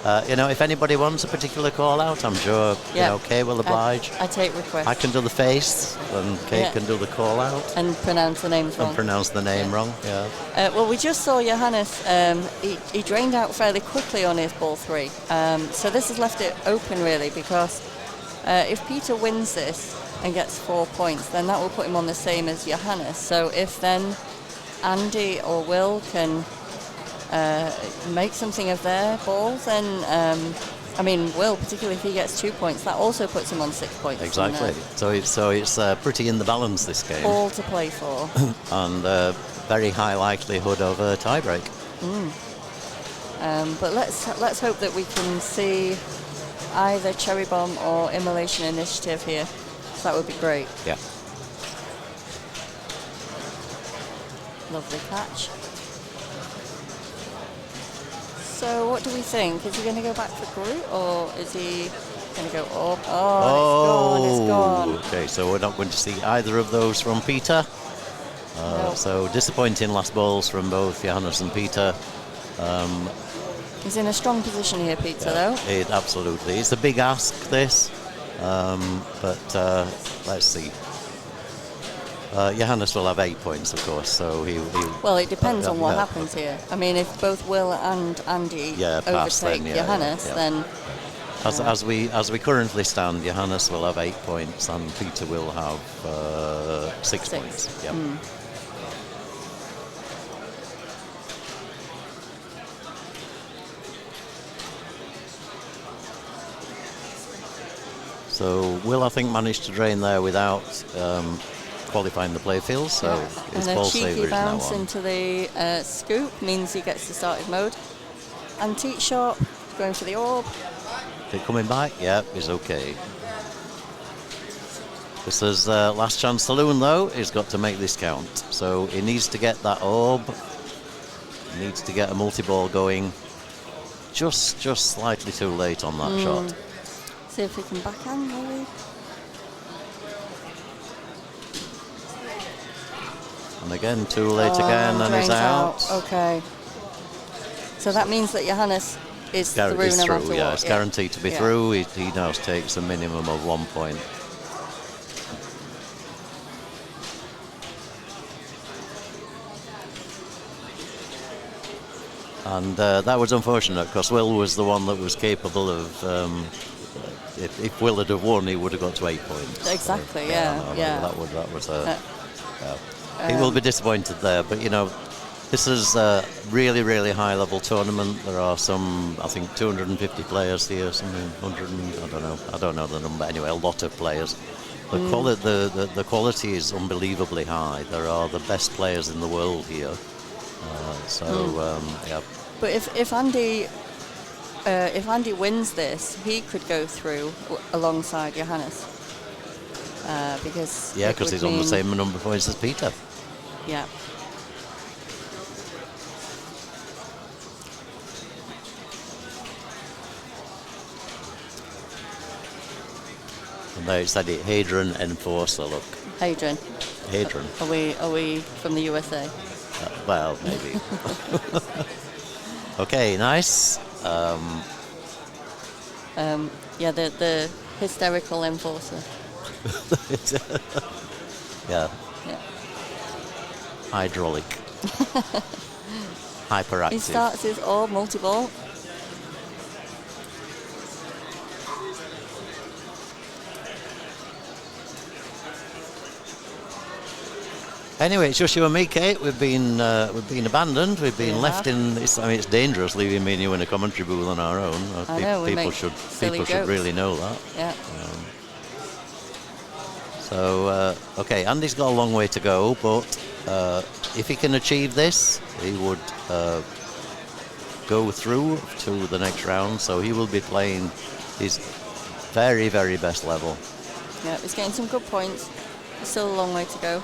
if anybody wants a particular call out, I'm sure Kay will oblige. I take requests. I can do the face, and Kay can do the call out. And pronounce the names wrong. And pronounce the name wrong, yeah. Well, we just saw Johannes. He drained out fairly quickly on his ball 3. So this has left it open, really, because if Peter wins this and gets 4 points, then that will put him on the same as Johannes. So if then Andy or Will can make something of their balls, then Will, particularly if he gets 2 points, that also puts him on 6 points. Exactly. So it's pretty in the balance, this game. All to play for. And very high likelihood of a tiebreak. But let's hope that we can see either Cherry Bomb or Immolation Initiative here. So that would be great. Yeah. Lovely catch. So what do we think? Is he going to go back for Groot, or is he going to go up? Oh, it's gone. Okay, so we're not going to see either of those from Peter. No. So disappointing last balls from both Johannes and Peter. He's in a strong position here, Peter, though. Absolutely. It's a big ask, this. But let's see. Johannes will have 8 points, of course, so he well, it depends on what happens here. I mean, if both Will and Andy overtake Johannes, then... As we currently stand, Johannes will have 8 points and Peter will have 6 points. Yep. So Will, I think, managed to drain there without qualifying the playfield, so his ball saver is now on. And a cheeky bounce into the scoop means he gets to start his mode. Antique shot, going for the orb. Is it coming back? Yeah, he's okay. This is last chance saloon, though. He's got to make this count. So he needs to get that orb. He needs to get a multi-ball going. Just slightly too late on that shot. See if we can backhand, maybe. And again, too late again, and he's out. Okay. So that means that Johannes is through no matter what. Yeah, it's guaranteed to be through. He now takes a minimum of 1 point. And that was unfortunate, because Will was the one that was capable of... if Will had have won, he would have got to 8 points. Exactly, so, That was he will be disappointed there, but this is a really, really high-level tournament. There are some, I think, 250 players here, something 100. I don't know the number. Anyway, a lot of players. The quality is unbelievably high. There are the best players in the world here. But if Andy wins this, he could go through alongside Johannes. Because he's on the same number of points as Peter. Yeah. And there it said it, Hadron Enforcer, look. Hadron. Are we from the USA? Well, maybe. Okay, nice. The hysterical enforcer. Yeah. Hydraulic. Hyperactive. He starts his orb multi-ball. Anyway, it's just you and me, Kate. We've been abandoned. We've been left in. It's dangerous leaving me and you in a commentary booth on our own. People should really know that. Yeah. Okay, Andy's got a long way to go, but if he can achieve this, he would go through to the next round. So he will be playing his very, very best level. Yeah, he's getting some good points. Still a long way to go.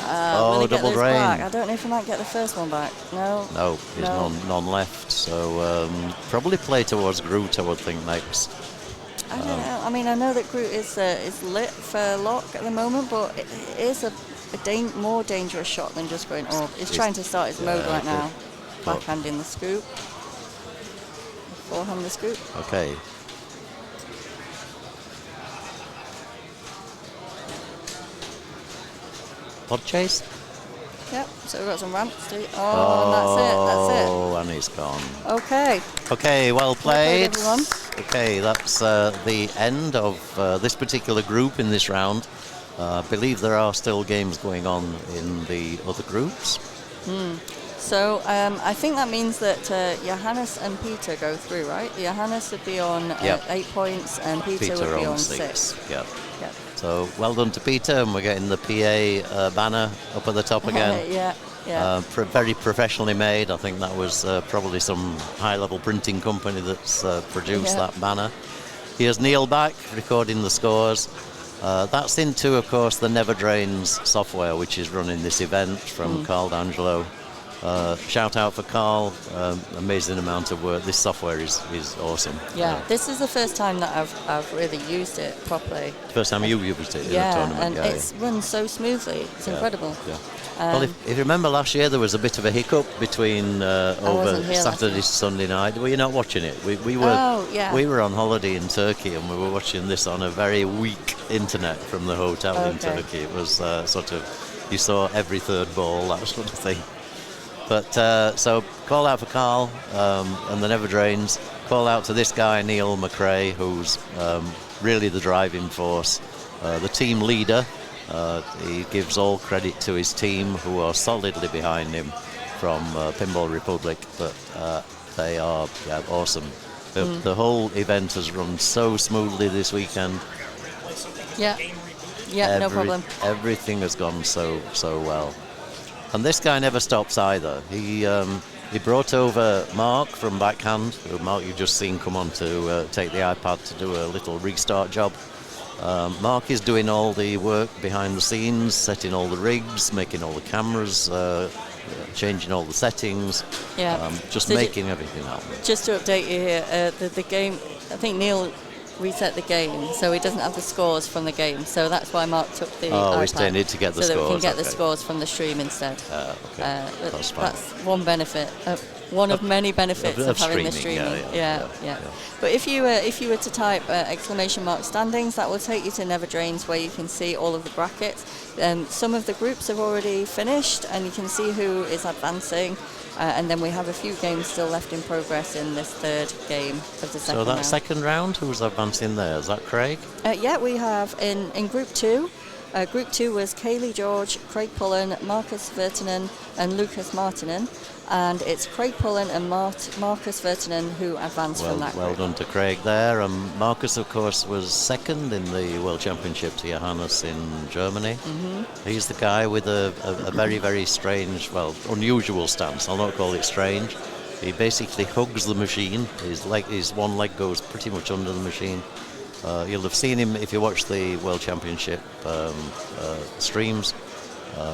Will he get double those drain. back? I don't know if he might get the first one back. No. No, there's none left. So probably play towards Groot, I would think, next. I don't know. I mean, I know that Groot is lit for lock at the moment, but it is a more dangerous shot than just going up. He's trying to start his mode right now. Backhanding the scoop. Forehand the scoop. Okay. Pod chase? Yep, so we've got some ramps. That's it. Oh, and he's gone. Okay. Okay, well played. Everyone. Okay, that's the end of this particular group in this round. I believe there are still games going on in the other groups. So I think that means that Johannes and Peter go through, right? Johannes would be on 8 points and Peter would be on 6. Yep. Yep. So well done to Peter, and we're getting the PA banner up at the top again. Yeah. Very professionally made. I think that was probably some high-level printing company that's produced that banner. Here's Neil back recording the scores. That's into, of course, the Never Drains software, which is running this event from Carl D'Angelo. Shout out for Carl, amazing amount of work. This software is awesome. Yeah, this is the first time that I've really used it properly. First time you used it in a tournament. And it's run so smoothly. It's incredible. Yeah. Well, if you remember last year, there was a bit of a hiccup between over Saturday, Sunday night. Were you not watching it? We were on holiday in Turkey, and we were watching this on a very weak internet from the hotel in Turkey. It was sort of, you saw every third ball, that sort of thing. But so call out for Carl and the Never Drains. Call out to this guy, Neil McRae, who's really the driving force, the team leader. He gives all credit to his team, who are solidly behind him from Pinball Republic, but they are awesome. The whole event has run so smoothly this weekend. Yeah, no problem. Everything has gone so well. And this guy never stops either. He brought over Mark from Backhand, who Mark you've just seen come on to take the iPad to do a little restart job. Mark is doing all the work behind the scenes, setting all the rigs, making all the cameras, changing all the settings, just making everything happen. Just to update you here, the game, I think Neil reset the game, so he doesn't have the scores from the game, so that's why Mark took the iPad, we still need to get the so scores. that we can get the scores from the stream instead. That's fine. That's one benefit, one of many benefits of having the streaming. Yeah. But if you were to type ! Standings, that will take you to Never Drains, where you can see all of the brackets. Some of the groups have already finished, and you can see who is advancing. And then we have a few games still left in progress in this third game of the second round. So that second round, who's advancing there? Is that Craig? We have in Group 2. Group 2 was Kaylee George, Craig Pullen, Marcus Vertinen, and Lucas Martinen. And it's Craig Pullen and Marcus Vertinen who advanced from that group. Well done to Craig there. Marcus, of course, was second in the World Championship to Johannes in Germany. He's the guy with a very, very strange, unusual stance. I'll not call it strange. He basically hugs the machine. His one leg goes pretty much under the machine. You'll have seen him if you watch the World Championship streams.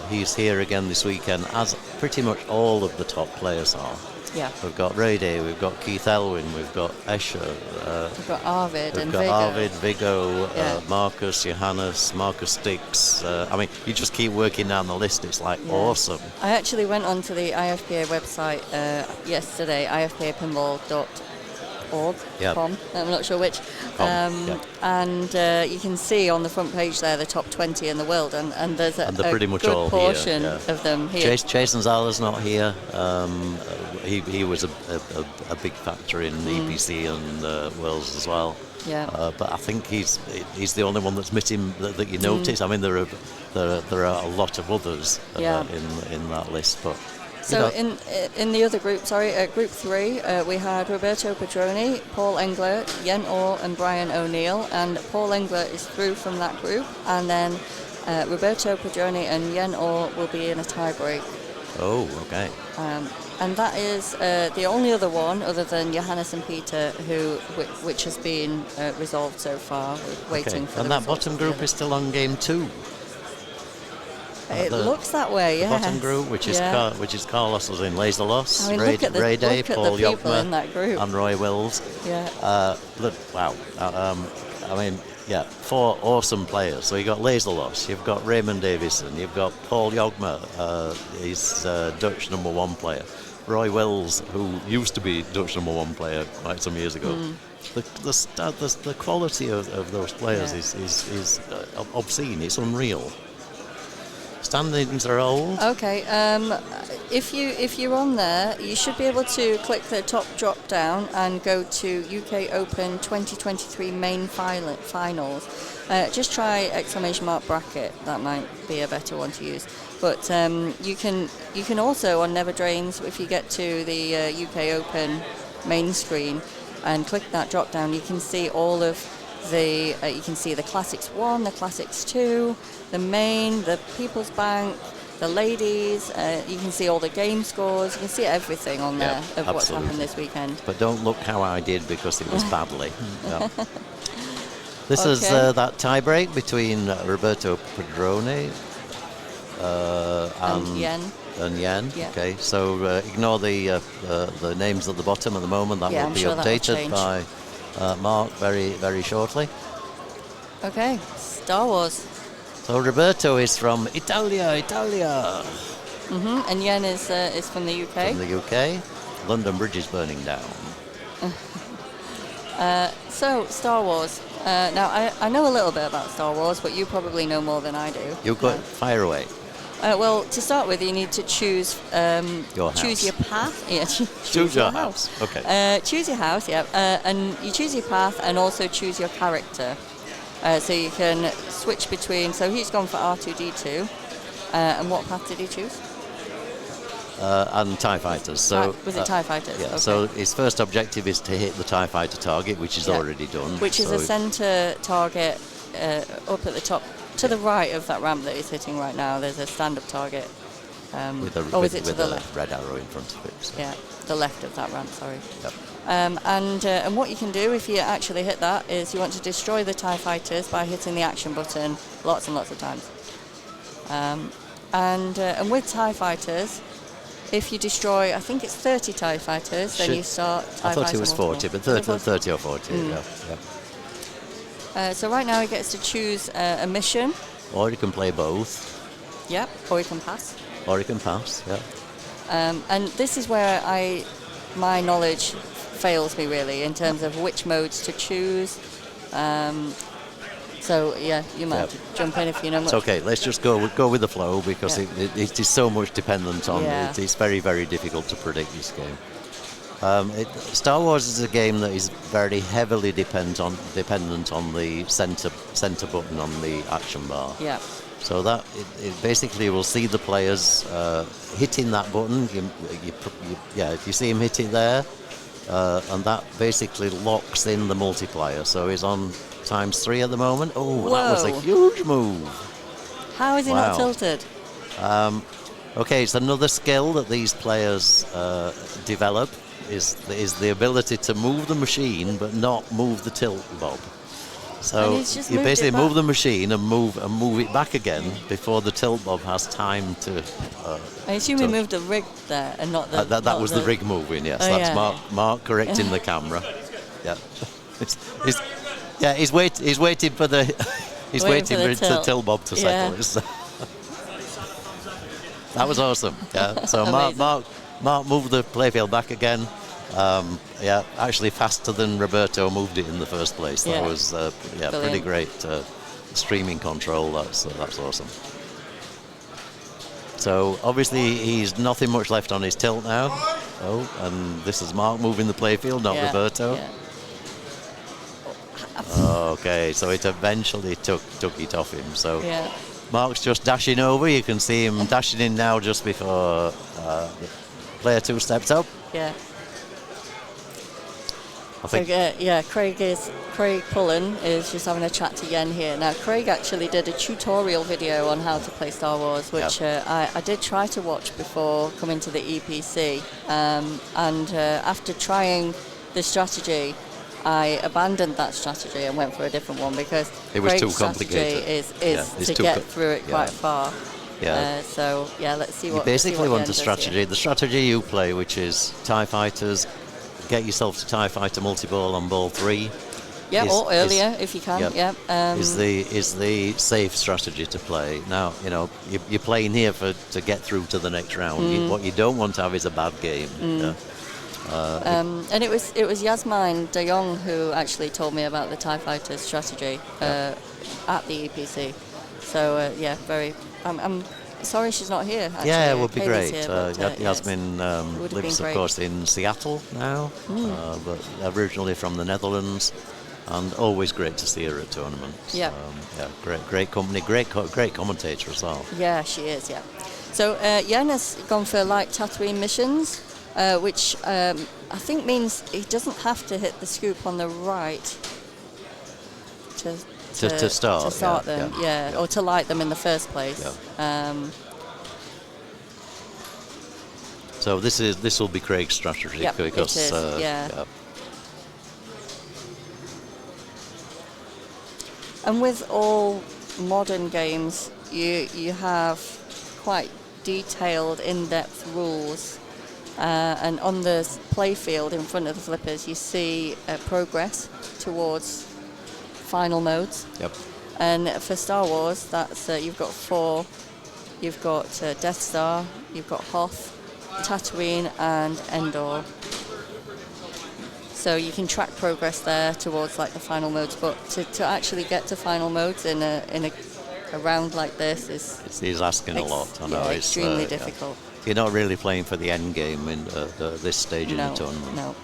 He's here again this weekend, as pretty much all of the top players are. Yeah. We've got Rayday, we've got Keith Elwin, we've got Escher. We've got Arvid and Vigo. Arvid, Vigo, Marcus, Johannes, Marcus Stix. You just keep working down the list. It's awesome. I actually went onto the IFPA website yesterday, ifpapinball.org. .com, I'm not sure which. And you can see on the front page there the top 20 in the world, and there's a pretty much good all portion here, of them here. Jason Zala's not here. He was a big factor in EPC and Worlds as well. Yeah. But I think he's the only one that's missing that you notice. I mean, there are a lot of others in that list, but. So in the other group, Group 3, we had Roberto Pedroni, Paul Engler, Yen Orr and Brian O'Neill, and Paul Engler is through from that group, and then Roberto Pedroni and Yen Orr will be in a tie-break. Oh, okay. And that is the only other one, other than Johannes and Peter, which has been resolved so far. We're waiting for and that bottom group is still on game 2. It looks that way, yeah. The bottom group, which is Carlos was in Laser Loss, Ray Day, Paul Yopma, in that group. and Roy Wills. Yeah. Wow. Yeah, 4 awesome players. So you've got Laserloss, you've got Raymond Davison, you've got Paul Jogma, he's Dutch #1 player. Roy Wills, who used to be Dutch #1 player quite some years ago. The quality of those players is obscene. It's unreal. Standings are old. Okay. If you're on there, you should be able to click the top drop down and go to UK Open 2023 main finals. Just try !bracket. That might be a better one to use. But you can also on Never Drains, if you get to the UK Open main screen and click that drop down, you can see all of the you can see the Classics 1, the Classics 2, the main, the People's Bank, the ladies. You can see all the game scores. You can see everything on there of what's happened this weekend. But don't look how I did because it was badly. No. This is that tie break between Roberto Padrone and Yen. Yeah. Okay, so ignore the names at the bottom at the moment. That will be updated by Mark very shortly. Okay, Star Wars. So Roberto is from Italia. And Yen is from the UK. From the UK. London Bridge is burning down. So Star Wars. Now I know a little bit about Star Wars, but you probably know more than I do. You got fire away. Well, to start with, you need to choose your house. Choose your path. Yeah, choose your house. Okay. Choose your house. Yeah, and you choose your path, and also choose your character. So you can switch between. So he's gone for R2D2. And what path did he choose? And TIE fighters. So was it TIE fighters? Yeah. Okay. So his first objective is to hit the TIE fighter target, which is already done. Which is a center target up at the top. To the right of that ramp that he's hitting right now, there's a stand-up target. With the left? Red arrow in front of it. So. Yeah, the left of that ramp, sorry. Yep. And what you can do if you actually hit that is you want to destroy the TIE fighters by hitting the action button lots and lots of times. And with TIE fighters, if you destroy, I think it's 30 TIE fighters, then you start TIE I thought it was 40, but 30 or 40, yeah. So right now he gets to choose a mission. Or you can play both. Yep, or you can pass. Yeah. And this is where my knowledge fails me really in terms of which modes to choose. So yeah, you might have to jump in if you know much. It's okay. Let's just go with the flow because it is so much dependent on it. It's very difficult to predict this game. Star Wars is a game that is very heavily dependent on the center button on the action bar. Yeah. So that it basically will see the players hitting that button. If you see him hit it there, and that basically locks in the multiplier. So he's on ×3 at the moment. Oh, that was a huge move. How is he not tilted? Okay, it's another skill that these players develop is the ability to move the machine but not move the tilt bob. So you basically move the machine and move it back again before the tilt bob has time to. I assume he moved the rig there and not the. That was the rig moving. Yes, that's Mark correcting the camera. Yeah, he's waiting for the the tilt bob to settle. That was awesome. Yeah. So Mark moved the playfield back again. Actually faster than Roberto moved it in the first place. That was pretty great streaming control. That's awesome. So obviously he's nothing much left on his tilt now. Oh, and this is Mark moving the playfield, not Roberto. Yeah. Okay, so it eventually took it off him. So Mark's just dashing over. You can see him dashing in now just before player 2 steps up. Yeah. Craig Pullen is just having a chat to Yen here. Now, Craig actually did a tutorial video on how to play Star Wars, which I did try to watch before coming to the EPC. And after trying the strategy, I abandoned that strategy and went for a different one because it was Craig's too complicated. strategy is to get through it quite far. Yeah. Let's see what. You basically want a strategy. Here. The strategy you play, which is TIE fighters, get yourself to TIE fighter multi-ball on ball 3. Yeah, or earlier if you can. Yep. Yeah. Is the safe strategy to play. Now, you're playing here to get through to the next round. What you don't want to have is a bad game. Yeah. And it was Yasmin De Jong who actually told me about the TIE Fighter strategy at the EPC. So yeah, I'm sorry she's not here. Actually. Yeah, it would be Kaylee's great. Here, but, Yasmin lives, of course, in Seattle now, but originally from the Netherlands, and always great to see her at tournaments. Yeah. Great company, great commentator as well. Yeah, she is. Yeah. So Yen has gone for light Tatooine missions, which I think means he doesn't have to hit the scoop on the right to start them, or to light them in the first place. Yeah. So this will be Craig's strategy because it is, And with all modern games, you have quite detailed, in-depth rules, and on the play field in front of the flippers, you see progress towards final modes. Yep. And for Star Wars, that's you've got 4. You've got Death Star, you've got Hoth, Tatooine, and Endor. So you can track progress there towards like the final modes, but to actually get to final modes in a round like this is asking a lot. I know it's extremely difficult. You're not really playing for the end game in this stage in the tournament. No,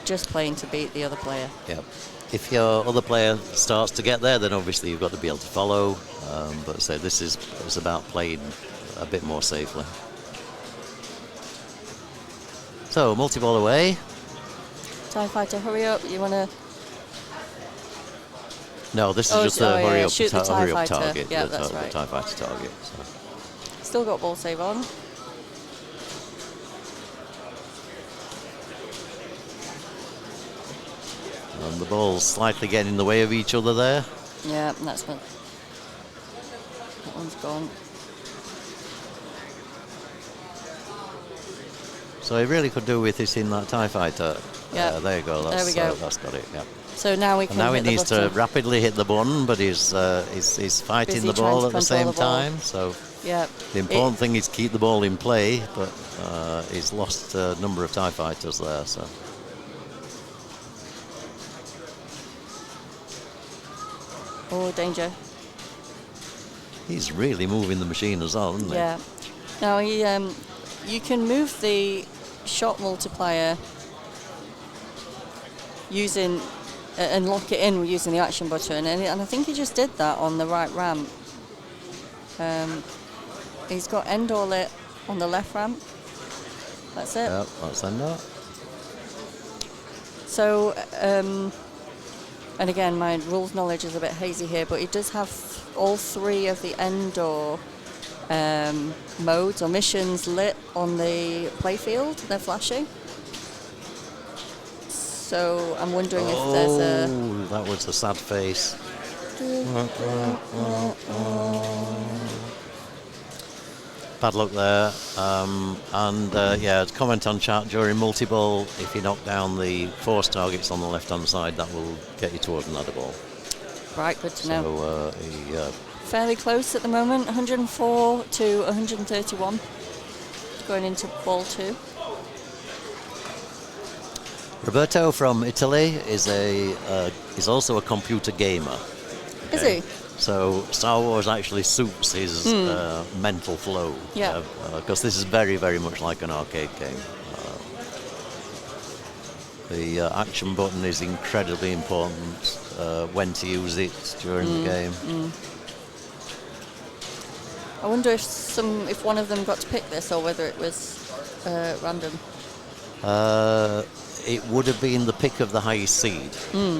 just playing to beat the other player. Yep. If your other player starts to get there, then obviously you've got to be able to follow. But say this is about playing a bit more safely. So multi-ball away. TIE Fighter, hurry up! You wanna? No, this is just a hurry up target. Yeah, that's right. The TIE Fighter target. So. Still got ball save on. And the ball's slightly getting in the way of each other there. Yeah, that's one. That one's gone. So he really could do with this in that TIE Fighter. Yeah. There you go. There we go. That's got it. Yeah. So now we can. And now he hit the needs to button. rapidly hit the button, but he's fighting Busy the trying ball to at the same control the ball. time. So Yeah. the important thing is keep the ball in play, but he's lost a number of TIE Fighters there. So. Oh, danger. He's really moving the machine as well, isn't he? Yeah. Now you can move the shot multiplier using and lock it in using the action button, and I think he just did that on the right ramp. He's got Endor lit on the left ramp. That's it. Yep, that's Endor. So, and again, my rules knowledge is a bit hazy here, but it does have all 3 of the Endor modes or missions lit on the playfield. They're flashing. So I'm wondering if there's a... Oh, that was a sad face. Bad luck there. Comment on chat during multi-ball. If you knock down the force targets on the left-hand side, that will get you towards another ball. Right, good to know. So fairly close at the moment, 104 to 131. Going into ball 2. Roberto from Italy is also a computer gamer. Okay. Is he? So Star Wars actually suits his mental flow. Yeah. Because this is very, very much like an arcade game. The action button is incredibly important when to use it during the game. I wonder if one of them got to pick this or whether it was random. It would have been the pick of the highest seed.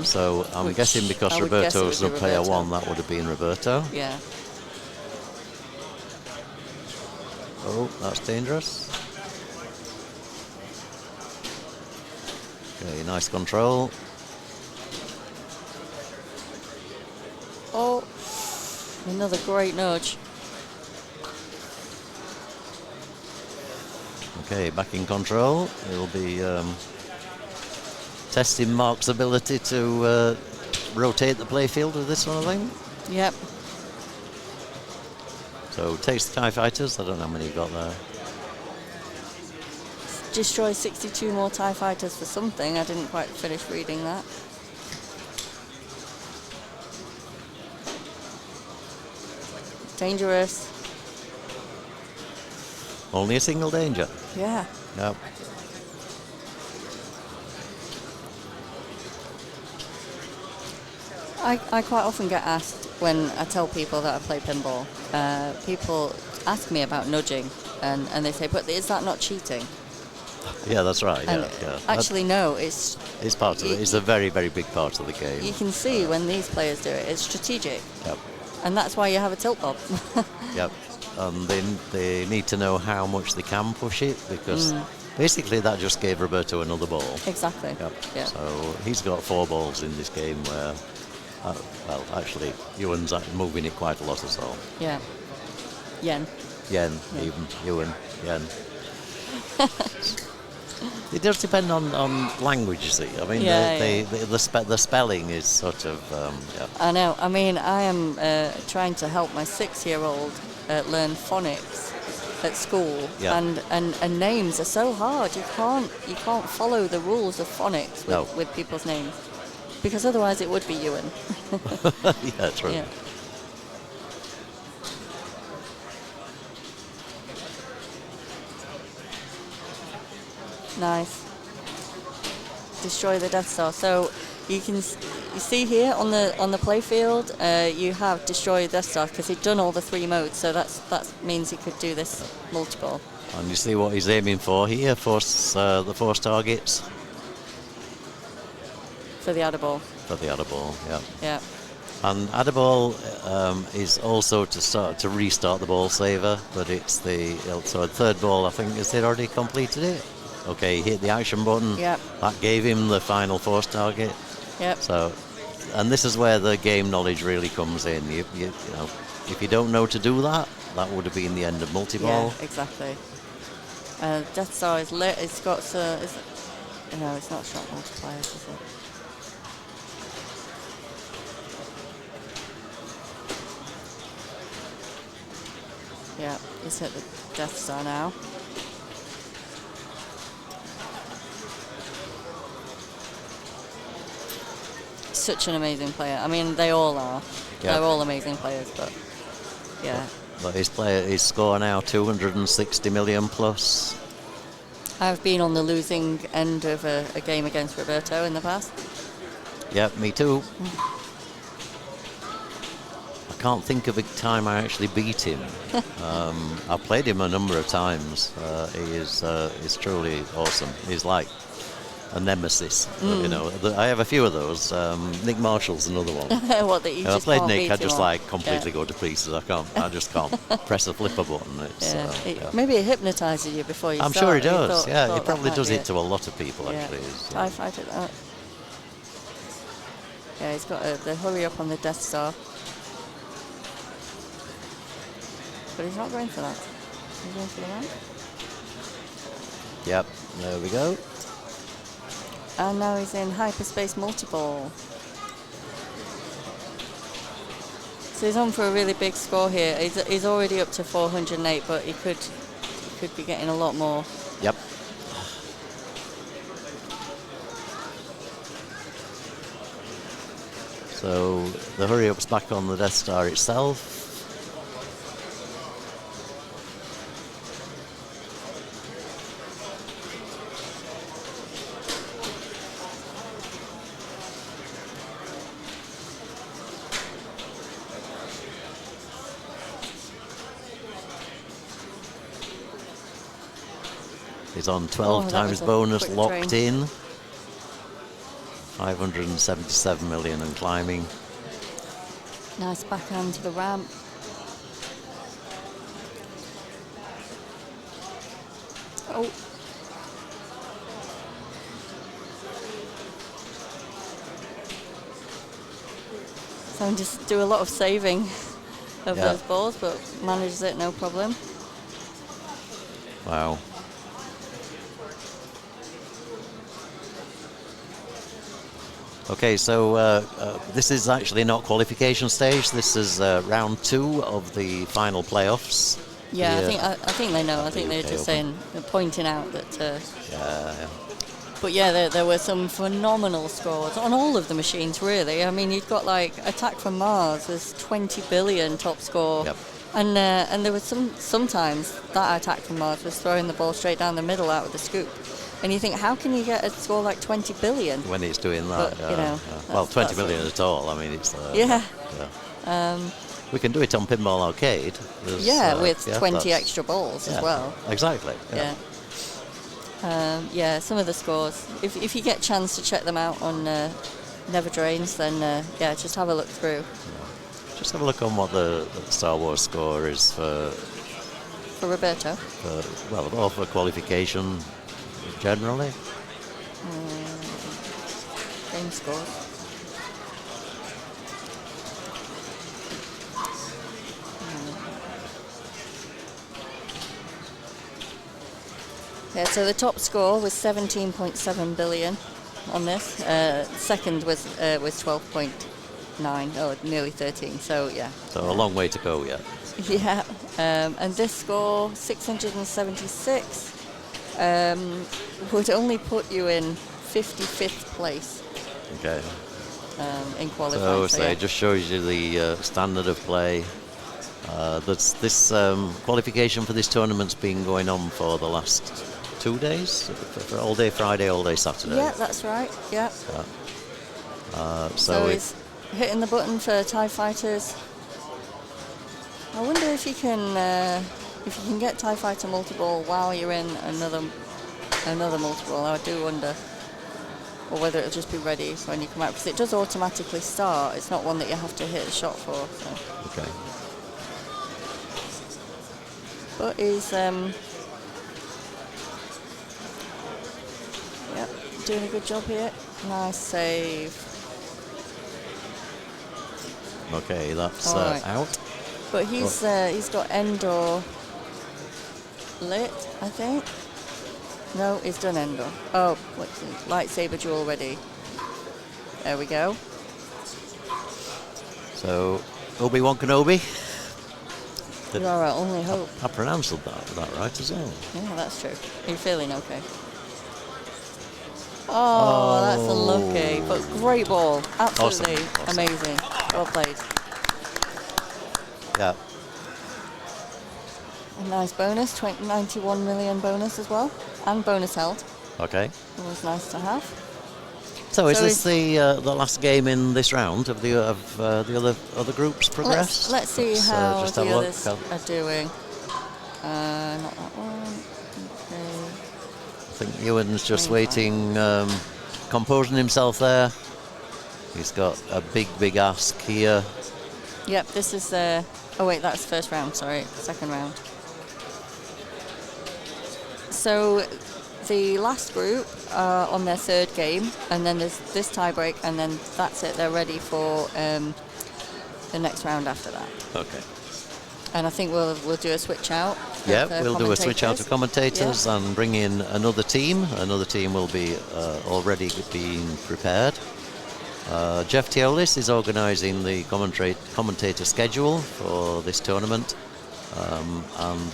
So I'm guessing because Roberto's a player 1, that would have been Roberto. Yeah. Oh, that's dangerous. Okay, nice control. Oh, another great nudge. Okay, back in control. It'll be testing Mark's ability to rotate the playfield with this sort of thing. Yep. So takes the TIE fighters. I don't know how many you got there. Destroy 62 more TIE fighters for something. I didn't quite finish reading that. Dangerous. Only a single danger. Yeah. Yep. I quite often get asked when I tell people that I play pinball, people ask me about nudging, and they say, but is that not cheating? Yeah, that's right. And Yeah. actually, no, it's part of it. It's a very, very big part of the game. You can see when these players do it, it's strategic. Yep. And that's why you have a tilt bob. Yep. They need to know how much they can push it, because basically that just gave Roberto another ball. Exactly. Yep. Yeah. So he's got 4 balls in this game where, well, actually, Ewan's moving it quite a lot as well. Yeah. Yen. Yen, Yeah. even. Ewan, Yen. It does depend on language, you see. I mean, the spelling is sort of, yeah. I know. I mean, I am trying to help my 6-year-old learn phonics at school, Yeah. and names are so hard. You can't follow the rules of phonics with people's names, because otherwise it would be Ewan. Yeah, true. Yeah. Nice. Destroy the Death Star. So you see here on the playfield, you have destroy the Death Star because he'd done all the 3 modes. So that means he could do this multiple. And you see what he's aiming for here, the force targets. For the Adder-Ball. For the Adder-Ball, yeah. Yeah. And Adder-Ball is also to restart the ball saver, but it's the 3rd ball. I think has it already completed it? Okay, he hit the action button. Yep. That gave him the final force target. Yep. So, and this is where the game knowledge really comes in. You know, if you don't know to do that, that would have been the end of multi-ball. Yeah, exactly. Death Star is lit. It's got no, it's not shot multipliers, is it? Yeah, he's hit the Death Star now. Such an amazing player. I mean, they all are. Yeah. They're all amazing players, but yeah. But his score now 260 million plus. I've been on the losing end of a game against Roberto in the past. Yep, me too. I can't think of a time I actually beat him. I've played him a number of times. He's truly awesome. He's like a nemesis. You know, I have a few of those. Nick Marshall's another one. What, that you If I just played can't Nick, beat I him just on? like completely Yeah. go to pieces. I just can't press a flipper button. It's, yeah. Maybe it hypnotises you before you I'm start. sure he You does. thought He that probably might does be it to a lot of people. Yeah. Actually. TIE fighter that. Yeah, he's got the hurry up on the Death Star. But he's not going for that. He's going for the man. Yep. There we go. And now he's in hyperspace multi-ball. So he's on for a really big score here. He's already up to 408, but he could be getting a lot more. Yep. So the hurry up's back on the Death Star itself. He's on 12 that times was a bonus quick locked train. in. 577 million and climbing. Nice backhand to the ramp. Oh. So just do a lot of saving of Yeah. those balls, but manages it no problem. Wow. Okay, so this is actually not qualification stage. This is round 2 of the final playoffs. Yeah, here I think they know. I at think the they're UK just Open. pointing out that. Yeah. But yeah, there were some phenomenal scores on all of the machines, really. I mean, you've got like Attack from Mars, there's 20 billion top score. Yep. And there was sometimes that Attack from Mars was throwing the ball straight down the middle out of the scoop. And you think, how can you get a score like 20 billion? When it's doing that, But, you know, well, 20 that's million at all. I mean, it's Yeah. we can do it on Pinball Arcade. There's, With 20 that's- extra balls as yeah, well. Exactly. Yeah. Some of the scores. If you get a chance to check them out on Never Drains, then just have a look through. Just have a look on what the Star Wars score is for Roberto. Or for qualification generally. Game scores. Yeah, so the top score was 17.7 billion on this. Second was 12.9, nearly 13. So yeah. So a long way to go yet. Yeah, and this score 676 would only put you in 55th place Okay. in qualifying. So it just shows you the standard of play. This qualification for this tournament's been going on for the last 2 days, for all day Friday, all day Saturday. Yeah, that's right. Yeah. So he's hitting the button for TIE Fighters. I wonder if you can get TIE Fighter multi-ball while you're in another multi-ball. I do wonder, or whether it'll just be ready when you come out, because it does automatically start. It's not one that you have to hit a shot for. So. Okay. But he's doing a good job here. Nice save. Okay, that's All right. out. But he's got Endor lit, I think. No, he's done Endor. Oh, what's it? Lightsaber duel ready. There we go. So Obi-Wan Kenobi. You're all right, only hope. I pronounced that right as well. Yeah, that's true. Are you feeling okay? Oh, that's unlucky. But great ball. Absolutely Awesome. amazing. Well played. Yeah. A nice bonus, 91 million bonus as well. And bonus held. Okay. It was nice to have. So is So this the last game in this round of the other groups progressed? Let's see how just the have a look. others are doing. Not that one. Okay. I think Ewan's just waiting, composing himself there. He's got a big ask here. Yep, this is oh wait, that's first round, sorry, second round. So the last group are on their third game, and then there's this tie break, and then that's it, they're ready for the next round after that. Okay. And I think we'll do a switch out. Yeah, we'll do a switch out to commentators and bring in another team. Another team will be already being prepared. Jeff Teolis is organising the commentator schedule for this tournament, and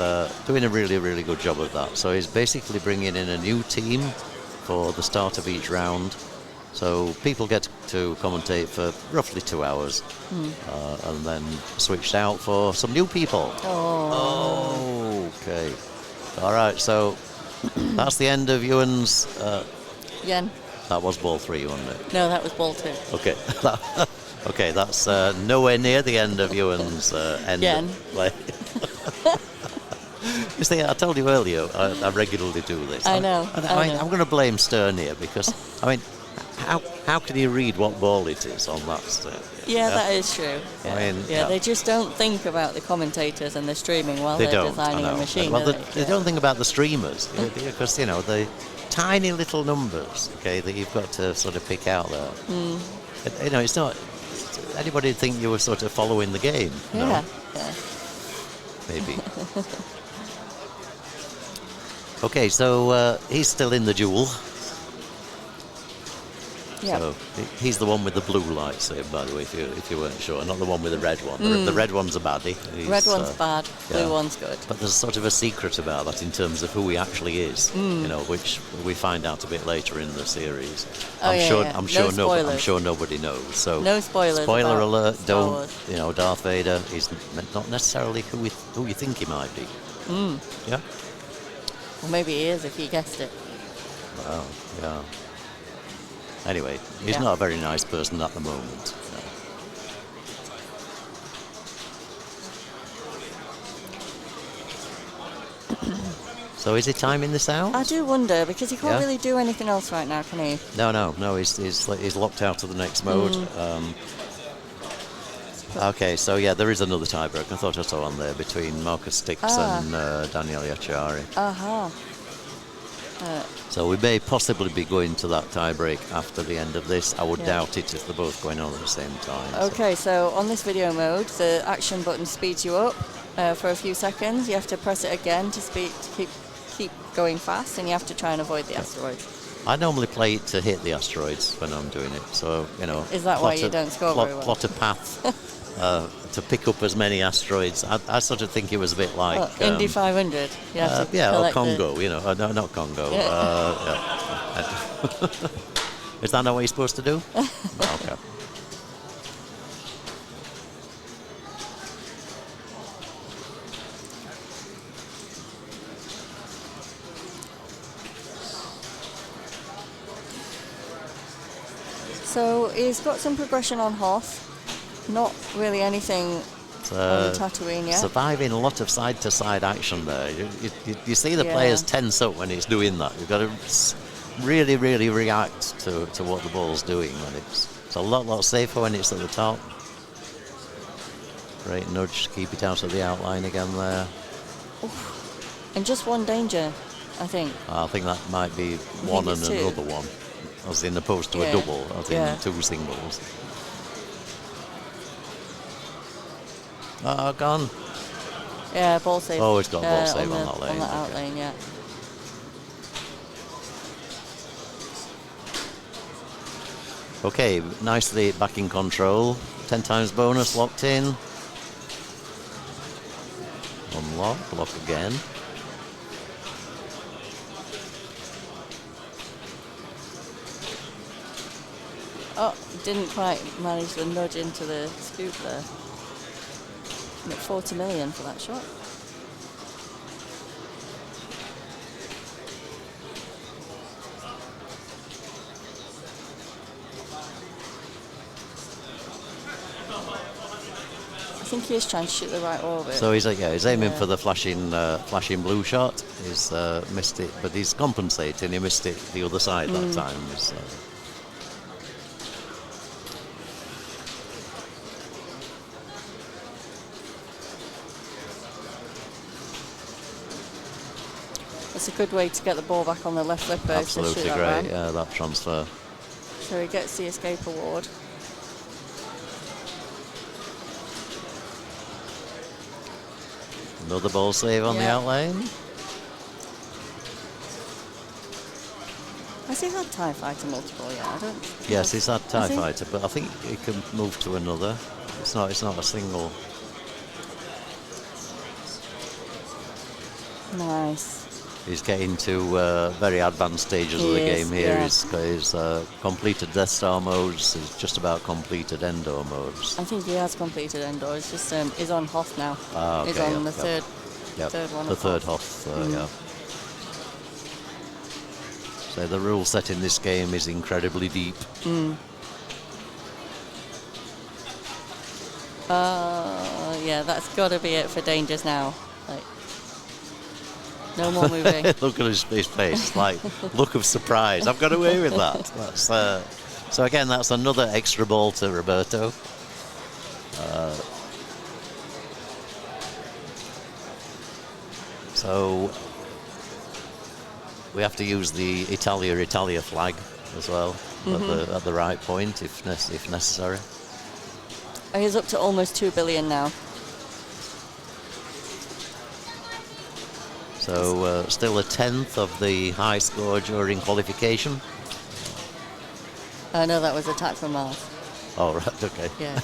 doing a really good job of that. So he's basically bringing in a new team for the start of each round. So people get to commentate for roughly 2 hours, and then switched out for some new people. Oh. Okay. All right. So that's the end of Ewan's. Yen. That was ball 3, wasn't it? No, that was ball 2. Okay. Okay, that's nowhere near the end of Ewan's end Yen. of play. You see, I told you earlier, I regularly do this. I know. I'm going to blame Stern here because, I mean, how can you read what ball it is on that Stern? Yeah, that is true. Yeah. I mean, they just don't think about the commentators and the streaming while they they're don't, designing I know. a machine. Well, do they don't think about the streamers because, you know, the tiny little numbers, okay, that you've got to sort of pick out there. You know, it's not. Anybody would think you were sort of following the game. Yeah. No? Maybe. Okay, so he's still in the duel. Yeah. So he's the one with the blue lightsaber, by the way, if you weren't sure, not the one with the red one. The red one's a baddie. Red one's bad, blue yeah. one's good. But there's sort of a secret about that in terms of who he actually is, you know, which we find out a bit later in the series. Oh, I'm sure spoilers. nobody knows. So No spoilers Spoiler about alert! Star Don't Wars. you know? Darth Vader is not necessarily who you think he might be. Yeah. Well, maybe he is if you guessed it. Well, yeah. Anyway, he's Yeah. not a very nice person at the moment. No. So is he timing this out? I do wonder, because he can't Yeah. really do anything else right now, can he? No. He's locked out of the next mode. Okay, so yeah, there is another tiebreak. I thought I saw on there between Marcus Stix and Daniel Yachari. Uh-huh. So we may possibly be going to that tiebreak after the end of this. I would Yeah. doubt it if they're both going on at the same time. so- Okay, so on this video mode, the action button speeds you up for a few seconds. You have to press it again to keep going fast, and you have to try and avoid the asteroids. I normally play it to hit the asteroids when I'm doing it. So, you know. Is that why you don't score very well? Plot a path to pick up as many asteroids. I sort of think it was a bit like. Indy 500. You have to Yeah, or collect Congo, you know. No, not Congo. Yeah. Is that not what you're supposed to do? Okay. So he's got some progression on Hoth. Not really anything on Tatooine yet. Surviving a lot of side-to-side action there. You see the players tense up when it's doing that. You've got to really, really react to what the ball's doing. When it's a lot safer when it's at the top. Great nudge, keep it out of the outline again there. Oof. And just one danger, I think. I think that might be one and it's two. another one, as in opposed to a double, as in two singles. Gone. Yeah, ball save. Oh, it's got a ball save on that lane. On that out okay. lane, yeah. Okay, nicely back in control. 10 times bonus locked in. Unlock, lock again. Oh, didn't quite manage to nudge into the scoop there. 40 million for that shot. I think he is trying to shoot the right orbit. So he's aiming for the flashing blue shot. He's missed it, but he's compensating. He missed it the other side that time. That's a good way to get the ball back on the left lip post. Absolutely to shoot great. that ramp. Yeah, that transfer. So he gets the escape award. Another ball save on the outlane. Has he had TIE Fighter multiple yet? I don't. Yes, he's had TIE Has he? Fighter, but I think he can move to another. It's not a single. Nice. He's getting to very advanced stages of the game here. Yeah. He's completed Death Star modes. He's just about completed Endor modes. I think he has completed Endor. It's just he's on Hoth now. Okay, He's on the third one. The of third Hoth. Hoth, yeah. So the rule set in this game is incredibly deep. Yeah, that's got to be it for dangers now. Like, no more moving. Look at his face, like look of surprise. I've got away with that. That's, so again, that's another extra ball to Roberto. So we have to use the Italia flag as well at the right point if necessary. He's up to almost 2 billion now. So still a tenth of the high score during qualification. No, that was Attack from Mars. Oh, right, okay. Yeah.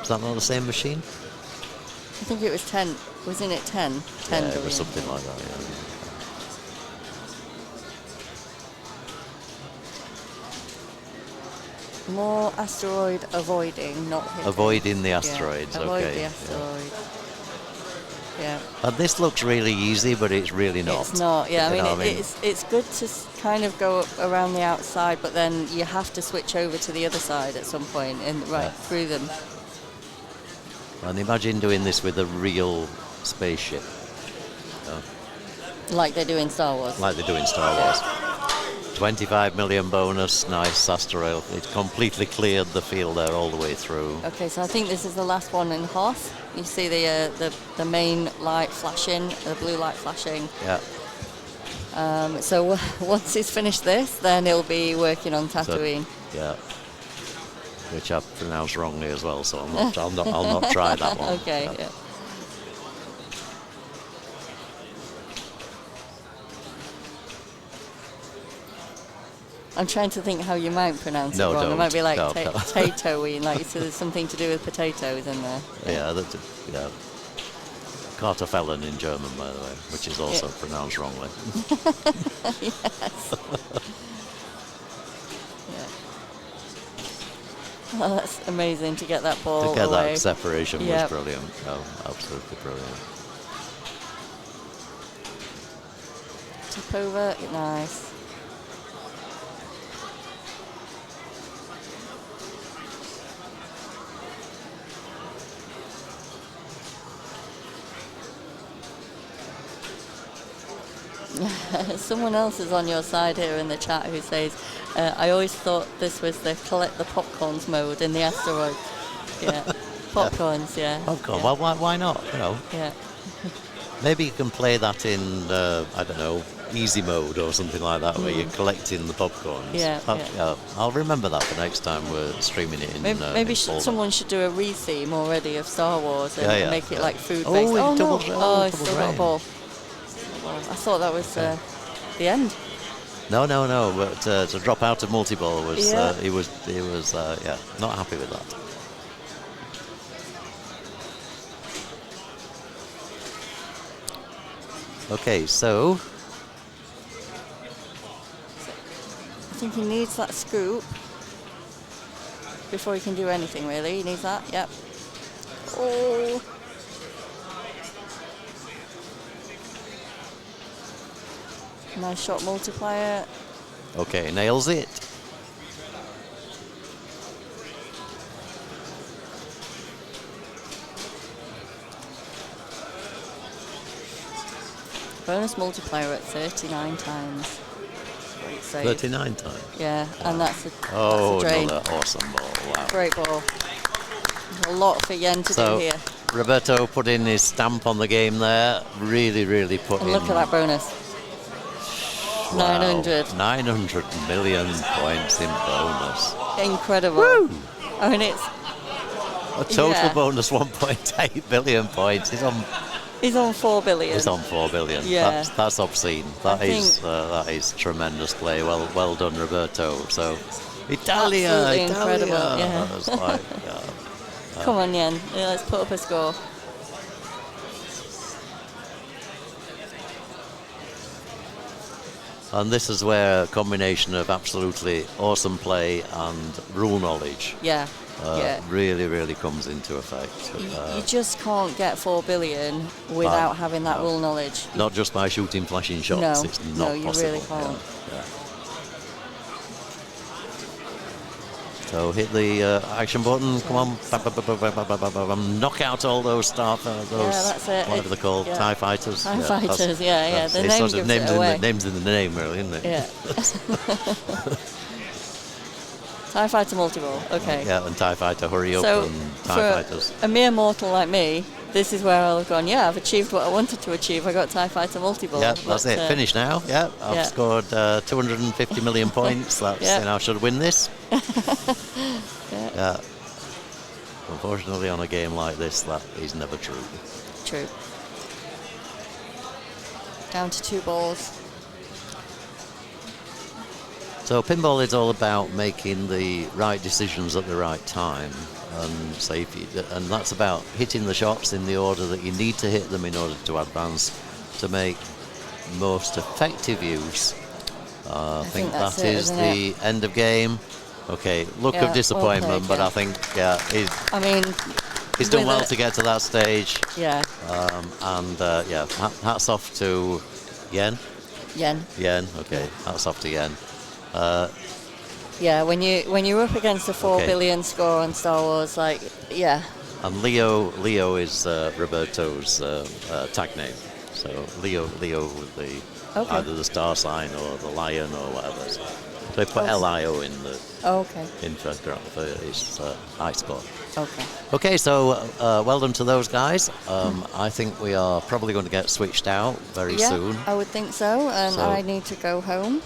Is that not the same machine? I think it was 10. Wasn't it 10? 10 Yeah, it billion. was something like that, yeah. More asteroid avoiding, not hitting. Avoiding the Yeah, asteroids, avoid okay. the yeah. asteroid. Yeah. And this looks really easy, but it's really not. It's not, yeah. I You mean, know, it's good to kind of go around the outside, but then you have to switch over to the other side at some point and through them. And imagine doing this with a real spaceship. Like they do in Star Wars. Like they do in Star Wars. 25 million bonus, nice asteroid. It completely cleared the field there all the way through. Okay, so I think this is the last one in Hoth. You see the main light flashing, the blue light flashing. Yeah. So once he's finished this, then he'll be working on Tatooine. So, yeah. Which I pronounced wrongly as well, so I'll not try that one. Okay. Yeah. I'm trying to think how you might pronounce No, it wrong. don't. It might be like No. Tatooine, like so there's something to do with potatoes in there. Yeah, yeah. Quarterfinals in German, by the way, which is also pronounced wrongly. Yes. Yeah. Oh, that's amazing to get that ball To get away. that separation Yep. was brilliant. Oh, absolutely brilliant. Tip over, nice. Someone else is on your side here in the chat who says, I always thought this was the collect the popcorns mode in the asteroid. Yeah, popcorns, yeah. Popcorn, Yeah. well, why not? You know, Yeah. maybe you can play that in, I don't know, easy mode or something like that, where you're collecting the popcorns. Yeah, yeah. I'll remember that for next time we're streaming it in. Maybe in Poland. someone should do a re-theme already of Star Wars and Yeah, make it yeah. like food-based. Oh, no! double- Oh, it's double still got a drain. ball. I thought that was the end. No. But to drop out of multi-ball was Yeah. he was not happy with that. Okay, so I think he needs that scoop before he can do anything, really. He needs that, yep. Oh. Nice shot multiplier. okay, nails it. Bonus multiplier at 39 times. Great save. 39 times. Yeah, and that's a, Oh, that's a drain. another awesome ball! Wow. Great ball. A lot for Yen to So do here. Roberto put in his stamp on the game there. Really put And in. look at that bonus. Wow, 900. 900 million points in bonus. Incredible. I mean, it's A total Yeah. bonus 1.8 billion points. He's on 4 billion. 4 billion. Yeah. That's obscene. That is tremendous play. Well done, Roberto. So Italia, Absolutely Italia. incredible, yeah. That was like, Come on, Yen. Yeah, let's put up a score. and this is where a combination of absolutely awesome play and rule knowledge Yeah. Yeah. really comes into effect. You just can't get 4 billion without having that rule knowledge. Not just by shooting flashing shots. No, It's not no, you possible. really can't. Yeah. So hit the action button. Come on, knock out all those those that's it. whatever they're called, Yeah. TIE fighters. TIE fighters, yeah. The it's name sort of gives names it away. names in the name, really, isn't it? Yeah. TIE Fighter multi-ball, okay. Yeah, and TIE fighter, hurry up, So and TIE for fighters. a mere mortal like me, this is where I'll have gone, yeah, I've achieved what I wanted to achieve. I got TIE Fighter multi-ball. Yeah, that's it. Finished now. Yeah, I've yeah. scored 250 million points. That's I should win this. Yeah. Unfortunately, on a game like this, that is never true. True. Down to 2 balls. So pinball is all about making the right decisions at the right time, and and that's about hitting the shots in the order that you need to hit them in order to advance to make most effective use. I think that is the end of game. Okay, look of disappointment, but I think he's done well to get to that stage. Yeah. Hats off to Yen. Yen. Okay, hats off to Yen. Yeah, when you're up against a 4 billion score on Star Wars, like, yeah. And Leo is Roberto's tag name. So Leo with the either the star sign or the lion or whatever. So they put LIO in the in for his high score. Okay, so well done to those guys. I think we are probably going to get switched out very soon. I would think so, and I need to go home.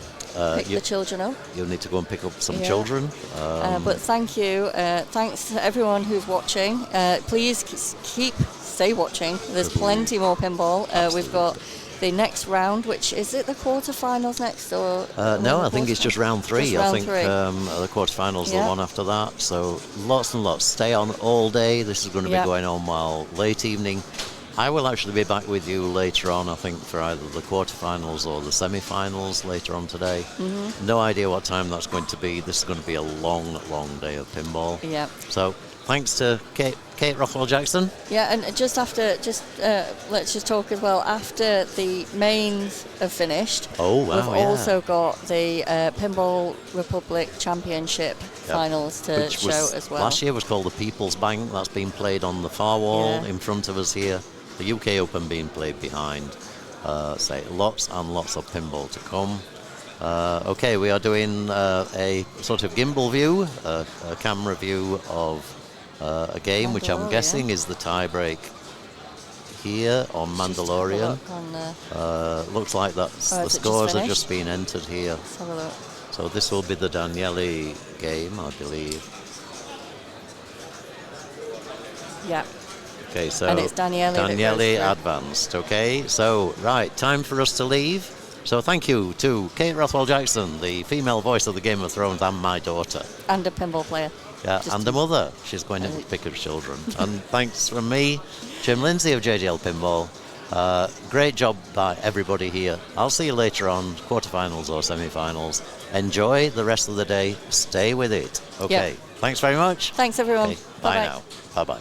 Pick the children up. You'll need to go and pick up some children. But thank you. Thanks to everyone who's watching. Please stay watching. There's plenty more pinball. We've got the next round, which is it the quarterfinals next or? No, I think it's just round 3. Just round 3. The quarterfinals, the one after that. So lots and lots. Stay on all day. This is going to be going on while late evening. I will actually be back with you later on, I think, for either the quarterfinals or the semi-finals later on today. No idea what time that's going to be. This is going to be a long, long day of pinball. Yeah. So thanks to Kate Rothwell-Jackson. Yeah, and just after, let's just talk as well. After the mains have finished, we've also got the Pinball Republic Championship finals to show as well. Last year was called the People's Bank. That's been played on the far wall in front of us here. The UK Open being played behind. Lots and lots of pinball to come. Okay, we are doing a sort of gimbal view, a camera view of a game, which I'm guessing is the tie-break here on Mandalorian. Looks like that's the scores are just being entered here. Let's have a look. So this will be the Daniele game, I believe. Yeah. Okay, so and it's Daniele advanced. Okay, so time for us to leave. So thank you to Kate Rothwell-Jackson, the female voice of the Game of Thrones, and my daughter. And a pinball player. Yeah, and a mother. She's going to pick her children. And thanks from me, Jim Lindsay of JDL Pinball. Great job by everybody here. I'll see you later on, quarterfinals or semi-finals. Enjoy the rest of the day. Stay with it. Okay, thanks very much. Thanks, everyone. Okay, bye now. Bye-bye.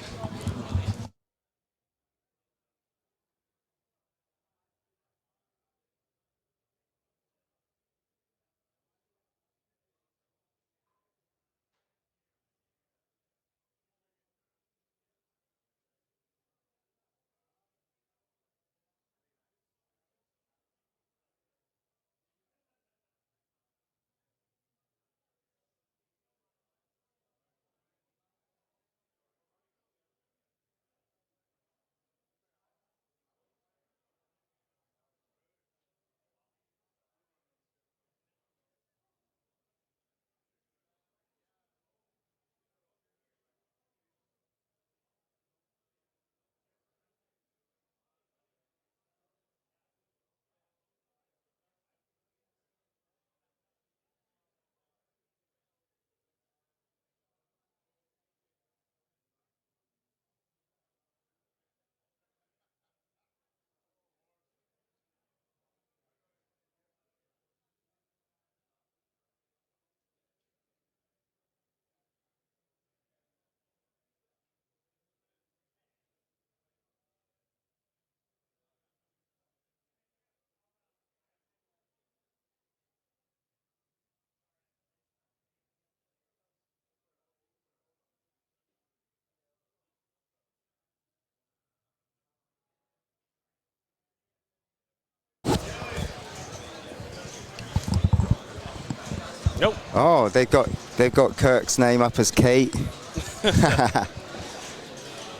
Nope. Oh, they've got Kirk's name up as Kate.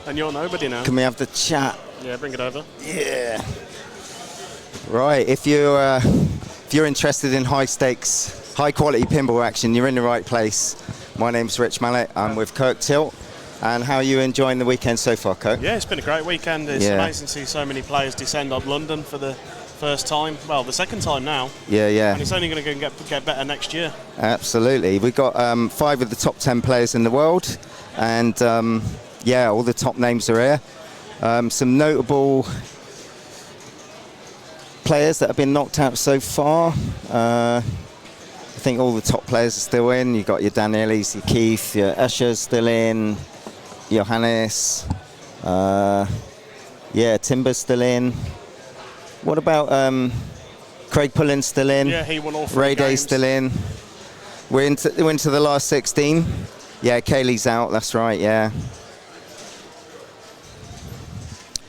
And you're nobody now. Can we have the chat? Yeah, bring it over. Yeah. Right. If you're interested in high stakes, high quality pinball action, you're in the right place. My name's Rich Mallet. I'm with Kirk Tilt. And how are you enjoying the weekend so far, Kirk? Yeah, it's been a great weekend. It's amazing to see so many players descend on London for the First time, well, the second time now. Yeah, yeah. And it's only going to go and get better next year. Absolutely. We've got 5 of the top 10 players in the world, and yeah, all the top names are here. Some notable players that have been knocked out so far. I think all the top players are still in. You've got your Danielis, your Keith, your Escher's still in, Johannes, yeah, Timber's still in. What about Craig Pullen's still in? Yeah, he won all 3 Ray games. Day's still in. We're into the last 16. Yeah, Kaylee's out, that's right, yeah.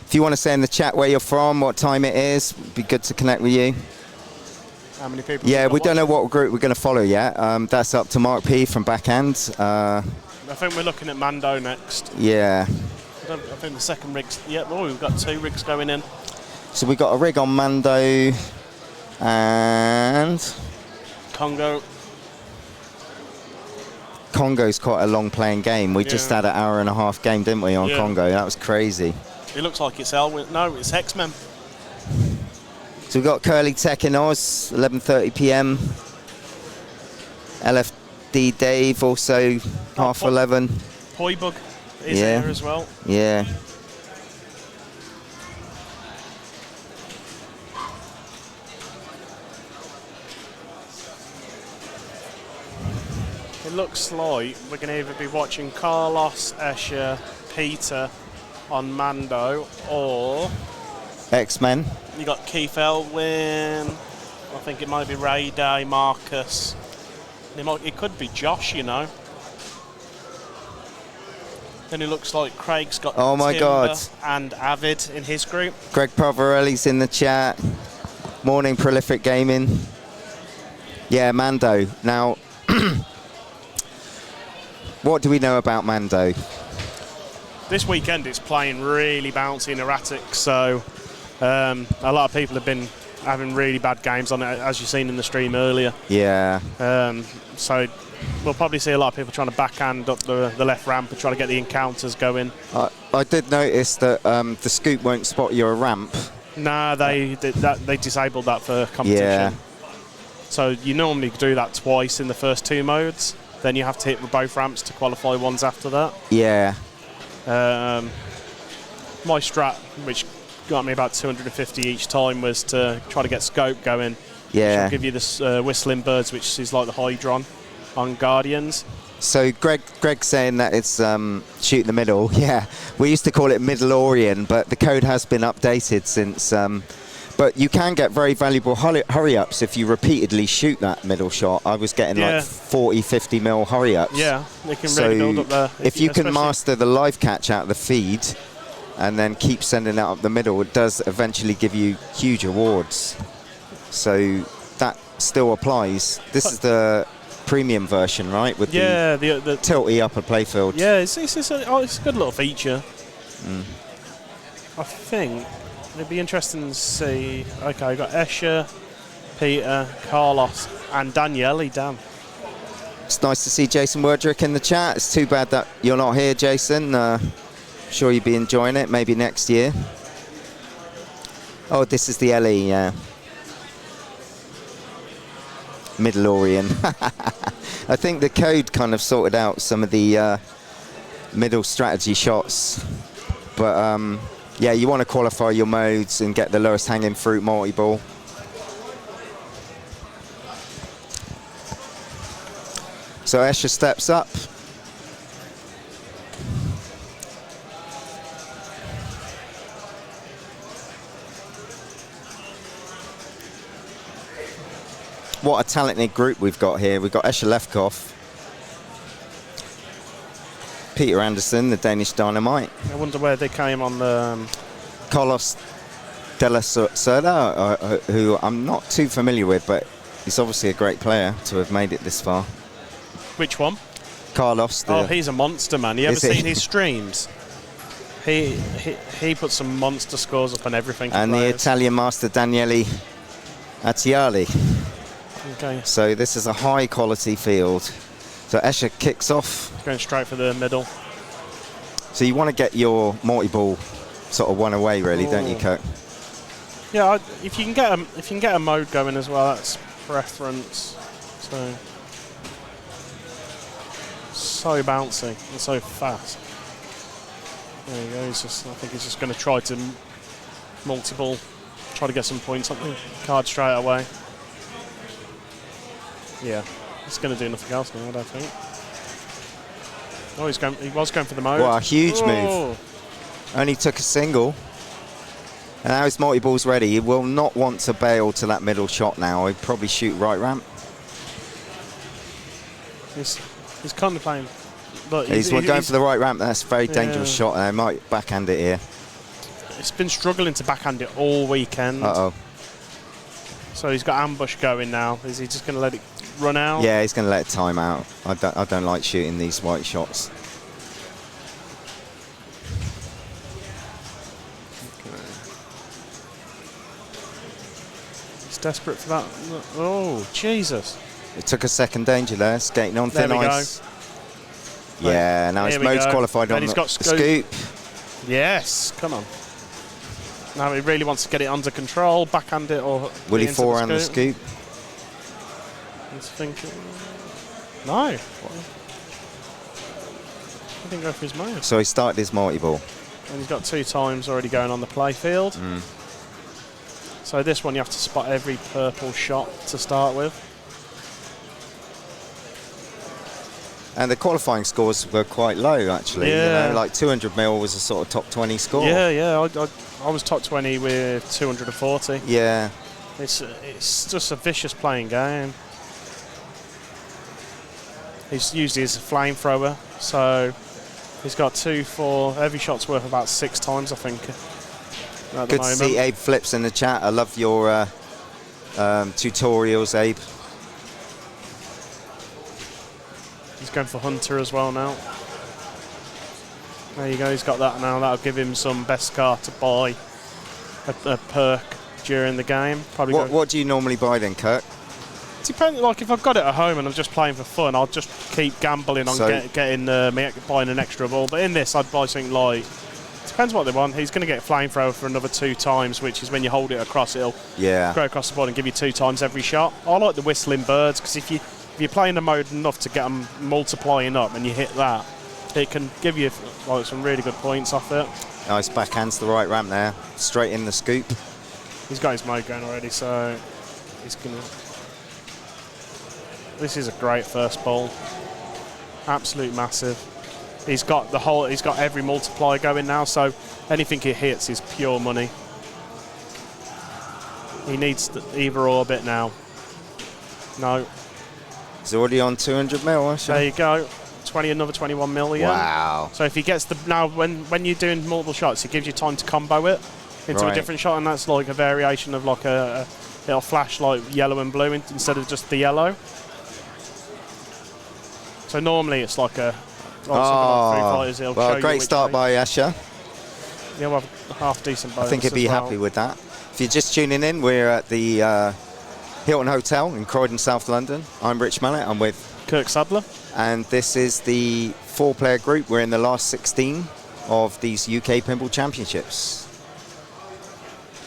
If you want to say in the chat where you're from, what time it is, it'd be good to connect with you. How many people? Yeah, we don't know what group we're going to follow yet. That's up to Mark P from Backhand. I think we're looking at Mando next. Yeah. I think the second rig's... Yeah, oh, we've got 2 rigs going in. So we got a rig on Mando and... Congo's quite a long playing game. We just had an hour and a half game, didn't we, on Congo? That was crazy. It looks like it's Elwin. No, it's X-Men. So we've got Curly Tech in Oz, 11:30 p.m. LFD Dave also 11:30. Hoybug is here as well. Yeah. It looks like we're going to either be watching Carlos, Escher, Peter on Mando, or X-Men. you got Keith Elwin. I think it might be Ray Day, Marcus. It could be Josh, you know. Then it looks like Craig's got Timber and Avid in his group. Greg Poverelli's in the chat. Morning Prolific Gaming. Yeah, Mando. Now, what do we know about Mando? This weekend it's playing really bouncy and erratic, so a lot of people have been having really bad games on it, as you've seen in the stream earlier. Yeah. So we'll probably see a lot of people trying to backhand up the left ramp and try to get the encounters going. I did notice that the scoop won't spot your ramp. Nah, they disabled that for competition. Yeah. So you normally do that twice in the first 2 modes, then you have to hit both ramps to qualify ones after that. Yeah. My strat, which got me about 250 each time, was to try to get scope going. Yeah. Which will give you this Whistling Birds, which is like the Hydron on Guardians. So Greg's saying that it's shoot the middle. Yeah, we used to call it Mandalorian, but the code has been updated since. But you can get very valuable hurry-ups if you repeatedly shoot that middle shot. I was getting like 40, 50 mil hurry-ups. Yeah, they can really build up there. If you can master the live catch out of the feed and then keep sending it up the middle, it does eventually give you huge awards. So that still applies. This is the premium version, right? With the tilty upper playfield. Yeah, it's a good little feature. I think it'd be interesting to see. Okay, we've got Escher, Peter, Carlos, and Daniele. Damn. It's nice to see Jason Werdrick in the chat. It's too bad that you're not here, Jason. Sure you'll be enjoying it. Maybe next year. Oh, this is the LE, yeah. Mandalorian. I think the code kind of sorted out some of the middle strategy shots. But yeah, you want to qualify your modes and get the lowest hanging fruit multi-ball. So Escher steps up. What a talented group we've got here. We've got Escher Lefkoff, Peter Anderson, the Danish Dynamite. I wonder where they came on the... Carlos de la Cerda, who I'm not too familiar with, but he's obviously a great player to have made it this far. Which one? Carlos. He's a monster, man. You ever seen his streams? He puts some monster scores up on everything. And the Italian master Daniele Attiali. Okay. So this is a high quality field. So Escher kicks off. Going straight for the middle. So you want to get your multi-ball sort of one away, really, don't you, Kirk? Yeah, if you can get a mode going as well, that's preference. So bouncy and so fast. There you go. I think he's just going to try to multi-ball, try to get some points on the card straight away. Yeah, he's going to do nothing else now, I don't think. Oh, he was going for the mode. What a huge move. Only took a single. And now his multi-ball's ready. He will not want to bail to that middle shot now. He'd probably shoot right ramp. He's kind of playing. But he's going for the right ramp. That's a very dangerous shot. And I might backhand it here. He's been struggling to backhand it all weekend. Uh-oh. So he's got ambush going now. Is he just going to let it run out? Yeah, he's going to let it time out. I don't like shooting these white shots. He's desperate for that. Oh, Jesus. It took a second danger there. Skating on thin ice. Yeah, now his mode's qualified on the scoop. Yes, come on. Now he really wants to get it under control, backhand it, or will he forehand the scoop? He's thinking. No. He didn't go for his mode. So he started his multi-ball. And he's got 2 times already going on the play field. So this one you have to spot every purple shot to start with. And the qualifying scores were quite low, actually. Yeah. You know, like 200 mil was a sort of top 20 score. Yeah. I was top 20 with 240. Yeah. It's just a vicious playing game. He's used his flamethrower, so he's got 2 for every shot's worth about 6 times, I think. Good to see Abe Flips in the chat. I love your tutorials, Abe. He's going for Hunter as well now. There you go, he's got that now. That'll give him some best car to buy a perk during the game. Probably. What do you normally buy then, Kirk? Depends. Like if I've got it at home and I'm just playing for fun, I'll just keep gambling on buying an extra ball. But in this, I'd buy something like. Depends what they want. He's going to get flamethrower for another 2 times, which is when you hold it across, it'll go across the board and give you 2 times every shot. I like the whistling birds because if you're playing the mode enough to get them multiplying up and you hit that, it can give you some really good points off it. Nice backhands the right ramp there, straight in the scoop. He's got his mode going already, so he's gonna. This is a great first ball, absolute massive. He's got every multiplier going now, so anything he hits is pure money. He needs either or bit now. No. He's already on 200 mil, actually. There you go. Another 21 million. Wow. So if he gets now when you're doing multiple shots, it gives you time to combo it into a different shot, and that's like a variation of like it'll flash like yellow and blue instead of just the yellow. So normally it's like a. Well, great start by Asher. Yeah, well, half decent bonus. I think he'd be happy with that. If you're just tuning in, we're at the Hilton Hotel in Croydon, South London. I'm Rich Mallet. I'm with Kirk Sadler. And this is the 4-player group. We're in the last 16 of these UK Pinball Championships.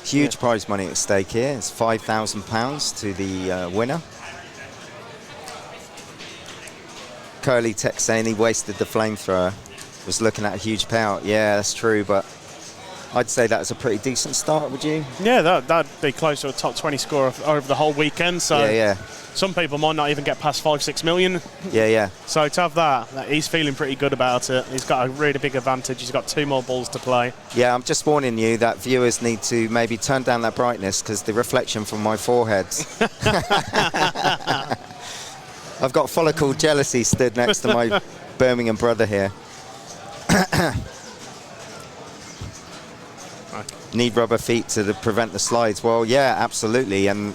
Huge prize money at stake here. It's £5,000 to the winner. Curly text saying he wasted the flamethrower. Was looking at a huge payout. Yeah, that's true, but I'd say that's a pretty decent start, would you? Yeah, that'd be close to a top 20 score over the whole weekend. So yeah. Some people might not even get past 5-6 million. Yeah. So to have that, he's feeling pretty good about it. He's got a really big advantage. He's got 2 more balls to play. Yeah, I'm just warning you that viewers need to maybe turn down that brightness because the reflection from my forehead. I've got follicle jealousy stood next to my Birmingham brother here. Need rubber feet to prevent the slides. Well, yeah, absolutely. And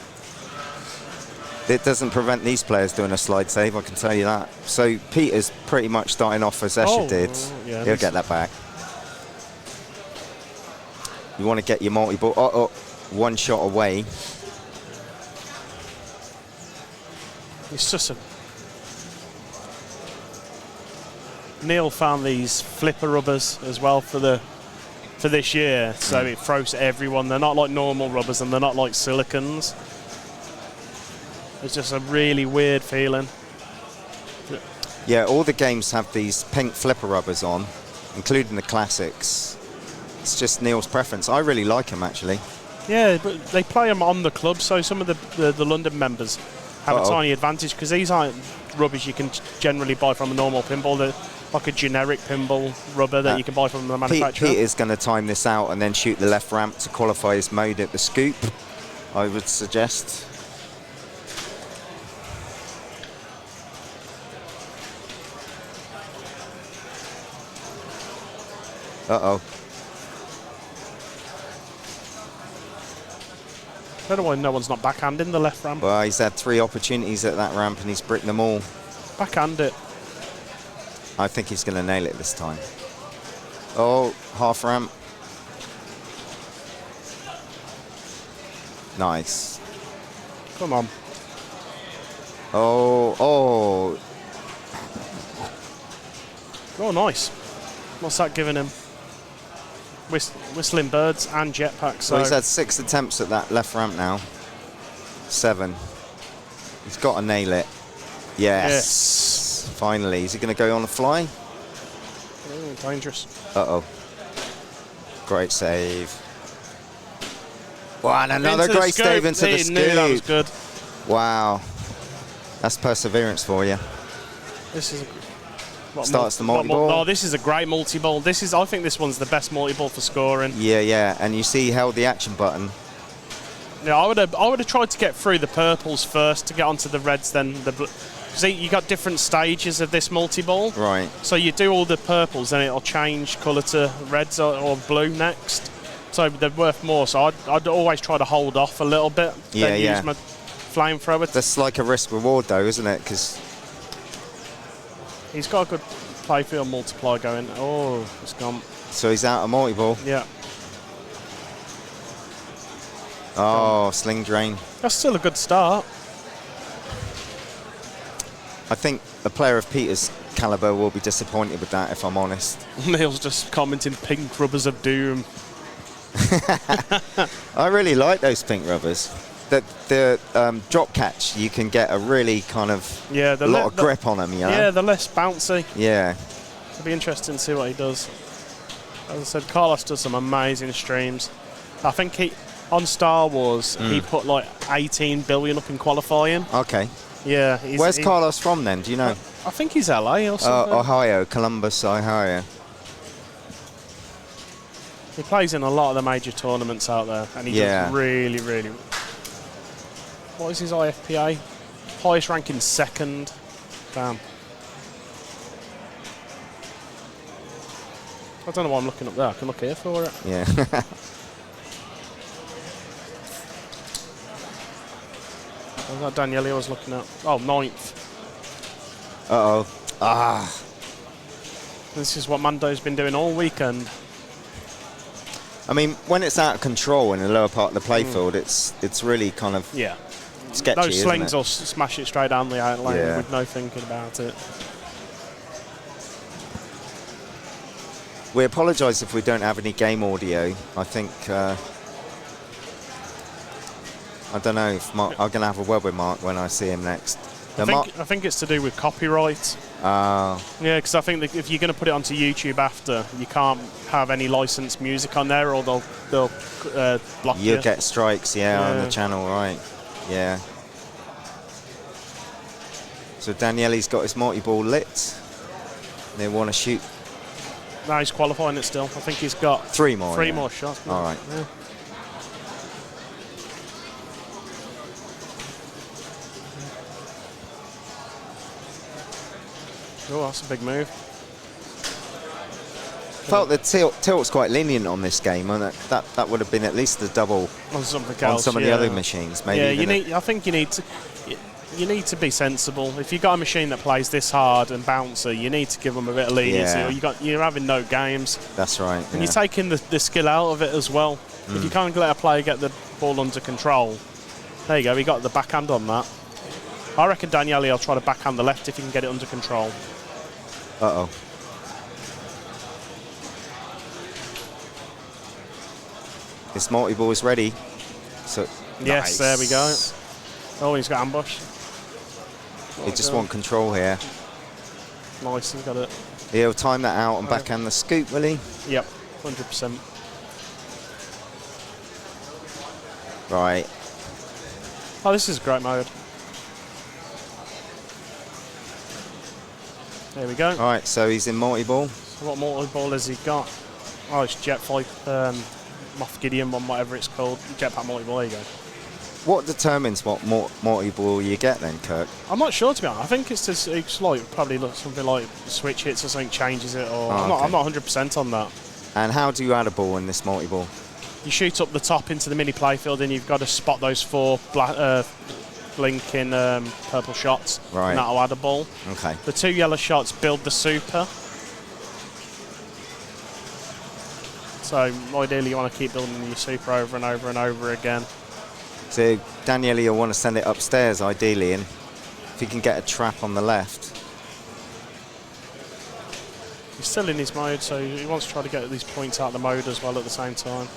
it doesn't prevent these players doing a slide save, I can tell you that. So Peter's pretty much starting off as Escher did. Yeah, he'll get that back. You want to get your multi-ball. One shot away. It's just a... Neil found these flipper rubbers as well for for this year, so it throws everyone. They're not like normal rubbers, and they're not like silicons. It's just a really weird feeling. Yeah, all the games have these pink flipper rubbers on, including the classics. It's just Neil's preference. I really like them, actually. Yeah, but they play them on the club, so some of the London members have a tiny advantage, because these aren't rubbers you can generally buy from a normal pinball. They're like a generic pinball rubber that you can buy from the manufacturer. Pete is going to time this out and then shoot the left ramp to qualify his mode at the scoop, I would suggest. Uh-oh. I don't know why no one's not backhanding the left ramp. Well, he's had 3 opportunities at that ramp and he's bricked them all. Backhand it. I think he's going to nail it this time. Oh, half ramp. Nice. Come on. Oh, oh. Oh, nice. What's that giving him? Whistling birds and jetpacks. So Well, he's had 6 attempts at that left ramp now. 7. He's got to nail it. Yes. Finally. Is he going to go on the fly? Oh, dangerous. Uh-oh. Great save. Wow, and another Into the great save into the He knew that was scoop. good. Wow. That's perseverance for you. This is Starts the multi-ball. Oh, this is a great multi-ball. I think this one's the best multi-ball for scoring. Yeah, yeah. And you see he held the action button. Yeah, I would have tried to get through the purples first to get onto the reds, then the blue. See, you got different stages of this multi-ball. Right. So you do all the purples, and it'll change colour to reds or blue next. So they're worth more. So I'd always try to hold off a little bit. Yeah, then yeah. use my flamethrower. That's like a risk reward, though, isn't it? Because he's got a good playfield multiply going. Oh, it's gone. So he's out of multi-ball. Yeah. Oh, sling drain. That's still a good start. I think a player of Peter's caliber will be disappointed with that, if I'm honest. Neil's just commenting pink rubbers of doom. I really like those pink rubbers. The drop catch, you can get a really kind of a lot of grip on them, you know? Yeah, they're less bouncy. Yeah. It'll be interesting to see what he does. As I said, Carlos does some amazing streams. I think on Star Wars, he put like 18 billion up in qualifying. Okay. Yeah. Where's Carlos from then? Do you know? I think he's LA or something. Ohio, Columbus, Ohio. He plays in a lot of the major tournaments out there, and he does really, really. What is his IFPA? Highest ranking second. Damn. I don't know why I'm looking up there. I can look here for it. Yeah. What was that Daniele was looking at? Oh, 9th. Uh-oh. Ah. This is what Mando's been doing all weekend. I mean, when it's out of control in the lower part of the playfield, it's really kind of sketchy, Those slings isn't it? will smash it straight down the outlane Yeah. with no thinking about it. We apologise if we don't have any game audio. I think I don't know if Mark, I'm going to have a word with Mark when I see him next. I think it's to do with copyright. Yeah, because I think that if you're going to put it onto YouTube after, you can't have any licensed music on there, or they'll block you. You'll get strikes, on the channel, right? Yeah. So Daniele's got his multi-ball lit. They want to shoot. No, he's qualifying it still. I think he's got 3 more. 3 more shots. All right. Yeah. Oh, that's a big move. Felt the tilt's quite lenient on this game, and that would have been at least the double on something on else, some of the other machines. Maybe. Yeah, I think you need to be sensible. If you've got a machine that plays this hard and bouncy, you need to give them a bit of leniency. Yeah. Or you're having no games. That's right. And you're taking the skill out of it as well. If you can't let a player get the ball under control, there you go. He got the backhand on that. I reckon Daniele will try to backhand the left if he can get it under control. Uh-oh. This multi-ball is ready. So Yes, nice. there we go. Oh, he's got ambush. They just want control here. Nice, he's got it. He'll time that out and backhand the scoop, will he? Yep, 100%. Right. Oh, this is a great mode. There we go. All right, so he's in multi-ball. So what multi-ball has he got? Oh, it's Jetfly, Moff Gideon one, whatever it's called. Jetpack multi-ball, there you go. What determines what multi-ball you get then, Kirk? I'm not sure, to be honest. I think it's like probably something like switch hits or something changes it, or I'm not 100% on that. And how do you add a ball in this multi-ball? You shoot up the top into the mini playfield, and you've got to spot those 4 blinking purple shots. Right. And that'll add a ball. Okay. The 2 yellow shots build the super. So ideally, you want to keep building your super over and over and over again. So Daniele will want to send it upstairs, ideally, and if he can get a trap on the left. He's still in his mode, so he wants to try to get these points out of the mode as well at the same time.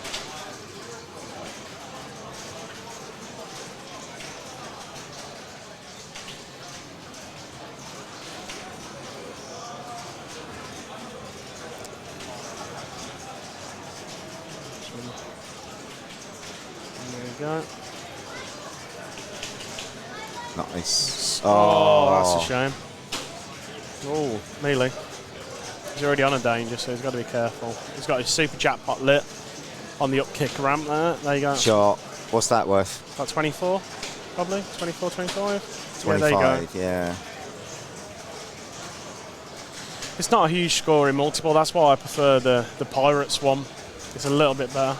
There we go. Nice. Oh, that's a shame. Oh, melee. He's already on a danger, so he's got to be careful. He's got his super jackpot lit on the up kick ramp there. There you go. Shot. What's that worth? About 24, probably. 24, 25. 25, yeah, there you go. yeah. It's not a huge score in multiple. That's why I prefer the Pirates one. It's a little bit better.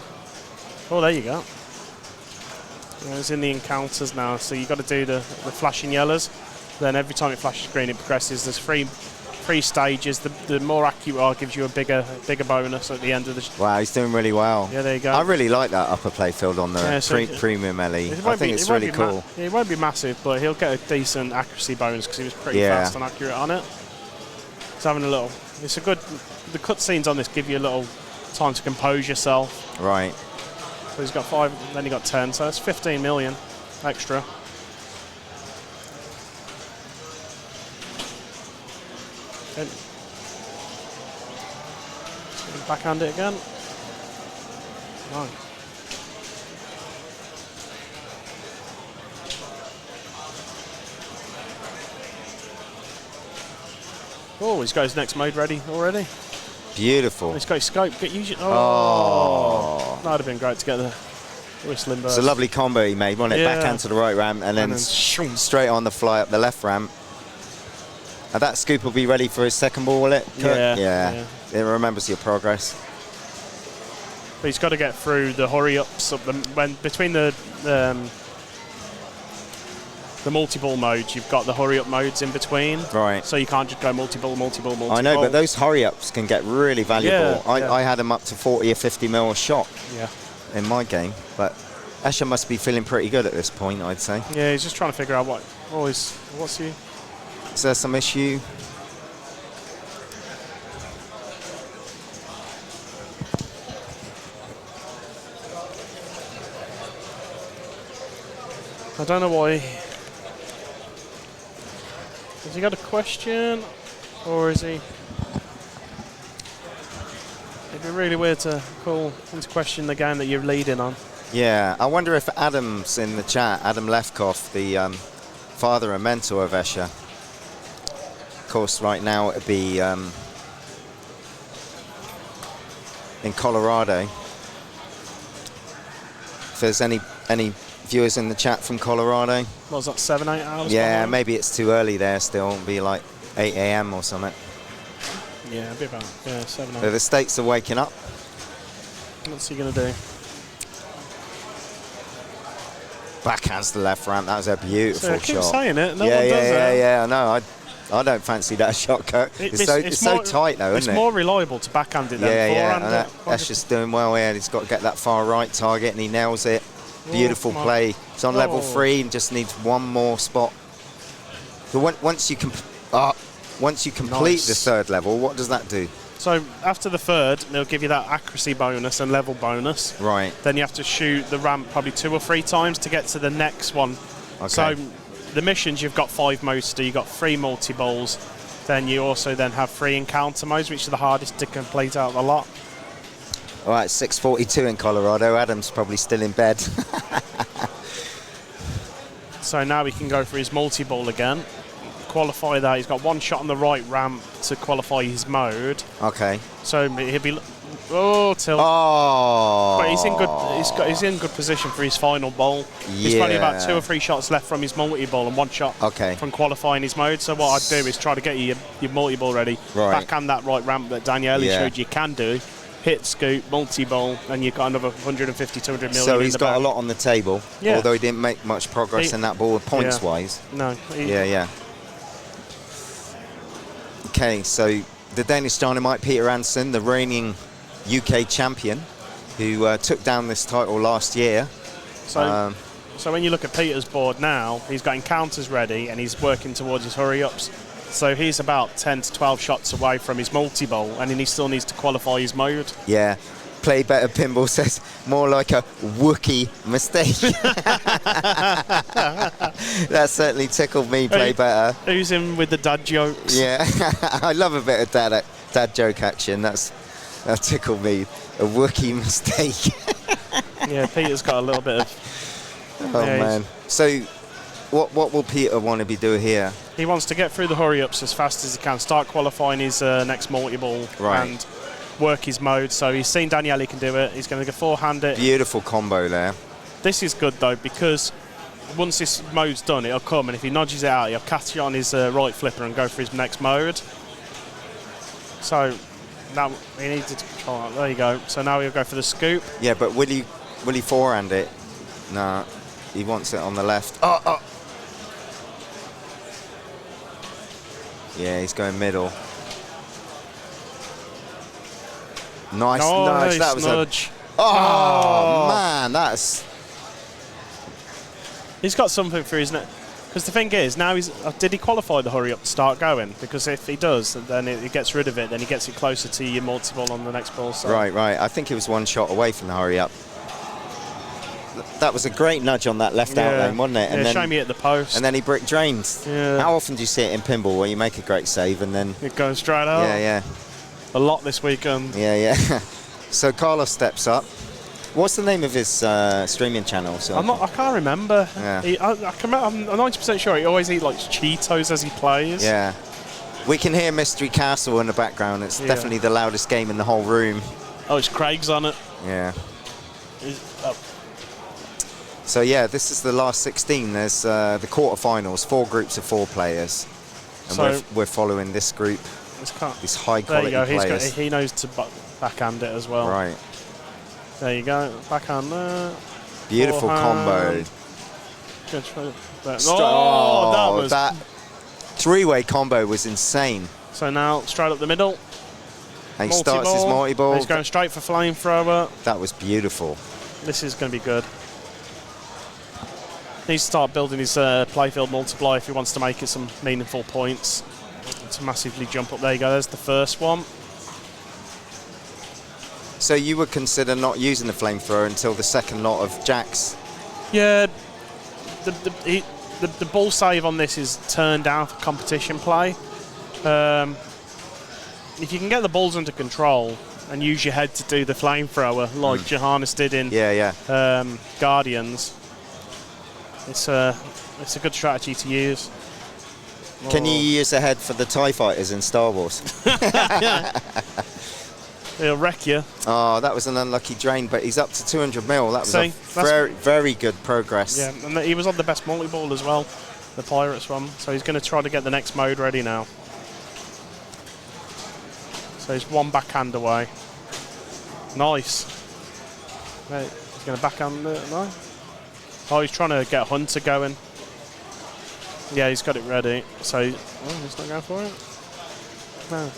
Oh, there you go. Yeah, it's in the encounters now, so you've got to do the flashing yellows. Then every time it flashes green, it progresses. There's three stages. The more accurate you are gives you a bigger bonus at the end of the. Wow, he's doing really well. Yeah, there you go. I really like that upper playfield on the premium LE. I think it's really cool. It won't be massive, but he'll get a decent accuracy bonus because he was pretty fast and accurate on it. It's having a little. It's a good. The cutscenes on this give you a little time to compose yourself. Right. So he's got 5, then he got 10, so that's 15 million extra. Okay. Backhand it again. Nice. Oh, he's got his next mode ready already. Beautiful. He's got his scope. Oh. That would have been great to get the whistling burst. It's a lovely combo he made, wasn't it? Backhand to the right ramp and then straight on the fly up the left ramp. And that scoop will be ready for his second ball, will it? Yeah. It remembers your progress. But he's got to get through the hurry-ups between the multi-ball modes, you've got the hurry-up modes in between. Right. So you can't just go multi-ball. I know, but those hurry-ups can get really valuable. Yeah, I had them up to 40 or 50 mil a shot in my game. But Escher must be feeling pretty good at this point, I'd say. Yeah, he's just trying to figure out what's he... Is there some issue? I don't know why. Has he got a question? Or is he... It'd be really weird to call into question the game that you're leading on. Yeah, I wonder if Adam's in the chat, Adam Lefkoff, the father and mentor of Escher. Of course, right now it'd be in Colorado. If there's any viewers in the chat from Colorado. What was that, 7, 8 hours? Yeah, behind? maybe it's too early there still. It'll be like 8 a.m. or something. Yeah, it'd be about 7, 8. So the States are waking up. What's he going to do? Backhands the left ramp. That was a beautiful So I keep shot. saying it. No one does it. Yeah. I know. I don't fancy that shot, Kirk. It's so tight, though, isn't it? It's more reliable to backhand it than forehand it. Escher's doing well here. He's got to get that far right target, and he nails it. Beautiful play. It's on level 3 and just needs one more spot. So once you complete the third level, what does that do? So after the third, they'll give you that accuracy bonus and level bonus. Right. Then you have to shoot the ramp probably 2 or 3 times to get to the next one. Okay. So the missions, you've got 5 modes. You've got 3 multi-balls. Then you also then have 3 encounter modes, which are the hardest to complete out of the lot. All right, 6:42 in Colorado. Adam's probably still in bed. So now he can go for his multi-ball again. Qualify that. He's got 1 shot on the right ramp to qualify his mode. Okay. So he'll be... Oh, tilt. Oh. But he's in good. He's in good position for his final bowl. He's probably about 2 or 3 shots left from his multi-ball and 1 shot from qualifying his mode. So what I'd do is try to get your multi-ball ready. Right. Backhand that right ramp that Daniele showed you can do. Hit, scoop, multi-ball, and you've got another 150, 200 million. So he's in the got back. a lot on the table, although he didn't make much progress in that ball points-wise. No. Yeah. Okay, so the Danish Dynamite, Peter Hansen, the reigning UK champion, who took down this title last year. So when you look at Peter's board now, he's got encounters ready, and he's working towards his hurry-ups. So he's about 10 to 12 shots away from his multi-ball, and then he still needs to qualify his mode. Yeah. Play Better Pinball says more like a Wookiee mistake. That certainly tickled me, Play Better. Who's in with the dad jokes? Yeah. I love a bit of dad joke action. That tickled me. A Wookiee mistake. Yeah, Peter's got a little bit of... Oh, man. So what will Peter want to be doing here? He wants to get through the hurry-ups as fast as he can, start qualifying his next multi-ball, and work his mode. So he's seen Daniele can do it. He's going to go forehand it. Beautiful combo there. This is good, though, because once this mode's done, it'll come, and if he nudges it out, he'll catch it on his right flipper and go for his next mode. So now he needs to... Oh, there you go. So now he'll go for the scoop. Yeah, but will he forehand it? No, he wants it on the left. Oh. Yeah, he's going middle. Nice nudge. That was nudge. Man, that's... He's got something for his... Because the thing is, now he's... did he qualify the hurry-up to start going? Because if he does, then he gets rid of it, then he gets it closer to your multi-ball on the next ball. So. Right. I think he was 1 shot away from the hurry-up. That was a great nudge on that left out lane, wasn't it? And then, show me at the post. And then he brick drains. Yeah. How often do you see it in pinball where you make a great save and then... It goes straight out? Yeah. A lot this weekend. Yeah. So Carlos steps up. What's the name of his streaming channel? So I can't remember. Yeah. I'm 90% sure he always eats like Cheetos as he plays. Yeah. We can hear Mystery Castle in the background. It's definitely the loudest game in the whole room. Oh, it's Craig's on it. Yeah. So yeah, this is the last 16. There's the quarterfinals, 4 groups of 4 players, and so we're following this group. This high quality players. He knows to backhand it as well. Right. There you go. Backhand there. Beautiful forehand. combo. That 3-way combo was insane. So now straight up the middle. And he starts his multi-ball. He's going straight for flamethrower. That was beautiful. This is going to be good. Needs to start building his playfield multiply if he wants to make it some meaningful points. To massively jump up. There you go. There's the first one. So you would consider not using the flamethrower until the second lot of jacks? Yeah. The ball save on this is turned down for competition play. If you can get the balls under control and use your head to do the flamethrower like Johannes did in Guardians, it's a good strategy to use. Can you use the head for the TIE fighters in Star Wars? He'll wreck you. Oh, that was an unlucky drain, but he's up to 200 mil. That was very, very good progress. Yeah, and he was on the best multi-ball as well, the Pirates one. So he's going to try to get the next mode ready now. So he's 1 backhand away. Nice. Right, he's going to backhand it. No. Oh, he's trying to get Hunter going. Yeah, he's got it ready. So he's not going for it. No.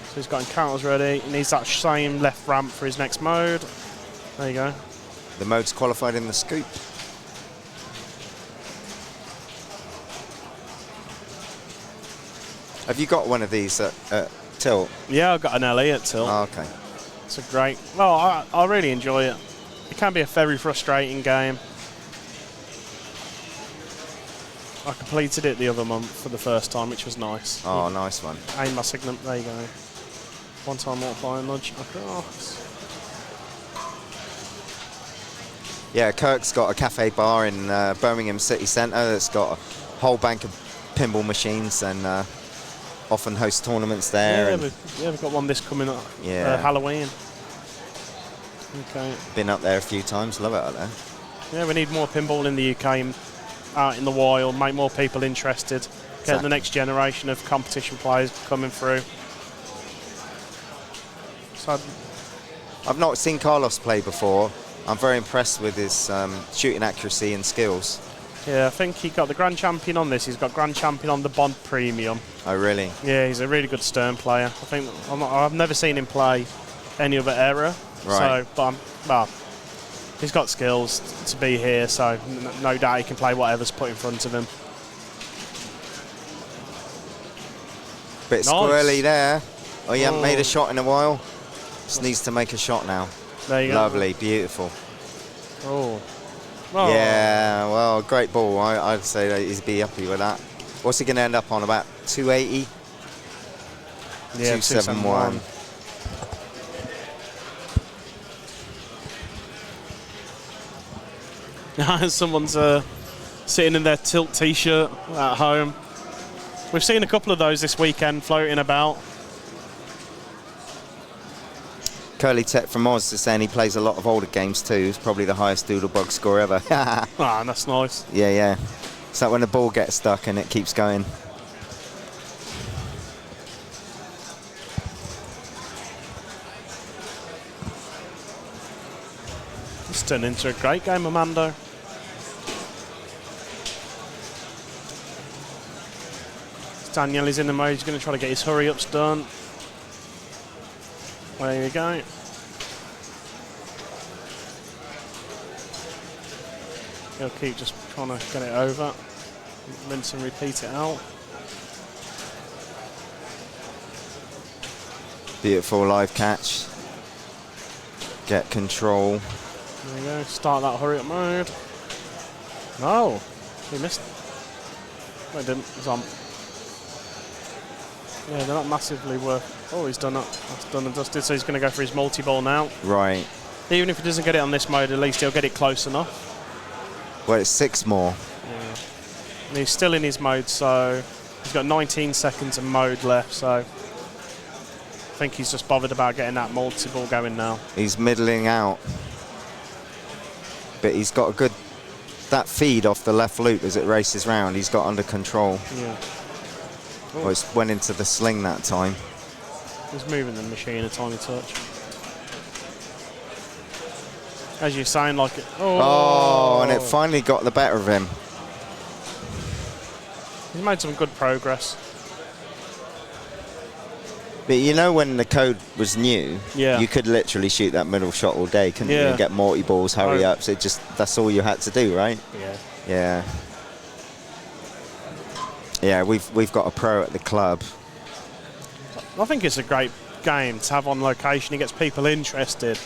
So he's got encounters ready. He needs that same left ramp for his next mode. There you go. The mode's qualified in the scoop. Have you got one of these at Tilt? Yeah, I've got an LE at Tilt. Oh, okay. It's a great. Well, I really enjoy it. It can be a very frustrating game. I completed it the other month for the first time, which was nice. Oh, nice one. Aim my signal. There you go. One time multiply and nudge across. Yeah, Kirk's got a cafe bar in Birmingham City Centre that's got a whole bank of pinball machines and often hosts tournaments there. Yeah, we've got one this coming up. Yeah. Halloween. Okay. Been up there a few times. Love it out there. Yeah, we need more pinball in the UK and out in the wild, make more people interested, get Exactly. the next generation of competition players coming through. So, I've not seen Carlos play before. I'm very impressed with his shooting accuracy and skills. yeah, I think he got the Grand Champion on this. He's got Grand Champion on the Bond Premium. Oh, really? Yeah, he's a really good Stern player. I think I've never seen him play any other era. Right. So, but he's got skills to be here, so no doubt he can play whatever's put in front of him. Bit Nice. squirrely there. Oh, you haven't Oh. made a shot in a while? Just needs to make a shot now. There you go. Lovely, beautiful. Oh. Oh. Yeah, well, great ball. I'd say that he'd be happy with that. What's he going to end up on? About 280? Yeah, 271. Someone's sitting in their Tilt t-shirt at home. We've seen a couple of those this weekend floating about. Curly Tech from Oz is saying he plays a lot of older games too. He's probably the highest Doodlebug score ever. Ah, that's nice. Yeah, yeah. It's like when the ball gets stuck and it keeps going. It's turned into a great game, Amando. Daniel is in the mode. He's going to try to get his hurry-ups done. There you go. He'll keep just trying to get it over. Rinse and repeat it out. Beautiful live catch. Get control. There you go. Start that hurry-up mode. No, he missed. No, he didn't. He's on. Yeah, they're not massively worth. Oh, he's done that. That's done and dusted. So he's going to go for his multi-ball now. Right. Even if he doesn't get it on this mode, at least he'll get it close enough. Well, it's 6 more. Yeah. And he's still in his mode, so he's got 19 seconds of mode left. So I think he's just bothered about getting that multi-ball going now. He's middling out. But he's got a good... That feed off the left loop as it races round, he's got under control. Yeah. Well, it went into the sling that time. He's moving the machine a tiny touch. As you sound like it. Oh, and it finally got the better of him. He's made some good progress. But you know when the code was new, Yeah. you could literally shoot that middle shot all day, couldn't you? Yeah. And get multi-balls, hurry-ups. It just, that's all you had to do, right? Yeah. Yeah. Yeah, we've got a pro at the club. I think it's a great game to have on location. It gets people interested.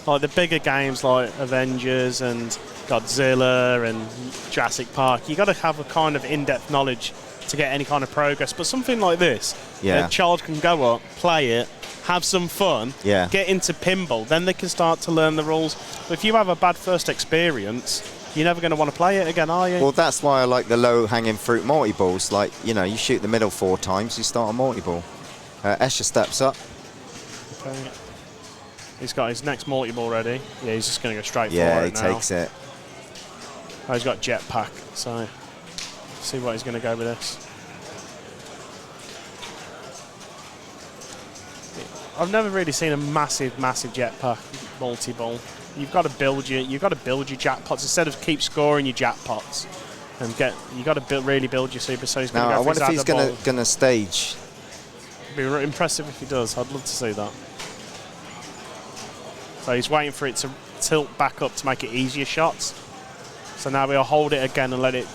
Like the bigger games like Avengers and Godzilla and Jurassic Park, you got to have a kind of in-depth knowledge to get any kind of progress. But something like this, Yeah. a child can go up, play it, have some fun, Yeah. get into pinball, then they can start to learn the rules. But if you have a bad first experience, you're never going to want to play it again, are you? Well, that's why I like the low-hanging fruit multi-balls. Like, you know, you shoot the middle 4 times, you start a multi-ball. Escher steps up. Okay. He's got his next multi-ball ready. Yeah, he's just going to go straight Yeah, for he it now. takes it. Oh, he's got jetpack, so see what he's going to go with this. I've never really seen a massive jetpack multi-ball. You've got to build your jackpots instead of keep scoring your jackpots, and you got to really build your super. So he's going to Now, go I for wonder if his he's other ball. gonna stage. It'd be impressive if he does. I'd love to see that. So he's waiting for it to tilt back up to make it easier shots. So now we'll hold it again and let it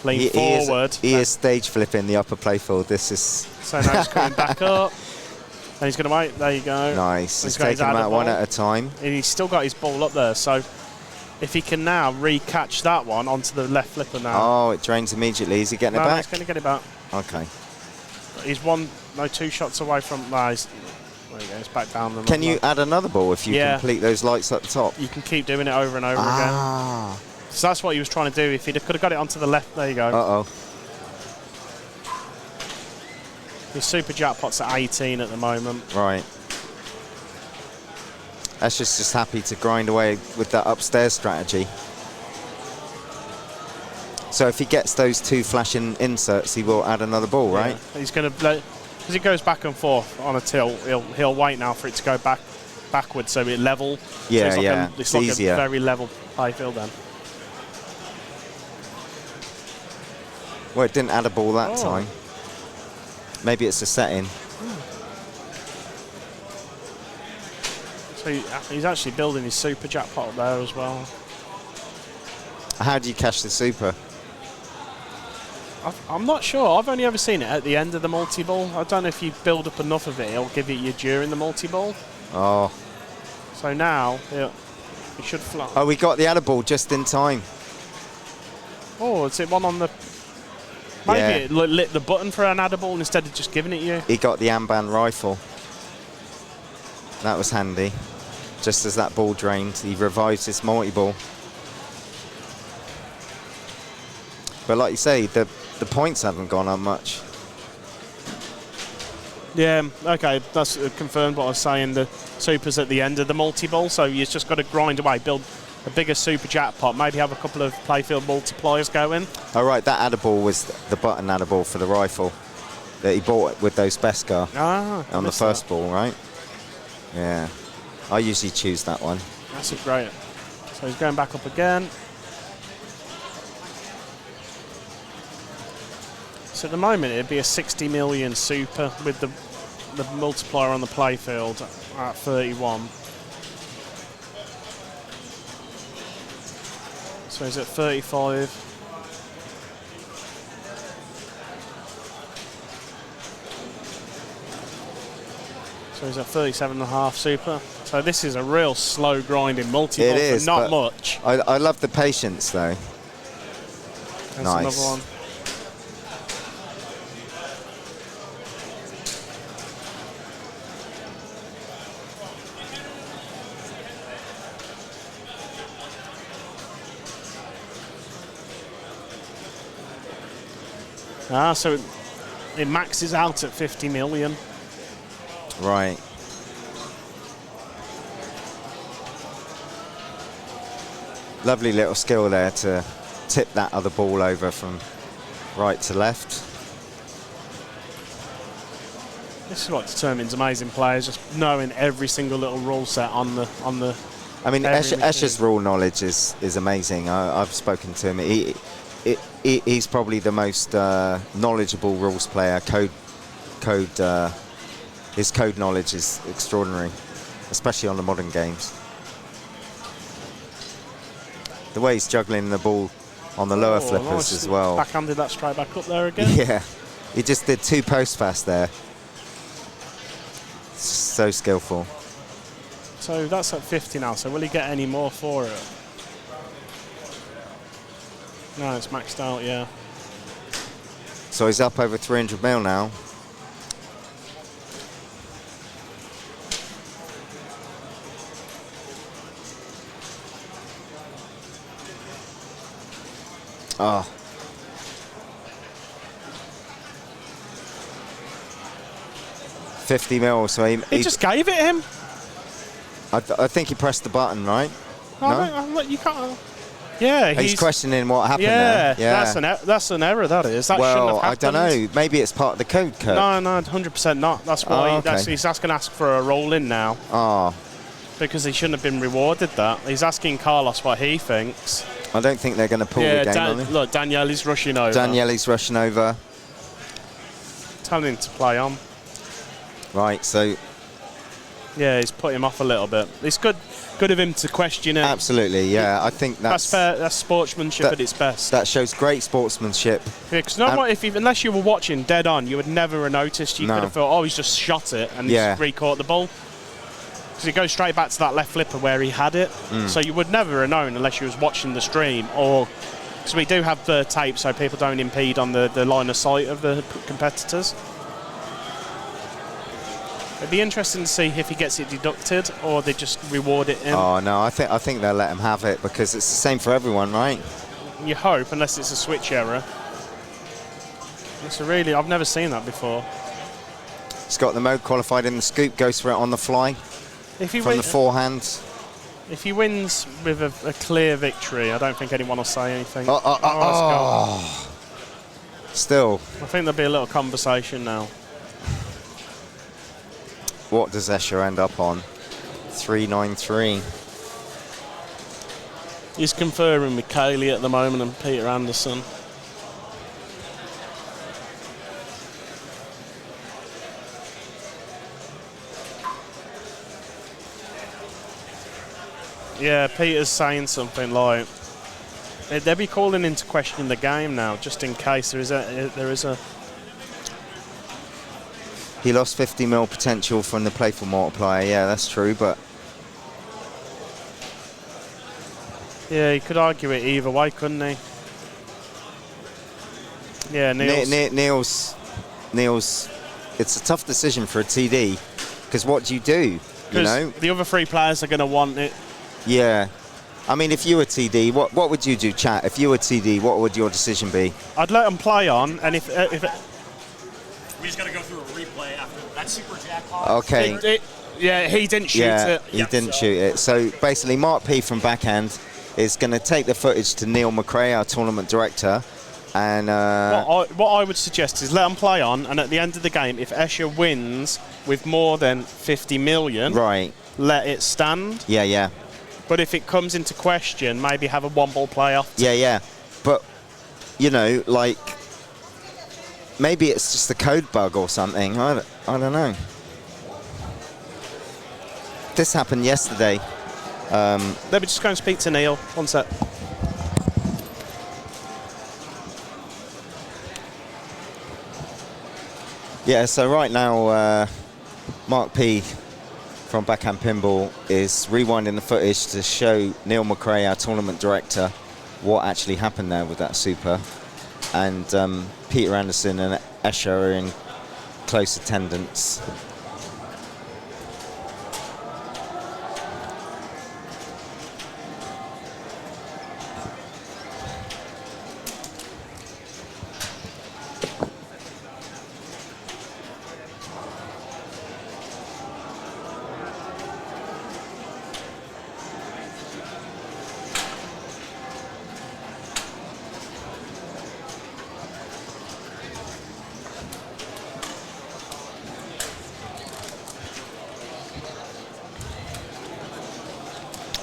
lean forward. He is stage flipping the upper playfield. This is... So now he's coming back up. And he's going to wait. There you go. Nice. He's got his taking them out one ball. at a time. And he's still got his ball up there. So if he can now re-catch that one onto the left flipper now. Oh, it drains immediately. Is he getting it back? He's going to get it back. Okay. He's two shots away from... there you go. It's back down. Can you add another ball if you complete those lights up the top? You can keep doing it over and over again. So that's what he was trying to do. If he could have got it onto the left, there you go. Uh-oh. His super jackpot's at 18 at the moment. Right. Escher's just happy to grind away with that upstairs strategy. So if he gets those 2 flashing inserts, he will add another ball, right? He's going to... As it goes back and forth on a tilt, he'll wait now for it to go backwards, so it level. Yeah, so it's like easier. A very level playfield then. Well, it didn't add a ball that time. Maybe it's a setting. So he's actually building his super jackpot up there as well. How do you cash the super? I'm not sure. I've only ever seen it at the end of the multi-ball. I don't know if you build up enough of it, it'll give it you during the multi-ball. Oh. So now, it should fly. Oh, we got the other ball just in time. Oh, is it one on the... Maybe it lit the button for an adder ball instead of just giving it you. He got the Amban rifle. That was handy. Just as that ball drained, he revives his multi-ball. But like you say, the points haven't gone up much. Yeah, okay, that's confirmed what I was saying. The super's at the end of the multi-ball, so you've just got to grind away, build a bigger super jackpot, maybe have a couple of playfield multipliers going. Oh, right, that adder ball was the button adder ball for the rifle that he bought with those Beskar on the first ball, right? Yeah, I usually choose that one. That's a great. So he's going back up again. So at the moment it'd be a 60 million super with the multiplier on the playfield at 31. So he's at 35. So he's at 37.5 super. So this is a real slow grinding multi-ball for not much. I love the patience though. There's nice. Another one. So it maxes out at 50 million. Right. Lovely little skill there to tip that other ball over from right to left. This is what determines amazing players, just knowing every single little rule set on the. I mean, Escher's rule knowledge is amazing. I've spoken to him. He's probably the most knowledgeable rules player. His code knowledge is extraordinary, especially on the modern games. The way he's juggling the ball on the lower flippers nice. As well. Backhanded that straight back up there again. Yeah, he just did 2 post fast there. So skillful. So that's at 50 now, so will he get any more for it? No, it's maxed out, yeah. So he's up over 300 mil now. Oh. 50 mil, so he just gave it him. I think he pressed the button, right? No? You can't. Yeah, he's questioning what happened there. Yeah, that's an error, that is. That shouldn't have happened. I don't know. Maybe it's part of the code, Kurt. No, 100% not. That's why he's asking for a roll in now. Oh. Because he shouldn't have been rewarded that. He's asking Carlos what he thinks. I don't think they're going to pull the game on him. Look, Daniele's rushing over. Daniele's rushing over. Telling him to play on. Right, so Yeah, he's put him off a little bit. It's good of him to question it. Absolutely, yeah. I think that's fair. That's sportsmanship at its best. That shows great sportsmanship. Yeah, because unless you were watching dead on, you would never have noticed. You could have thought, oh, he's just shot it and he's re-caught the ball. Because it goes straight back to that left flipper where he had it. So you would never have known unless you was watching the stream, or because we do have the tape so people don't impede on the line of sight of the competitors. It'd be interesting to see if he gets it deducted or they just reward it him. Oh no, I think they'll let him have it because it's the same for everyone, right? You hope, unless it's a switch error. I've never seen that before. He's got the mode qualified in the scoop, goes for it on the fly from the forehand. If he wins with a clear victory, I don't think anyone will say anything. Still. I think there'll be a little conversation now. What does Escher end up on? 393. He's conferring with Kaylee at the moment and Peter Anderson. Yeah, Peter's saying something like they'll be calling into question the game now, just in case there is a. He lost 50 mil potential from the playful multiplier. Yeah, that's true, but yeah, he could argue it either way, couldn't he? Yeah, Niels. It's a tough decision for a TD because what do you do? You know, the other three players are going to want it. Yeah. I mean, if you were TD, what would you do, chat? If you were TD, what would your decision be? I'd let them play on, and if we just got to go through a replay after that super jackpot. Okay. He didn't shoot it. He didn't shoot it. So basically, Mark P from backhand is going to take the footage to Neil McRae, our tournament director, and what I would suggest is let them play on, and at the end of the game, if Escher wins with more than 50 million, right, let it stand. Yeah. But if it comes into question, maybe have a one-ball playoff. Yeah. But, you know, like, maybe it's just a code bug or something. I don't know. This happened yesterday. Let me just go and speak to Neil. One sec. Yeah, so right now, Mark P from Backhand Pinball is rewinding the footage to show Neil McRae, our tournament director, what actually happened there with that super. And Peter Anderson and Escher are in close attendance.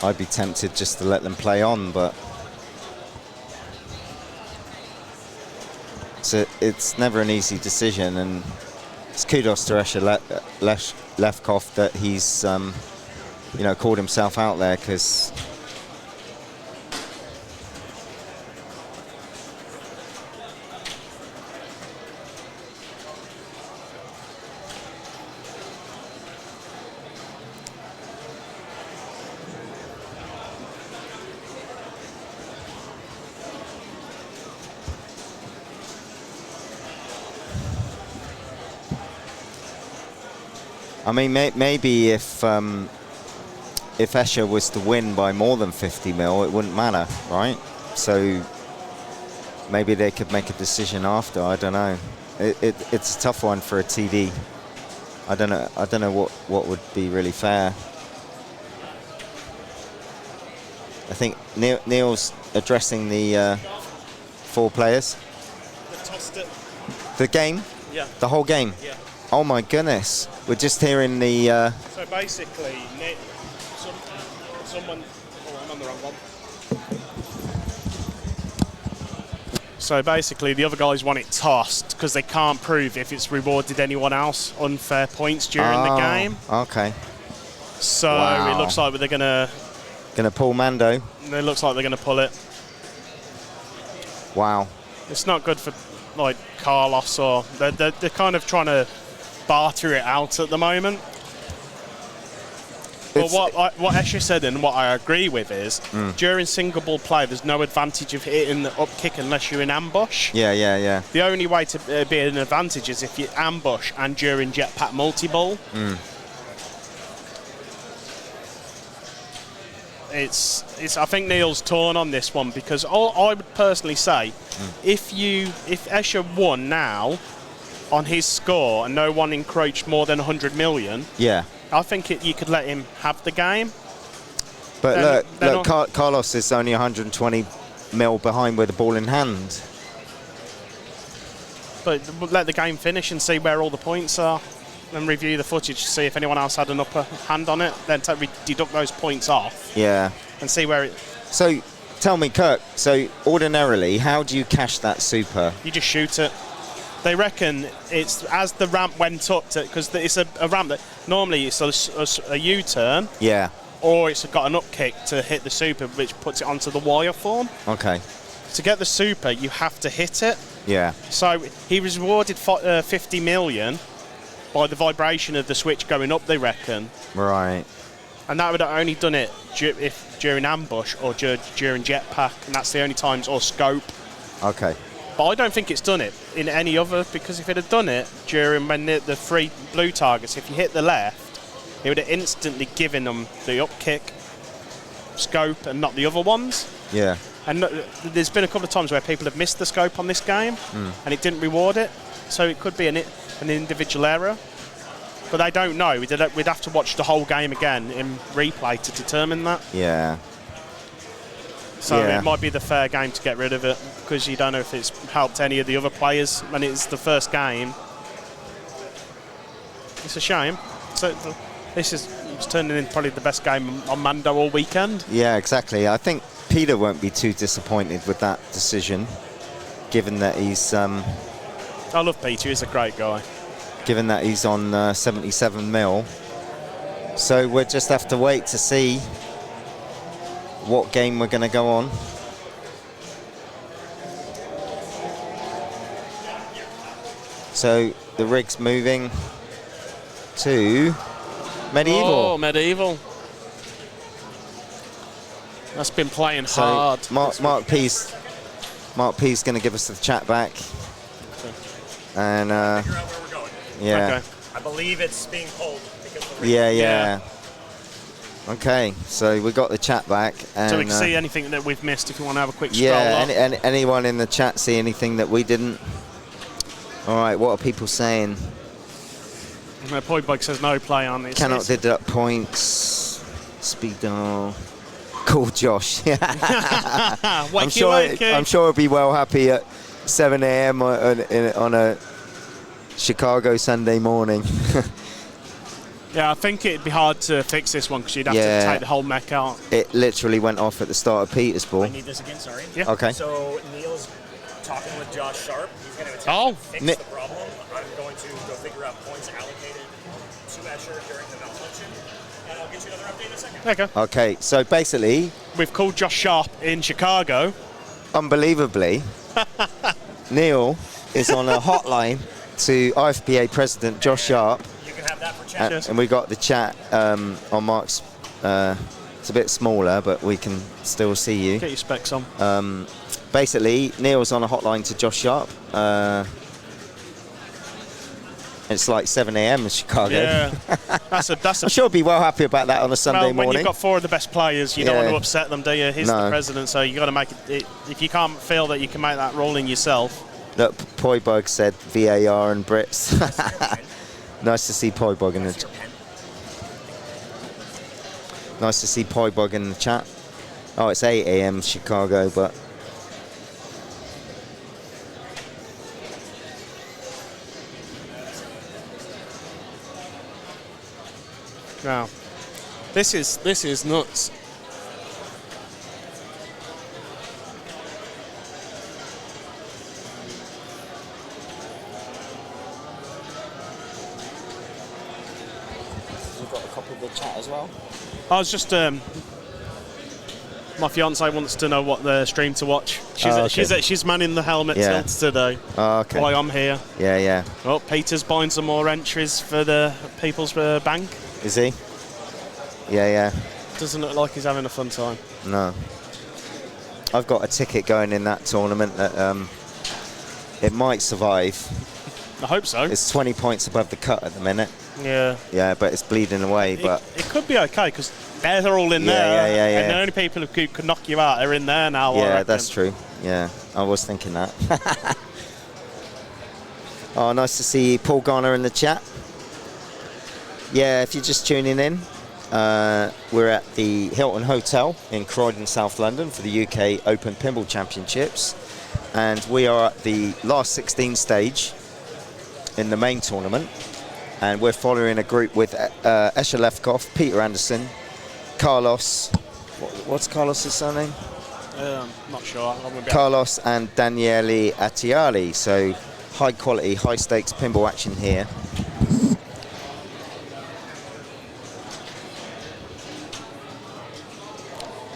I'd be tempted just to let them play on, but it's never an easy decision, and it's kudos to Escher Lefkoff that he's called himself out there, because I mean, maybe if Escher was to win by more than 50 mil, it wouldn't matter, right? So maybe they could make a decision after. I don't know. It's a tough one for a TD. I don't know what would be really fair. I think Neil's addressing the 4 players. They tossed it. The game? Yeah. The whole game? Yeah. Oh my goodness. We're just hearing the... So basically, someone... Oh, I'm on the wrong one. So basically, the other guys want it tossed because they can't prove if it's rewarded anyone else unfair points during the game. Okay. So Wow. it looks like they're gonna pull Mando. It looks like they're gonna pull it. Wow. It's not good for like Carlos, or they're kind of trying to barter it out at the moment. But what Escher said, and what I agree with, is during single ball play, there's no advantage of hitting the up kick unless you're in ambush. Yeah. The only way to be an advantage is if you ambush and during jetpack multi-ball. It's. I think Neil's torn on this one, because I would personally say, if Escher won now on his score and no one encroached more than 100 million, Yeah. I think you could let him have the game. But Then look, Carlos is only 120 mil behind with the ball in hand. But let the game finish and see where all the points are, and review the footage to see if anyone else had an upper hand on it. Then deduct those points off. Yeah. And see where it. So, tell me, Kirk. So, ordinarily, how do you cash that super? You just shoot it. They reckon it's as the ramp went up to, because it's a ramp that normally it's a U-turn. Yeah. Or it's got an up kick to hit the super, which puts it onto the wire form. Okay. To get the super, you have to hit it. Yeah. So he was rewarded 50 million by the vibration of the switch going up, they reckon. Right. And that would have only done it if during ambush or during jetpack, and that's the only times, or scope. Okay. But I don't think it's done it in any other, because if it had done it during when the three blue targets, if you hit the left, it would have instantly given them the up kick, scope, and not the other ones. Yeah. And there's been a couple of times where people have missed the scope on this game, and it didn't reward it. So it could be an individual error. But I don't know. We'd have to watch the whole game again in replay to determine that. Yeah. So it might be the fair game to get rid of it, because you don't know if it's helped any of the other players, and it's the first game. It's a shame. So it's turning into probably the best game on Mando all weekend. Yeah, exactly. I think Peter won't be too disappointed with that decision, given that he's I love Peter. He's a great guy. Given that he's on 77 mil. So we'll just have to wait to see what game we're going to go on. So the rig's moving to Medieval. Oh, Medieval. That's been playing hard. Mark P's going to give us the chat back. And yeah. Okay. I believe it's being pulled. Yeah. Okay, so we got the chat back. And, so we can see anything that we've missed if you want to have a quick scroll yeah, up. anyone in the chat see anything that we didn't? All right, what are people saying? Poidbug says no play on this. Cannot deduct points. Speedo. Cool, Josh. I'm sure he'll be well happy at 7 a.m. on a Chicago Sunday morning. Yeah, I think it'd be hard to fix this one, because you'd have to take the whole mech out. It literally went off at the start of Peter's ball. I need this again, sorry. Yeah. Okay. So Neil's talking with Josh Sharp. He's going to attempt to fix the problem. I'm going to go figure out points allocated to Escher during the malfunction, and I'll get you another update in a second. Okay, so basically, we've called Josh Sharp in Chicago. Unbelievably, Neil is on a hotline to IFPA President Josh Sharp. You can have that for chat. And we got the chat on Mark's. It's a bit smaller, but we can still see you. Get your specs on. Basically, Neil's on a hotline to Josh Sharp. It's like 7 a.m. in Chicago. Yeah, that's a. I'm sure he'll be well happy about that on a Sunday morning. When you've got four of the best players, you don't want to upset them, do you? He's the president, so you got to make it. If you can't feel that you can make that ruling yourself. Look, Poibug said VAR and Brits. Nice to see Poibug in the. Nice to see Poibug in the chat. Oh, it's 8 a.m. Chicago, but. Wow, this is nuts. got a copy of the chat as well. I was just my fiance wants to know what the stream to watch. She's manning the helmet tilt today. Oh, okay. While I'm here. Yeah, yeah. Well, Peter's buying some more entries for the People's Bank. Is he? Yeah, yeah. Doesn't look like he's having a fun time. No. I've got a ticket going in that tournament that it might survive. I hope so. It's 20 points above the cut at the minute. Yeah. Yeah, but it's bleeding away. But it could be okay because they're all in there. Yeah. And the only people who could knock you out are in there now. Yeah, that's true. Yeah, I was thinking that. Oh, nice to see Paul Garner in the chat. Yeah, if you're just tuning in, we're at the Hilton Hotel in Croydon, South London for the UK Open Pinball Championships. And we are at the last 16 stage in the main tournament. And we're following a group with Escher Lefkoff, Peter Anderson, Carlos. What's Carlos's surname? Not sure. Carlos and Daniele Attiali. So high quality, high stakes pinball action here.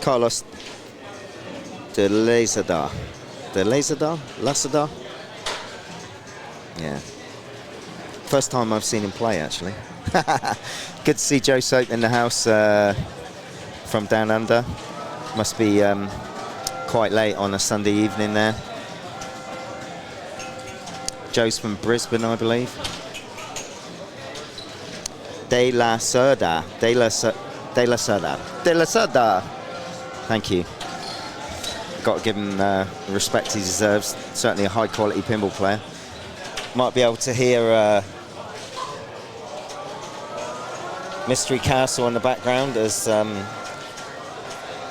Carlos de Lazada. Lazada? Yeah. First time I've seen him play, actually. Good to see Joe Soap in the house from down under. Must be quite late on a Sunday evening there. Joe's from Brisbane, I believe. De La Cerda. Thank you. Got to give him the respect he deserves. Certainly a high quality pinball player. Might be able to hear Mystery Castle in the background as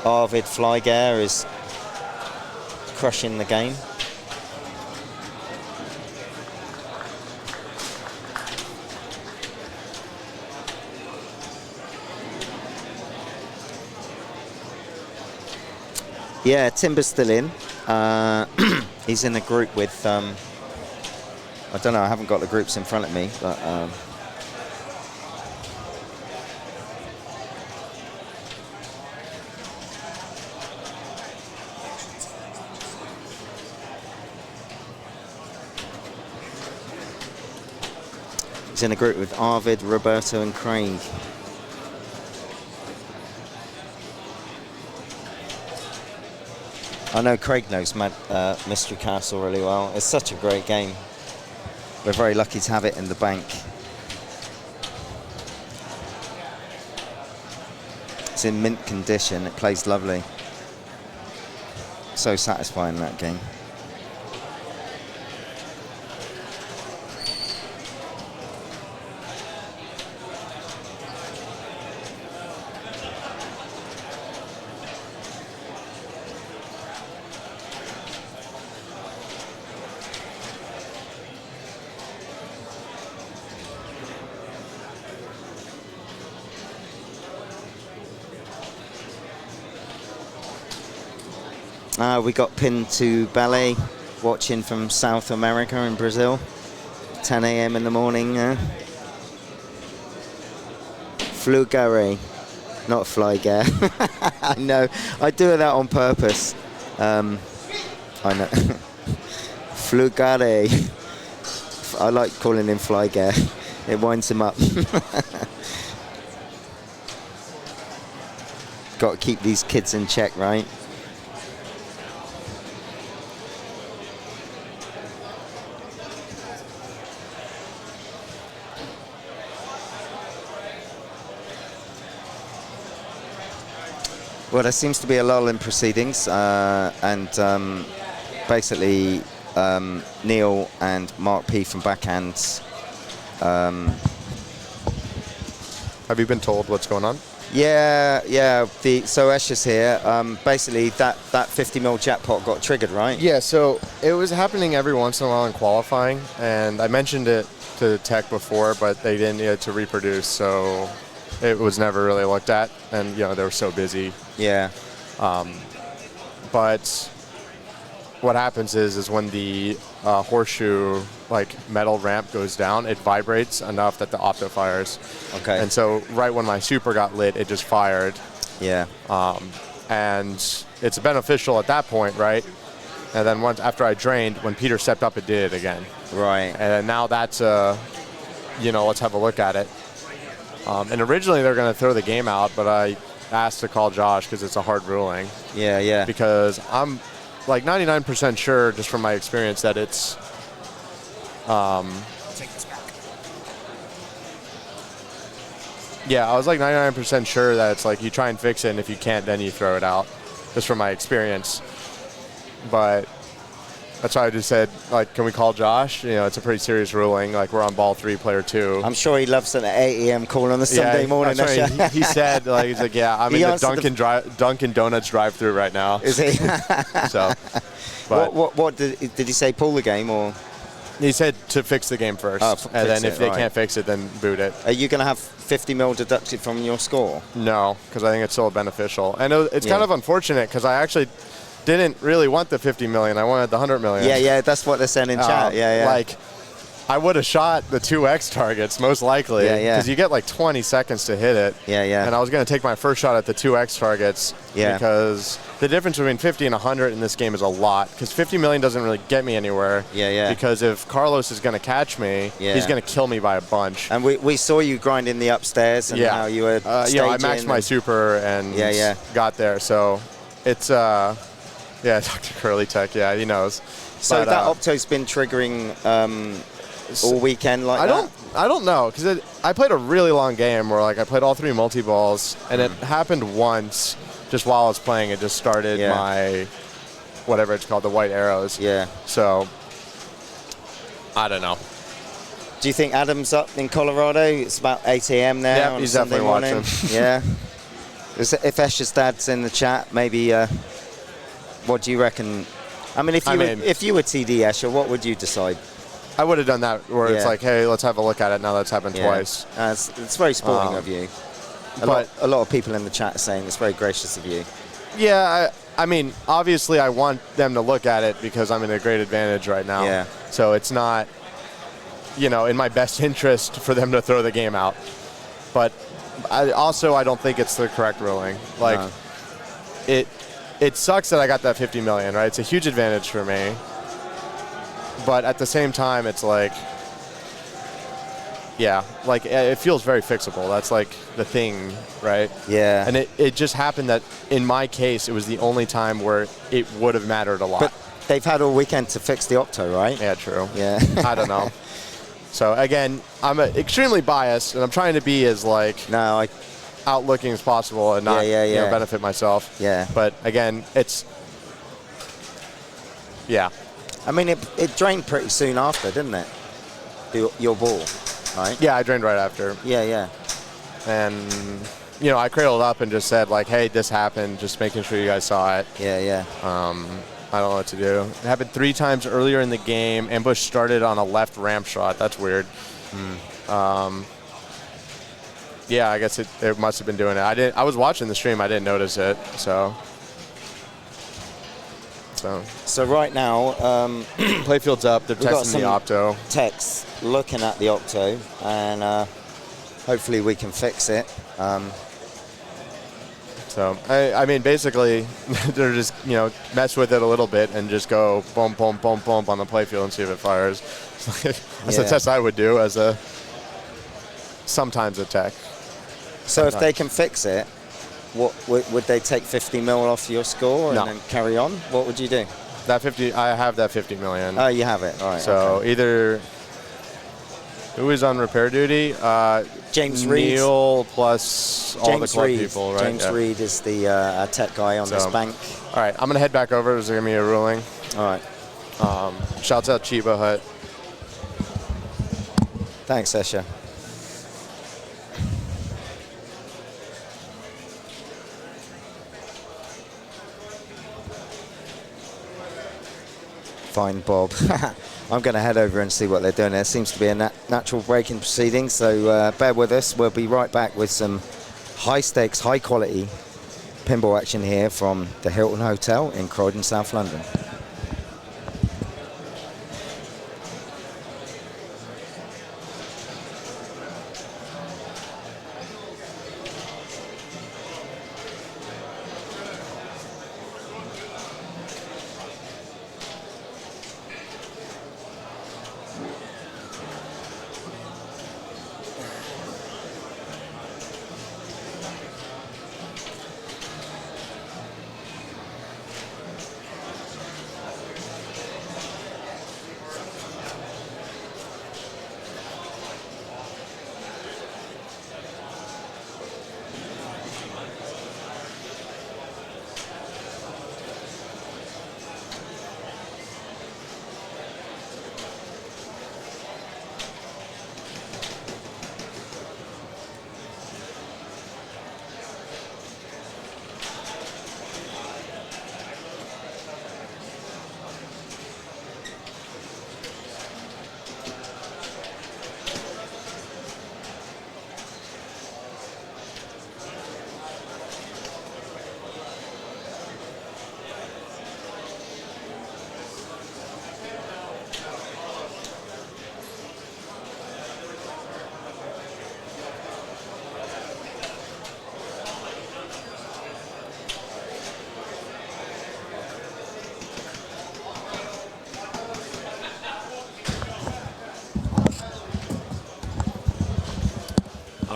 Arvid Flygare is crushing the game. Yeah, Timber's still in. He's in a group with, I don't know, I haven't got the groups in front of me, but he's in a group with Arvid, Roberto and Craig. I know Craig knows Mystery Castle really well. It's such a great game. We're very lucky to have it in the bank. It's in mint condition. It plays lovely. So satisfying, that game. We got pinned to ballet, watching from South America in Brazil, 10 a.m. in the morning. Flugare, not Flygare. I know, I do that on purpose. I know. Flugare. I like calling him Flygare. It winds him up. Got to keep these kids in check, right? Well, there seems to be a lull in proceedings, and basically Neil and Mark P from Backhands. Have you been told what's going on? Yeah. So Escher's here. Basically, that 50mm jackpot got triggered, right? Yeah. So it was happening every once in a while in qualifying, and I mentioned it to Tech before, but they didn't need it to reproduce, so it was never really looked at, and they were so busy. Yeah. But what happens is when the horseshoe like metal ramp goes down, it vibrates enough that the opto fires. Okay. And so right when my super got lit, it just fired. Yeah. And it's beneficial at that point, right? And then once after I drained, when Peter stepped up, it did it again. Right. And now that's let's have a look at it. And originally they're going to throw the game out, but I asked to call Josh because it's a hard ruling. Yeah, yeah. Because I'm like 99% sure, just from my experience, that it's. Take this back. Yeah, I was like 99% sure that it's like you try and fix it, and if you can't, then you throw it out. Just from my experience. But that's why I just said, like, can we call Josh? You know, it's a pretty serious ruling. Like, we're on ball 3, player 2. I'm sure he loves an 8 a.m. call on a Sunday morning. That's right. He said, like, he's like, yeah, I'm in the Dunkin' Donuts drive-thru right now. Is he? So, but what did he say? Pull the game or? He said to fix the game first, and then if they can't fix it, then boot it. Are you going to have 50 mil deducted from your score? No, because I think it's still beneficial. And it's kind of unfortunate because I actually didn't really want the 50 million. I wanted the 100 million. Yeah, that's what they're saying in chat. Yeah. Like, I would have shot the 2x targets most likely. Because you get like 20 seconds to hit it. Yeah. And I was going to take my first shot at the 2x targets. Because the difference between 50 and 100 in this game is a lot. Because 50 million doesn't really get me anywhere. Yeah. Because if Carlos is going to catch me, he's going to kill me by a bunch. And we saw you grinding the upstairs and how you were staging. I maxed my super and got there. So it's Dr. Curly Tech, he knows. So that opto's been triggering all weekend like that? I don't know, because I played a really long game where like I played all 3 multi-balls, and it happened once just while I was playing. It just started my, whatever it's called, the white arrows. Yeah. So, I don't know. Do you think Adam's up in Colorado? It's about 8 a.m. there. Yeah, on he's Sunday definitely morning. watching. Yeah. If Escher's dad's in the chat, maybe, what do you reckon? I mean, if you were TD Escher, what would you decide? I would have done that where it's like, hey, let's have a look at it. Now that's happened twice. It's very sporting of you. A lot of people in the chat are saying it's very gracious of you. Yeah, I mean, obviously I want them to look at it because I'm in a great advantage right now. Yeah. So it's not, in my best interest for them to throw the game out. But I don't think it's the correct ruling. Like, it sucks that I got that 50 million, right? It's a huge advantage for me. But at the same time, it's like, it feels very fixable. That's like the thing, right? Yeah. And it just happened that in my case, it was the only time where it would have mattered a lot. But they've had all weekend to fix the opto, right? Yeah, true. Yeah. I don't know. So again, I'm extremely biased, and I'm trying to be as outlooking as possible and not benefit myself. Yeah. But again, it's I mean, it drained pretty soon after, didn't it? Your ball, right? Yeah, I drained right after. Yeah. And I cradled up and just said like, hey, this happened. Just making sure you guys saw it. Yeah. I don't know what to do. It happened 3 times earlier in the game. Ambush started on a left ramp shot. That's weird. Yeah, I guess it must have been doing it. I was watching the stream. I didn't notice it. So right now, playfield's up. They're testing the opto. Techs looking at the opto, and hopefully we can fix it. So I mean, basically, they're just mess with it a little bit and just go boom, boom, boom, boom on the playfield and see if it fires. That's a test I would do as sometimes a tech. So if they can fix it, what would they take 50 mil off your score and then carry on? What would you do? That 50, I have that 50 million. Oh, you have it. All right. So either who is on repair duty? James Reed. Neil plus all the club people, right? James Reed is the tech guy on this bank. All right, I'm gonna head back over. There's gonna be a ruling. All right. Shouts out Chiba Hut. Thanks, Escher. Fine, Bob. I'm going to head over and see what they're doing. There seems to be a natural break in proceedings, so bear with us. We'll be right back with some high-stakes, high-quality pinball action here from the Hilton Hotel in Croydon, South London.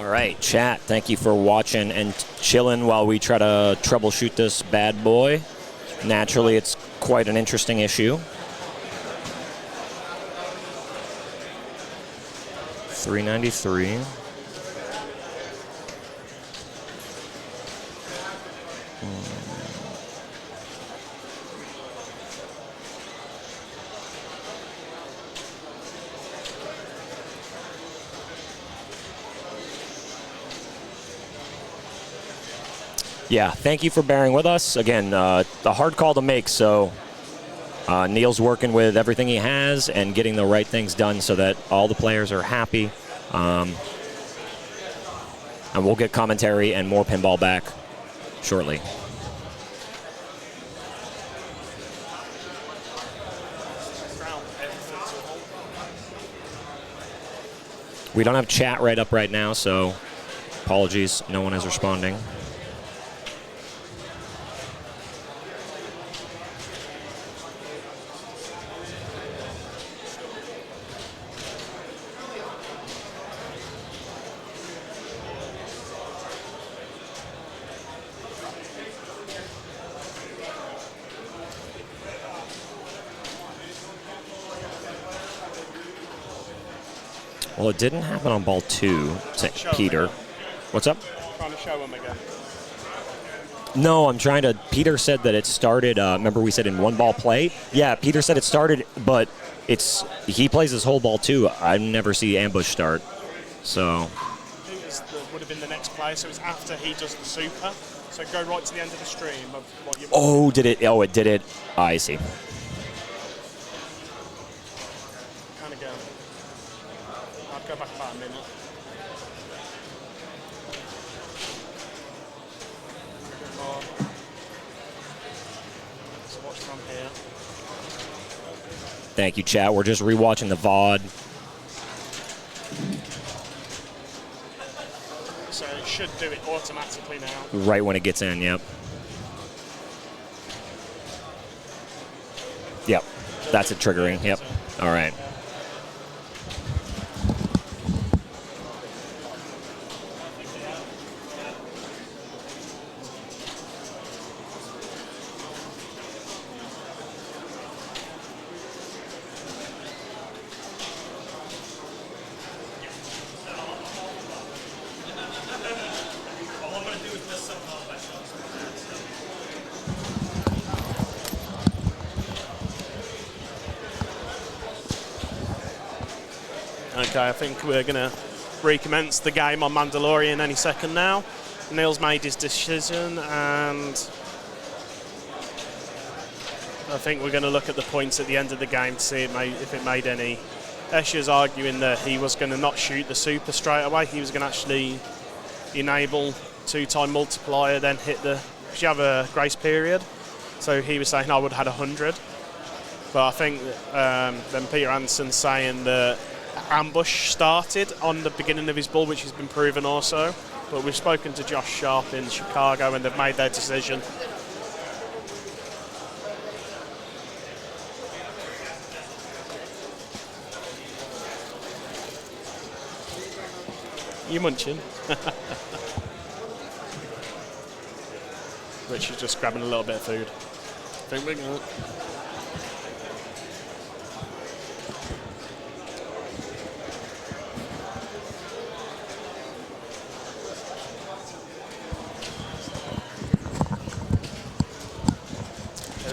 All right, chat, thank you for watching and chilling while we try to troubleshoot this bad boy. Naturally, it's quite an interesting issue. 393. Yeah, thank you for bearing with us. Again, the hard call to make, so Neil's working with everything he has and getting the right things done so that all the players are happy. And we'll get commentary and more pinball back shortly. We don't have chat right up right now, so apologies, no one is responding. Well, it didn't happen on ball 2 to Peter. What's up? Trying to show him again. No, I'm trying to. Peter said that it started. Remember, we said in one ball play. Yeah, Peter said it started, but he plays this whole ball 2. I never see ambush start. So. I think this would have been the next play, so it's after he does the super. So go right to the end of the stream of what you. Oh, did it? Oh, it did it. I see. Kind of go. I'll go back about a minute. So watch from here. Thank you, chat. We're just rewatching the VOD. So it should do it automatically now. Right when it gets in, yep. Yep, that's it triggering, yep. All right. Okay, I think we're going to recommence the game on Mandalorian any second now. Neil's made his decision, and I think we're going to look at the points at the end of the game to see if it made any. Escher's arguing that he was going to not shoot the super straight away. He was going to actually enable 2-time multiplier, then hit the... Because you have a grace period. So he was saying I would have had 100. But I think then Peter Anderson's saying that ambush started on the beginning of his ball, which has been proven also. But we've spoken to Josh Sharp in Chicago and they've made their decision. You munching? Rich is just grabbing a little bit of food. I think we're going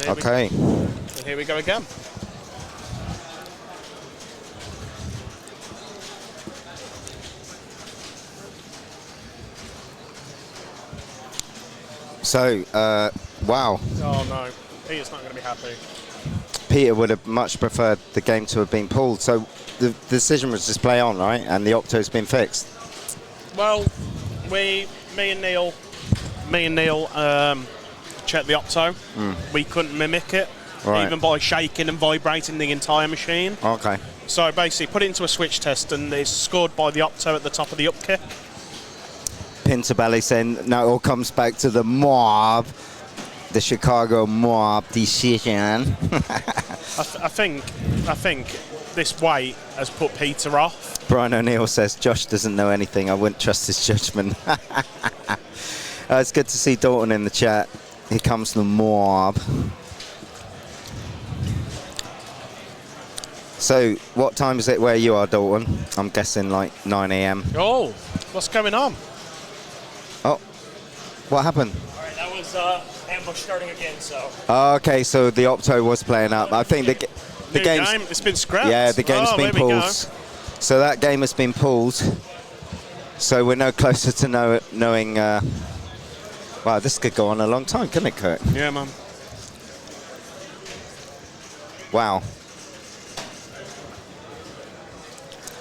Okay. So here we go again. So, wow. Oh no, Peter's not going to be happy. Peter would have much preferred the game to have been pulled. So the decision was just play on, right? And the octo's been fixed. Well, me and Neil checked the octo. We couldn't mimic it, even by shaking and vibrating the entire machine. Okay. So basically put it into a switch test and it's scored by the octo at the top of the up kick. Pintabelli saying, no, it all comes back to the mob, the Chicago mob decision. I think this weight has put Peter off. Brian O'Neill says, Josh doesn't know anything. I wouldn't trust his judgment. It's good to see Dalton in the chat. Here comes the mob. So, what time is it where you are, Dalton? I'm guessing like 9 a.m. Oh, what's going on? Oh, what happened? All right, that was ambush starting again, so. Okay, so the Opto was playing up. I think the game's... game, it's been scrapped. Yeah, the game's been pulled. So that game has been pulled. So we're no closer to knowing... wow, this could go on a long time, couldn't it, Kurt? Yeah, man. Wow.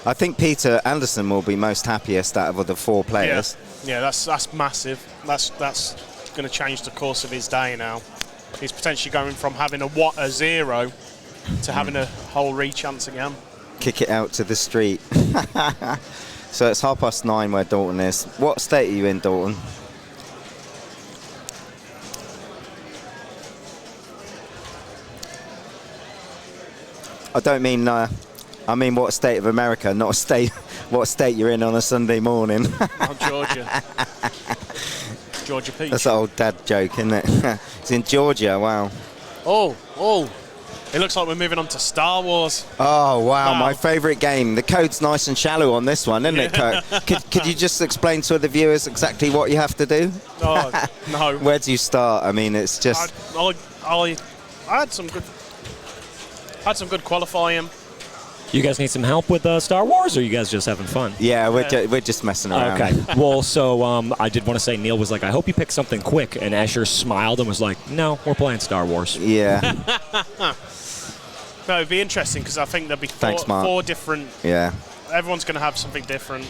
I think Peter Anderson will be most happiest out of the 4 players. Yeah, that's massive. That's going to change the course of his day now. He's potentially going from having a 0 to having a whole re-chance again. Kick it out to the street. So it's 9:30 where Dalton is. What state are you in, Dalton? I don't mean... I mean, what state of America, not a state. What state you're in on a Sunday morning? Oh, Georgia. Georgia Peach. That's an old dad joke, isn't it? It's in Georgia. Wow. Oh. It looks like we're moving on to Star Wars. Oh, wow. My favourite game. The code's nice and shallow on this one, isn't it, Kurt? Could you just explain to the viewers exactly what you have to do? Oh, no. Where do you start? I mean, it's just... I had some good qualifying. You guys need some help with Star Wars, or are you guys just having fun? Yeah, we're just messing around. Okay. Well, so I did want to say, Neil was like, I hope you pick something quick, and Escher smiled and was like, no, we're playing Star Wars. Yeah. No, it'd be interesting because I think there'll be four different... Yeah. Everyone's going to have something different.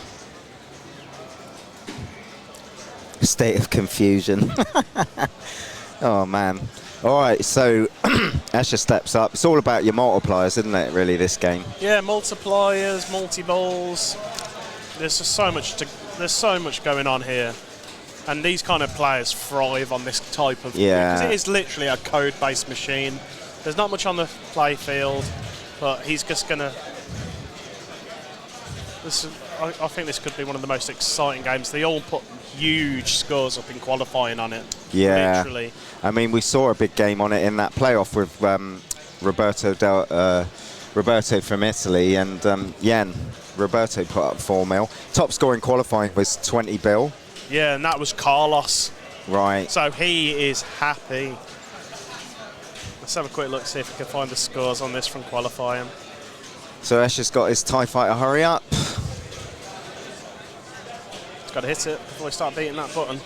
State of confusion. Oh, man. All right, so Escher steps up. It's all about your multipliers, isn't it, really, this game? Yeah, multipliers, multi-balls. There's just so much going on here. And these kind of players thrive on this type of... Yeah. Because it is literally a code-based machine. There's not much on the play field, but he's just going to... I think this could be one of the most exciting games. They all put huge scores up in qualifying on it. Yeah. Literally. I mean, we saw a big game on it in that playoff with Roberto from Italy and Yen. Roberto put up 4 mil. Top score in qualifying was 20 bill. Yeah, and that was Carlos. Right. So he is happy. Let's have a quick look, see if we can find the scores on this from qualifying. So Escher's got his TIE Fighter hurry up. He's got to hit it before we start beating that button.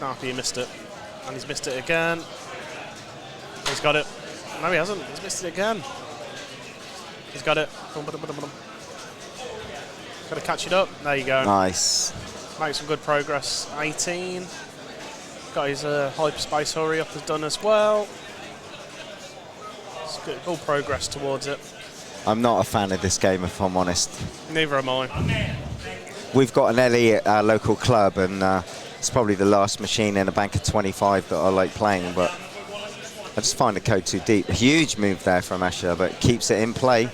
Oh, he missed it. And he's missed it again. He's got it. No, he hasn't. He's missed it again. He's got it. Got to catch it up. There you go. Nice. Make some good progress. 18. Got his hyperspace hurry up has done as well. It's good progress towards it. I'm not a fan of this game, if I'm honest. Neither am I. We've got an LE at our local club, and it's probably the last machine in a bank of 25 that I like playing, but I just find the code too deep. A huge move there from Escher, but keeps it in play.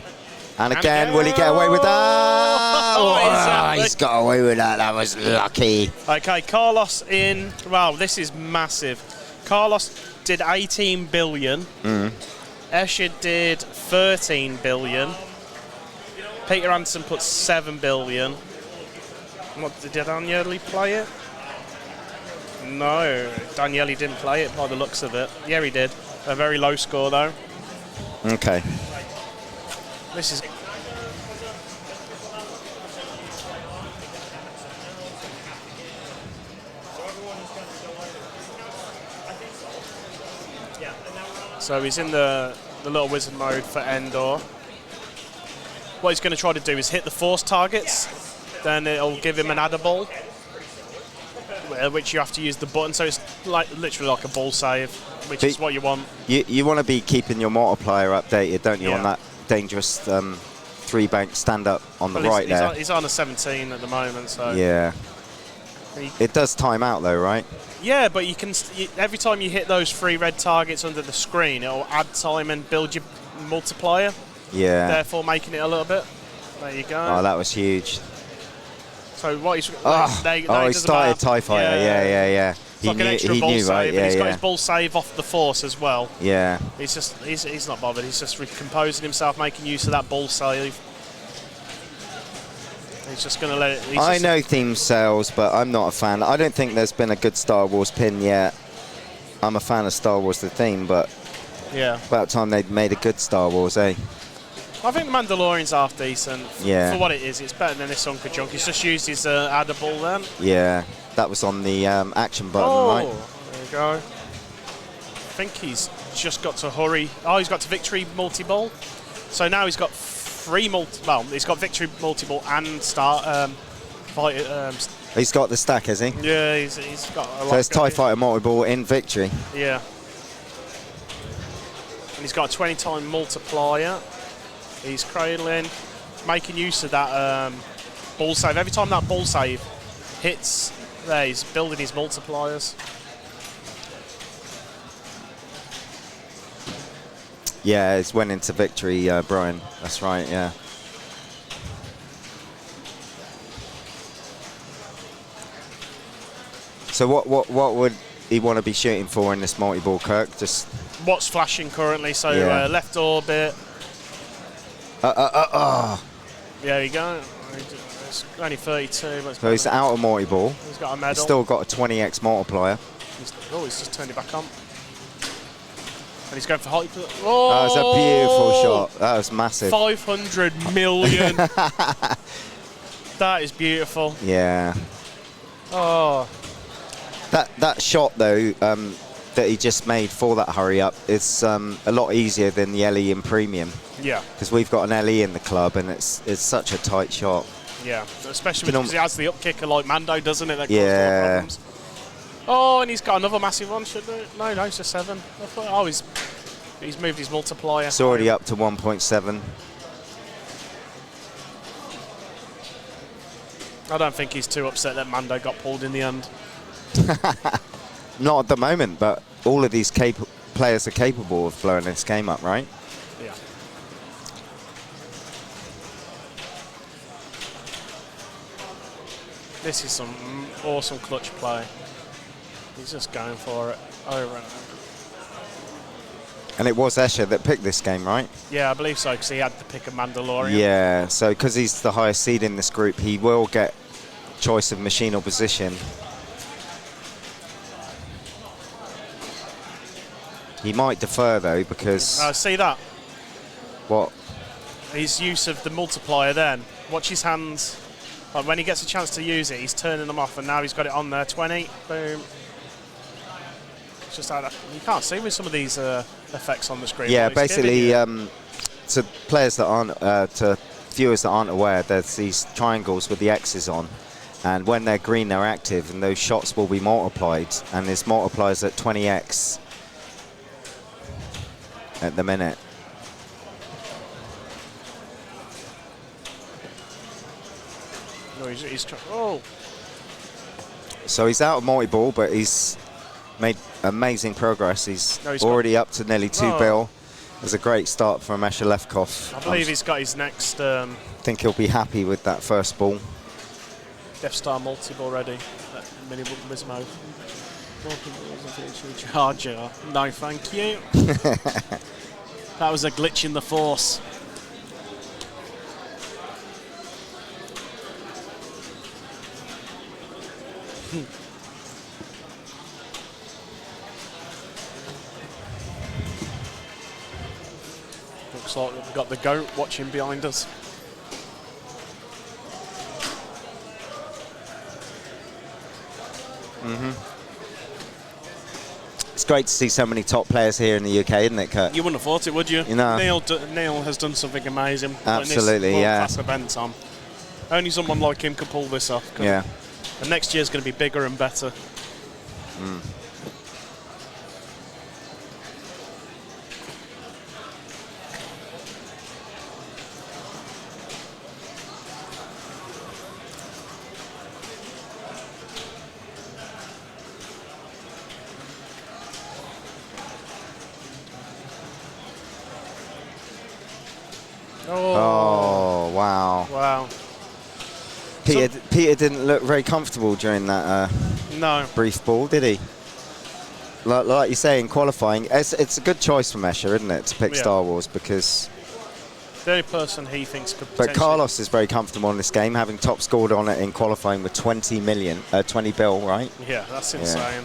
And again, will he get away with that? Oh, he's got away with that. That was lucky. Okay, Carlos in. Wow, this is massive. Carlos did 18 billion. Escher did 13 billion. Peter Anderson put 7 billion. What, did Daniele play it? No, Daniele didn't play it by the looks of it. Yeah, he did. A very low score, though. Okay. This is... So he's in the little wizard mode for Endor. What he's going to try to do is hit the force targets, then it'll give him an adder ball, which you have to use the button. So it's literally like a ball save, which is what you want. You want to be keeping your multiplier updated, don't you, on that dangerous 3-bank stand-up on the right there. He's on a 17 at the moment, so... Yeah. It does time out though, right? Yeah, but every time you hit those 3 red targets under the screen, it'll add time and build your multiplier. Yeah. Therefore, making it a little bit. There you go. Oh, that was huge. So what he's... he started TIE Fighter. Yeah. It's like an extra ball save, right? and he's got his ball save off the force as well. Yeah. He's not bothered. He's just recomposing himself, making use of that ball save. He's just going to let it... I know theme sales, but I'm not a fan. I don't think there's been a good Star Wars pin yet. I'm a fan of Star Wars the theme, but about time they'd made a good Star Wars, eh? I think the Mandalorian's half decent. Yeah. For what it is, it's better than this Unka Junk. He's just used his adder ball then. Yeah. That was on the action button, right? There you go. I think he's just got to hurry. Oh, he's got to victory multi-ball. So now he's got 3 well, he's got victory multi-ball and start fight. He's got the stack, has he? Yeah, he's got a lot. So it's TIE Fighter multi-ball in victory. Yeah. And he's got a 20-time multiplier. He's cradling, making use of that ball save. Every time that ball save hits, there he's building his multipliers. Yeah, it's went into victory, Brian. That's right, yeah. So what would he want to be shooting for in this multi-ball, Kirk? Just what's flashing currently? So left orbit. There you go. It's only 32. But so he's out of multi-ball. He's got a medal. He's still got a 20x multiplier. He's just turned it back on. And he's going for hot. Oh, that was a beautiful shot. That was massive. 500 million. That is beautiful. Yeah. Oh. That shot though that he just made for that hurry up is a lot easier than the LE in premium. Yeah. Because we've got an LE in the club and it's such a tight shot. Yeah, especially because he has the up kicker like Mando, doesn't it? That causes problems. Oh, and he's got another massive one, shouldn't it? No, it's a 7. Oh, he's moved his multiplier. It's already up to 1.7. I don't think he's too upset that Mando got pulled in the end. Not at the moment, but all of these players are capable of blowing this game up, right? Yeah. This is some awesome clutch play. He's just going for it over and over. And it was Escher that picked this game, right? Yeah, I believe so, because he had to pick a Mandalorian. Yeah, so because he's the highest seed in this group, he will get choice of machine or position. He might defer, though, because... See that? What? His use of the multiplier then. Watch his hands. Like when he gets a chance to use it, he's turning them off, and now he's got it on there. 20. Boom. It's just like that. You can't see with some of these effects on the screen. Yeah, basically, to players that aren't... to viewers that aren't aware, there's these triangles with the X's on. And when they're green, they're active, and those shots will be multiplied. And this multiplies at 20x. At the minute. No, he's oh. So he's out of multi-ball, but he's made amazing progress. He's already up to nearly 2 bill. It was a great start from Escher Lefkoff. I believe he's got his next... I think he'll be happy with that first ball. Death Star multi-ball ready. Mini Wismo. Charger. No, thank you. That was a glitch in the force. Looks like we've got the goat watching behind us. It's great to see so many top players here in the UK, isn't it, Kurt? You wouldn't have thought it, would you? You know. Neil has done something amazing. Absolutely, yeah. Class event on. Only someone like him could pull this off. Yeah. And next year's going to be bigger and better. Oh, wow. Wow. Peter didn't look very comfortable during that No. brief ball, did he? Like you say, in qualifying, it's a good choice from Escher, isn't it, to pick Yeah. Star Wars, because... The only person he thinks could But potentially... Carlos is very comfortable in this game, having top scored on it in qualifying with 20 bill, right? Yeah, that's insane.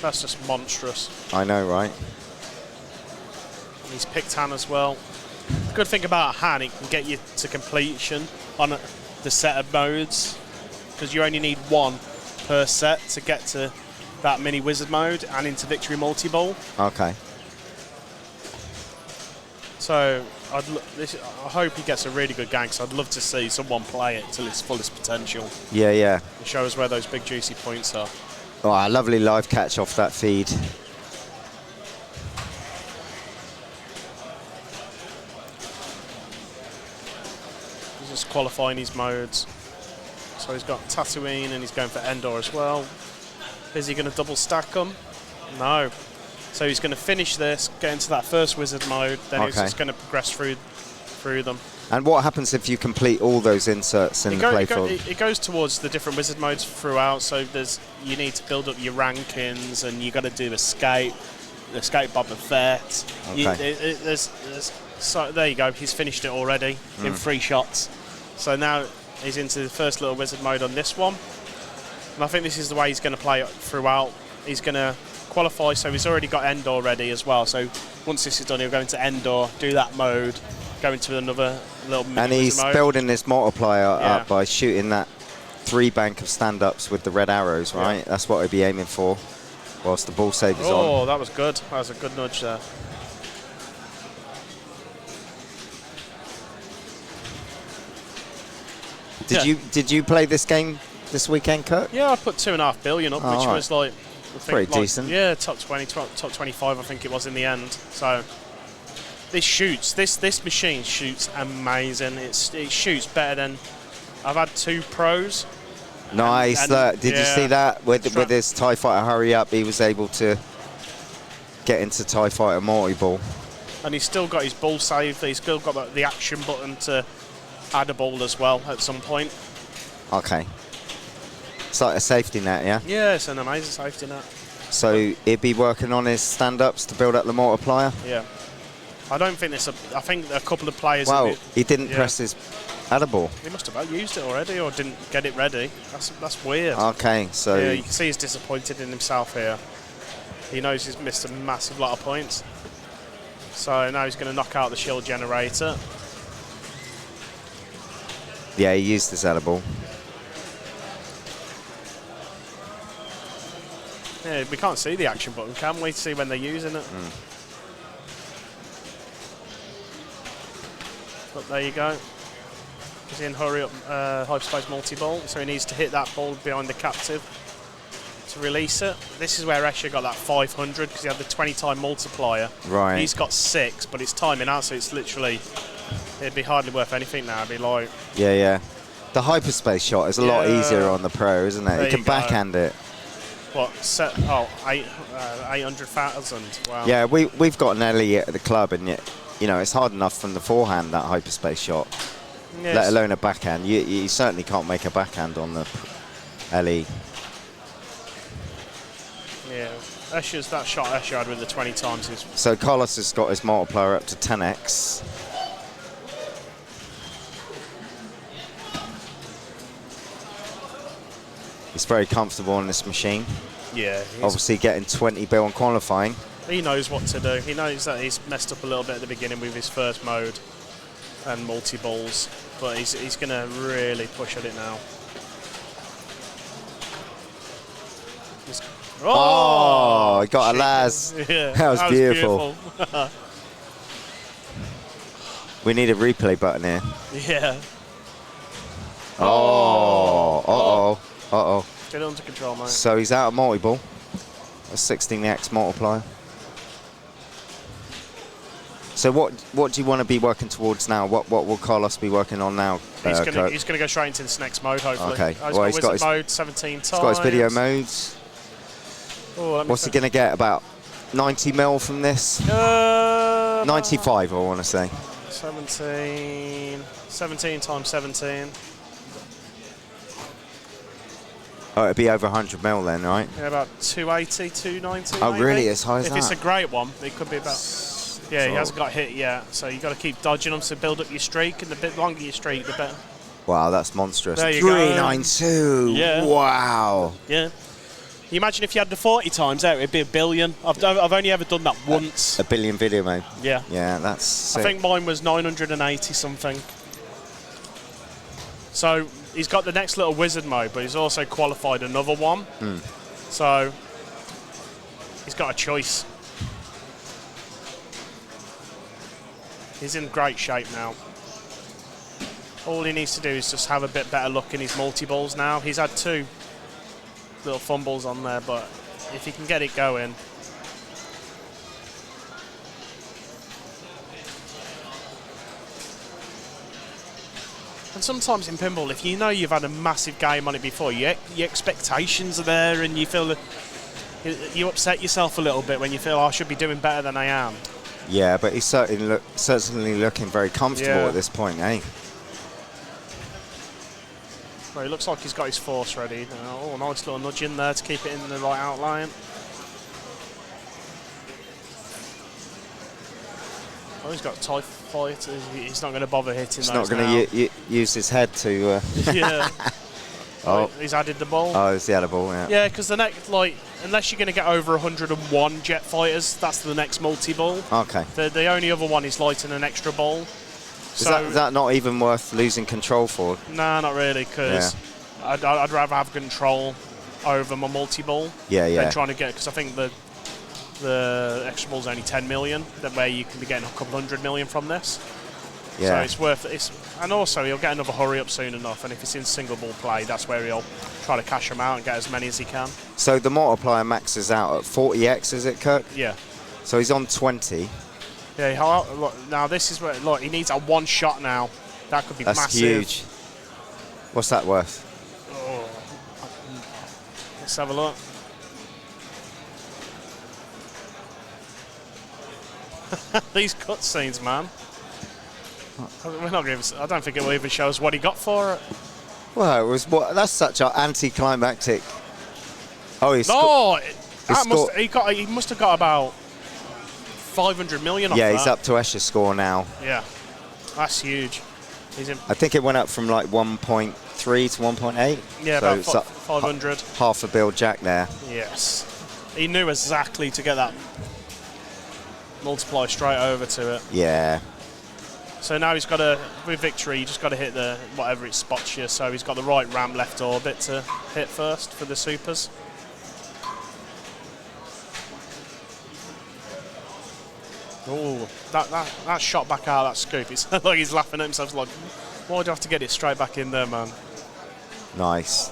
That's just monstrous. I know, right? And he's picked Han as well. The good thing about Han, it can get you to completion on the set of modes, because you only need one per set to get to that mini wizard mode and into victory multi-ball. Okay. So I hope he gets a really good game, because I'd love to see someone play it till its fullest potential. Yeah, yeah. And show us where those big juicy points are. Oh, a lovely live catch off that feed. He's just qualifying his modes. So he's got Tatooine and he's going for Endor as well. Is he going to double stack them? No. So he's going to finish this, get into that first wizard mode, then he's just going to progress through them. And what happens if you complete all those inserts in the playfield? It goes towards the different wizard modes throughout. So you need to build up your rankings, and you got to do escape Boba Fett. Okay. So there you go. He's finished it already in 3 shots. So now he's into the first little wizard mode on this one, and I think this is the way he's going to play it throughout. He's going to qualify, so he's already got Endor ready as well. So once this is done, he'll go into Endor, do that mode, go into another little mini And he's mode. building this multiplier up by shooting that 3 bank of stand-ups with the red arrows, right? Yeah. That's what he'd be aiming for, whilst the ball save is on. Oh, that was good. That was a good nudge there. Did you play this game this weekend, Kirk? Yeah, I put 2.5 billion up, which was like, I think, pretty decent. Yeah, top 20, top 25, I think it was in the end. So this shoots. This machine shoots amazing. It shoots better than I've had 2 pros. Nice. Did you see that with his TIE Fighter hurry up? He was able to get into TIE Fighter multi-ball. And he's still got his ball save. He's still got the action button to add a ball as well at some point. Okay. It's like a safety net, yeah? Yeah, it's an amazing safety net. So he'd be working on his stand-ups to build up the multiplier? Yeah. I don't think I think a couple of players... Well, he didn't press his addable. He must have used it already or didn't get it ready. That's weird. Okay, so... Yeah, you can see he's disappointed in himself here. He knows he's missed a massive lot of points. So now he's going to knock out the shield generator. Yeah, he used his edible. Yeah, we can't see the action button, can we? To see when they're using it. But there you go. He's in hurry up hyperspace multi-ball, so he needs to hit that ball behind the captive to release it. This is where Escher got that 500 because he had the 20-time multiplier. Right. He's got 6, but it's timing out, so it's literally, it'd be hardly worth anything now. It'd be like... Yeah, yeah. The hyperspace shot is a lot easier on the Pro, isn't it? There You can you go. backhand it. What, 800,000? Wow. Yeah, we've got an LE at the club, and yet, you know, it's hard enough from the forehand, that hyperspace shot, Yes. let alone a backhand. You certainly can't make a backhand on the LE. Yeah, that shot Escher had with the 20 times is... So Carlos has got his multiplier up to 10x. He's very comfortable on this machine. Yeah. Obviously getting 20 bill in qualifying. He knows what to do. He knows that he's messed up a little bit at the beginning with his first mode and multi-balls, but he's going to really push at it now. Oh, he got a Laz. Yeah, that was beautiful. We need a replay button here. Yeah. Oh. Uh-oh. Get it under control, mate. So he's out of multi-ball. A 16x multiplier. So what do you want to be working towards now? What will Carlos be working on now? He's going to go straight into this next mode, hopefully. Okay. Well, he's got his mode 17 times. He's got his video modes. Oh, what's he going to get? About 90 mil from this? 95, I want to say. 17 times 17. Oh, it'd be over 100 mil then, right? Yeah, about 280, 290. Oh, maybe. really? As high as if that? If it's a great one, it could be about. Yeah, he hasn't got hit yet, so you got to keep dodging them to build up your streak, and the bit longer your streak, the better. Wow, that's monstrous. There you 392. go. Yeah. Wow. Yeah. You imagine if you had the 40 times out, it'd be 1 billion. I've only ever done that once. 1 billion video mode. Yeah. Yeah, that's sick. I think mine was 980 something. So he's got the next little wizard mode, but he's also qualified another one. So he's got a choice. He's in great shape now. All he needs to do is just have a bit better luck in his multi-balls now. He's had 2 little fumbles on there, but if he can get it going. And sometimes in pinball, if you know you've had a massive game on it before, your expectations are there, and you feel that you upset yourself a little bit when you feel, oh, I should be doing better than I am. Yeah, but he's certainly looking very comfortable at this point, eh? Well, it looks like he's got his force ready. Oh, nice little nudge in there to keep it in the right outline. Oh, he's got typhoid. He's not going to bother hitting those. He's not going to use his head to... Yeah. Oh, he's added the ball. Oh, he's added the ball, yeah. Yeah, because the next, unless you're going to get over 101 jet fighters, that's the next multi-ball. Okay. The only other one is lighting an extra ball. Is that not even worth losing control for? No, not really, because I'd rather have control over my multi-ball than trying to get, because I think the extra ball's only 10 million, that way you can be getting a couple 100 million from this. Yeah. So it's worth it. And also he'll get another hurry up soon enough, and if it's in single ball play, that's where he'll try to cash them out and get as many as he can. So the multiplier maxes out at 40x, is it, Kirk? Yeah. So he's on 20. Yeah, look, now this is where, look, he needs a one shot now. That could be massive. That's huge. What's that worth? Oh. Let's have a look. These cutscenes, man. We're not gonna, I don't think it will even show us what he got for it. Well, that's such an anticlimactic. Oh, he must have got about 500 million off that. Yeah, he's up to Escher's score now. Yeah, that's huge. He's in. I think it went up from like 1.3 to 1.8. Yeah, so about 500. Half a bill jack there. Yes. He knew exactly to get that multiply straight over to it. Yeah. So now he's got with victory, you just got to hit the whatever it spots you. So he's got the right ramp left orbit to hit first for the supers. Oh, that shot back out of that scoop. It's like he's laughing at himself. Like, why do I have to get it straight back in there, man? Nice.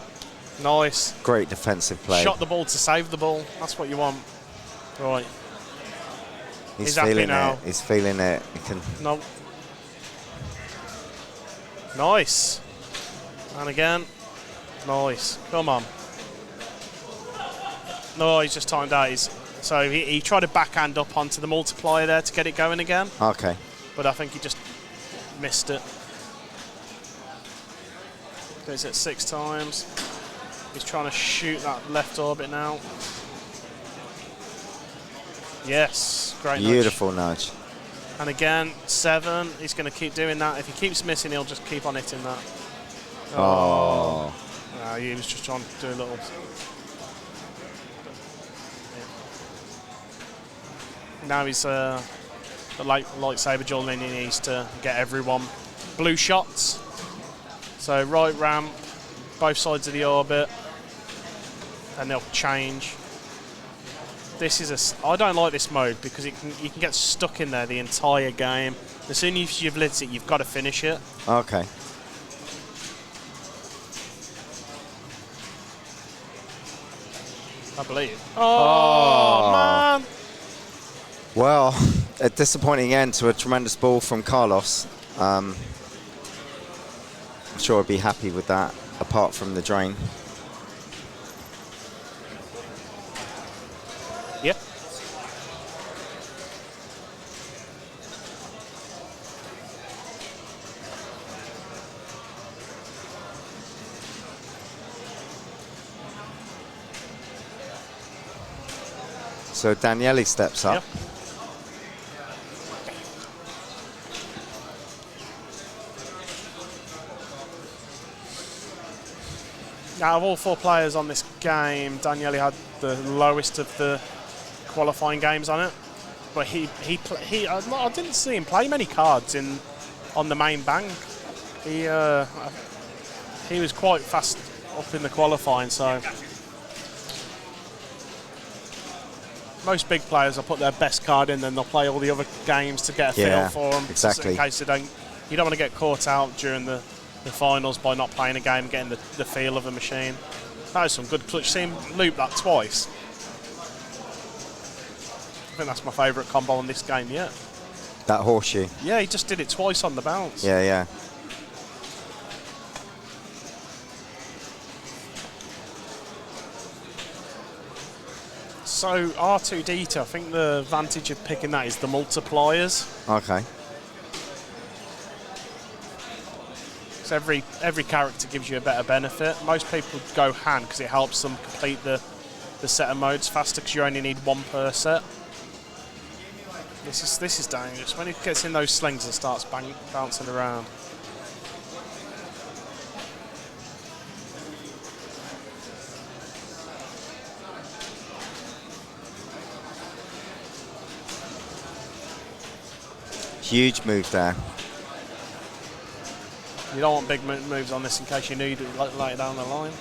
Nice. Great defensive play. Shot the ball to save the ball. That's what you want. Right. He's happy feeling now. it. He's feeling it. He can. No. Nice. And again. Nice. Come on. No, he's just timed out. So he tried to backhand up onto the multiplier there to get it going again. Okay. But I think he just missed it. Goes at 6 times. He's trying to shoot that left orbit now. Yes, great nudge. Beautiful nudge. And again, 7. He's going to keep doing that. If he keeps missing, he'll just keep on hitting that. Oh. No, he was just trying to do a little. Now he's the lightsaber duel, and he needs to get everyone blue shots. So right ramp, both sides of the orbit, and they'll change. This is I don't like this mode because you can get stuck in there the entire game. As soon as you've lit it, you've got to finish it. Okay. I believe. Oh, man. Well, a disappointing end to a tremendous ball from Carlos. I'm sure I'd be happy with that, apart from the drain. Yeah. So Daniele steps up. Yep. Out of all 4 players on this game, Daniele had the lowest of the qualifying games on it. But I didn't see him play many cards on the main bank. He was quite fast up in the qualifying, so most big players will put their best card in, then they'll play all the other games to get a feel for them. Exactly. In case you don't want to get caught out during the finals by not playing a game, getting the feel of the machine. That was some good clutch. See him loop that twice. I think that's my favourite combo in this game yet. That horseshoe. Yeah, he just did it twice on the bounce. Yeah, yeah. So R2D2, I think the advantage of picking that is the multipliers. Okay. So every character gives you a better benefit. Most people go hand because it helps them complete the set of modes faster because you only need 1 per set. This is dangerous. When it gets in those slings and starts bouncing around. Huge move there. You don't want big moves on this in case you need it later down the line.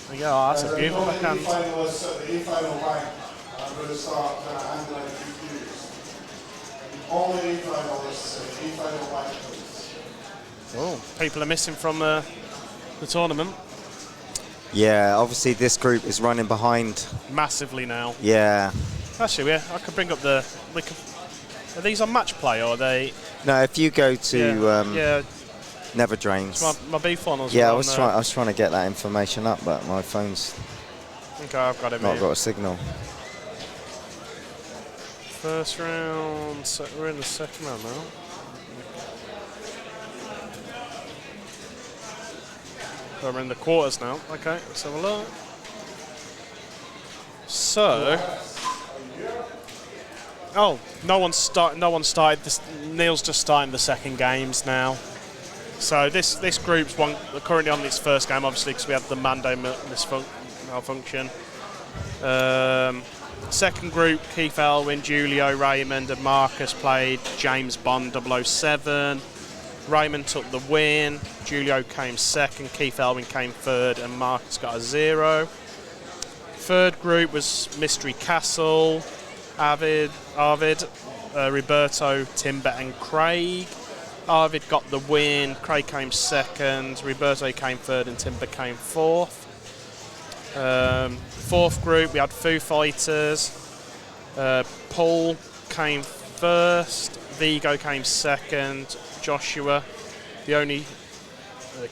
There you go. Oh, that's a beautiful backhand. The E-final line, I'm going to start handling QQs. Only E-finalists, E-final line, please. Oh, people are missing from the tournament. Yeah, obviously this group is running behind. Massively now. Yeah. Actually, yeah, I could bring up the... Are these on match play or are they... No, if you go to yeah. Never Drains. My B finals. Yeah, I was trying to get that information up, but my phone's Okay, I've got it. not got a signal. First round. We're in the second round now. Oh, we're in the quarters now. Okay, let's have a look. So. Oh, no one started. Neil's just starting the second games now. So this group's currently on its first game, obviously, because we had the Mando malfunction. Second group, Keith Elwin, Julio, Raymond, and Marcus played James Bond 007. Raymond took the win. Julio came second. Keith Elwin came third, and Marcus got a 0. Third group was Mystery Castle, Arvid, Roberto, Timber, and Craig. Arvid got the win, Craig came second, Roberto came third, and Timber came fourth. Fourth group, we had Foo Fighters. Paul came first, Vigo came second, Joshua, the only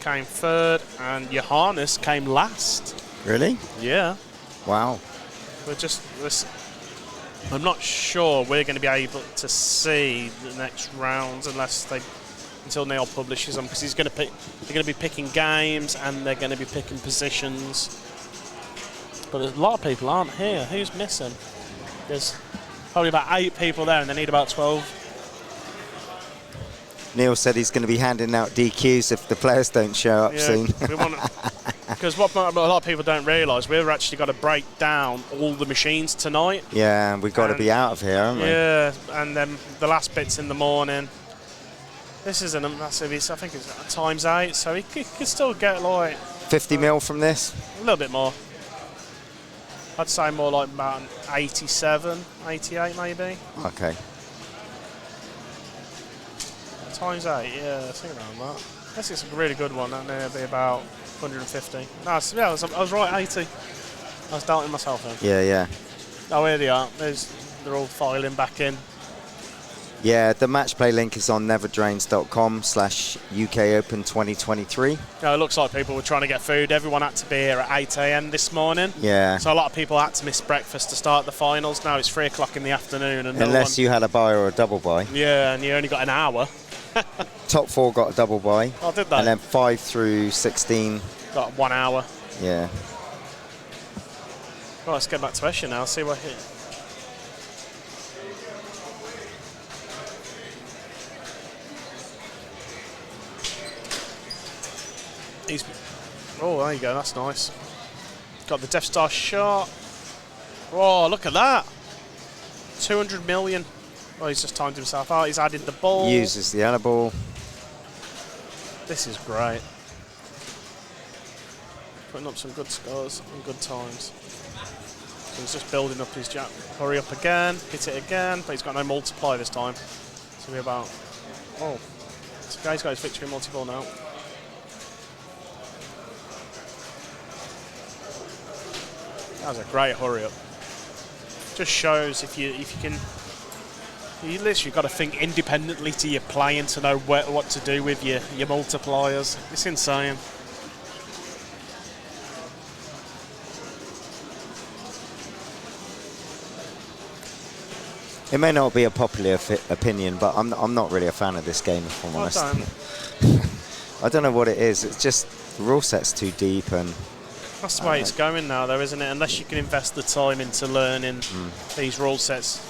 came third, and Johannes came last. Really? Yeah. Wow. I'm not sure we're going to be able to see the next rounds until Neil publishes them, because they're going to be picking games and they're going to be picking positions. But a lot of people aren't here. Who's missing? There's probably about 8 people there, and they need about 12. Neil said he's going to be handing out DQs if the players don't show up soon. Because what a lot of people don't realise, we've actually got to break down all the machines tonight. Yeah, and we've got to be out of here, haven't we? Yeah, and then the last bit's in the morning. This isn't a massive, I think it's ×8, so he could still get like... 50 mil from this? A little bit more. I'd say more like about 87, 88 maybe. Okay. ×8, yeah, something around that. This is a really good one, and it'll be about 150. I was right, 80. I was doubting myself then. Yeah. Oh, here they are. They're all filing back in. Yeah, the match play link is on neverdrains.com/UK Open 2023. It looks like people were trying to get food. Everyone had to be here at 8 a.m. this morning. Yeah. So a lot of people had to miss breakfast to start the finals. Now it's 3 o'clock in the afternoon. And unless you had a buy or a double buy. Yeah, and you only got an hour. Top 4 got a double buy. Oh, did they? And then 5 through 16. Got 1 hour. Yeah. Well, let's get back to Escher now, see what Oh, there you go. That's nice. Got the Death Star shot. Oh, look at that. 200 million. Oh, he's just timed himself out. He's added the ball. Uses the other ball. This is great. Putting up some good scores and good times. So he's just building up his jab. Hurry up again. Hit it again. But he's got no multiply this time. It's going to be about... Oh. This guy's got his victory multi-ball now. That was a great hurry up. Just shows if you can, you literally got to think independently to your playing to know what to do with your multipliers. It's insane. It may not be a popular opinion, but I'm not really a fan of this game, if I'm honest. I don't know what it is. It's just the rule set's too deep, and that's the way it's going now, though, isn't it? Unless you can invest the time into learning these rule sets.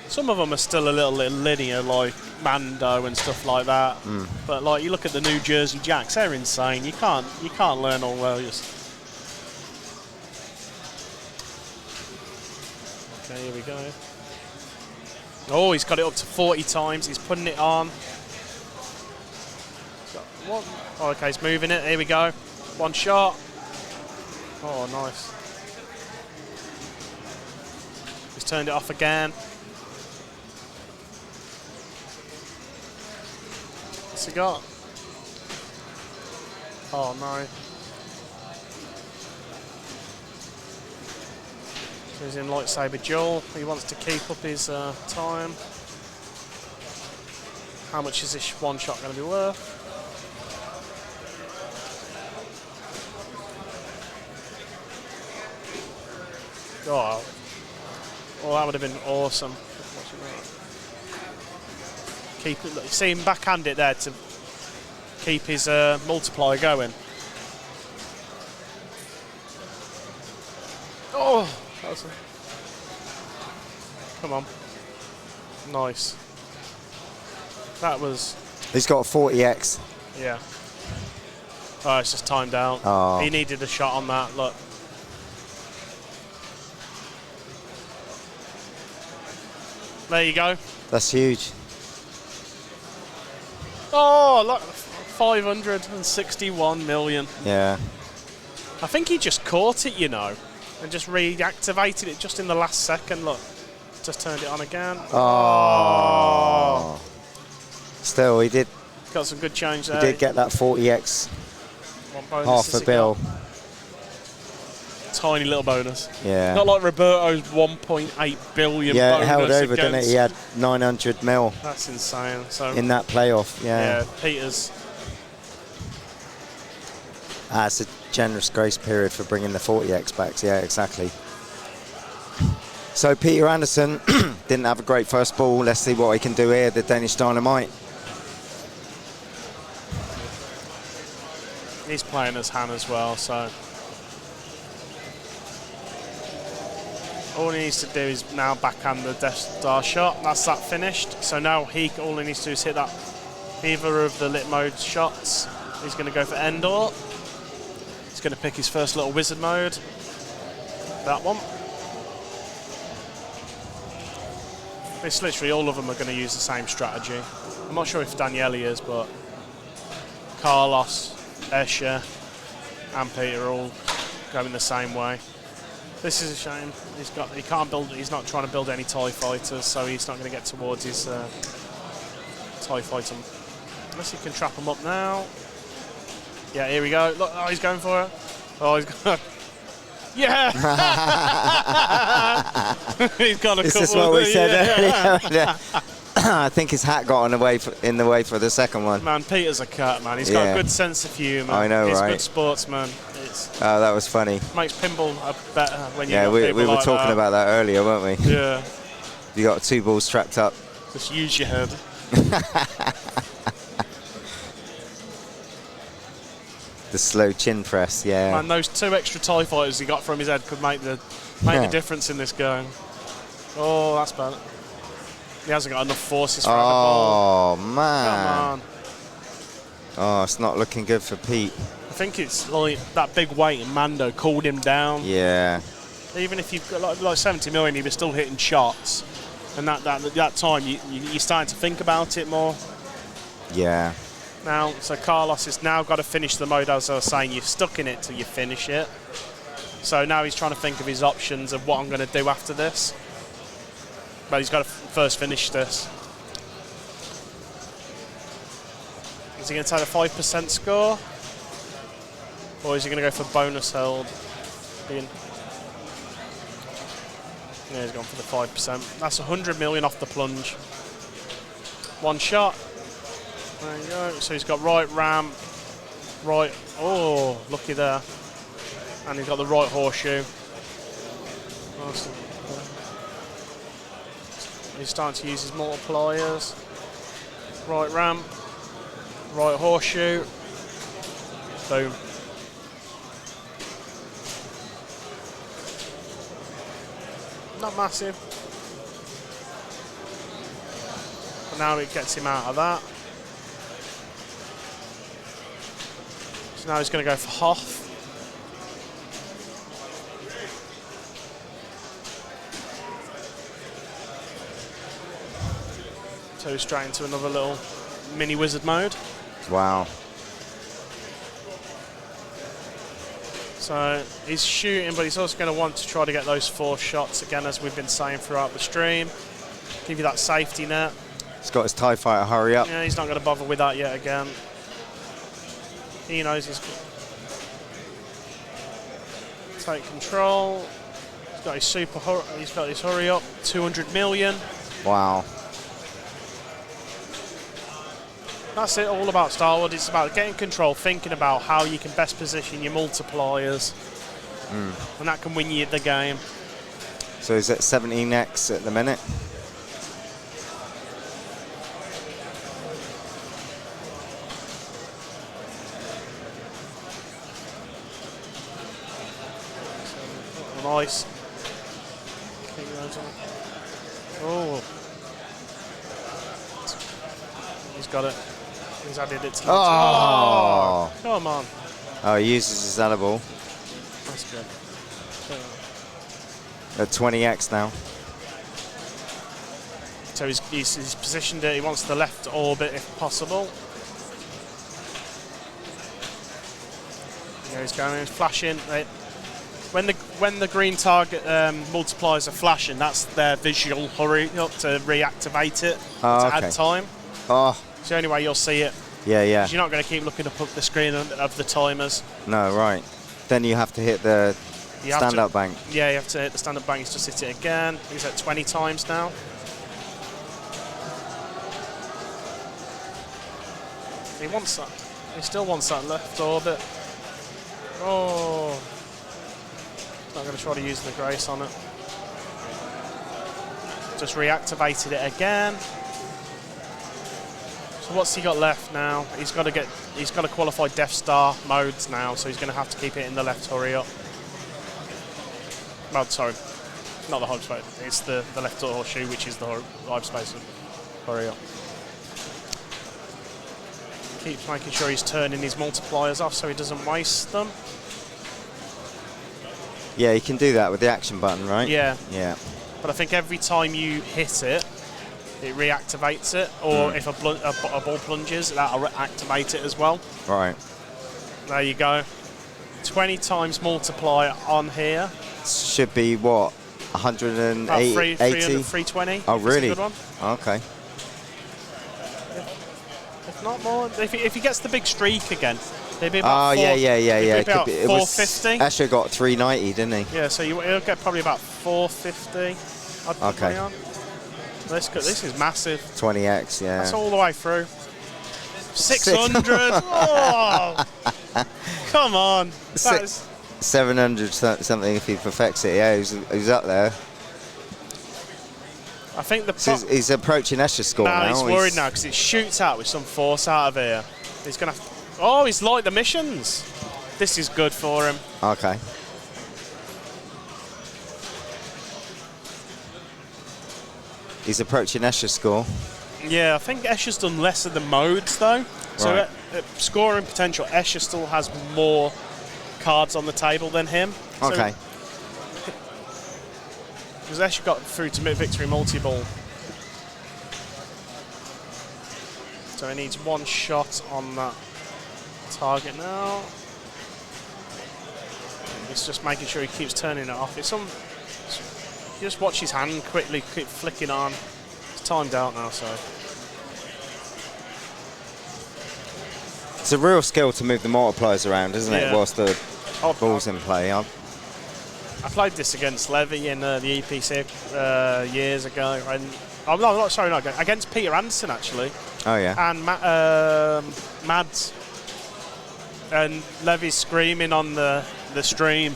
Some of them are still a little linear, like Mando and stuff like that. But like you look at the New Jersey Jacks, they're insane. You can't learn all those. Okay, here we go. Oh, he's got it up to 40 times. He's putting it on. What? Oh, okay, he's moving it. Here we go. One shot. Oh, nice. He's turned it off again. What's he got? Oh, no. So he's in lightsaber duel. He wants to keep up his time. How much is this one shot going to be worth? Oh, that would have been awesome. Keep it. See him backhand it there to keep his multiplier going. Oh, that was come on, nice. That was. He's got a 40x. Yeah. Oh, it's just timed out. Oh. He needed a shot on that. Look. There you go. That's huge. Oh, look, 561 million. Yeah. I think he just caught it, you know, and just reactivated it just in the last second. Look, just turned it on again. Oh. Still, he did. Got some good change there. He did get that 40x. What bonus half has a it bill. got? Tiny little bonus. Yeah. Not like Roberto's 1.8 billion Yeah, bonus. it held over, didn't it? against- He had 900 mil That's insane. So in that playoff. Yeah. yeah, Peters. It's a generous grace period for bringing the 40x back. Yeah, exactly. So Peter Anderson didn't have a great first ball. Let's see what he can do here, the Danish Dynamite. He's playing as Han as well, so all he needs to do is now backhand the Death Star shot. That's that finished. So now all he needs to do is hit that either of the lit mode shots. He's going to go for Endor. He's going to pick his first little wizard mode. That one. It's literally all of them are going to use the same strategy. I'm not sure if Daniele is, but Carlos, Escher, and Peter are all going the same way. This is a shame. He can't build. He's not trying to build any TIE fighters, so he's not going to get towards his TIE fighter. Unless he can trap them up now. Yeah, here we go. Look, oh, he's going for it. Oh, he's going. Yeah. He's got a couple. This is what we said earlier. I think his hat got in the way for the second one. Man, Peter's a cat, man. He's got a good sense of humour. I know, He's right? a good sportsman. Oh, that was funny. Makes pinball better when you Yeah, got we people were like talking that. about that earlier, weren't we? Yeah. You got two balls trapped up. Just use your head. The slow chin press, yeah. Man, those 2 extra TIE fighters he got from his head could make the difference in this game. Oh, that's bad. He hasn't got enough forces for the ball. Oh, man. Come on. Oh, it's not looking good for Pete. I think it's like that big weight in Mando cooled him down. Yeah. Even if you've got like 70 million, he was still hitting shots. And that time, you're starting to think about it more. Yeah. Now, so Carlos has now got to finish the mode, as I was saying. You're stuck in it till you finish it. So now he's trying to think of his options of what I'm going to do after this. But he's got to first finish this. Is he going to take the 5% score? Or is he going to go for bonus held? Yeah, he's gone for the 5%. That's 100 million off the plunge. One shot. There you go. So he's got right ramp, right. Oh, lucky there. And he's got the right horseshoe. Awesome. He's starting to use his multipliers. Right ramp, right horseshoe. Boom. Not massive. But now it gets him out of that. So now he's going to go for Hoff. So he's straight into another little mini wizard mode. Wow. So he's shooting, but he's also going to want to try to get those 4 shots again, as we've been saying throughout the stream. Give you that safety net. He's got his TIE fighter, hurry up. Yeah, he's not going to bother with that yet again. He knows he's take control. He's got his hurry up, 200 million. Wow. That's it, all about Star Wars. It's about getting control, thinking about how you can best position your multipliers. And that can win you the game. So he's at 17x at the minute. Nice. Oh. He's got it. He's added it to the Oh. Come on. Oh, he uses his edible. That's good. At 20x now. So he's positioned it. He wants the left orbit if possible. There he's going. He's flashing. When the green target multipliers are flashing, that's their visual hurry up to reactivate it to add time. Oh. It's the only way you'll see it. Yeah, yeah. 'Cause you're not going to keep looking up the screen of the timers. No, right. Then you have to hit the stand-up bank. Yeah, you have to hit the stand-up bank. He's just hit it again. He's at 20 times now. He wants that. He still wants that left orbit. Oh. Not going to try to use the grace on it. Just reactivated it again. So what's he got left now? He's got to qualify Death Star modes now, so he's going to have to keep it in the left hurry up. Well, sorry, not the hype space. It's the left horseshoe, which is the hype space of hurry up. Keeps making sure he's turning his multipliers off so he doesn't waste them. Yeah, you can do that with the action button, right? Yeah. Yeah. But I think every time you hit it, it reactivates it, or if a ball plunges, that'll activate it as well. Right. There you go. 20 times multiplier on here. Should be what? 180? 320. Oh, really? That's a good one. Okay. If not more, if he gets the big streak again, it'd be about yeah. It'd be about It 450. Escher got 390, didn't he? Yeah, so he'll get probably about 450. I'd put money on. This is massive. 20x, yeah. That's all the way through. 600. Oh, come on. 700 something if he perfects it. Yeah, he's up there. I think he's approaching Escher's score now. He's worried now because it shoots out with some force out of here. He's going to... Oh, he's like the missions. This is good for him. Okay. He's approaching Escher's score. Yeah, I think Escher's done less of the modes, though. So Right. scoring potential, Escher still has more cards on the table than him. Okay. Because Escher got through to victory multi-ball. So he needs one shot on that target now. He's just making sure he keeps turning it off. You just watch his hand quickly keep flicking on. It's timed out now, so. It's a real skill to move the multipliers around, isn't it, Yeah. whilst the ball's in play. I played this against Levy in the EPC years ago, and against Peter Anderson actually. Oh yeah. And Mads, and Levy's screaming on the stream,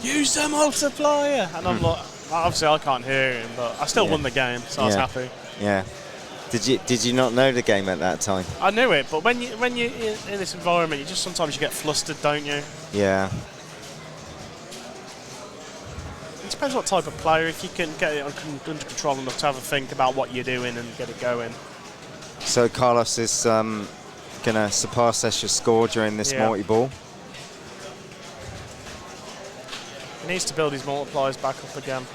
use the multiplier, and I'm like, obviously I can't hear him, but I still won the game, so I was happy. Yeah. Did you not know the game at that time? I knew it, but when you in this environment, you just sometimes you get flustered, don't you? Yeah. It depends what type of player. If you can get it under control enough to have a think about what you're doing and get it going. So Carlos is going to surpass Escher's score during this multi-ball. He needs to build his multipliers back up again.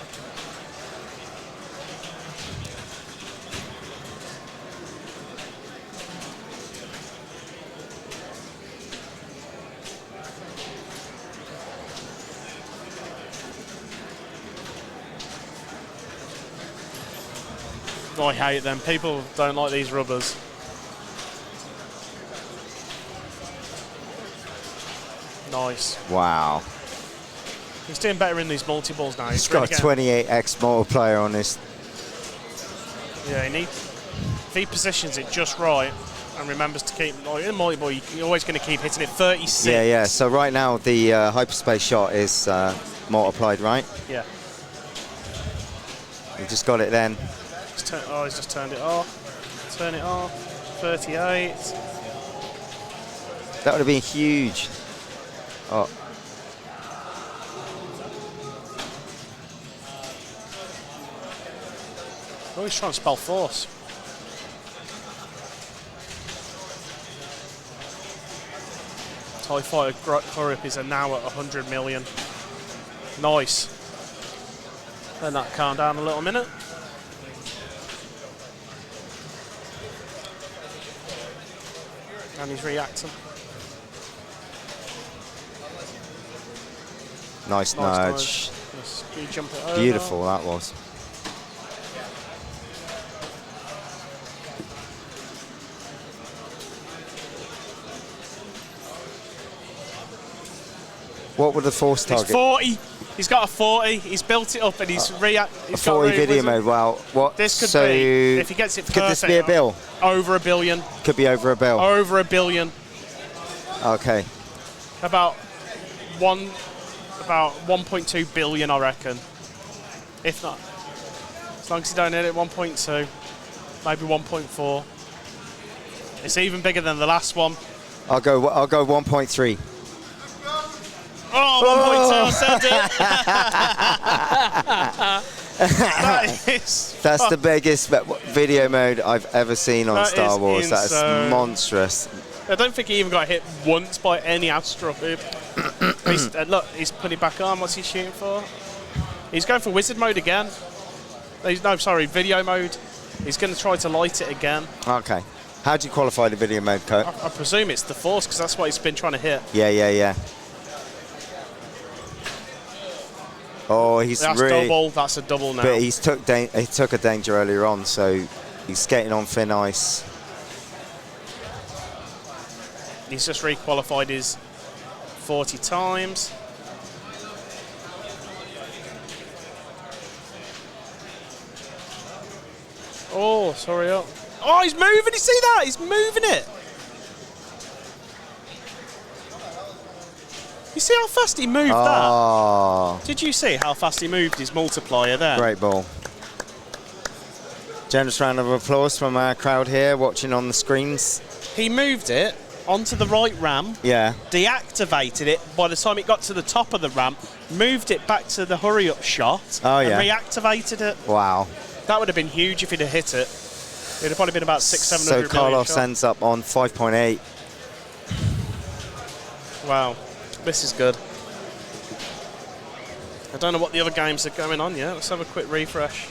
I hate them. People don't like these rubbers. Nice. Wow. He's doing better in these multi-balls now. He's got a 28x multiplier on this. Yeah, if he positions it just right and remembers to keep, like in multi-ball, you're always going to keep hitting it 36. Yeah. So right now the hyperspace shot is multiplied, right? Yeah. We just got it then. He's just turned it off. Turn it off. 38. That would have been huge. Oh. Oh, he's trying to spell force. TIE Fighter Grip is now at 100 million. Nice. Let that calm down a little minute. And he's reacting. Nice nudge. You jump it over. Beautiful that was. What were the force targets? It's 40. He's got a 40. He's built it up and he's a 40 video mode. Wow. What? This could so be, if he gets it perfect, could this be a bill? Over $1 billion. Could be over $1 billion. Over $1 billion. Okay. About 1.2 billion, I reckon. If not, as long as you don't hit it, 1.2, maybe 1.4. It's even bigger than the last one. I'll go 1.3. Oh, 1.2, I said it. That's the biggest video mode I've ever seen on Star Wars. Insane. That's monstrous. I don't think he even got hit once by any Astro. Look, he's putting it back on. What's he shooting for? He's going for wizard mode again. Video mode. He's going to try to light it again. Okay. How do you qualify the video mode, Kurt? I presume it's the force because that's what he's been trying to hit. Yeah. Oh, he's that's really double. That's a double now. But he took a danger earlier on, so he's skating on thin ice. He's just requalified his 40 times. Oh, sorry. Oh, he's moving. You see that? He's moving it. You see how fast he moved that? Did you see how fast he moved his multiplier there? Great ball. Generous round of applause from our crowd here watching on the screens. He moved it onto the right ramp. Yeah. Deactivated it by the time it got to the top of the ramp. Moved it back to the hurry-up shot. Oh, yeah. And reactivated it. Wow. That would have been huge if he'd have hit it. It'd have probably been about 600-700 So million Carlos shot. ends up on 5.8. Wow, this is good. I don't know what the other games are going on yet. Let's have a quick refresh.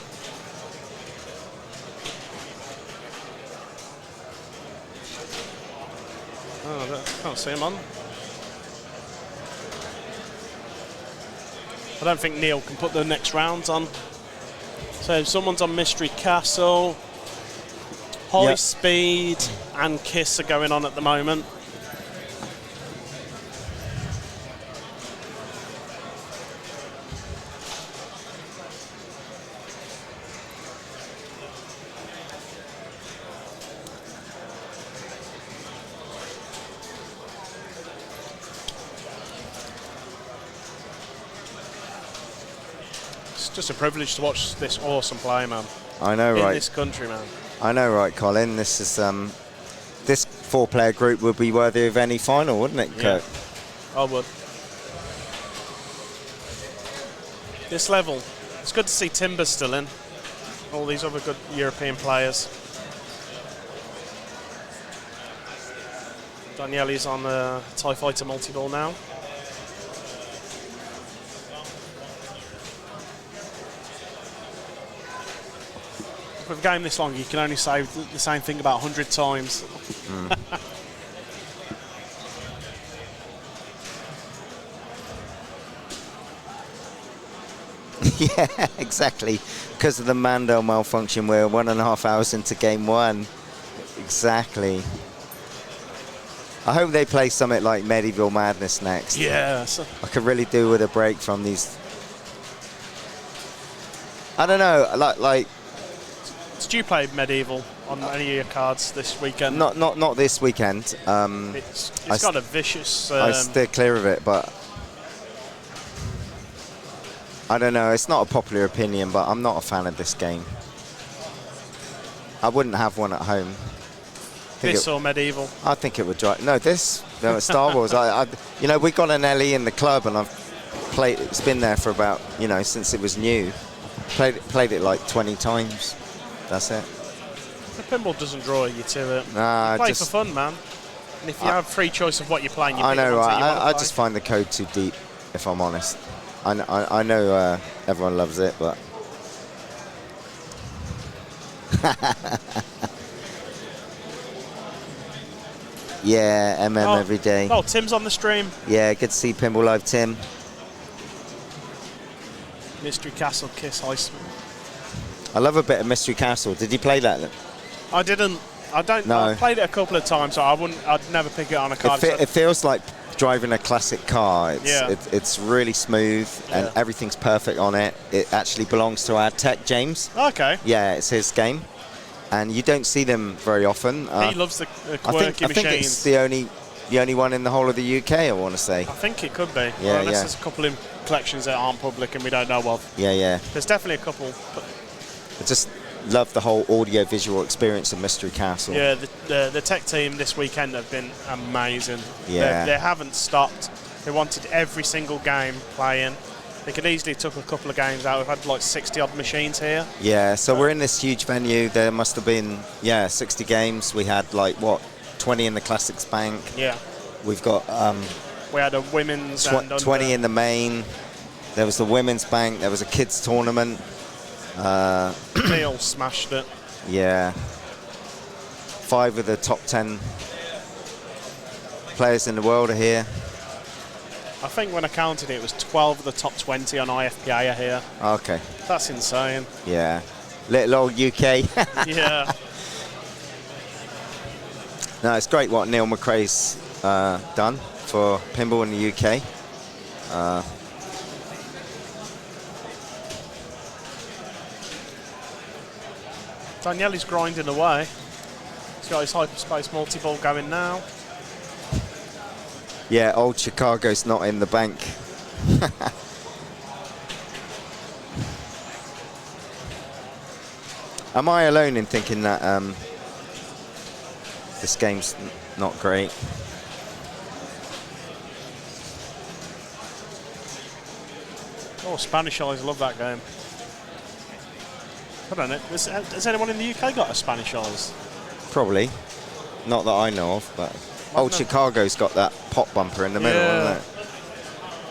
Oh, I can't see him on. I don't think Neil can put the next rounds on. So someone's on Mystery Castle. High Speed and Kiss are going on at the moment. It's just a privilege to watch this awesome play, man. I know, in right? this country, man. I know, right, Colin? This is this 4-player group would be worthy of any final, wouldn't it, Kurt? I would. This level, it's good to see Timber still in. All these other good European players. Daniele's on the TIE Fighter multi-ball now. With a game this long, you can only say the same thing about 100 times. Yeah, exactly. Because of the Mando malfunction, we're 1.5 hours into game 1. Exactly. I hope they play something like Medieval Madness next. Yeah. I could really do with a break from these. I don't know, like. Did you play Medieval on any of your cards this weekend? Not this weekend. It's got a vicious. I steer clear of it, but I don't know. It's not a popular opinion, but I'm not a fan of this game. I wouldn't have one at home. This or Medieval? I think it would drive. No, this. No, Star Wars. You know, we got an LE in the club, and I've played. It's been there for about, you know, since it was new. Played it like 20 times. That's it. The pinball doesn't draw you to it. Nah, you play for fun, man. And if you have free choice of what you're playing, you pick I know, the ones right? that you want to I play. just find the code too deep, if I'm honest. I know everyone loves it, but yeah, every day. Oh, Tim's on the stream. Yeah, good to see Pinball Live, Tim. Mystery Castle, Kiss, Heist. I love a bit of Mystery Castle. Did you play that? I didn't. I don't. No. I played it a couple of times, so I'd never pick it on a card. It feels like driving a classic car. It's really smooth and everything's perfect on it. It actually belongs to our tech, James. Okay. Yeah, it's his game, and you don't see them very often. He loves the quirky I think machines. it's the only one in the whole of the UK, I want to say. I think it could be. Yeah, unless there's a couple of collections that aren't public and we don't know of. Yeah. There's definitely a couple. But I just love the whole audio-visual experience of Mystery Castle. yeah, the tech team this weekend have been amazing. Yeah. They haven't stopped. They wanted every single game playing. They could easily took a couple of games out. We've had like 60-odd machines here. Yeah, so we're in this huge venue. There must have been, 60 games. We had 20 in the Classics Bank. Yeah. We've got We had a women's and 20 in the main. There was the women's bank. There was a kids tournament. Neil smashed it. Yeah. 5 of the top 10 players in the world are here. I think when I counted it was 12 of the top 20 on IFPA are here. Okay. That's insane. Yeah. Little old UK. Yeah. No, it's great what Neil McRae's done for pinball in the UK. Daniele's grinding away. He's got his hyperspace multi-ball going now. Yeah, old Chicago's not in the bank. Am I alone in thinking that this game's not great? Oh, Spanish eyes love that game. I don't know. Has anyone in the UK got a Spanish Oz? Probably. Not that I know of, but Old Chicago's got that pop bumper in the middle, isn't it?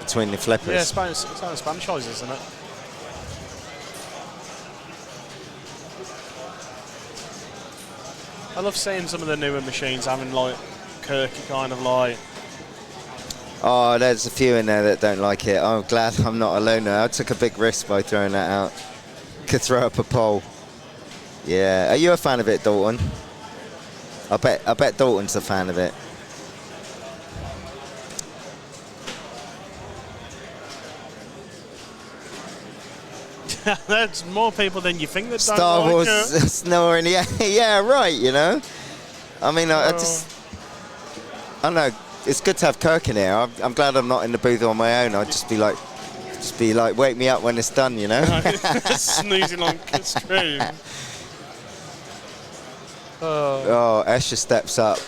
Between the flippers. Yeah, Spanish Oz, isn't it? I love seeing some of the newer machines having like quirky kind of like. Oh, there's a few in there that don't like it. I'm glad I'm not alone now. I took a big risk by throwing that out. Could throw up a pole. Yeah. Are you a fan of it, Dalton? I bet Dalton's a fan of it. There's more people than you think that don't Star like Wars it. snoring. Yeah, right. You know. I mean, I don't know. It's good to have Kirk in here. I'm glad I'm not in the booth on my own. I'd just be like, wake me up when it's done, you know. Snoozing on screen. Oh, Escher steps up.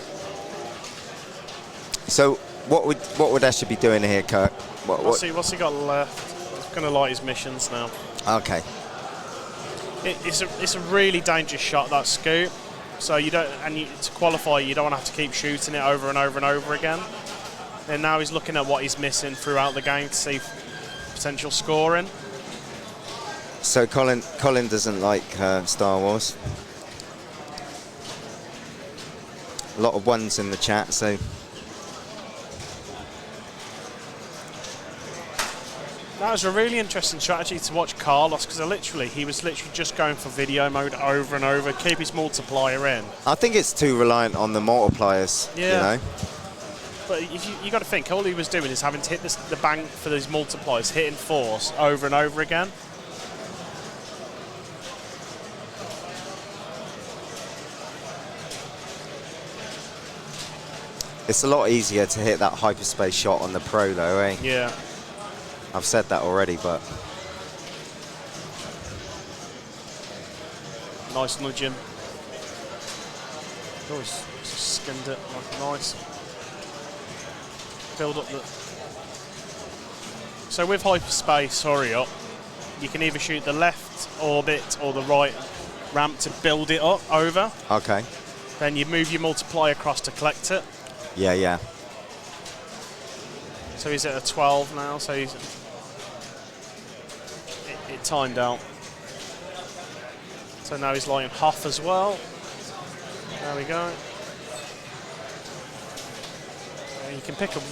So, what would Escher be doing here, Kirk? What's he got left? He's going to light his missions now. Okay. It's a really dangerous shot, that scoop. So you don't, to qualify, you don't want to have to keep shooting it over and over and over again. And now he's looking at what he's missing throughout the game to see potential scoring. So Colin doesn't like Star Wars. A lot of ones in the chat, so. That was a really interesting strategy to watch Carlos, because he was literally just going for video mode over and over, keep his multiplier in. I think it's too reliant on the multipliers, yeah. You know? But if you got to think, all he was doing is having to hit the bank for these multipliers, hitting force over and over again. It's a lot easier to hit that hyperspace shot on the Pro, though, eh? Yeah. I've said that already, but. Nice nudging. Oh, he's skimmed it. Nice. Build up the. So with hyperspace, hurry up. You can either shoot the left orbit or the right ramp to build it up over. Okay. Then you move your multiplier across to collect it. Yeah. So he's at a 12 now, so it timed out. So now he's lighting Hoff as well. There we go. And you can pick up.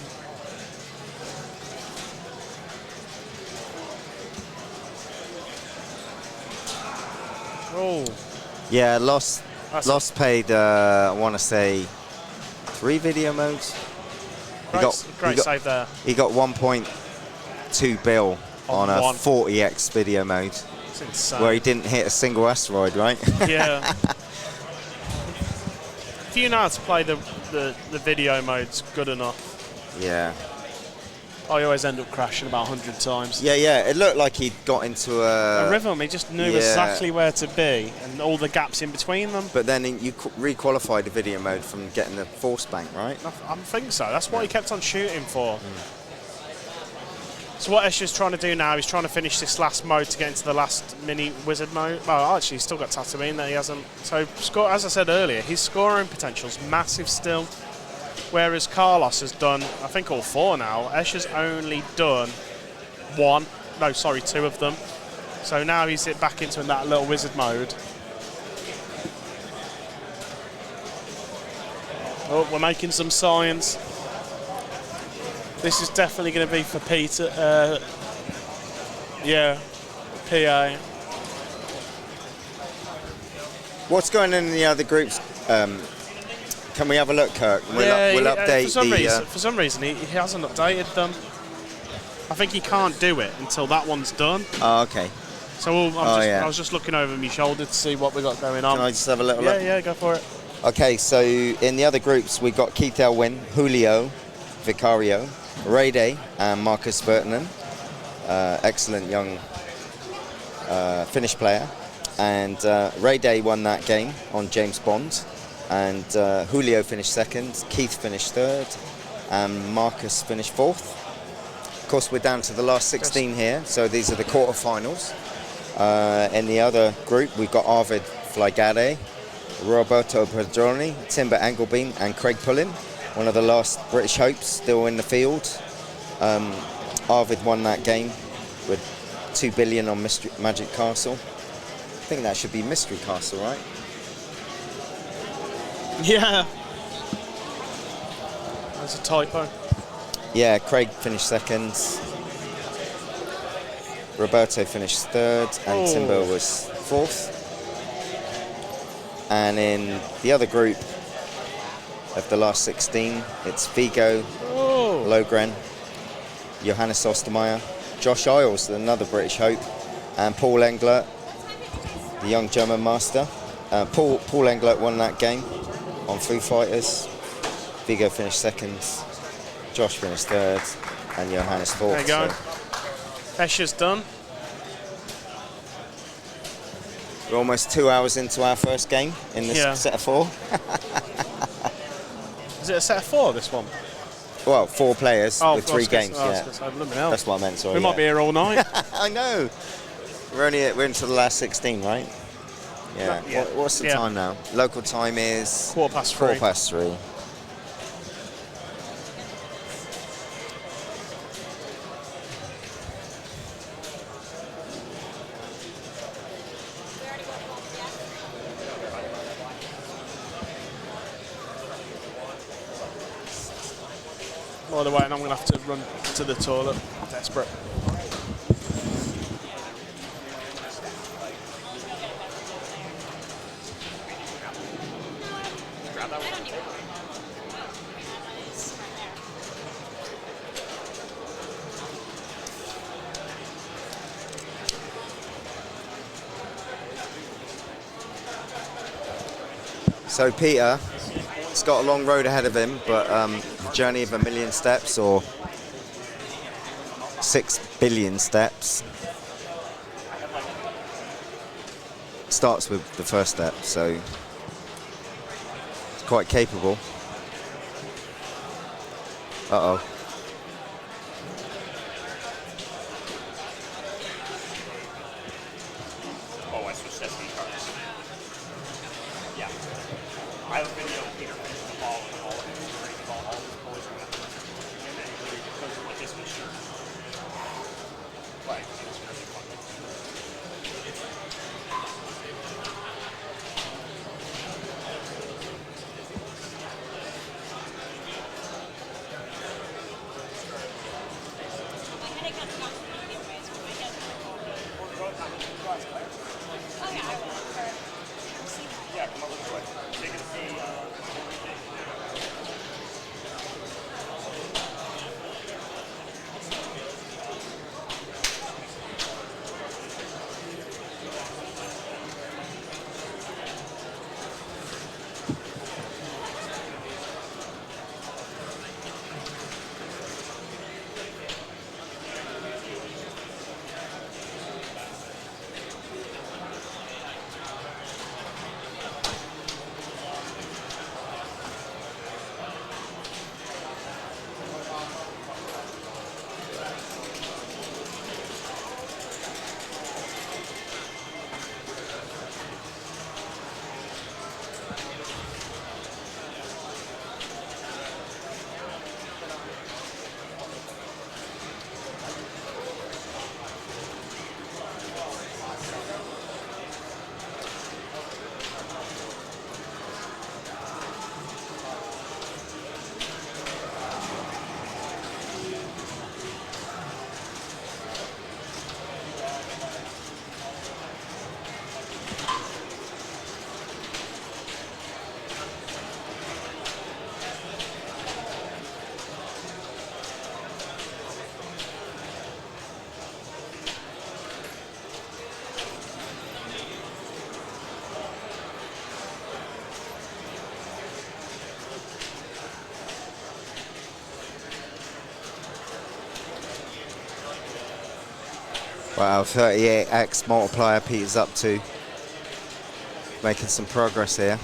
Oh. Yeah, Lost paid, I want to say, 3 video modes. Great save there. He got 1.2 bill on a 40x video mode. It's insane. Where he didn't hit a single asteroid, right? Yeah. If you know how to play the video modes good enough. Yeah. I always end up crashing about 100 times. Yeah. It looked like he'd got into a rhythm. He just knew exactly where to be and all the gaps in between them. But then you re-qualified the video mode from getting the force bank, right? I think so. That's what he kept on shooting for. So what Escher's trying to do now, he's trying to finish this last mode to get into the last mini wizard mode. Well, actually, he's still got Tatooine that he hasn't. So, as I said earlier, his scoring potential's massive still. Whereas Carlos has done, I think, all 4 now. Escher's only done 2 of them. So now he's back into that little wizard mode. Oh, we're making some signs. This is definitely going to be for Peter. Yeah, PA. What's going on in the other groups? Can we have a look, Kirk? We'll update for some reason, he hasn't updated them. I think he can't do it until that one's done. Oh, okay. So I was just looking over my shoulder to see what we got going on. Can I just have a little look? Yeah, go for it. Okay, so in the other groups, we've got Keith Elwin, Julio, Vicario, Ray Day, and Marcus Bertinen. Excellent young Finnish player. And Ray Day won that game on James Bond. And Julio finished 2nd, Keith finished 3rd, and Marcus finished 4th. Of course, we're down to the last 16 here, so these are the quarterfinals. In the other group, we've got Arvid Flygade, Roberto Pedroni, Timber Anglebeam, and Craig Pullin, one of the last British hopes still in the field. Arvid won that game with 2 billion on Magic Castle. I think that should be Mystery Castle, right? Yeah. That's a typo. Yeah, Craig finished second. Roberto finished third, and Timber was fourth. And in the other group of the last 16, it's Vigo Logren, Johannes Ostermeyer, Josh Isles, another British hope, and Paul Englert, the young German master. Paul Englert won that game on Foo Fighters. Vigo finished second, Josh finished third, and Johannes fourth. There you go. Escher's done. We're almost 2 hours into our first game in this set of 4. Is it a set of 4, this one? Well, 4 players with 3 games. That's what I meant. Sorry. We might be here all night. I know. We're into the last 16, right? Yeah. What's the time now? Local time is 3:15. 3:15. By the way, and I'm going to have to run to the toilet. Desperate. So Peter, he's got a long road ahead of him, but the journey of 1,000,000 steps or 6 billion steps starts with the first step, so it's quite capable. Uh-oh. Oh, I switched SD cards. Yeah. I have a video of Peter finishing the ball and all of his great ball, all his boys are going to and then he goes like this with shirt. Like, it's really fun. Yeah, come over this way. They can see Wow, 38x multiplier Peter's up to. Making some progress here.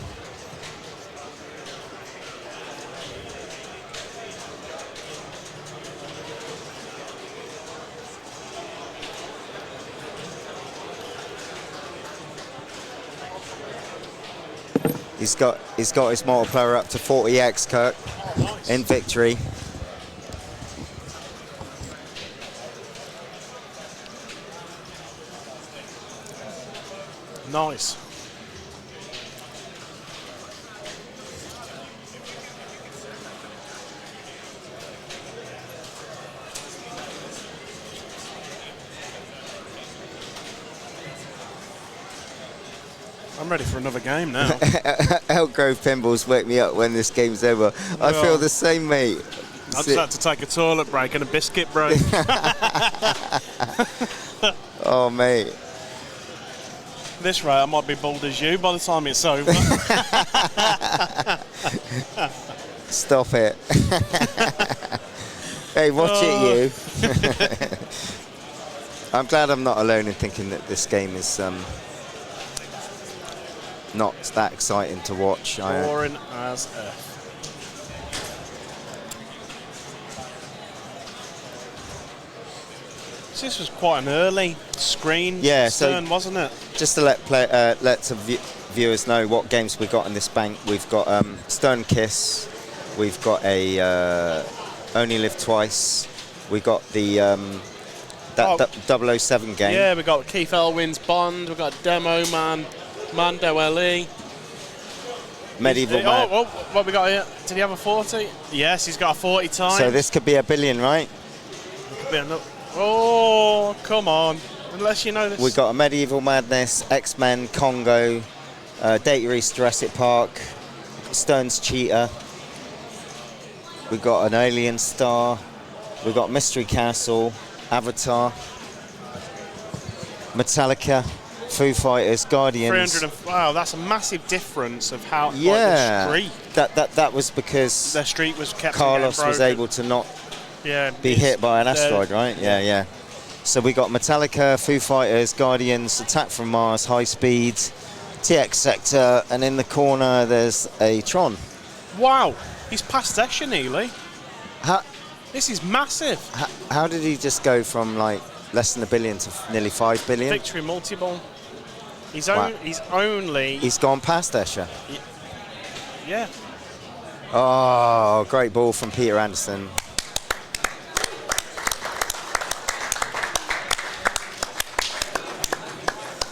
He's got his multiplier up to 40x, Kirk, in victory. Nice. I'm ready for another game now. Elk Grove Pinballs wake me up when this game's over. I feel the same, mate. I just had to take a toilet break and a biscuit break. Oh, mate. This rate, I might be bald as you by the time it's over. Stop it. Hey, watch it, you. I'm glad I'm not alone in thinking that this game is not that exciting to watch. Boring as F. This was quite an early screen turn, wasn't it? Just to let some viewers know what games we've got in this bank. We've got Stern Kiss. We've got a Only Live Twice. We've got the 007 game. Yeah, we've got Keith Elwin's Bond. We've got Demo Man, Mando LE. Medieval Man. Oh, what we got here? Did he have a 40? Yes, he's got a 40 times. So this could be a billion, right? It could be another. Oh, come on. Unless you know this. We've got a Medieval Madness, X-Men, Congo, Data East Jurassic Park, Stern's Cheetah. We've got an Alien Star. We've got Mystery Castle, Avatar, Metallica, Foo Fighters, Guardians. 300 wow, that's a massive difference of how Yeah, like, the streak. That was because their streak was kept. Carlos was able to not be hit by an asteroid, right? Yeah. So we got Metallica, Foo Fighters, Guardians, Attack from Mars, High Speed, TX Sector, and in the corner there's a Tron. Wow, he's past Escher nearly. This is massive. How did he just go from like less than $1 billion to nearly $5 billion? Victory multi-ball. He's gone past Escher. Yeah. Oh, great ball from Peter Anderson.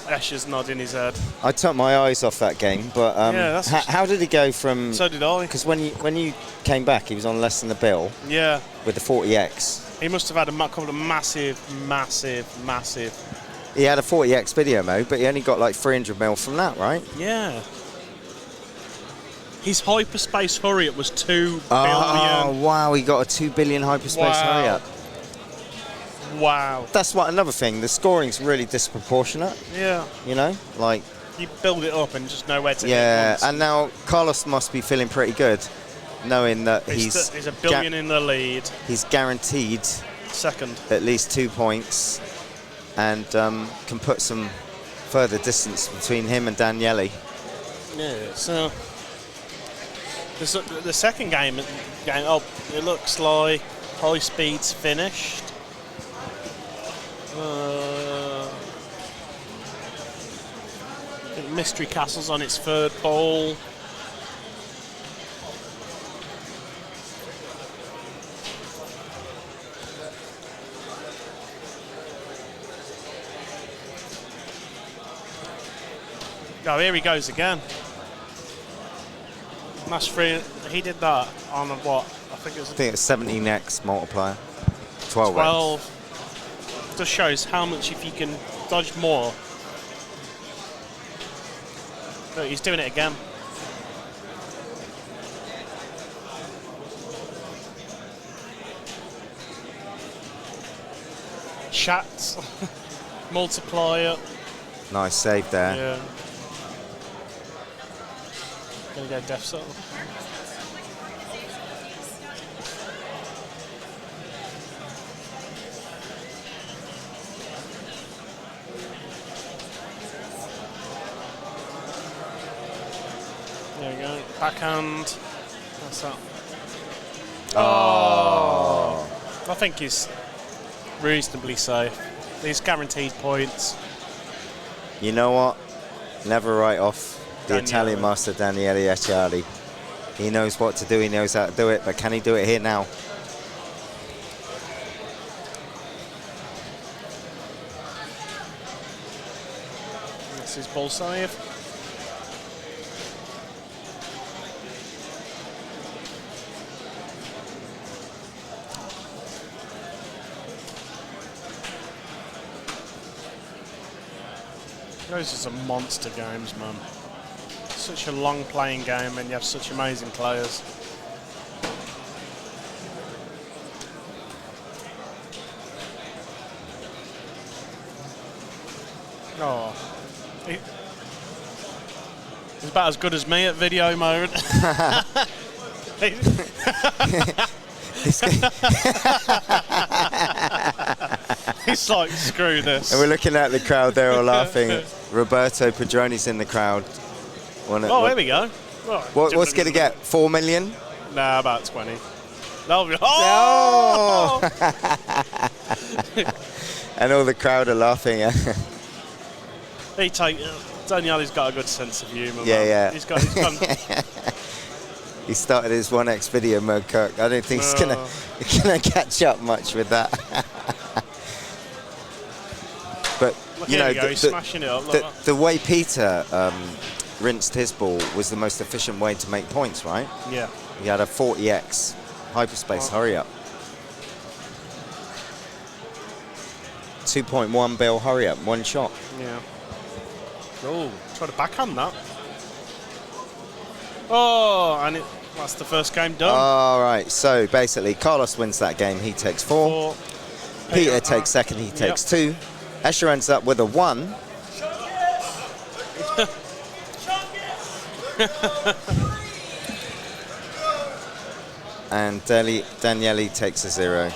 Escher's nodding his head. I took my eyes off that game, but how did he go from? So did I. Because when you came back, he was on less than $1 billion. Yeah. With the 40x. He must have had a couple of massive. He had a 40x video mode, but he only got like 300 mil from that, right? Yeah. His hyperspace hurry-up was 2 billion. Oh, wow, he got a 2 billion hyperspace hurry-up. Wow. That's another thing. The scoring's really disproportionate. Yeah. You know, like you build it up and just know where to hit once. And now Carlos must be feeling pretty good, knowing that he's $1 billion in the lead. He's guaranteed second, at least 2 points, and can put some further distance between him and Daniele. Yeah. So the second game. Oh, it looks like High Speed's finished. I think Mystery Castle's on its third ball. Oh, here he goes again. That's free. He did that on what? I think it's 17x multiplier. 12. Just shows how much if you can dodge more. Look, he's doing it again. Shots, multiplier. Nice save there. Yeah. Gonna go Death Soul. There we go. Backhand. That's that. Oh. I think he's reasonably safe. These guaranteed points. You know what? Never write off The Italian master, Daniele Acciari. He knows what to do, he knows how to do it, but can he do it here now? This is ball save. Those are some monster games, man. Such a long playing game, and you have such amazing players. Oh, he's about as good as me at video mode. He's like, screw this. And we're looking at the crowd, they're all laughing. Roberto Padroni's in the crowd. Here we go. What's going to get? 4 million? Nah, about 20. Oh! And all the crowd are laughing. Daniele's got a good sense of humour. Yeah. He's gone. He started his 1x video mode, Kirk. I don't think he's gonna catch up much with that. But you know, he's smashing it up like that. The way Peter rinsed his ball was the most efficient way to make points, right? Yeah. He had a 40x hyperspace hurry up. 2.1 bill hurry up, one shot. Yeah. Oh, try to backhand that. Oh, and that's the first game done. All right, so basically Carlos wins that game, he takes 4. Peter takes second, he takes 2. Escher ends up with a 1. And Daniele takes a 0.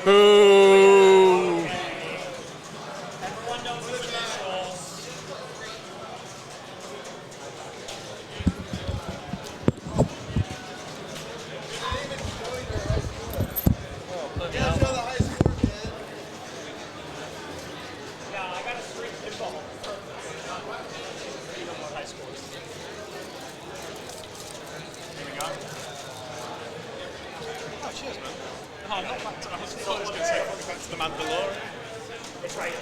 Boo! Oh, not back to, I was going to say, probably back to the Mandalorian. It's right.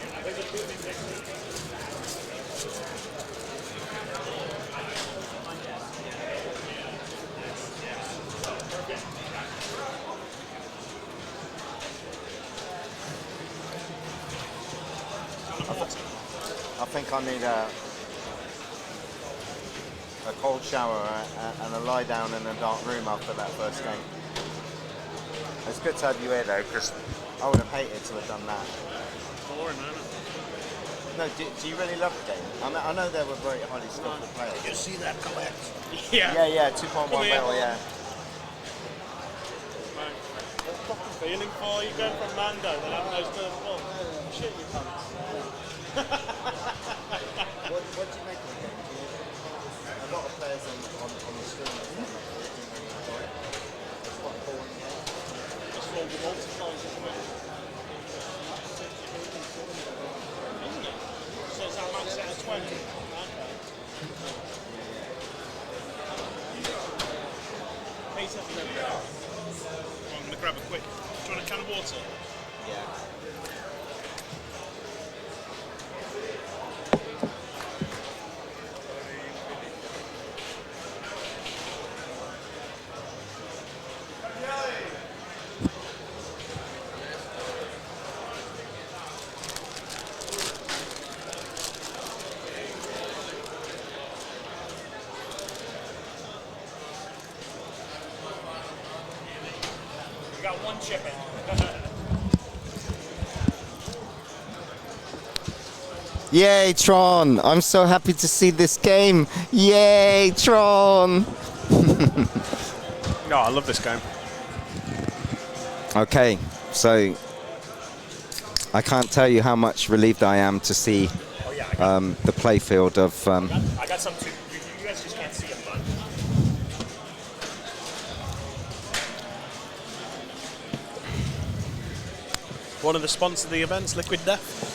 I think I need a cold shower and a lie down in a dark room after that first game. It's good to have you here though, because I would have hated to have done that. Boring, isn't it? No, do you really love the game? I know they were very highly skillful players. You see that collect? Yeah. Yeah, 2.1 mil, yeah. What's fucking feeling for? You going from Mando, then having those first balls. Shit your pants. What do you make of the game? A lot of players on the screen didn't really enjoy it. It's quite a boring game. Just all the multipliers, isn't it? So it's that max out of 20. Okay. I'm going to grab a quick. Do you want a can of water? Yeah. We got one chicken. Yay, Tron! I'm so happy to see this game. Yay, Tron! No, I love this game. Okay, so I can't tell you how much relieved I am to see the playfield of. I got some too. You guys just can't see them, but. One of the sponsors of the events, Liquid Death.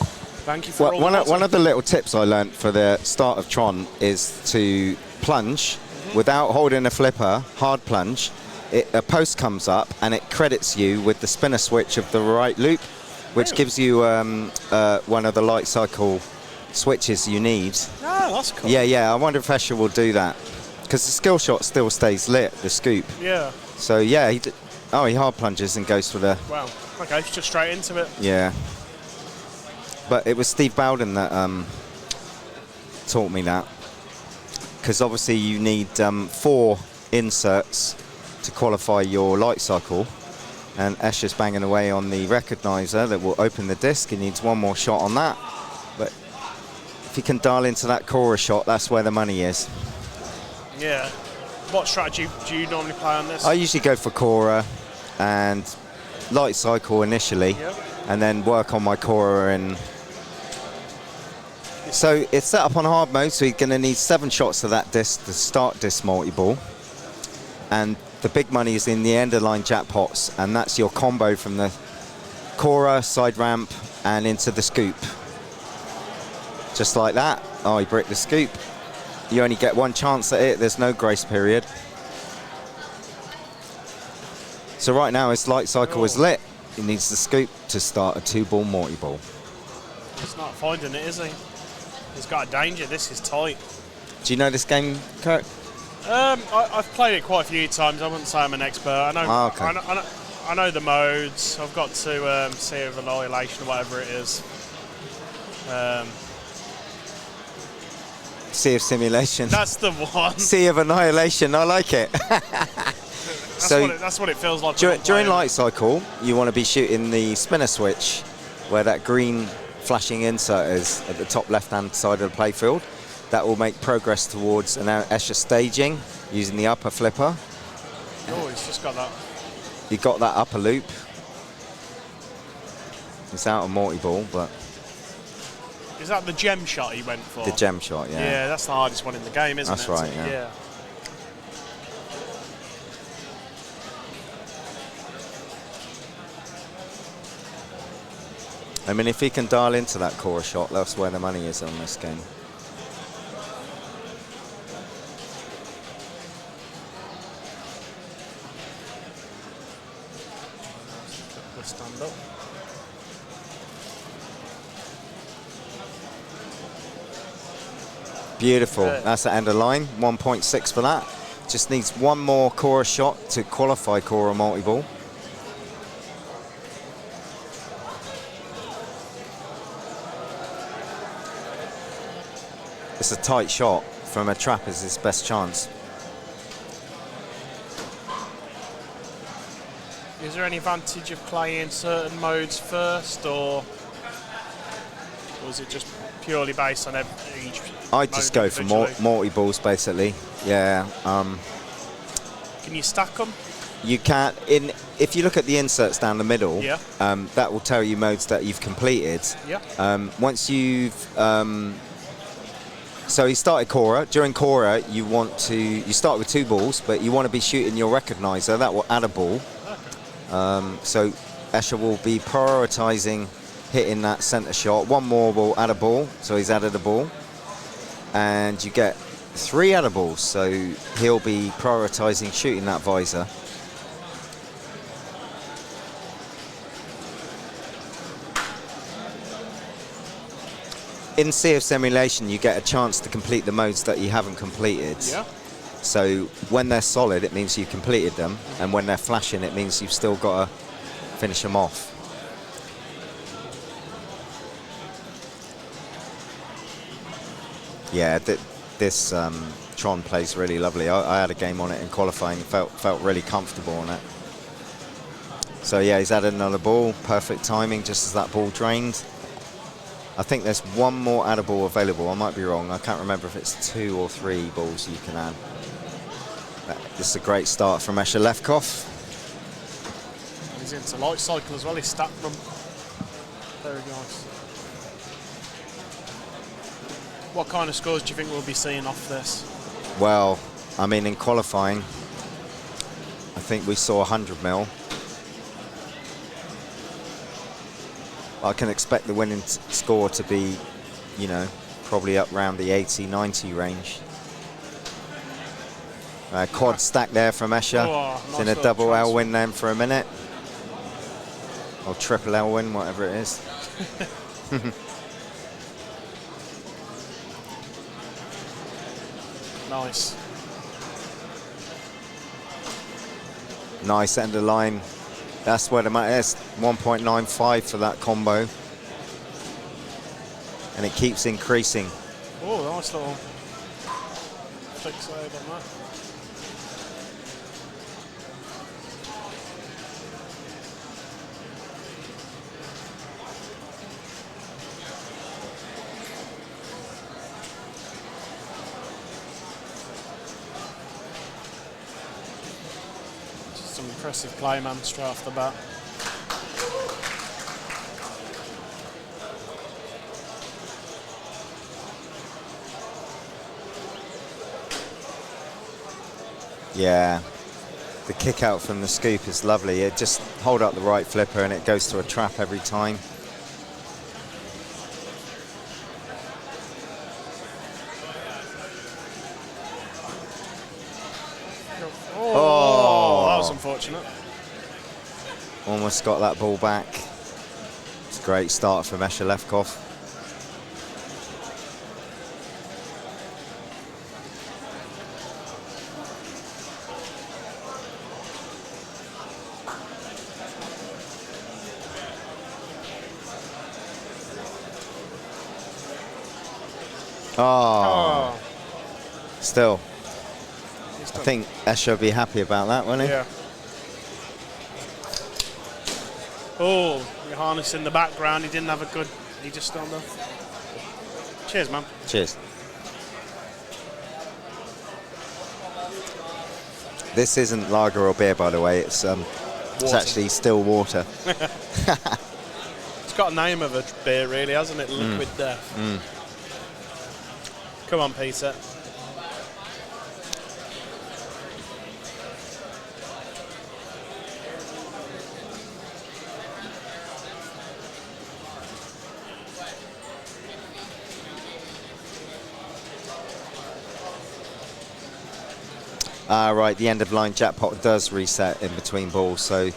Thank you for all one of the little tips I learned for the start of Tron is to plunge without holding a flipper, hard plunge. A post comes up and it credits you with the spinner switch of the right loop, which gives you one of the light cycle switches you need. Oh, that's cool. Yeah. I wonder if Escher will do that. Because the skill shot still stays lit, the scoop. Yeah. So, yeah, he hard plunges and goes for the... Wow. Okay, just straight into it. Yeah. But it was Steve Bowden that taught me that. Because obviously you need 4 inserts to qualify your light cycle. And Escher's banging away on the recognizer that will open the disc. He needs one more shot on that. But if he can dial into that Cora shot, that's where the money is. Yeah. What strategy do you normally play on this? I usually go for Cora and light cycle initially, and then work on my Cora. And so it's set up on hard mode, so you're going to need 7 shots of that disc to start disc multi-ball. And the big money is in the end of line jackpots, and that's your combo from the Cora, side ramp, and into the scoop. Just like that. Oh, he bricked the scoop. You only get 1 chance at it. There's no grace period. So right now his light cycle is lit. He needs the scoop to start a 2-ball multi-ball. He's not finding it, is he? He's got a danger. This is tight. Do you know this game, Kirk? I've played it quite a few times. I wouldn't say I'm an expert. I know. I know the modes. I've got to Sea of Annihilation, or whatever it is. Sea of Simulation. That's the one. Sea of Annihilation. I like it. That's what it feels like. During light cycle, you want to be shooting the spinner switch, where that green flashing insert is at the top left-hand side of the playfield. That will make progress towards an Escher staging using the upper flipper. Oh, he's just got that. You got that upper loop. It's out of multi-ball, but... Is that the gem shot he went for? The gem shot, yeah. Yeah, that's the hardest one in the game, isn't it? That's right, yeah. I mean, if he can dial into that Cora shot, that's where the money is on this game. Stand up. Beautiful. That's the end of line. 1.6 for that. Just needs 1 more Cora shot to qualify Cora multi-ball. It's a tight shot. From a trap is his best chance. Is there any advantage of playing certain modes first, or is it just purely based on each? I just go for multi-balls, basically. Yeah. Can you stack them? You can. If you look at the inserts down the middle, that will tell you modes that you've completed. Yeah. Once you've so he started Cora. During Cora, you start with 2 balls, but you want to be shooting your recognizer. That will add a ball. So Escher will be prioritizing hitting that center shot. 1 more will add a ball, so he's added a ball. And you get 3 add a balls, so he'll be prioritizing shooting that visor. In Sea of Simulation, you get a chance to complete the modes that you haven't completed. Yeah. So when they're solid, it means you've completed them, and when they're flashing, it means you've still got to finish them off. Yeah, this Tron plays really lovely. I had a game on it in qualifying, felt really comfortable on it. So yeah, he's added another ball, perfect timing, just as that ball drained. I think there's 1 more add a ball available. I might be wrong. I can't remember if it's 2 or 3 balls you can add. This is a great start from Escher Lefkoff. He's into light cycle as well. He stacked them. Very nice. What kind of scores do you think we'll be seeing off this? Well, I mean, in qualifying, I think we saw 100 mil. I can expect the winning score to be, you know, probably up around the 80-90 range. Quad stack there from Escher. Oh, It's in a nice double little L win then for a minute. Or triple L win, whatever it is. Nice. Nice end of line. That's where the matter is. 1.95 for that combo. And it keeps increasing. Oh, nice little flick side on that. Some impressive play, man, straight off the bat. Yeah, the kick out from the scoop is lovely. It just hold up the right flipper and it goes to a trap every time. Oh, that was unfortunate. Almost got that ball back. It's a great start from Escher Lefkoff. Oh. Still. I think Escher would be happy about that, wouldn't he? Yeah. Oh, Johannes in the background. He didn't have a good. He just stood up. Cheers, man. Cheers. This isn't lager or beer, by the way. It's actually still water. It's got a name of a beer, really, hasn't it? Liquid Death. Come on, Peter. Right, the end of line jackpot does reset in between balls, so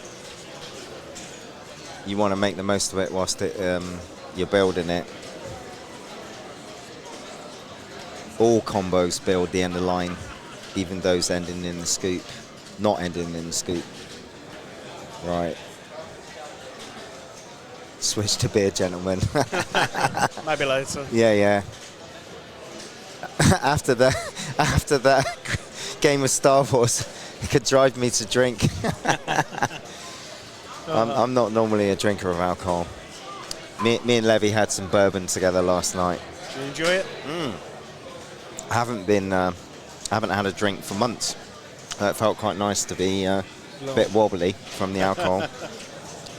you want to make the most of it whilst you're building it. All combos build the end of line, even those ending in the scoop, not ending in the scoop. Right. Switch to beer, gentlemen. Maybe later. Yeah. After that game of Star Wars, it could drive me to drink. I'm not normally a drinker of alcohol. Me and Levy had some bourbon together last night. Did you enjoy it? I haven't had a drink for months. It felt quite nice to be a bit wobbly from the alcohol.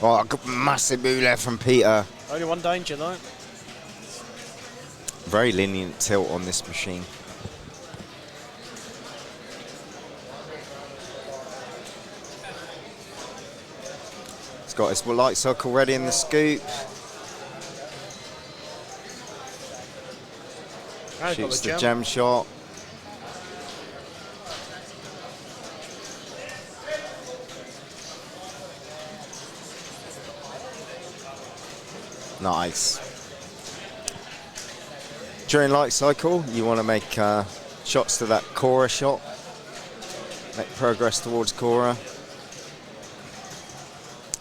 Oh, I got massive boule from Peter. Only one danger, though. Very lenient tilt on this machine. It's got his light circle ready in the scoop. Shoots the gem shot. Nice. During light cycle, you want to make shots to that Cora shot. Make progress towards Cora.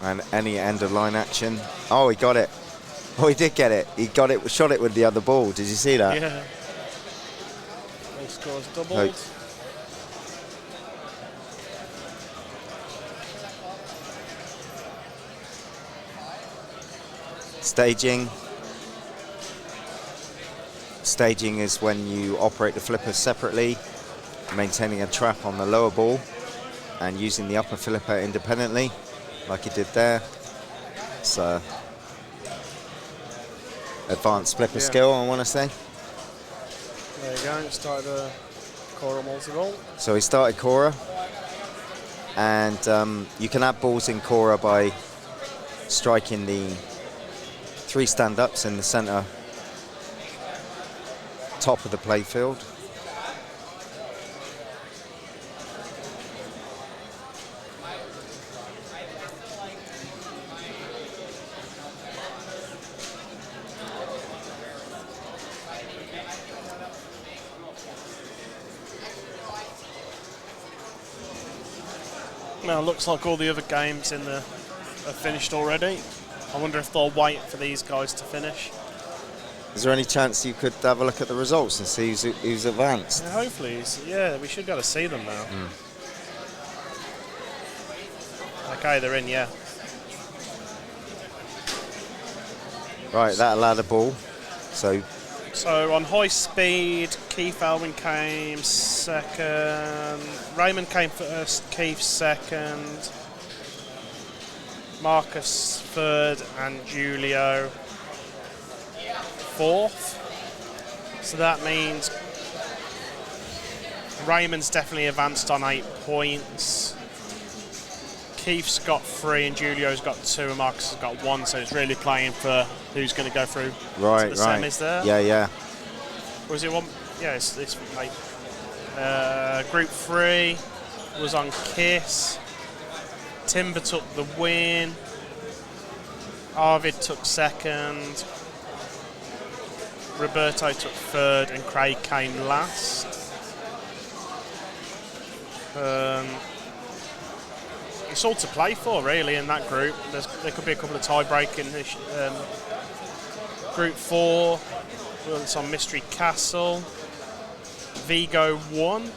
And any end of line action. Oh, he got it. Oh, he did get it. He got it, shot it with the other ball. Did you see that? Yeah. Those scores doubled. Oh. Staging. Staging is when you operate the flippers separately, maintaining a trap on the lower ball and using the upper flipper independently, like he did there. It's advanced flipper skill, I want to say. There you go, started a Cora multi-ball. So he started Cora, and you can add balls in Cora by striking the 3 stand-ups in the center, top of the playfield. Now, it looks like all the other games in the are finished already. I wonder if they'll wait for these guys to finish. Is there any chance you could have a look at the results and see who's advanced? Yeah, hopefully, yeah, we should be able to see them now. Okay, they're in, yeah. Right, that allowed a ball. So on high speed, Keith Elwin came second, Raymond came first, Keith second, Marcus third, and Julio fourth. So that means Raymond's definitely advanced on 8 points. Keith's got 3 and Julio's got 2 and Marcus has got 1, so it's really playing for who's going to go through to the semis there. Yeah. Or is it one? Yeah, it's like Group 3 was on Kiss. Timber took the win. Arvid took second. Roberto took third, and Craig came last. It's all to play for, really, in that group. There could be a couple of tie-break in this, Group 4. Well, it's on Mystery Castle. Vigo won.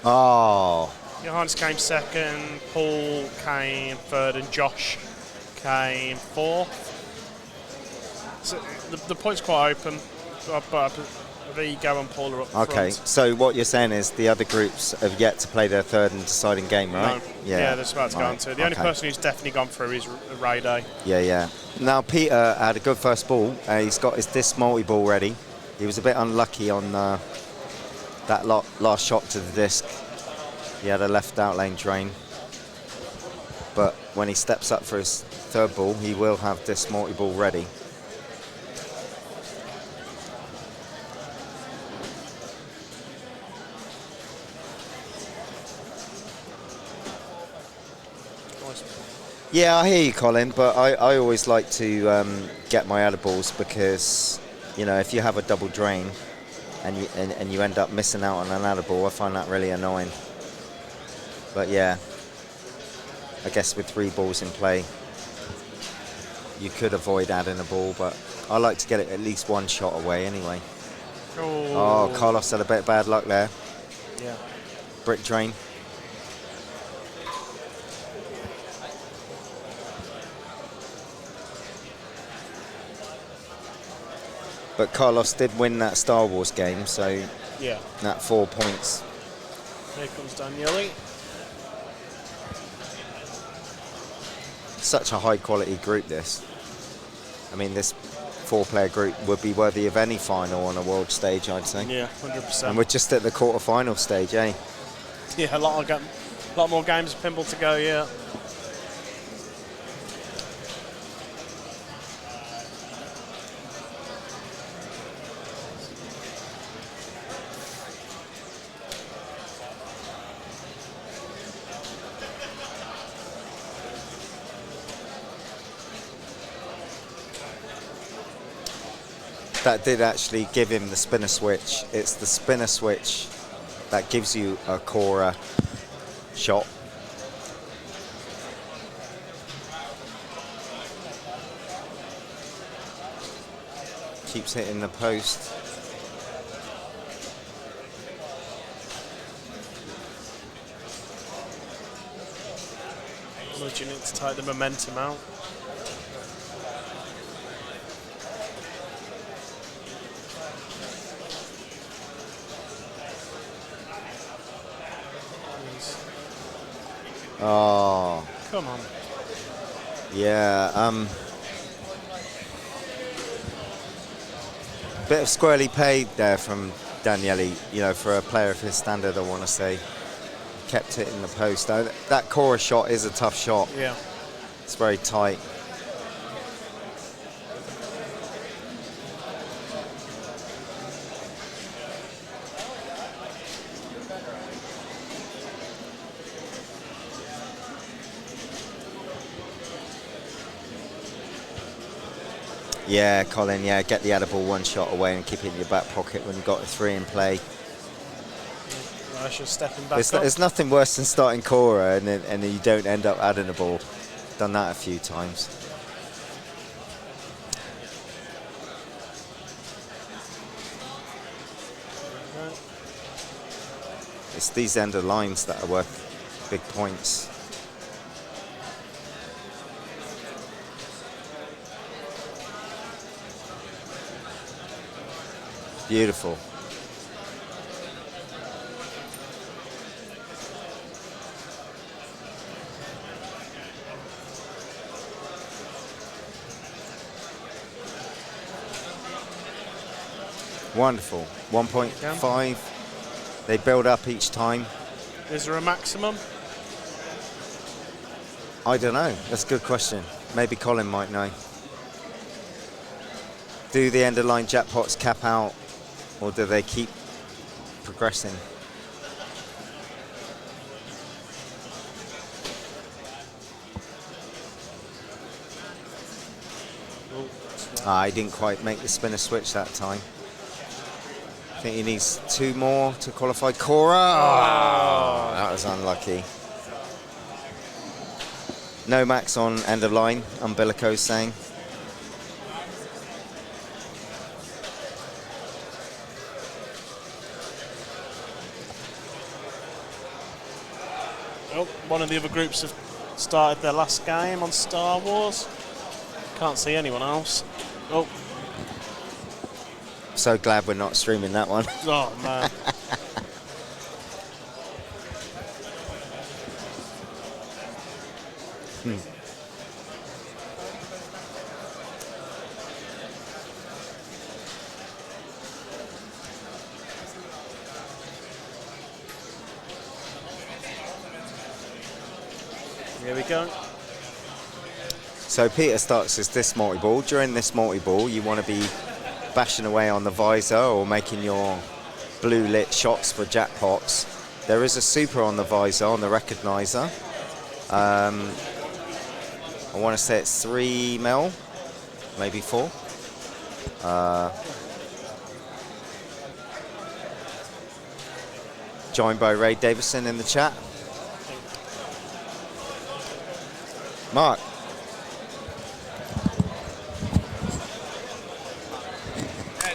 Oh. Johannes came second, Paul came third, and Josh came fourth. So the point's quite open, but Vigo and Paul are up Okay, front. so what you're saying is the other groups have yet to play their third and deciding game, right? No. Yeah, that's about to go on to. The only person who's definitely gone through is Ray Day. Yeah. Now, Peter had a good first ball. He's got his disc multi-ball ready. He was a bit unlucky on that last shot to the disc. He had a left out lane drain. But when he steps up for his third ball, he will have disc multi-ball ready. Yeah, I hear you, Colin, but I always like to get my other balls because, you know, if you have a double drain and you end up missing out on an other ball, I find that really annoying. But yeah, I guess with 3 balls in play, you could avoid adding a ball, but I like to get it at least 1 shot away anyway. Oh, Carlos had a bit of bad luck there. Yeah. Brick drain. But Carlos did win that Star Wars game, so yeah, that 4 points. Here comes Daniele. Such a high quality group, this. I mean, this 4-player group would be worthy of any final on a world stage, I'd say. Yeah, 100%. And we're just at the quarterfinal stage, eh? Yeah, a lot more games of pinball to go, yeah. That did actually give him the spinner switch. It's the spinner switch that gives you a Cora shot. Keeps hitting the post. You need to take the momentum out. Oh. Come on. Yeah. Bit of squarely paid there from Daniele, you know, for a player of his standard, I want to say. Kept hitting the post. That Cora shot is a tough shot. Yeah. It's very tight. Yeah, Colin, yeah, get the edible one shot away and keep it in your back pocket when you've got a 3 in play. Nice, you're stepping back up. There's nothing worse than starting Cora and then you don't end up adding a ball. Done that a few times. It's these end of lines that are worth big points. Beautiful. Wonderful. 1.5. They build up each time. Is there a maximum? I don't know. That's a good question. Maybe Colin might know. Do the end of line jackpots cap out, or do they keep progressing? I didn't quite make the spinner switch that time. I think he needs 2 more to qualify. Cora! Oh, that was unlucky. No max on end of line, Umbilico's saying. Oh, one of the other groups have started their last game on Star Wars. Can't see anyone else. Oh. So glad we're not streaming that one. Oh, man. Here we go. So Peter starts as this multi-ball. During this multi-ball, you want to be bashing away on the visor or making your blue lit shots for jackpots. There is a super on the visor, on the recognizer. I want to say it's 3 mil, maybe 4. Joined by Ray Davison in the chat. Mark.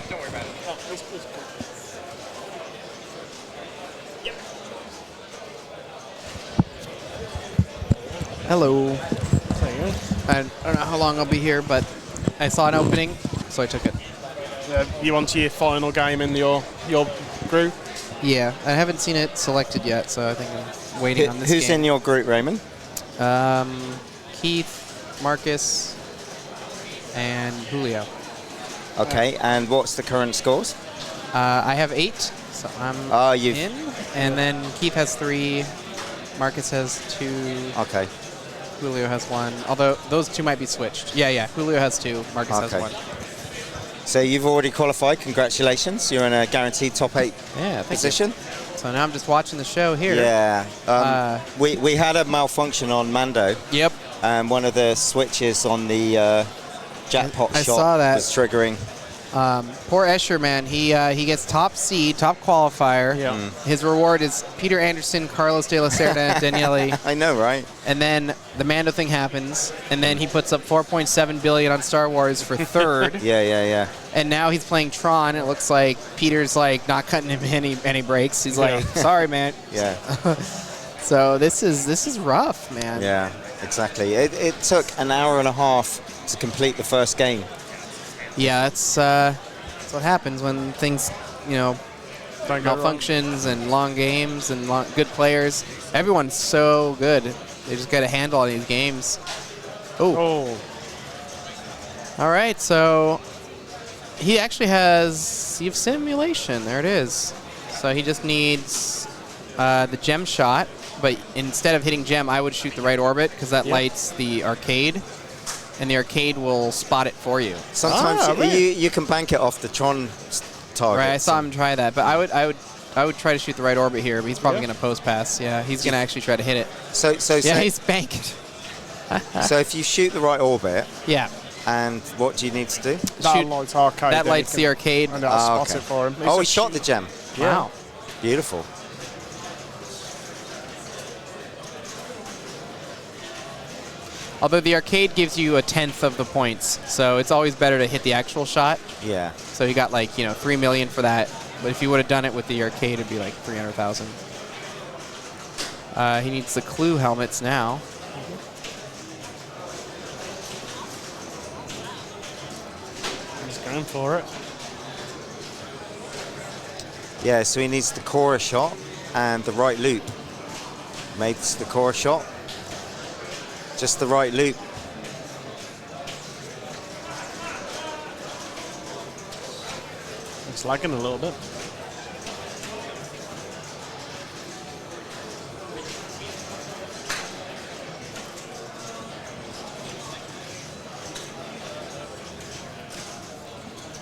Don't worry about it. Oh, please. Yep. Hello. There you go. I don't know how long I'll be here, but I saw an opening, so I took it. You on to your final game in your group? Yeah, I haven't seen it selected yet, so I think I'm waiting on this Who's game. in your group, Raymond? Keith, Marcus, and Julio. Okay, and what's the current scores? I have 8, so I'm in. And then Keith has 3, Marcus has 2. Okay. Julio has 1, although those 2 might be switched. Yeah, Julio has 2, Marcus has 1. So you've already qualified. Congratulations. You're in a guaranteed top 8 position. So now I'm just watching the show here. Yeah. We had a malfunction on Mando. Yep. And one of the switches on the jackpot I shot saw that. was triggering. Poor Escher, man. He gets top seed, top qualifier. Yeah. His reward is Peter Anderson, Carlos de la Cerda, and Daniele. I know, right? And then the Mando thing happens, and then he puts up 4.7 billion on Star Wars for 3rd. Yeah. And now he's playing Tron. It looks like Peter's like not cutting him any breaks. He's like, sorry, man. Yeah. So this is rough, man. Yeah, exactly. It took an hour and a half to complete the first game. Yeah, that's what happens when things, malfunctions and long games and good players. Everyone's so good. They just got a handle on these games. Oh. All right, so he actually has Sea of Simulation. There it is. So he just needs the gem shot, but instead of hitting gem, I would shoot the right orbit because that lights the arcade. And the arcade will spot it for you. Sometimes you can bank it off the Tron target. Right, I saw him try that, but I would try to shoot the right orbit here, but he's probably going to post pass. Yeah, he's going to actually try to hit it. So yeah, he's banking. So if you shoot the right orbit, And what do you need to do? That lights arcade. That then lights you the can- arcade. And I'll spot okay. it for him. Oh, he shot the gem. Yeah. Wow. Beautiful. Although the arcade gives you 1/10 of the points, so it's always better to hit the actual shot. Yeah. So he got like 3 million for that, but if you would have done it with the arcade, it'd be like 300,000. He needs the clue helmets now. He's going for it. Yeah, so he needs the Cora shot and the right loop. Makes the Cora shot. Just the right loop. It's lagging a little bit.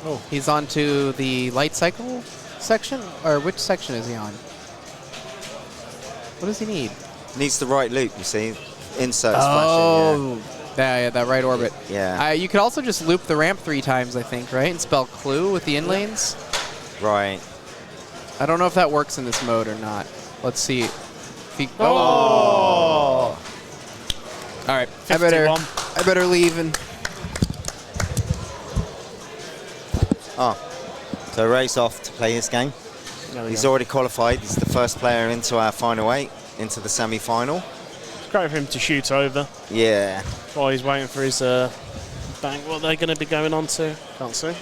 Oh, he's on to the light cycle section? Or which section is he on? What does he need? Needs the right loop, you see. Inserts Oh, flashing, yeah, that right orbit. Yeah. You could also just loop the ramp 3 times, I think, right? And spell clue with the in lanes. yeah. Right. I don't know if that works in this mode or not. Let's see. Oh! All right, I 51. better leave and. Oh. So Ray's off to play his game. There we He's go. already qualified. He's the first player into our final 8, into the semi-final. It's great for him to shoot over Yeah. while he's waiting for his bank. What they're going to be going on to? Can't see.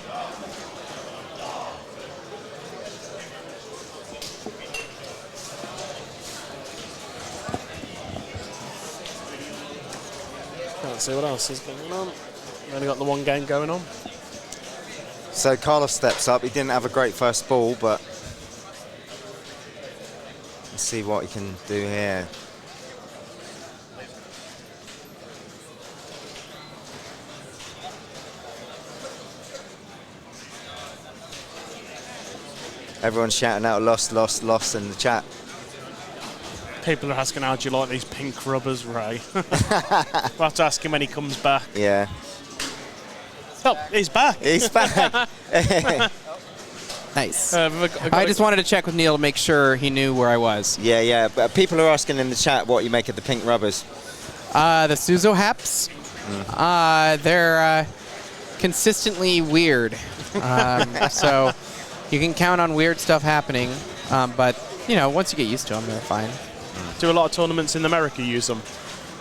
Can't see what else is going on. We've only got the one game going on. So Carlos steps up. He didn't have a great first ball, but let's see what he can do here. Everyone's shouting out lost, lost, lost in the chat. People are asking how do you like these pink rubbers, Ray? We'll have to ask him when he comes back. Yeah. Oh, he's back. He's back. Nice. I I just wanted to check with Neil to make sure he knew where I was. Yeah, yeah. But people are asking in the chat what you make of the pink rubbers. The Suzo Haps, they're consistently weird. So you can count on weird stuff happening, but once you get used to them, they're fine. Do a lot of tournaments in America use them?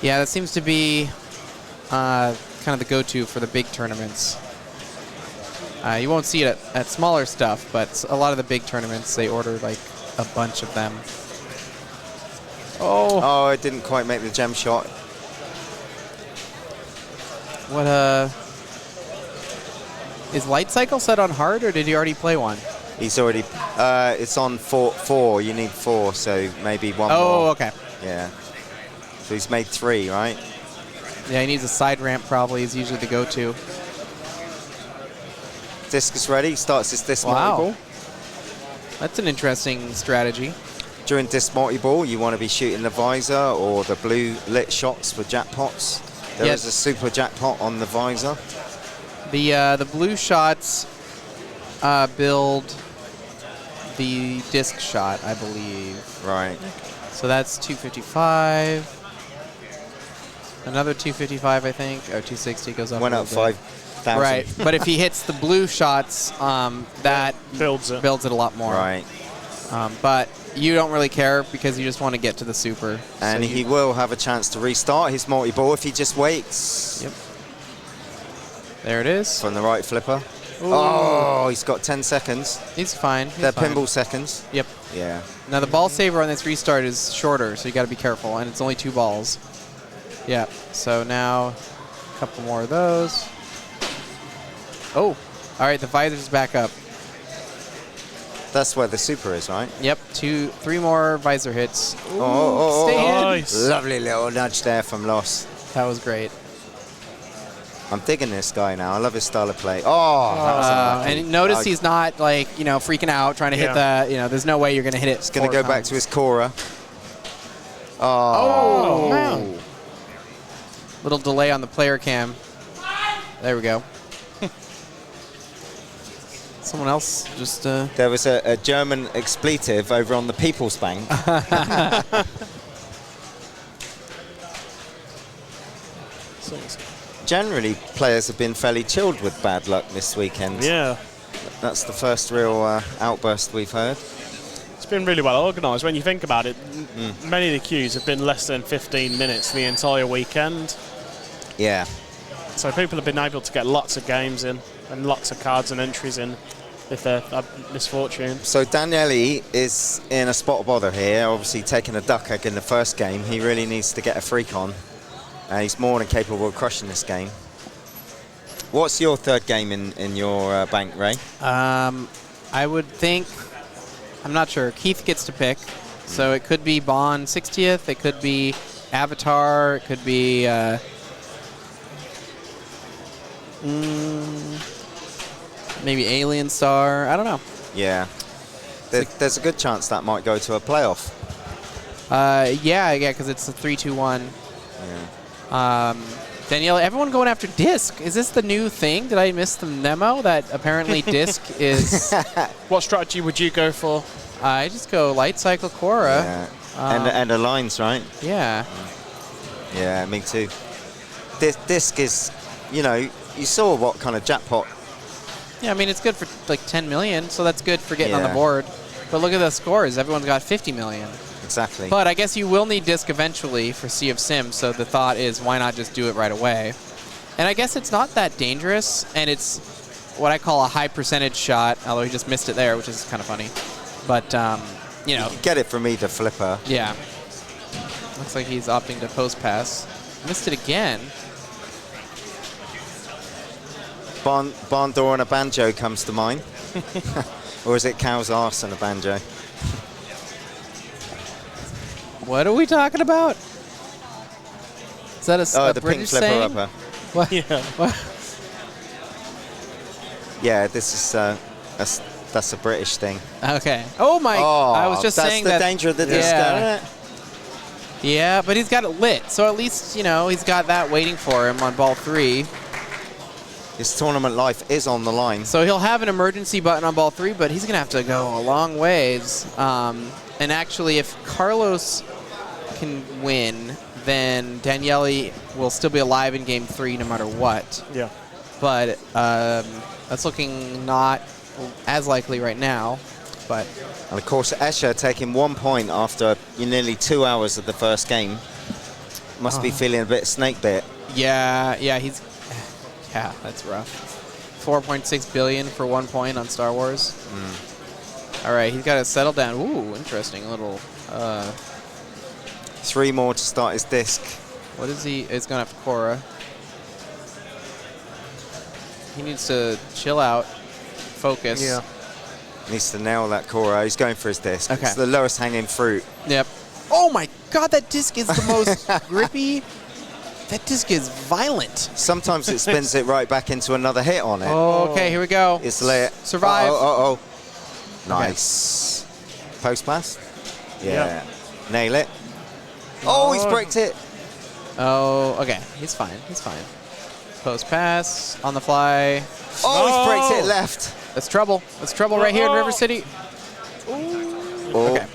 Yeah, that seems to be kind of the go-to for the big tournaments. You won't see it at smaller stuff, but a lot of the big tournaments, they order like a bunch of them. Oh, I didn't quite make the gem shot. What is light cycle set on hard, or did he already play one? He's already, it's on 4. You need 4, so maybe one more. Oh, okay. Yeah. So he's made 3, right? Yeah, he needs a side ramp probably is usually the go-to. Disc is ready. Starts his disc Wow. multi-ball. That's an interesting strategy. During disc multi-ball, you want to be shooting the visor or the blue lit shots for jackpots. There is a super jackpot on the visor. The blue shots build the disc shot, I believe. Right. So that's 255. Another 255, I think. Oh, 260 goes up. Went a up little bit. 5,000. Right, but if he hits the blue shots, that builds it a lot more. Right. But you don't really care because you just want to get to the super. And so he will have a chance to restart his multi-ball if he just waits. Yep. There it is. From the right flipper. Ooh. Oh, he's got 10 seconds. He's fine. They're pinball seconds. Yep. Yeah. Now the ball saver on this restart is shorter, so you got to be careful, and it's only 2 balls. Yeah. So now a couple more of those. Oh, all right. The visor's back up. That's where the super is, right? Yep. 3 more visor hits. Ooh, Oh, stay in. Nice. Lovely little nudge there from Loss. That was great. I'm digging this guy now. I love his style of play. Oh, that was unlucky. And notice he's not like freaking out trying to hit the there's no way you're gonna hit it. He's gonna go back to his Cora. Oh, man. Little delay on the player cam. There we go. Someone else just... There was a German expletive over on the People's Bank. Generally, players have been fairly chilled with bad luck this weekend. Yeah. That's the first real outburst we've heard. It's been really well organised. When you think about it, many of the queues have been less than 15 minutes the entire weekend. Yeah. So people have been able to get lots of games in and lots of cards and entries in if they're misfortune. So Daniele is in a spot of bother here, obviously taking a duck egg in the first game. He really needs to get a freak on. He's more than capable of crushing this game. What's your third game in your bank, Ray? I would think, I'm not sure, Keith gets to pick. So it could be Bond 60th, it could be Avatar, it could be maybe Alien Star, I don't know. Yeah. There's a good chance that might go to a playoff. Yeah, because it's a 3-2-1. Danielle, everyone going after disc. Is this the new thing? Did I miss the memo that apparently disc is... What strategy would you go for? I just go light cycle Korra. Yeah. And Alliance, right? Yeah. Yeah, me too. Disc is, you know, you saw what kind of jackpot. Yeah, I mean, it's good for like 10 million, so that's good for getting on the Yeah. board. But look at the scores. Everyone's got 50 million. Exactly. But I guess you will need disc eventually for Sea of Sim, so the thought is why not just do it right away? And I guess it's not that dangerous, and it's what I call a high percentage shot, although he just missed it there, which is kind of funny. But, you know. You can get it from either flipper. Yeah. Looks like he's opting to post pass. Missed it again. Barndor and a banjo comes to mind. Or is it cow's arse and a banjo? What are we talking about? Is that a the British pink flipper saying? upper. What? Yeah. What? Yeah, this is that's a British thing. Okay. Oh my! I was just saying that. That's the danger of the disc, isn't it? Yeah, but he's got it lit, so at least you know he's got that waiting for him on ball 3. His tournament life is on the line. So he'll have an emergency button on ball 3, but he's gonna have to go a long ways. And actually, if Carlos can win, then Daniele will still be alive in game 3 no matter what. Yeah. But that's looking not as likely right now. But And of course, Escher taking 1 point after nearly 2 hours of the first game. Must be feeling a bit snake bit. yeah, that's rough. 4.6 billion for 1 point on Star Wars. All right, he's got to settle down. Ooh, interesting. A little. 3 more to start his disc. What is he? It's going to have Korra. He needs to chill out, focus. Yeah. Needs to nail that Korra. He's going for his disc. Okay. It's the lowest hanging fruit. Yep. Oh my God, that disc is the most grippy. That disc is violent. Sometimes it spins it right back into another hit on it. Oh, okay, here we go. It's lit. Survive. Oh. Nice. Post pass? Yeah. Nail it. Oh, he's bricked it. Oh, okay. He's fine. He's fine. Post pass on the fly. Oh, he's bricked it left. That's trouble. That's trouble right here in River City. Oh. Okay.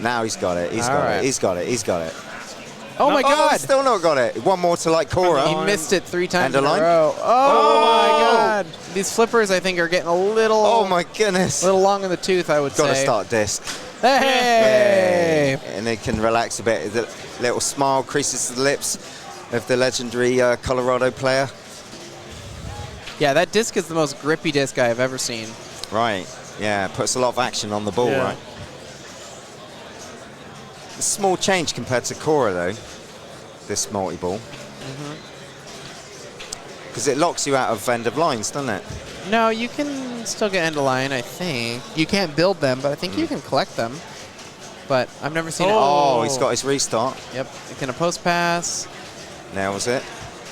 Now he's got it. He's All got right. it. He's got it. He's got it. Oh my God! he's still not got it. 1 more to like Korra. He missed it 3 times And in a a line? row. Oh my God! These flippers, I think, are getting a little. Oh my goodness! A little long in the tooth, I would say. Got to start disc. Hey! And they can relax a bit. The little smile creases the lips of the legendary Colorado player. Yeah, that disc is the most grippy disc I have ever seen. Right. Yeah, puts a lot of action on the ball, right? A small change compared to Korra, though, this multi-ball. Because it locks you out of end of lines, doesn't it? No, you can still get end of line, I think. You can't build them, but I think you can collect them. But I've never seen it. Oh, he's got his restart. Yep, he can a post pass. Nails it.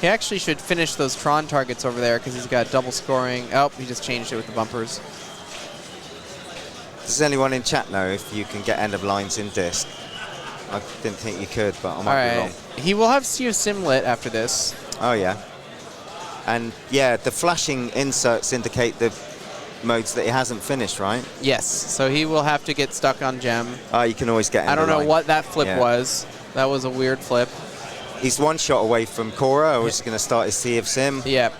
He actually should finish those Tron targets over there because he's got double scoring. Oh, he just changed it with the bumpers. Does anyone in chat know if you can get end of lines in disc? I didn't think you could, but I might be wrong. He will have Sea of Sim lit after this. Oh, yeah. And yeah, the flashing inserts indicate the modes that he hasn't finished, right? Yes, so he will have to get stuck on gem. You can always get I don't know line. what that flip Yeah. was. That was a weird flip. He's one shot away from Korra, or he's going to start his Sea of Sim. Yep.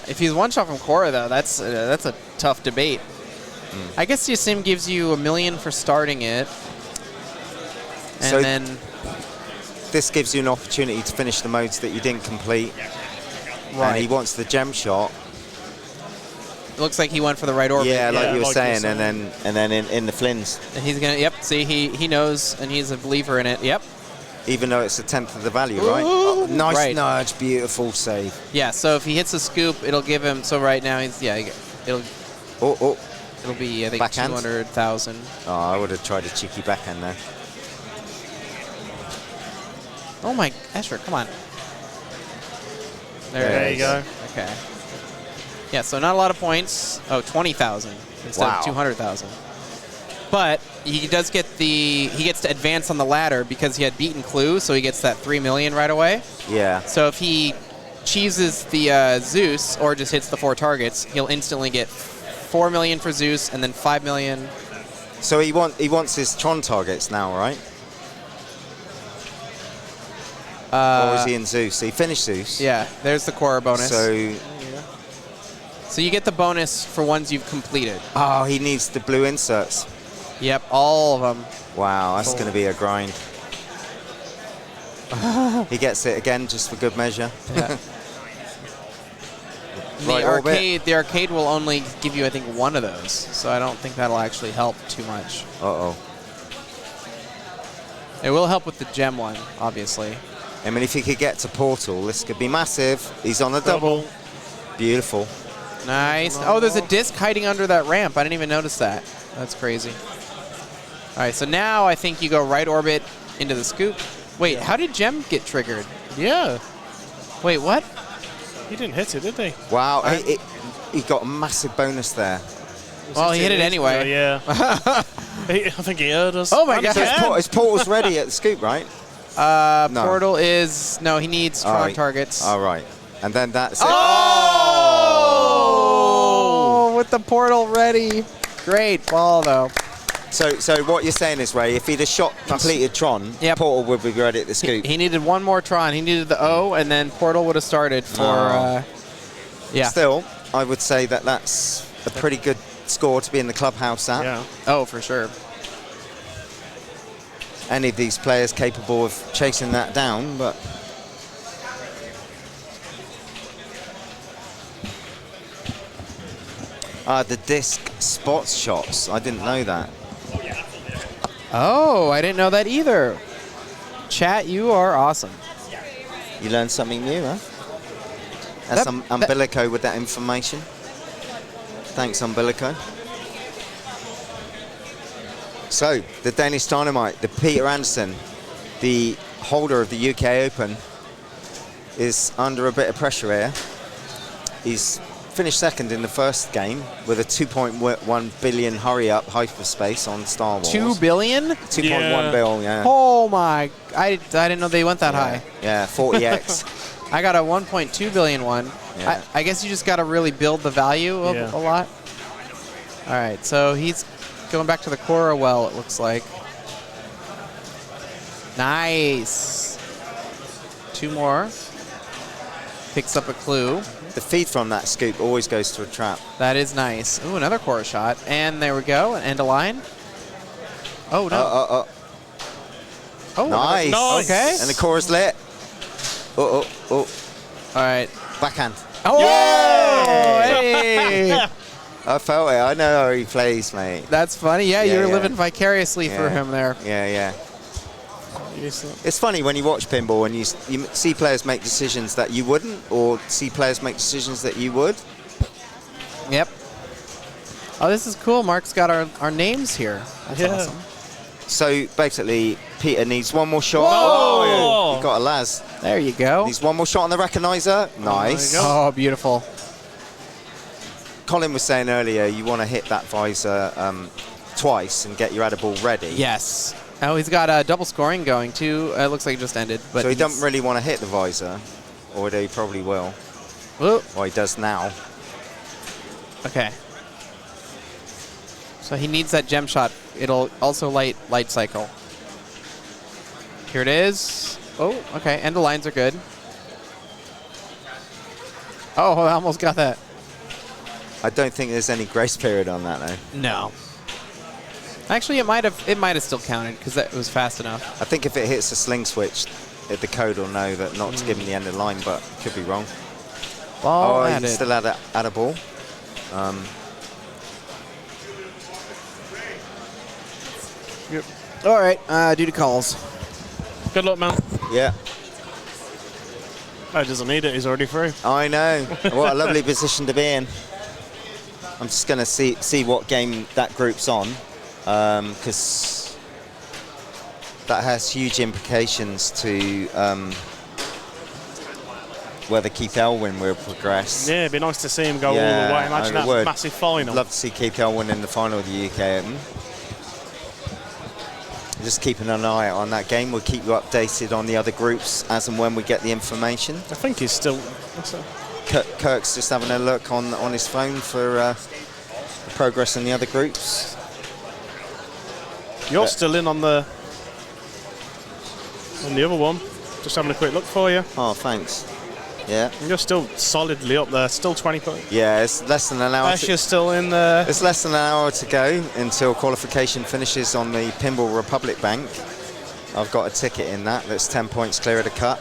If he's one shot from Korra, though, that's a tough debate. I guess the sim gives you $1 million for starting it, and So then this gives you an opportunity to finish the modes that you didn't complete. Right. And he wants the gem shot. it looks like he went for the right orbit. Yeah, like you were saying, and then in the flins. And he's gonna. Yep. See, he knows, and he's a believer in it. Yep. Even though it's a tenth of the value, right? Oh, nice Right. nudge, beautiful save. Yeah. So if he hits a scoop, it'll give him. So right now he's it'll. It'll be I think Backhand? 200,000. Oh, I would have tried a cheeky backhand there. Oh my, Escher, come on. There you go. Okay. Yeah, so not a lot of points. Oh, 20,000 instead Wow. of 200,000. But he does get he gets to advance on the ladder because he had beaten Clue, so he gets that 3 million right away. Yeah. So if he cheeses the Zeus or just hits the 4 targets, he'll instantly get 4 million for Zeus and then 5 million. So he wants his Tron targets now, right? Or is he in Zeus? He finished Zeus. Yeah, there's the core bonus. So you get the bonus for ones you've completed. Oh, he needs the blue inserts. Yep, all of them. Wow, that's going to be a grind. He gets it again just for good measure. Yeah. Right orbit. The arcade will only give you, I think, one of those, so I don't think that'll actually help too much. Uh-oh. It will help with the gem one, obviously. I mean, if he could get to Portal, this could be massive. He's on the double. Beautiful. Nice. Oh, there's a disc hiding under that ramp. I didn't even notice that. That's crazy. All right, so now I think you go right orbit into the scoop. Wait, how did gem get triggered? Yeah. Wait, what? He didn't hit it, did he? Wow, he got a massive bonus there. Well, he hit it anyway. Yeah. I think he heard us. Oh my god. So his portal's ready at the scoop, right? No. Portal is... No, he needs Tron All right. targets. All right. And then that's it. Oh! With the portal ready. Great ball, though. So what you're saying is, Ray, if he'd have shot completed Tron, Portal would be ready at the scoop. He needed one more Tron. He needed the O, and then Portal would have started for... yeah. Still, I would say that that's a pretty good score to be in the clubhouse at. Yeah. Oh, for sure. Any of these players capable of chasing that down, but... the disc spots shots. I didn't know that. Oh, I didn't know that either. Chat, you are awesome. You learned something new, huh? That's Umbilico with that information. Thanks, Umbilico. So, the Danish Dynamite, the Peter Anderson, the holder of the UK Open, is under a bit of pressure here. He's finished second in the first game with a 2.1 billion hurry-up hyperspace on Star Wars. 2 billion? 2.1 bill, yeah. Oh my, I didn't know they went that high. Yeah, 40x. I got a 1.2 billion one. Yeah. I guess you just got to really build the value of a lot. All right, so he's going back to the Korra well, it looks like. Nice. 2 more. Picks up a clue. The feed from that scoop always goes to a trap. That is nice. Ooh, another Korra shot. And there we go. End of line. Oh, no. Oh, nice. Okay. And the Korra's lit. Oh. All right. Backhand. Oh, hey. I felt it. I know how he plays, mate. That's funny. Yeah, you're living vicariously for him there. Yeah. It's funny when you watch pinball and you see players make decisions that you wouldn't, or see players make decisions that you would. Yep. Oh, this is cool. Mark's got our names here. That's awesome. So basically, Peter needs one more shot. Whoa! Oh, he got a las. There you go. Needs one more shot on the recognizer. Nice. Oh, beautiful. Colin was saying earlier, you want to hit that visor twice and get your edible ready. Yes. Oh, he's got double scoring going too. It looks like it just ended. But so he doesn't really want to hit the visor, although he probably will. Whoa. Well, he does now. Okay. So he needs that gem shot. It'll also light cycle. Here it is. Oh, okay. And the lines are good. Oh, I almost got that. I don't think there's any grace period on that, though. No. Actually, it might have still counted because it was fast enough. I think if it hits a sling switch, the code will know that not to give him the end of the line, but could be wrong. Ball he added. still had a ball. Yep. All right, duty calls. Good luck, man. Yeah. Oh, he doesn't need it. He's already through. I know. What a lovely position to be in. I'm just going to see what game that group's on, because that has huge implications to whether Keith Elwyn will progress. Yeah, it'd be nice to see him go all the way. Imagine that massive final. I'd love to see Keith Elwyn in the final of the UK Open. Just keeping an eye on that game. We'll keep you updated on the other groups as and when we get the information. I think he's still... Kirk's just having a look on his phone for progress in the other groups. You're still in on the other one. Just having a quick look for you. Oh, thanks. Yeah. And you're still solidly up there. Still 20 points. Yeah, it's less than an hour. Asher's still in there. It's less than an hour to go until qualification finishes on the Pinball Republic Bank. I've got a ticket in that. That's 10 points clear of the cut.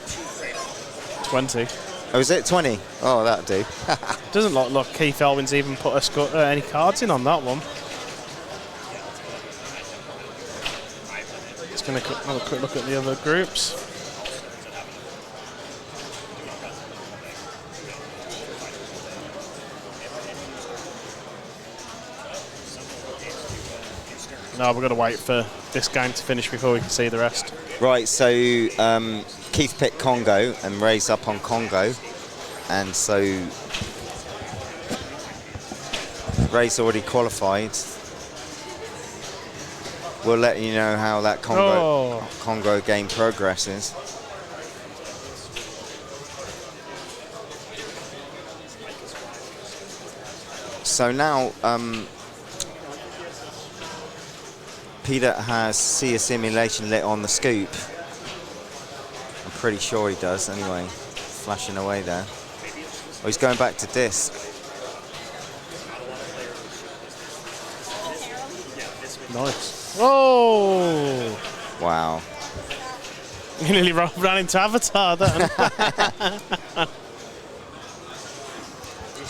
20. Oh, is it 20? Oh, that'll do. Doesn't look like Keith Elwyn's even put any cards in on that one. Just going to have a quick look at the other groups. No, we've got to wait for this game to finish before we can see the rest. Right, so Keith picked Congo and Ray's up on Congo. And so Ray's already qualified. We'll let you know how that Congo game progresses. So now Peter has see a simulation lit on the scoop. I'm pretty sure he does anyway. Flashing away there. Oh, he's going back to disc. Nice. Oh! Wow. You nearly ran into Avatar then.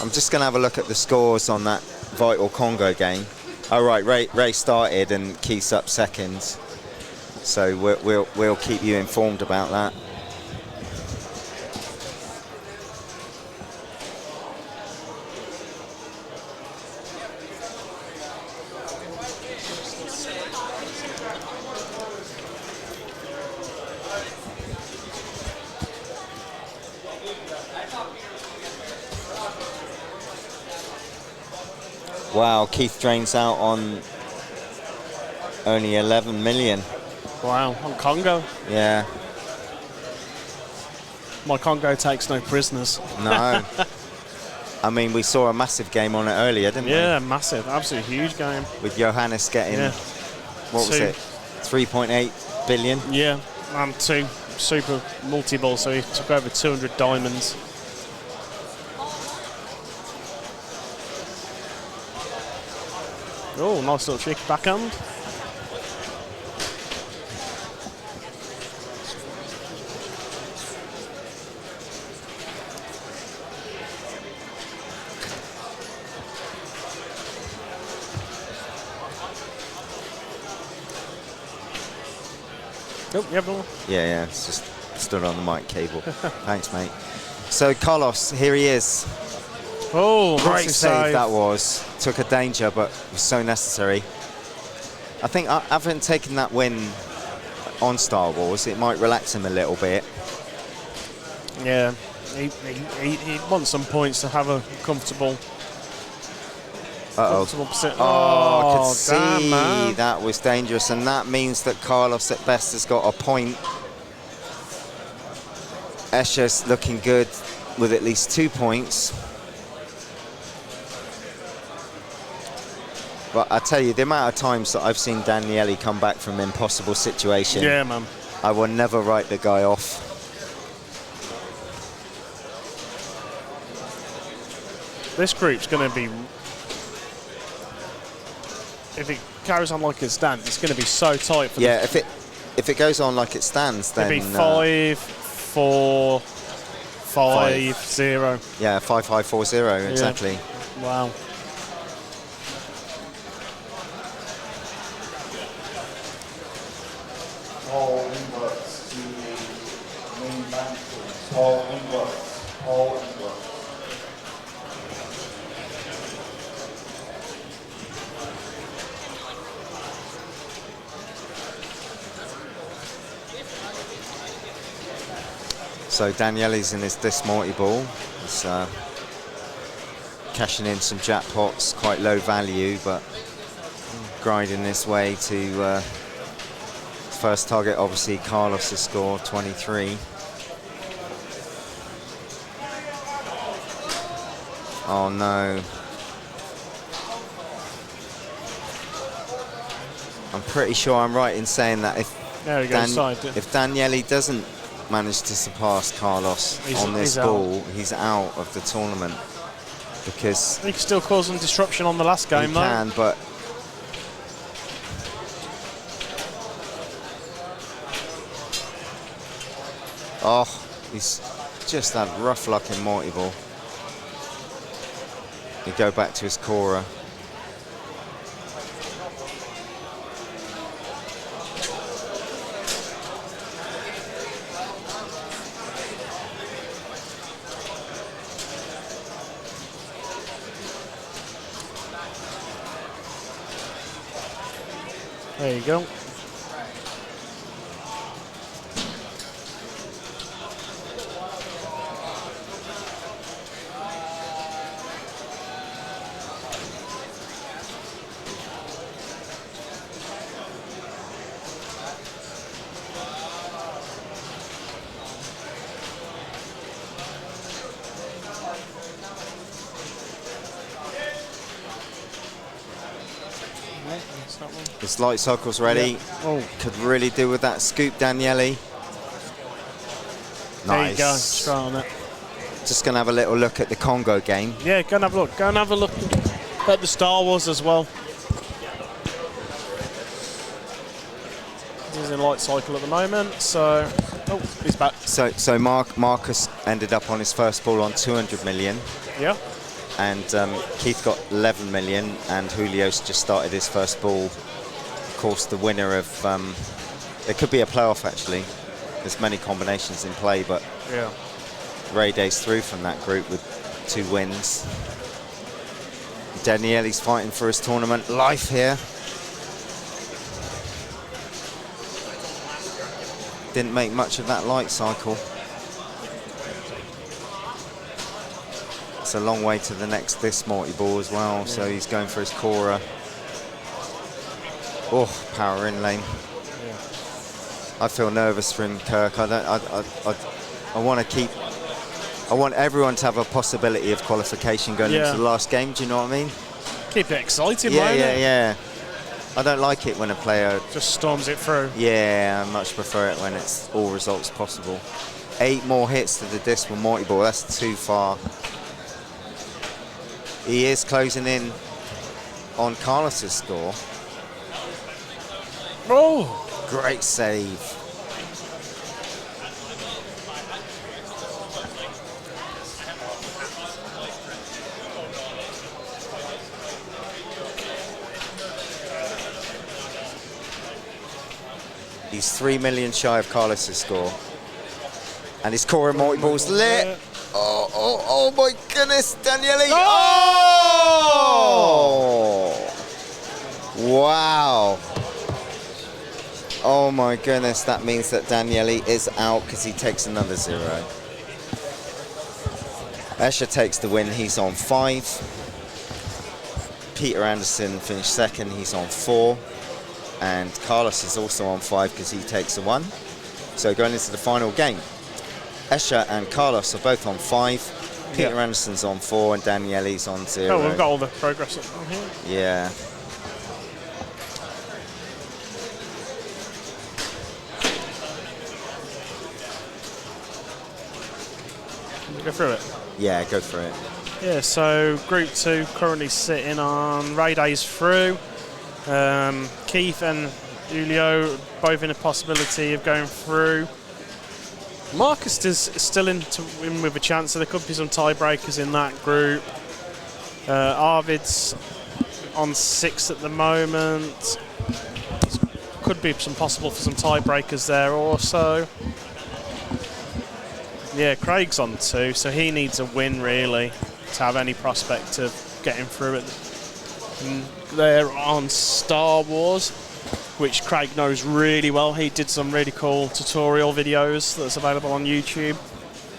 I'm just going to have a look at the scores on that Vital Congo game. Oh, right, Ray started and Keith's up second. So we'll keep you informed about that. Wow, Keith drains out on only 11 million. Wow, on Congo. Yeah. My Congo takes no prisoners. No. I mean, we saw a massive game on it earlier, didn't we? Yeah, massive, absolutely huge game. With Johannes getting, what was it, 3.8 billion? Yeah, and 2 super multi-ball, so he took over 200 diamonds. Oh, nice little trick backhand. Oh, yeah, ball. Yeah, it's just stood on the mic cable. Thanks, mate. So Carlos, here he is. Oh, great save that was. Took a danger, but was so necessary. I think having taken that win on Star Wars, it might relax him a little bit. Yeah, he wants some points to have a comfortable. Comfortable position. I could damn, see man. that was dangerous, and that means that Carlos at best has got a point. Escher's looking good. with at least 2 points. But I tell you, the amount of times that I've seen Daniele come back from an impossible situation, Yeah, man. I will never write the guy off. This group's going to be, if it carries on like it stands, it's going to be so tight for Yeah, if it goes on like it stands, then it'll be 5, 4, 5, 0. Yeah, 5-5-4-0, exactly. Wow. All inwards to the main bank. All inwards. All inwards. So Daniele's in his disc multi-ball. He's cashing in some jackpots, quite low value, but grinding his way to his first target, obviously Carlos's score, 23. Oh no. I'm pretty sure I'm right in saying that if Daniele doesn't manage to surpass Carlos on this ball, he's out of the tournament, because he can still cause some disruption on the last game, he though. can, but he's just had rough luck in multi-ball. He go back to his Cora. There you go. His light cycle's ready. Yeah. Oh. Could really do with that scoop, Daniele. Nice. There you go. Try on it. Just going to have a little look at the Congo game. Yeah, go and have a look. Go and have a look at the Star Wars as well. He's in light cycle at the moment, so he's back. So Marcus ended up on his first ball on 200 million. Yeah. And Keith got 11 million, and Julio's just started his first ball. Of course, the winner of it could be a playoff actually. There's many combinations in play, but yeah, Ray Day's through from that group with 2 wins. Daniele's fighting for his tournament life here. Didn't make much of that light cycle. It's a long way to the next disc multi-ball as well, yeah. So he's going for his Cora. Oh, power in lane. Yeah. I feel nervous for him, Kirk. I want everyone to have a possibility of qualification going into the last game. Do you know what I mean? Keep it exciting, yeah. I don't like it when a player just storms it through. Yeah, I much prefer it when it's all results possible. 8 more hits to the disc with multi-ball. That's too far. He is closing in on Carlos's score. Oh! Great save. He's 3 million shy of Carlos's score. And his Cora multi-ball's lit. Oh my goodness, Daniele. Oh! Wow. Oh my goodness, that means that Daniele is out because he takes another 0. Escher takes the win, he's on 5. Peter Anderson finished second, he's on 4. And Carlos is also on 5 because he takes a 1. So going into the final game. Escher and Carlos are both on 5. Peter Anderson's on 4 and Daniele's on 0. Oh, we've got all the progress on here. Yeah. Go through it. Yeah, go for it. Yeah, so Group 2 currently sitting on Ray Day's through. Keith and Julio both in a possibility of going through. Marcus is still in to win with a chance, so there could be some tiebreakers in that group. Arvid's on 6 at the moment. Could be some possible for some tiebreakers there also. Yeah, Craig's on 2, so he needs a win really to have any prospect of getting through it. And they're on Star Wars, which Craig knows really well. He did some really cool tutorial videos that's available on YouTube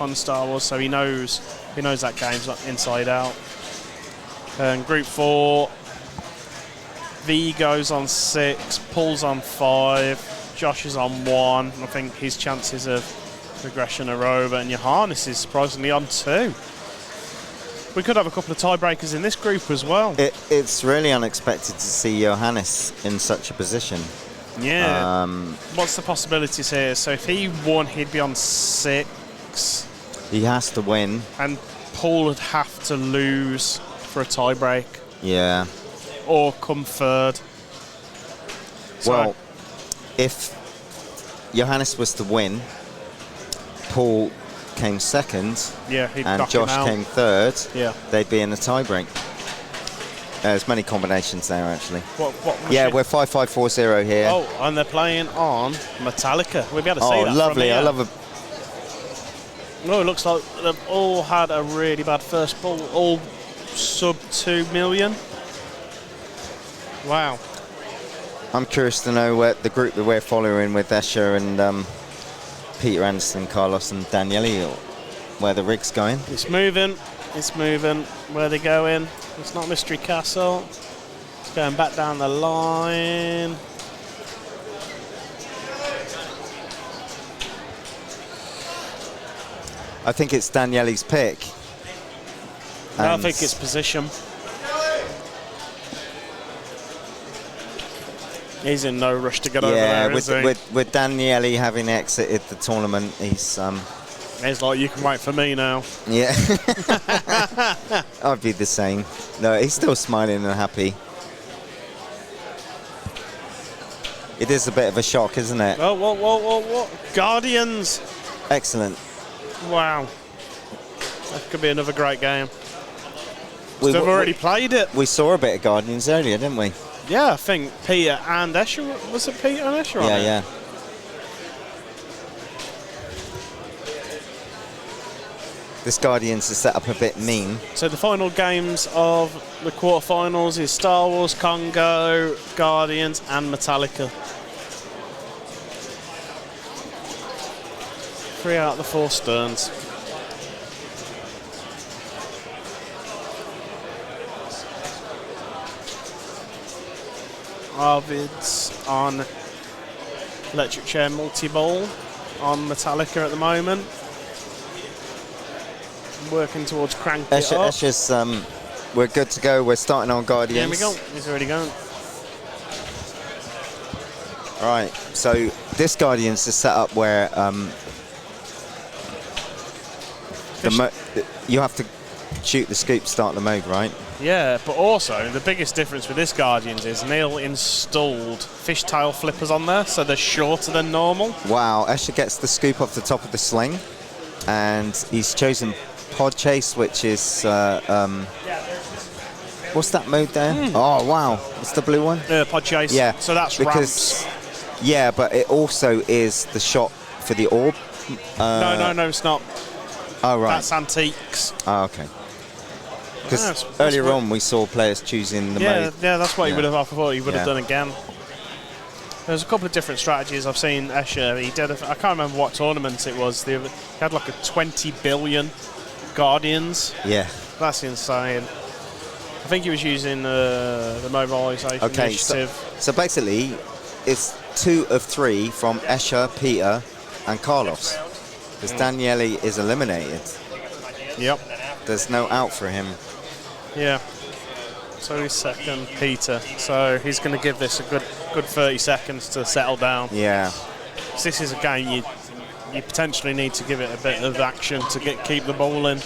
on Star Wars, so he knows that game's inside out. And Group 4, V goes on 6, Paul's on 5, Josh is on 1. I think his chances of progression are over, and Johannes is surprisingly on 2. We could have a couple of tiebreakers in this group as well. It's really unexpected to see Johannes in such a position. Yeah. What's the possibilities here? So if he won, he'd be on 6. He has to win. And Paul would have to lose for a tiebreak. Yeah. Or come third. Well, if Johannes was to win, Paul came second, and Josh came third, they'd be in a tiebreak. There's many combinations there, actually. What yeah, we're 5-5-4-0 here. Oh, and they're playing on Metallica. We'll be able to see that. Oh, lovely. I love it. No, it looks like they've all had a really bad first pull, all sub 2 million. Wow. I'm curious to know the group that we're following with Escher and Peter Anderson, Carlos and Daniele, where the rig's going. It's moving. Where they going? It's not Mystery Castle. It's going back down the line. I think it's Daniele's pick. I think it's position. He's in no rush to get over there, is he? With Daniele having exited the tournament, he's like, you can wait for me now. Yeah. I'd be the same. No, he's still smiling and happy. It is a bit of a shock, isn't it? Oh, what? Guardians. Excellent. Wow. That could be another great game. We've already played it. We saw a bit of Guardians earlier, didn't we? Yeah, I think Peter and Escher. Was it Peter and Escher on it? Yeah. This Guardians is set up a bit mean. So the final games of the quarterfinals is Star Wars, Congo, Guardians and Metallica. 3 out of the 4 Sterns. Arvid's on Electric Chair Multi-Ball on Metallica at the moment. Working towards cranking it up. Escher's, we're good to go. We're starting on Guardians. There we go. He's already going. All right. So this Guardians is set up where you have to shoot the scoop to start the mode, right? Yeah, but also the biggest difference with this Guardians is Neil installed fishtail flippers on there, so they're shorter than normal. Wow, Escher gets the scoop off the top of the sling, and he's chosen Pod Chase, which is what's that mode there? Oh wow, what's the blue one? Pod Chase. Yeah, so that's ramps. Yeah, but it also is the shot for the orb. No, it's not. Oh right, that's antiques. Oh okay. Because earlier on we saw players choosing the mode. Yeah, that's what he would have. I thought he would have done again. There's a couple of different strategies I've seen Escher. He did. I can't remember what tournament it was. He had like a 20 billion Guardians. Yeah. That's insane. I think he was using the mobilisation initiative. So basically, it's 2 of 3 from Escher, Peter, and Carlos. Because Daniele is eliminated. Yep. There's no out for him. Yeah. So he's second, Peter. So he's going to give this a good 30 seconds to settle down. Yeah. This is a game you potentially need to give it a bit of action to keep the ball in,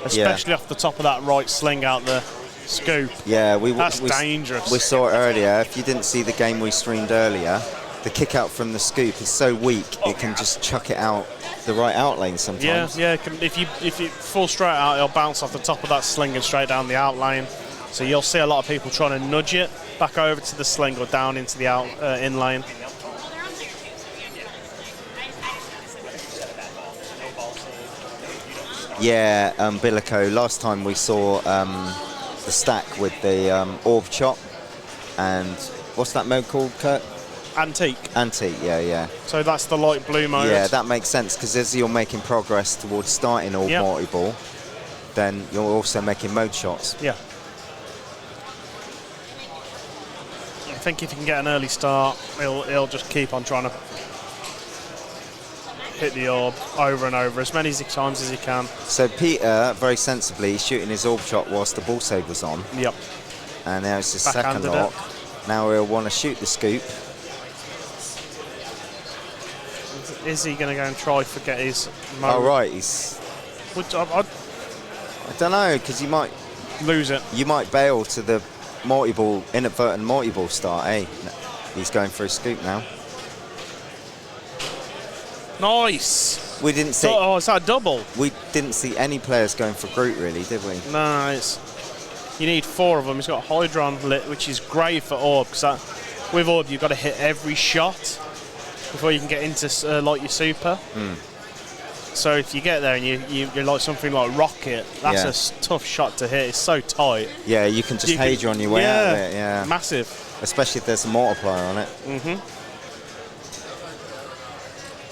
especially off the top of that right sling out the scoop. Yeah, that's dangerous. We saw it earlier. If you didn't see the game we streamed earlier, the kick out from the scoop is so weak it can just chuck it out the right out lane sometimes. Yeah. If you fall straight out, it'll bounce off the top of that sling and straight down the out lane. So you'll see a lot of people trying to nudge it back over to the sling or down into the out in lane. Yeah, Bilico, last time we saw the stack with the orb chop, and what's that mode called, Kurt? Antique. Antique, yeah. So that's the light blue mode. Yeah, that makes sense, because as you're making progress towards starting orb multi-ball, then you're also making mode shots. Yeah. I think if you can get an early start, he'll just keep on trying to hit the orb over and over as many times as he can. So Peter, very sensibly, shooting his orb shot whilst the ball save was on. Yep. And now it's his second lock. Now he'll want to shoot the scoop. Is he going to go and try to get his mode? Oh, right. I don't know, because you might lose it. You might bail to the multi-ball, inadvertent multi-ball start, eh? He's going for a scoop now. Nice. We didn't see. Oh, is that a double? We didn't see any players going for Groot, really, did we? Nice. You need 4 of them. He's got Hydron lit, which is great for Orb, because with Orb you've got to hit every shot before you can get into like your super. So if you get there and you're like something like Rocket, that's a tough shot to hit. It's so tight. Yeah, you can just haze on your way out of it. Yeah, massive. Especially if there's a multiplier on it.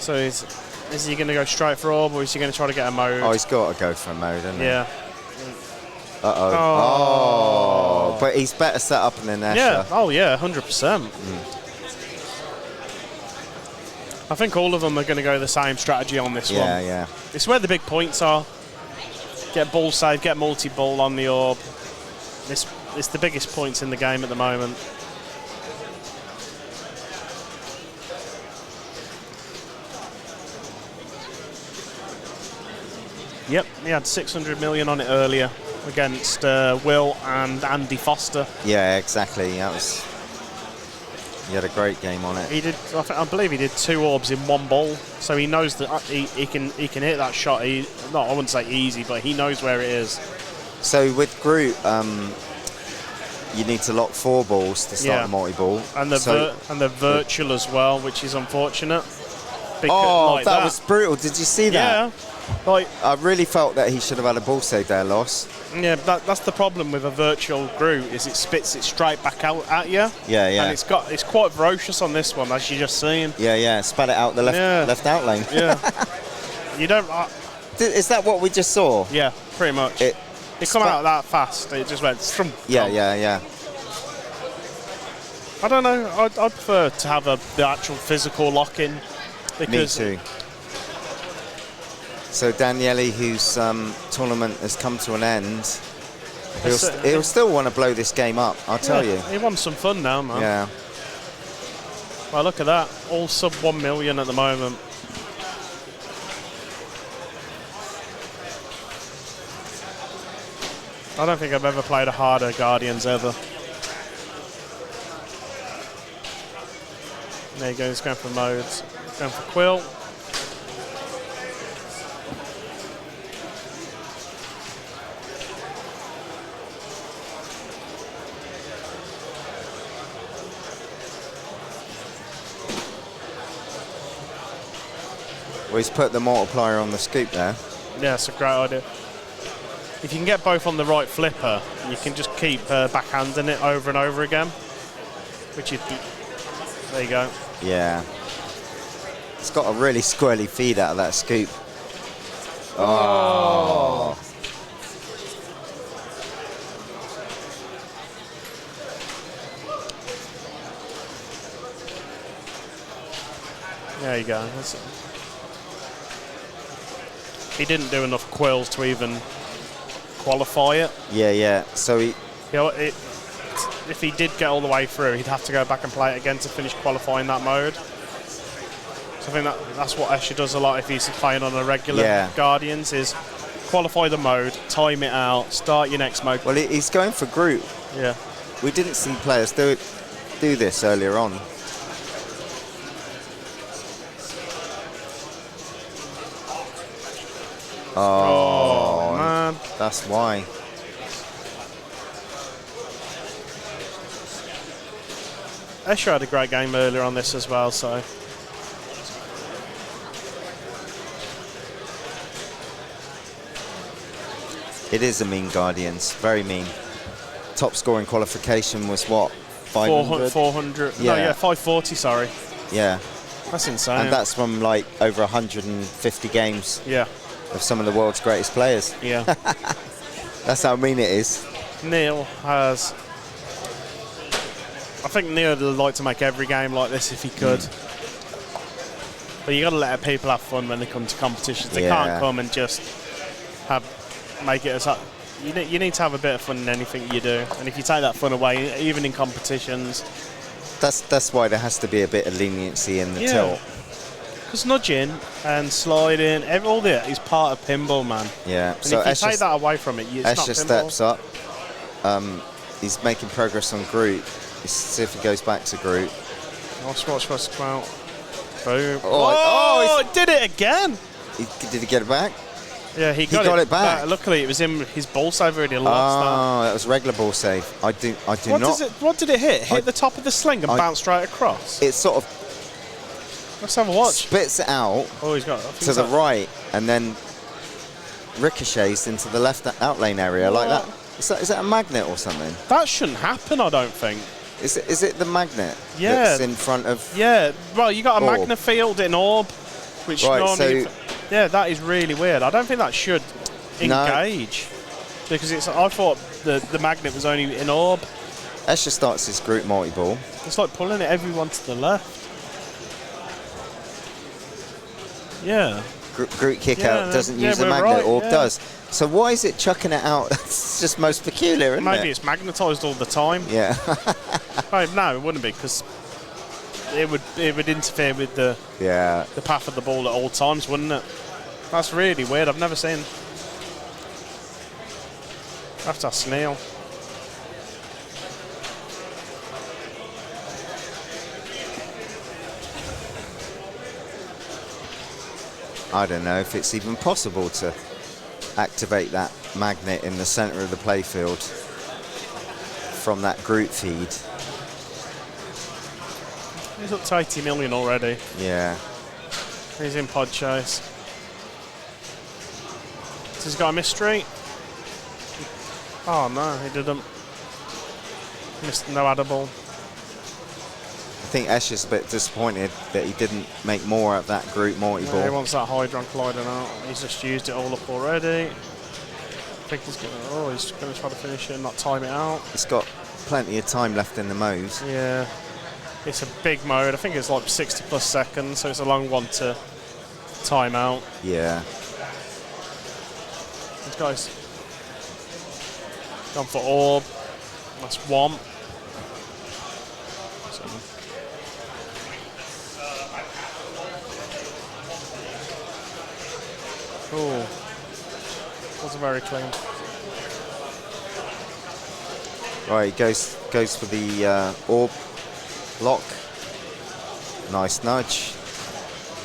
So is he going to go straight for Orb, or is he going to try to get a mode? Oh, he's got to go for a mode, hasn't he? Yeah. Uh-oh. Oh. But he's better set up than Escher. Yeah. Oh, yeah, 100%. I think all of them are going to go the same strategy on this one. Yeah. It's where the big points are. Get ball save, get multi-ball on the Orb. It's the biggest points in the game at the moment. Yep, he had 600 million on it earlier against Will and Andy Foster. Yeah, exactly. He had a great game on it. He did. I believe he did 2 orbs in 1 ball, so he knows that he can hit that shot. I wouldn't say easy, but he knows where it is. So with Groot, you need to lock 4 balls to start the multi-ball. And the virtual as well, which is unfortunate. Like that was brutal. Did you see that? Yeah. Like, I really felt that he should have had a ball save there, Loss. Yeah, that's the problem with a virtual Groot, is it spits it straight back out at you. Yeah. And it's quite ferocious on this one, as you just seen. Yeah. Spat it out the left out lane. Yeah. You don't. Is that what we just saw? Yeah, pretty much. It come out that fast. It just went. Yeah. I don't know. I'd prefer to have the actual physical lock-in. Me too. So Daniele, whose tournament has come to an end, he'll still want to blow this game up, I'll tell you. He wants some fun now, man. Yeah. Well, look at that. All sub 1 million at the moment. I don't think I've ever played a harder Guardians ever. There you go, he's going for modes. He's going for Quill. Well, he's put the multiplier on the scoop there. Yeah, it's a great idea. If you can get both on the right flipper, you can just keep backhanding it over and over again. There you go. Yeah. It's got a really squirrely feed out of that scoop. Oh. There you go. he didn't do enough quills to even qualify it. Yeah. So he. You know, if he did get all the way through, he'd have to go back and play it again to finish qualifying that mode. So I think that's what Escher does a lot if he's playing on a regular Guardians, is qualify the mode, time it out, start your next mode. Well, he's going for Groot. Yeah. We didn't see players do this earlier on. Oh, man. That's why. Escher had a great game earlier on this as well, so. It is a mean Guardians, very mean. Top scoring qualification was what? 500? 400. Yeah. No, yeah, 540, sorry. Yeah. That's insane. And that's from like over 150 games. Yeah. Of some of the world's greatest players. Yeah. That's how mean it is. Neil has. I think Neil would like to make every game like this if he could. But you got to let people have fun when they come to competitions. They can't come and just make it as. You need to have a bit of fun in anything you do, and if you take that fun away, even in competitions. That's why there has to be a bit of leniency in the tilt. Because nudging and sliding, all that is part of pinball, man. Yeah. And so if you take that away from it, it's not Escher pinball. steps up. He's making progress on Groot. Let's see if he goes back to Groot. Watch to come out. Boom. Oh, it did it again. Did he get it back? Yeah, he got it back. Luckily, it was in his ball save already lost that. Oh, that was regular ball save. I do not. What did it hit? Hit the top of the sling and bounce straight across? It sort of. Let's have a watch. Spits it out he's got to the right and then ricochets into the left out lane area like that. Is that a magnet or something? That shouldn't happen, I don't think. Is it the magnet that's in front of... Yeah, well, you got a magnet field in orb, which normally... Yeah, that is really weird. I don't think that should engage. Because I thought the magnet was only in orb. Escher starts his Groot multi-ball. It's like pulling everyone to the left. Yeah. Groot kick out doesn't use the magnet, orb does. So why is it chucking it out? It's just most peculiar, isn't it? Maybe it's magnetised all the time. Yeah. No, it wouldn't be, because it would interfere with the path of the ball at all times, wouldn't it? That's really weird. I've never seen. I have to ask Neil. I don't know if it's even possible to activate that magnet in the center of the playfield from that Groot feed. He's up to 80 million already. Yeah. He's in pod chase. So he's got a mystery. Oh no, he didn't. Missed no adable. I think Escher's a bit disappointed that he didn't make more of that Groot multi-ball. Yeah, he wants that Hydron colliding out. He's just used it all up already. I think he's going to try to finish it and not time it out. He's got plenty of time left in the mode. Yeah. It's a big mode. I think it's like 60 plus seconds, so it's a long one to time out. Yeah. This guy's gone for orb. That's one. Oh, wasn't very clean. Right, he goes for the orb lock. Nice nudge.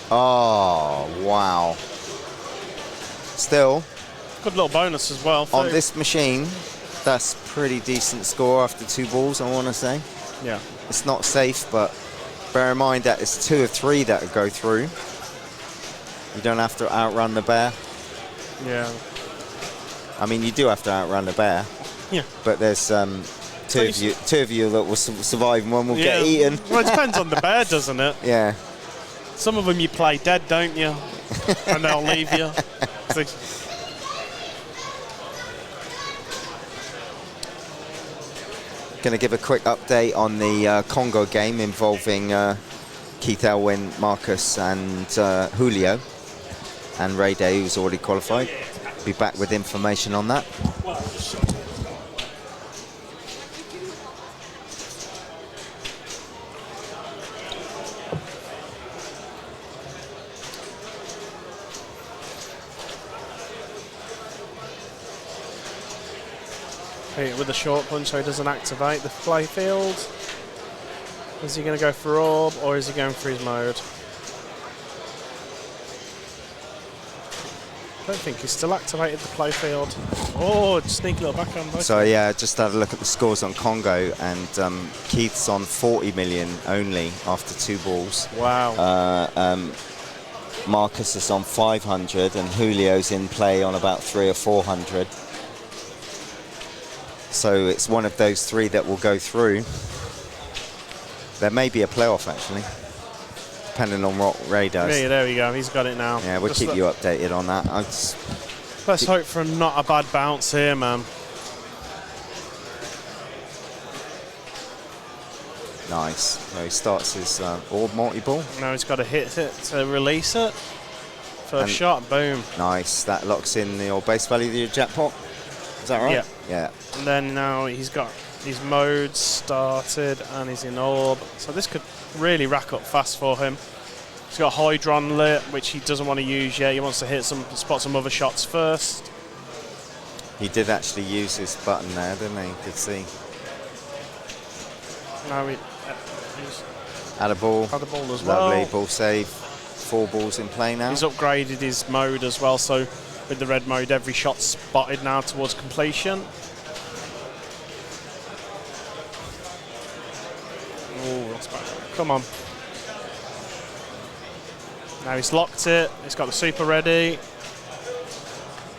Oh, wow. Still. Good little bonus as well. On this machine, that's pretty decent score after 2 balls, I want to say. Yeah. It's not safe, but bear in mind that it's 2 or 3 that go through. You don't have to outrun the bear. Yeah. I mean, you do have to outrun the bear. Yeah. But there's two of you that will survive and one will get eaten. Well, it depends on the bear, doesn't it? Yeah. Some of them you play dead, don't you? And they'll leave you. Going to give a quick update on the Congo game involving Keith Elwin, Marcus and Julio. and Ray Day, who's already qualified. Be back with information on that. Hit it with a short punch so he doesn't activate the playfield. Is he going to go for orb or is he going for his mode? I don't think he's still activated the playfield. Oh, sneaky little backhand. So yeah, just had a look at the scores on Congo, and Keith's on 40 million only after 2 balls. Wow. Marcus is on 500, and Julio's in play on about 300 or 400. So it's one of those 3 that will go through. There may be a playoff actually, depending on what Ray does. Yeah, there we go. He's got it now. Yeah, we'll keep you updated on that. Let's hope for not a bad bounce here, man. Nice. So he starts his orb multi-ball. Now he's got to hit it to release it. First shot, boom. Nice. That locks in your base value of your jackpot. Is that right? Yeah. Yeah. And then now he's got his modes started and he's in orb. So this could really rack up fast for him. He's got Hydron lit, which he doesn't want to use yet. He wants to spot some other shots first. He did actually use his button there, didn't he? You could see. Now he's Add a ball. Add a ball as well. Lovely. Ball save. 4 balls in play now. He's upgraded his mode as well, so with the red mode, every shot's spotted now towards completion. Oh, that's bad. Come on. Now he's locked it. He's got the super ready.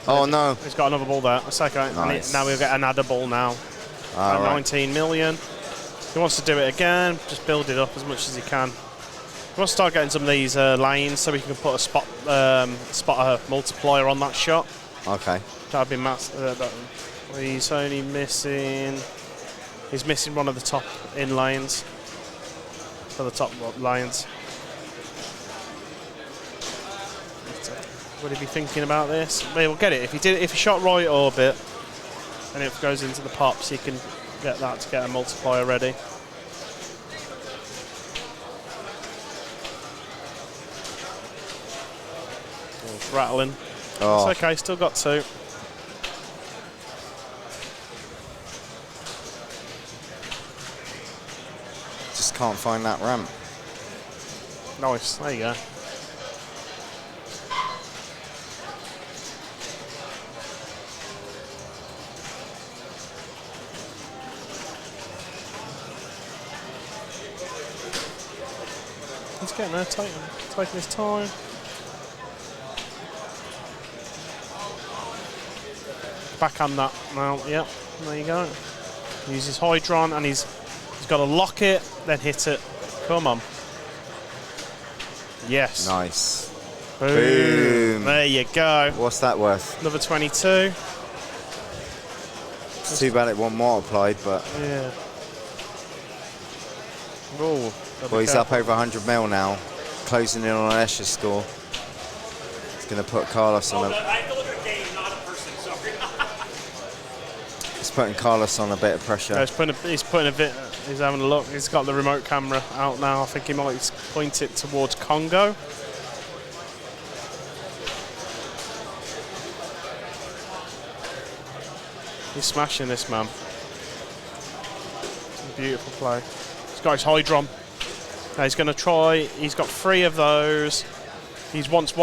Oh no. He's got another ball there. That's okay. Nice. Now we'll get another ball now. All right. 19 million. He wants to do it again. Just build it up as much as he can. He wants to start getting some of these lanes so we can put a spot multiplier on that shot. Okay. That'd be massive. He's only missing. He's missing one of the top in lanes. For the top lanes. Would he be thinking about this? We'll get it. If he shot right orbit and it goes into the pops, he can get that to get a multiplier ready. Oh, it's rattling. Oh. It's okay, still got 2. Just can't find that ramp. Nice, there you go. He's getting there, taking his time. Backhand that now, yep, there you go. Uses Hydron and he's got to lock it, then hit it. Come on. Yes. Nice. Boom. There you go. What's that worth? Another 22. It's too bad it wasn't multiplied, but... Yeah. Oh. Well, he's up over 100 mil now, closing in on an Escher score. He's going to put Carlos on a... I thought a game, not a person, sorry. He's putting Carlos on a bit of pressure. Yeah, he's having a look. He's got the remote camera out now. I think he might point it towards Congo. He's smashing this, man. It's a beautiful play. This guy's Hydron. Now he's going to try. He's got 3 of those. He wants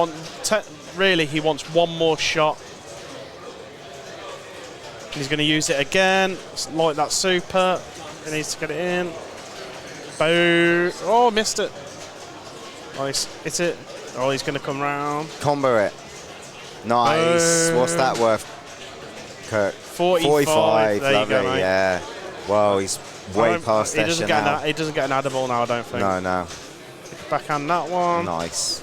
really, he wants one more shot. And he's going to use it again. It's like that super. He needs to get it in. Boom. Oh, missed it. Nice. Hit it. Oh, he's going to come round. Combo it. Nice. Boom. What's that worth, Kirk? 45. There Lovely, you go, mate. yeah. Well, he's way past he doesn't Escher get now. he doesn't get an adable now, I don't think. No. Backhand that one. Nice.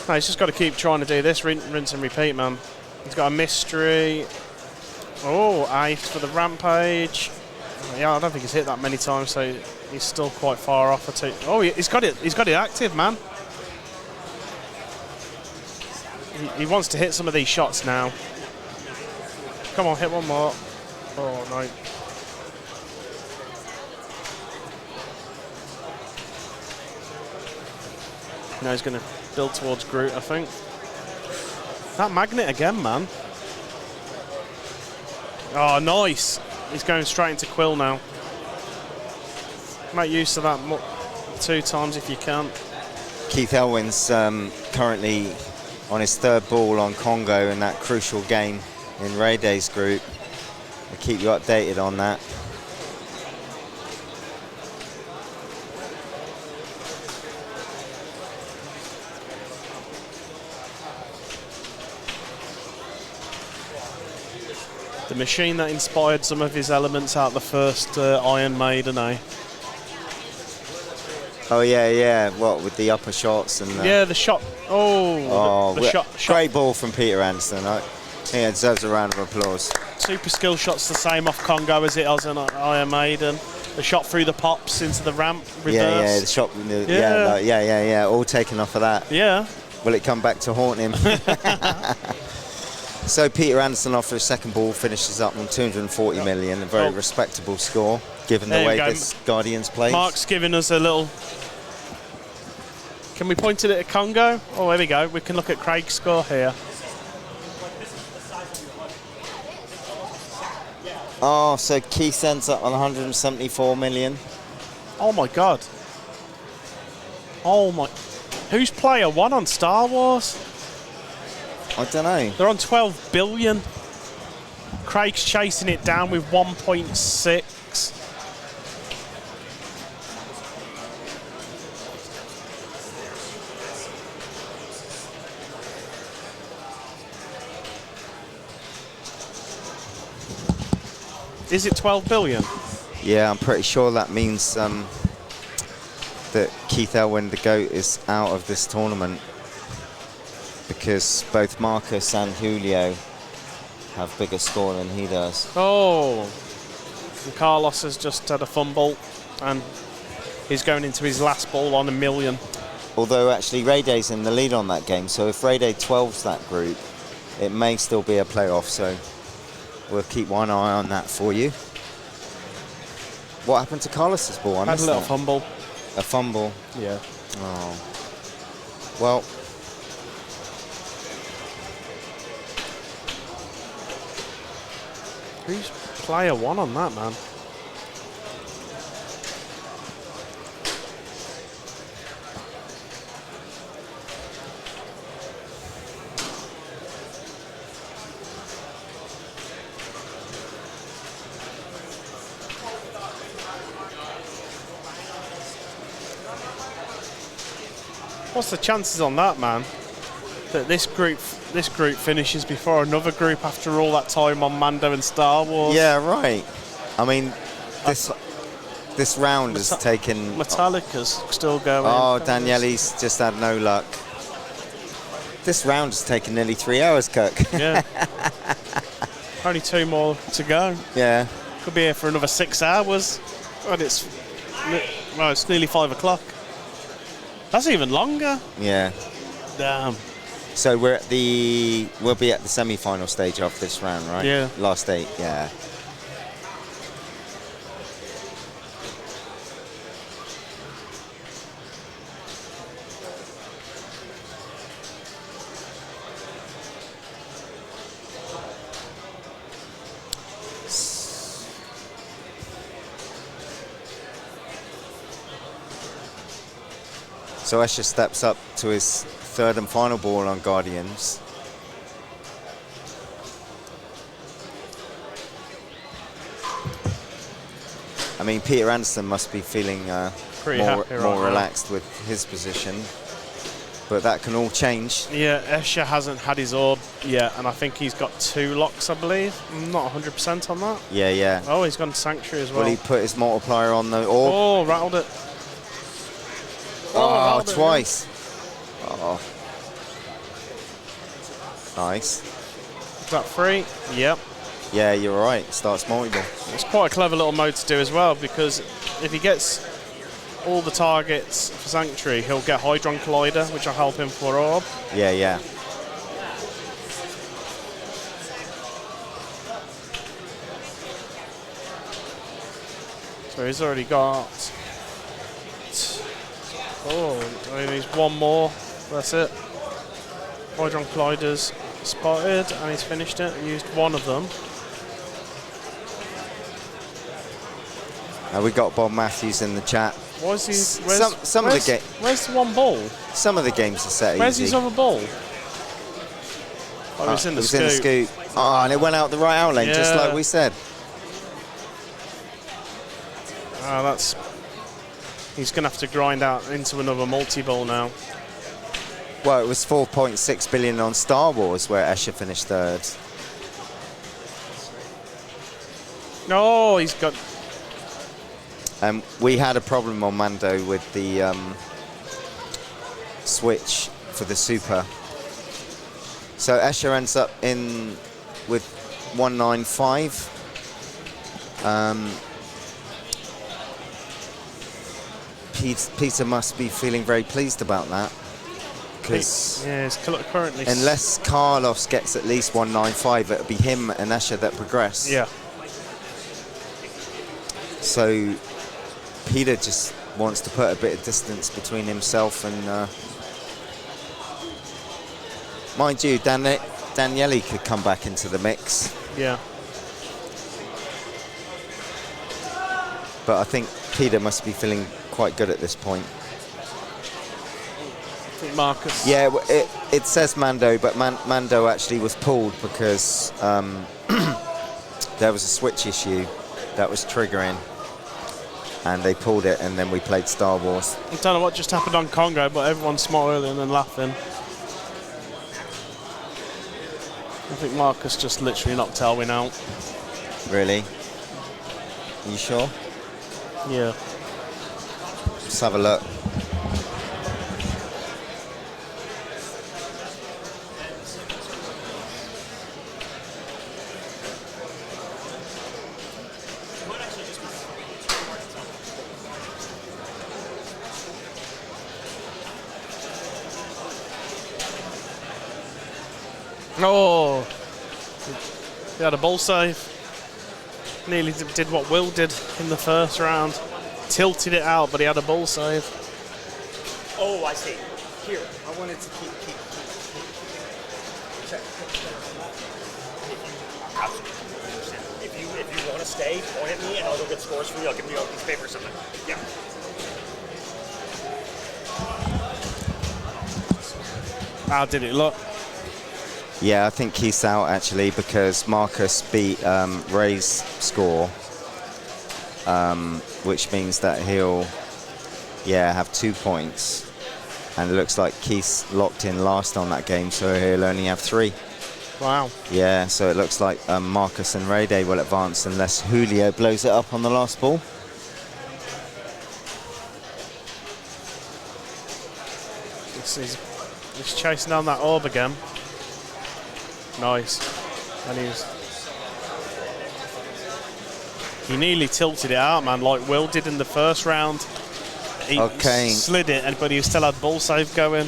No, he's just got to keep trying to do this, rinse and repeat, man. He's got a mystery. Oh, ice for the rampage. Yeah, I don't think he's hit that many times, so he's still quite far off. Oh, he's got it active, man. He wants to hit some of these shots now. Come on, hit one more. Oh, no. Now he's going to build towards Groot, I think. That magnet again, man. Oh, nice. He's going straight into Quill now. Make use of that 2 times if you can. Keith Elwin's currently on his 3rd ball on Congo in that crucial game in Ray Day's group. I'll keep you updated on that. The machine that inspired some of his elements out the first Iron Maiden, eh? Oh yeah. What with the upper shots and yeah, the shot. Oh, the shot. Great ball from Peter Anderson. He deserves a round of applause. Super skill shots the same off Congo as it was on Iron Maiden. The shot through the pops into the ramp, reverse. Yeah, the shot. Yeah, all taken off of that. Yeah. Will it come back to haunt him? So Peter Anderson, after his 2nd ball, finishes up on 240 million, a very respectable score, given the way this Guardians plays. Mark's giving us a little... Can we point it at Congo? Oh, there we go. We can look at Craig's score here. Oh, so Keith ends up on 174 million. Oh, my God. Oh, my... Who's player 1 on Star Wars? I don't know. They're on 12 billion. Craig's chasing it down with 1.6. Is it 12 billion? Yeah, I'm pretty sure that means that Keith Elwin, the GOAT, is out of this tournament, because both Marcus and Julio have bigger score than he does. Oh, and Carlos has just had a fumble, and he's going into his last ball on 1 million. Although actually Ray Day's in the lead on that game, so if Ray Day 12's that group, it may still be a playoff, so we'll keep one eye on that for you. What happened to Carlos's ball? I had missed a little that. fumble. A fumble? Yeah. Oh. Well, who's player 1 on that, man? What's the chances on that, man? That this group finishes before another group after all that time on Mando and Star Wars? yeah, right. I mean, this round has taken... Metallica's still going. Oh, Daniele's just had no luck. This round has taken nearly 3 hours, Kirk. Yeah. Only 2 more to go. Yeah. Could be here for another 6 hours. And it's nearly 5 o'clock. That's even longer. Yeah. Damn. So we'll be at the semi-final stage of this round, right? Yeah. Last 8, yeah. So Escher steps up to his 3rd and final ball on Guardians. I mean, Peter Anderson must be feeling more relaxed with his position, but that can all change. Yeah, Escher hasn't had his orb yet, and I think he's got 2 locks, I believe. I'm not 100% on that. Yeah, yeah. Oh, he's gone Sanctuary as well. Will he put his multiplier on the orb? Oh, rattled it. Oh, twice. Oh. Nice. Is that free? Yep. Yeah, you're right. Starts multi-ball. It's quite a clever little mode to do as well, because if he gets all the targets for Sanctuary, he'll get Hydron Collider, which will help him for orb. Yeah, yeah. So he's already got. Oh, he needs one more. That's it. Hydron Collider's spotted, and he's finished it. He used one of them. We got Bob Matthews in the chat. Why is he? Some of the game. Where's the one ball? Some of the games are set Where's easy. his other ball? Oh, it was in the scoop. In the scoop. Oh, and it went out the right out lane, just like we said. Oh, that's. He's going to have to grind out into another multi-ball now. Well, it was 4.6 billion on Star Wars, where Escher finished third. No, he's got. We had a problem on Mando with the switch for the Super. So Escher ends up in with 195. Peter must be feeling very pleased about that. Because it's currently. Unless Carlos gets at least 195, it'll be him and Escher that progress. Yeah. So Peter just wants to put a bit of distance between himself and. Mind you, Daniele could come back into the mix. Yeah. But I think Peter must be feeling quite good at this point. I think Marcus. Yeah, it says Mando, but Mando actually was pulled because there was a switch issue that was triggering. And they pulled it, and then we played Star Wars. I don't know what just happened on Congo, but everyone's smiling and laughing. I think Marcus just literally knocked Elwin out. Really? Are you sure? Yeah. Let's have a look. Oh, he had a ball save. Nearly did what Will did in the first round. Tilted it out, but he had a ball save. Oh, I see. Here, I wanted to keep. Check. If you want to stay, point at me, and I'll go get scores for you. I'll give you a piece of paper or something. Yeah. How did it look? Yeah, I think he's out actually because Marcus beat Ray's score, which means that he'll, have 2 points. And it looks like Keith's locked in last on that game, so he'll only have 3. Wow. Yeah, so it looks like Marcus and Ray Day will advance unless Julio blows it up on the last ball. He's chasing down that orb again. Nice. And he nearly tilted it out, man, like Will did in the first round. He slid it, but he still had ball save going.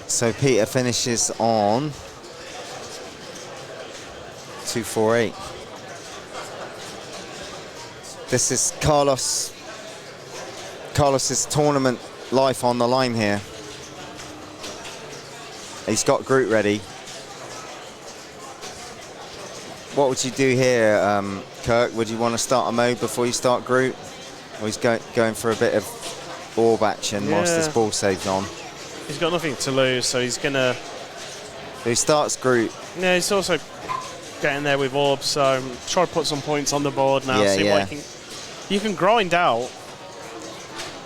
So Peter finishes on 248. This is Carlos's tournament life on the line here. He's got Groot ready. What would you do here, Kirk? Would you want to start a mode before you start Groot? Or he's going for a bit of orb action whilst this ball saves on? He's got nothing to lose, so he's going to... He starts Groot. Yeah, he's also getting there with orbs, so try to put some points on the board now. Yeah, see what you can grind out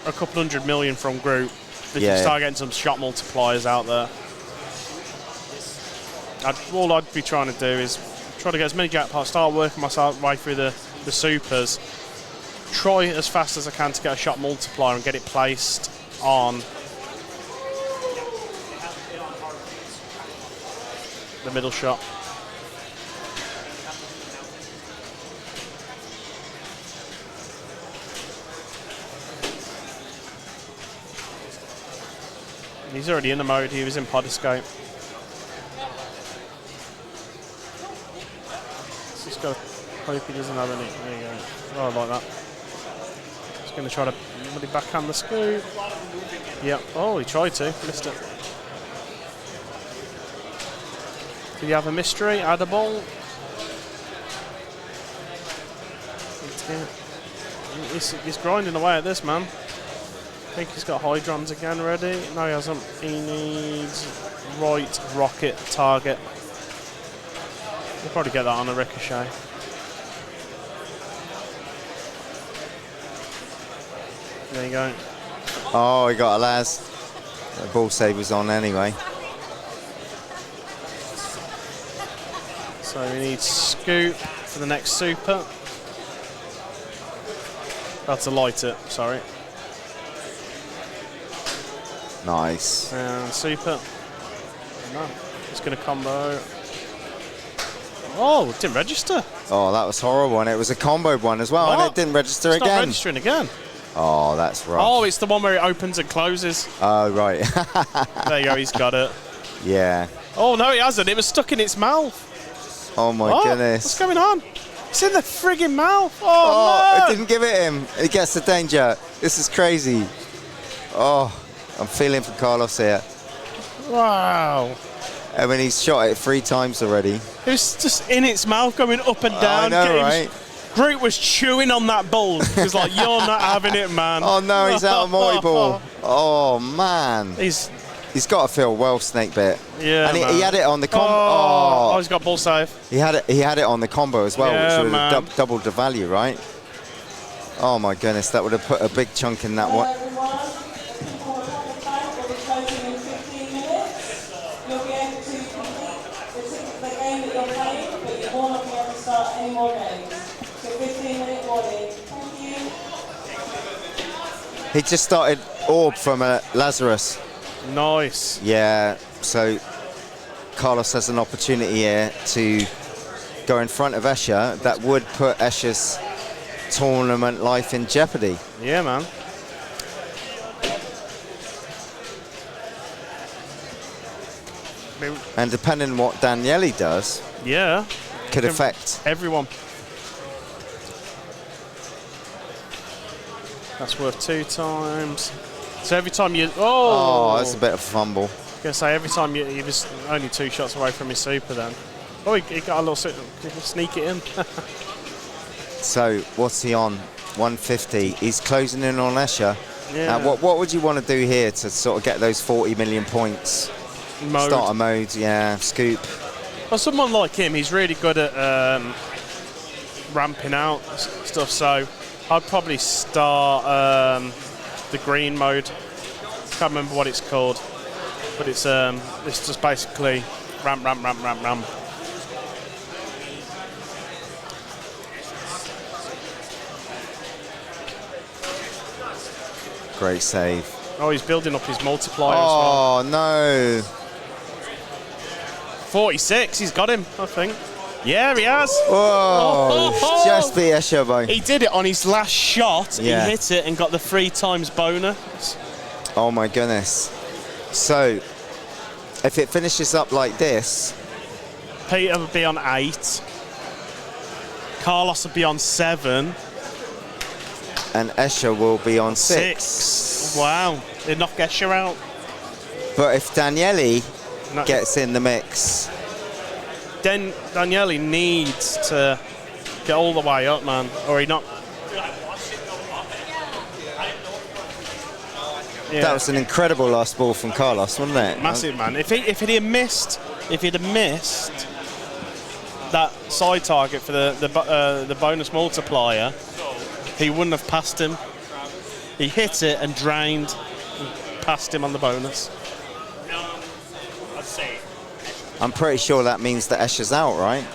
a couple 100 million from Groot if you start getting some shot multipliers out there. All I'd be trying to do is try to get as many jackpots, start working myself way through the supers, try as fast as I can to get a shot multiplier and get it placed on the middle shot. He's already in the mode, he was in pod escape. Just got to hope he doesn't have any. There you go. Oh, I like that. He's going to try to really backhand the scoop. Yep. Oh, he tried to. Missed it. Did he have a mystery? Add a ball? He's grinding away at this, man. I think he's got hydrons again ready. No, he hasn't. He needs right rocket target. We'll probably get that on a ricochet. There you go. Oh, he got a las. The ball save was on anyway. So we need scoop for the next super. That's to light it, sorry. Nice. And super. No, it's going to combo. Oh, it didn't register. Oh, that was horrible. And it was a combo one as well. What? And it didn't register It's again. not registering again. Oh, that's rough. Oh, it's the one where it opens and closes. Oh, right. There you go, he's got it. Yeah. Oh, no, he hasn't. It was stuck in its mouth. Oh, my What? goodness. What's going on? It's in the friggin' mouth. Oh, no. It didn't give it him. It gets the danger. This is crazy. Oh, I'm feeling for Carlos here. Wow. I mean, he's shot it 3 times already. It was just in its mouth going up and down. I know, right? Groot was chewing on that ball. He was like, you're not having it, man. Oh, no, he's out of multi-ball. Oh, man. He's got to feel well snake bit. Yeah, and he man. had it on the combo. Oh, he's got ball save. He had it on the combo as well, Yeah, which would man. have doubled the value, right? Oh my goodness, that would have put a big chunk in that one. He just started orb from a Lazarus. Nice. Yeah, so Carlos has an opportunity here to go in front of Escher. That would put Escher's tournament life in jeopardy. Yeah, man. And depending on what Daniele does, Yeah. could affect everyone. That's worth 2 times. So every time you... Oh, that's a bit of a fumble. I was going to say, every time he was only 2 shots away from his super then. Oh, he got a little... He can sneak it in. So, what's he on? 150. He's closing in on Escher. Yeah. What would you want to do here to sort of get those 40 million points? Mode. Starter mode, yeah, scoop. Well, someone like him, he's really good at ramping out stuff, so I'd probably start the green mode. Can't remember what it's called, but it's just basically ramp. Great save. Oh, he's building up his multiplier as well. Oh, no. 46, he's got him, I think. Yeah, he has. Oh, just beat Escher by. He did it on his last shot. Yeah. He hit it and got the 3 times bonus. Oh my goodness. So, if it finishes up like this, Peter would be on 8. Carlos would be on 7. and Escher will be on 6. Wow. They knock Escher out. But if Daniele No. gets in the mix, Then Daniele needs to get all the way up, man, or he not. Yeah. that was an incredible last ball from Carlos, wasn't it? Massive, man. If he'd have missed that side target for the bonus multiplier, he wouldn't have passed him. He hit it and drained, and passed him on the bonus. I'm pretty sure that means that Escher's out, right?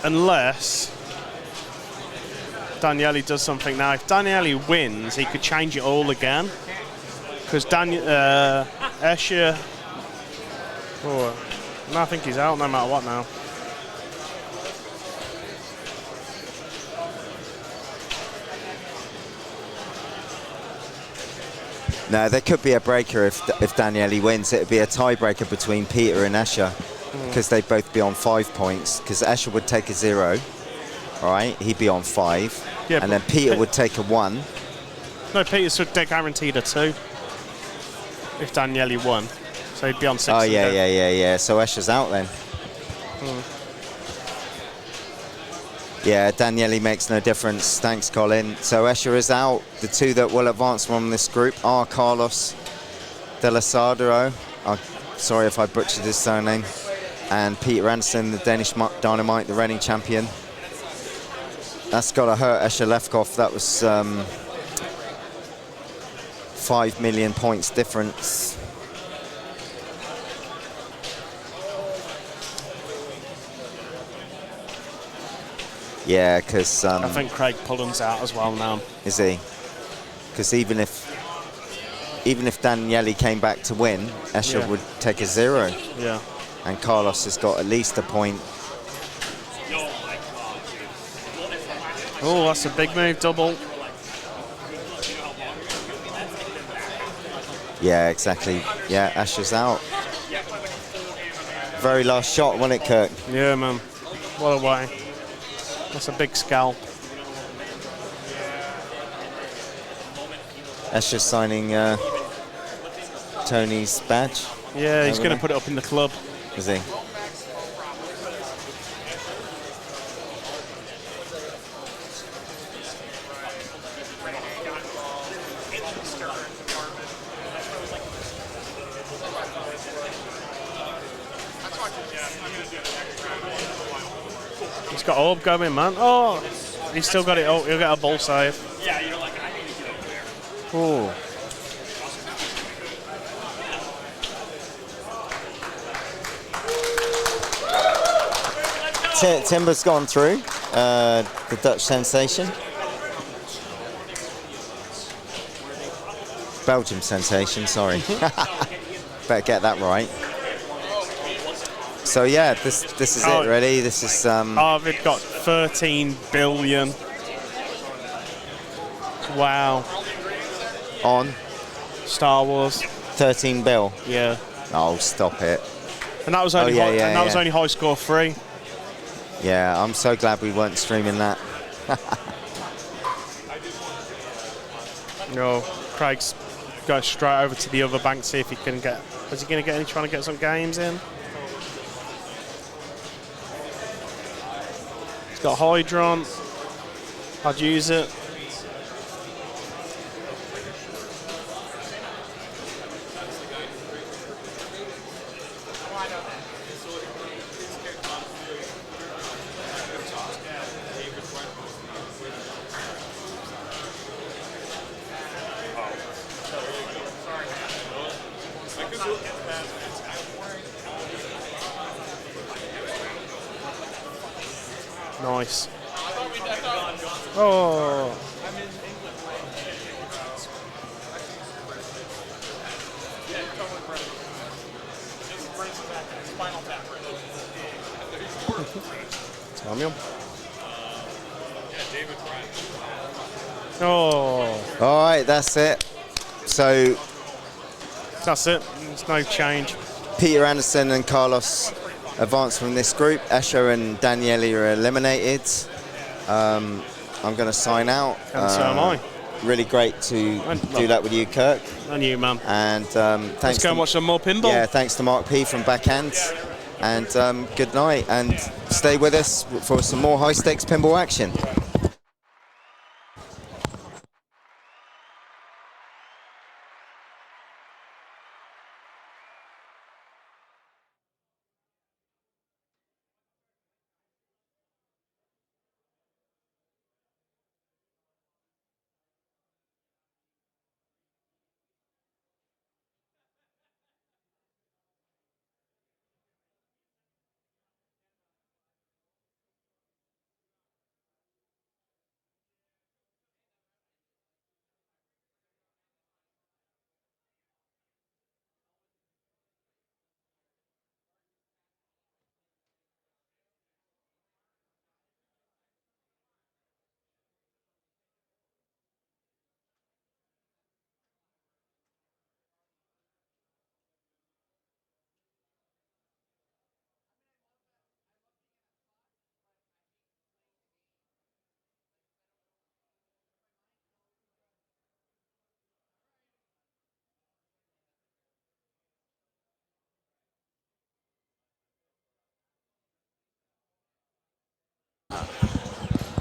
Unless Daniele does something now. If Daniele wins, he could change it all again. Because Escher... Oh, no, I think he's out no matter what now. No, there could be a breaker if Daniele wins. It would be a tiebreaker between Peter and Escher because they'd both be on 5 points because Escher would take a 0. All right, he'd be on 5. Yeah, and then Peter would take a 1. No, Peter should get guaranteed a 2 if Daniele won. So he'd be on 6. Oh, yeah. So Escher's out then. Yeah, Daniele makes no difference. Thanks, Colin. So Escher is out. The 2 that will advance from this group are Carlos de Lasardero. Sorry if I butchered his surname. And Peter Anderson, the Danish Dynamite, the reigning champion. That's got to hurt Escher Lefkoff. That was 5 million points difference. Yeah, because I think Craig Pullen's out as well now. Is he? Because even if Daniele came back to win, Escher would take a 0. Yeah. And Carlos has got at least a point. Oh, that's a big move, double. Yeah, exactly. Yeah, Escher's out. Very last shot, wasn't it, Kirk? Yeah, man. What a way. That's a big scalp. Escher's signing Tony's badge. Yeah, he's going to put it up in the club. Is he? He's got orb going, man. Oh, he's still got it. Oh, he'll get a ball save. Oh. Timber's gone through, the Dutch sensation. Belgium sensation, sorry. Better get that right. So yeah, this is it really. This is Arvid got 13 billion. Wow. On Star Wars. 13 bill. Yeah. Oh, stop it. And that was only was only high score 3. Yeah, I'm so glad we weren't streaming that. No, Craig's go straight over to the other bank, see if he can get. Is he going to get any? Trying to get some games in. He's got Hydron. I'd use it. Nice. Oh. Samuel. Oh. All right, that's it. So that's it. There's no change. Peter Anderson and Carlos advance from this group. Escher and Daniele are eliminated. I'm going to sign out. And so am I. Really great to do that with you, Kirk. And you, man. And thanks. Let's go and watch some more pinball. Yeah, thanks to Mark P from Backhand. And good night. And stay with us for some more high stakes pinball action.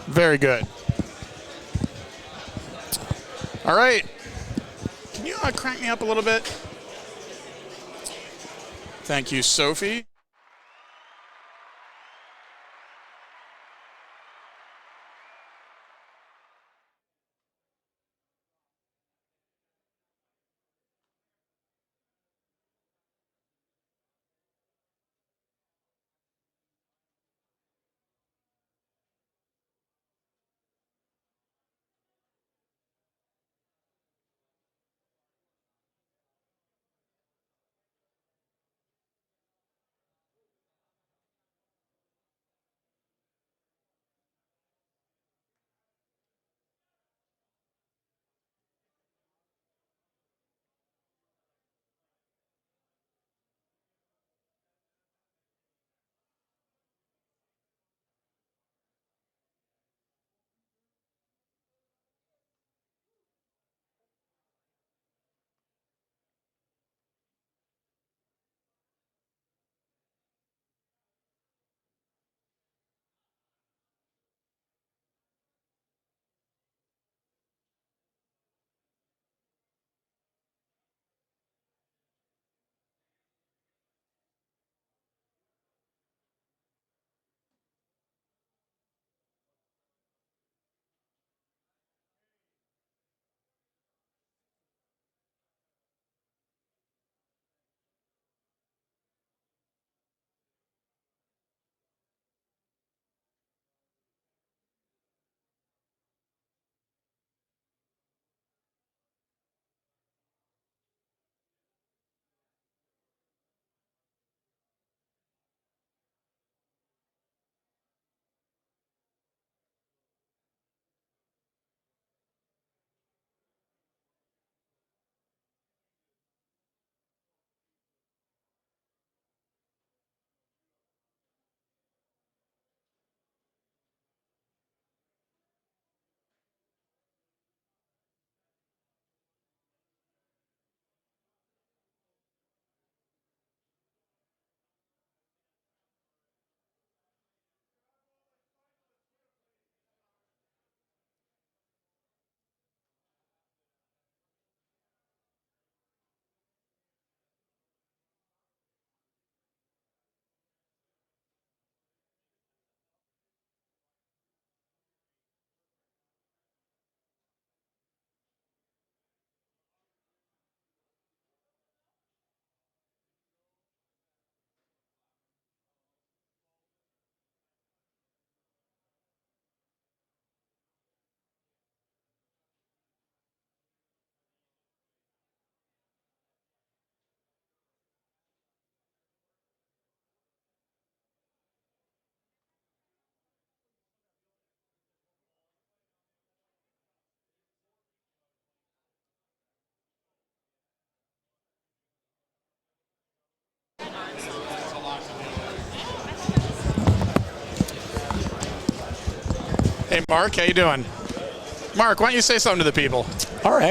Very good. All right. Can you crank me up a little bit? Thank you, Sophie. Hey, Mark, how you doing? Mark, why don't you say something to the people? All right.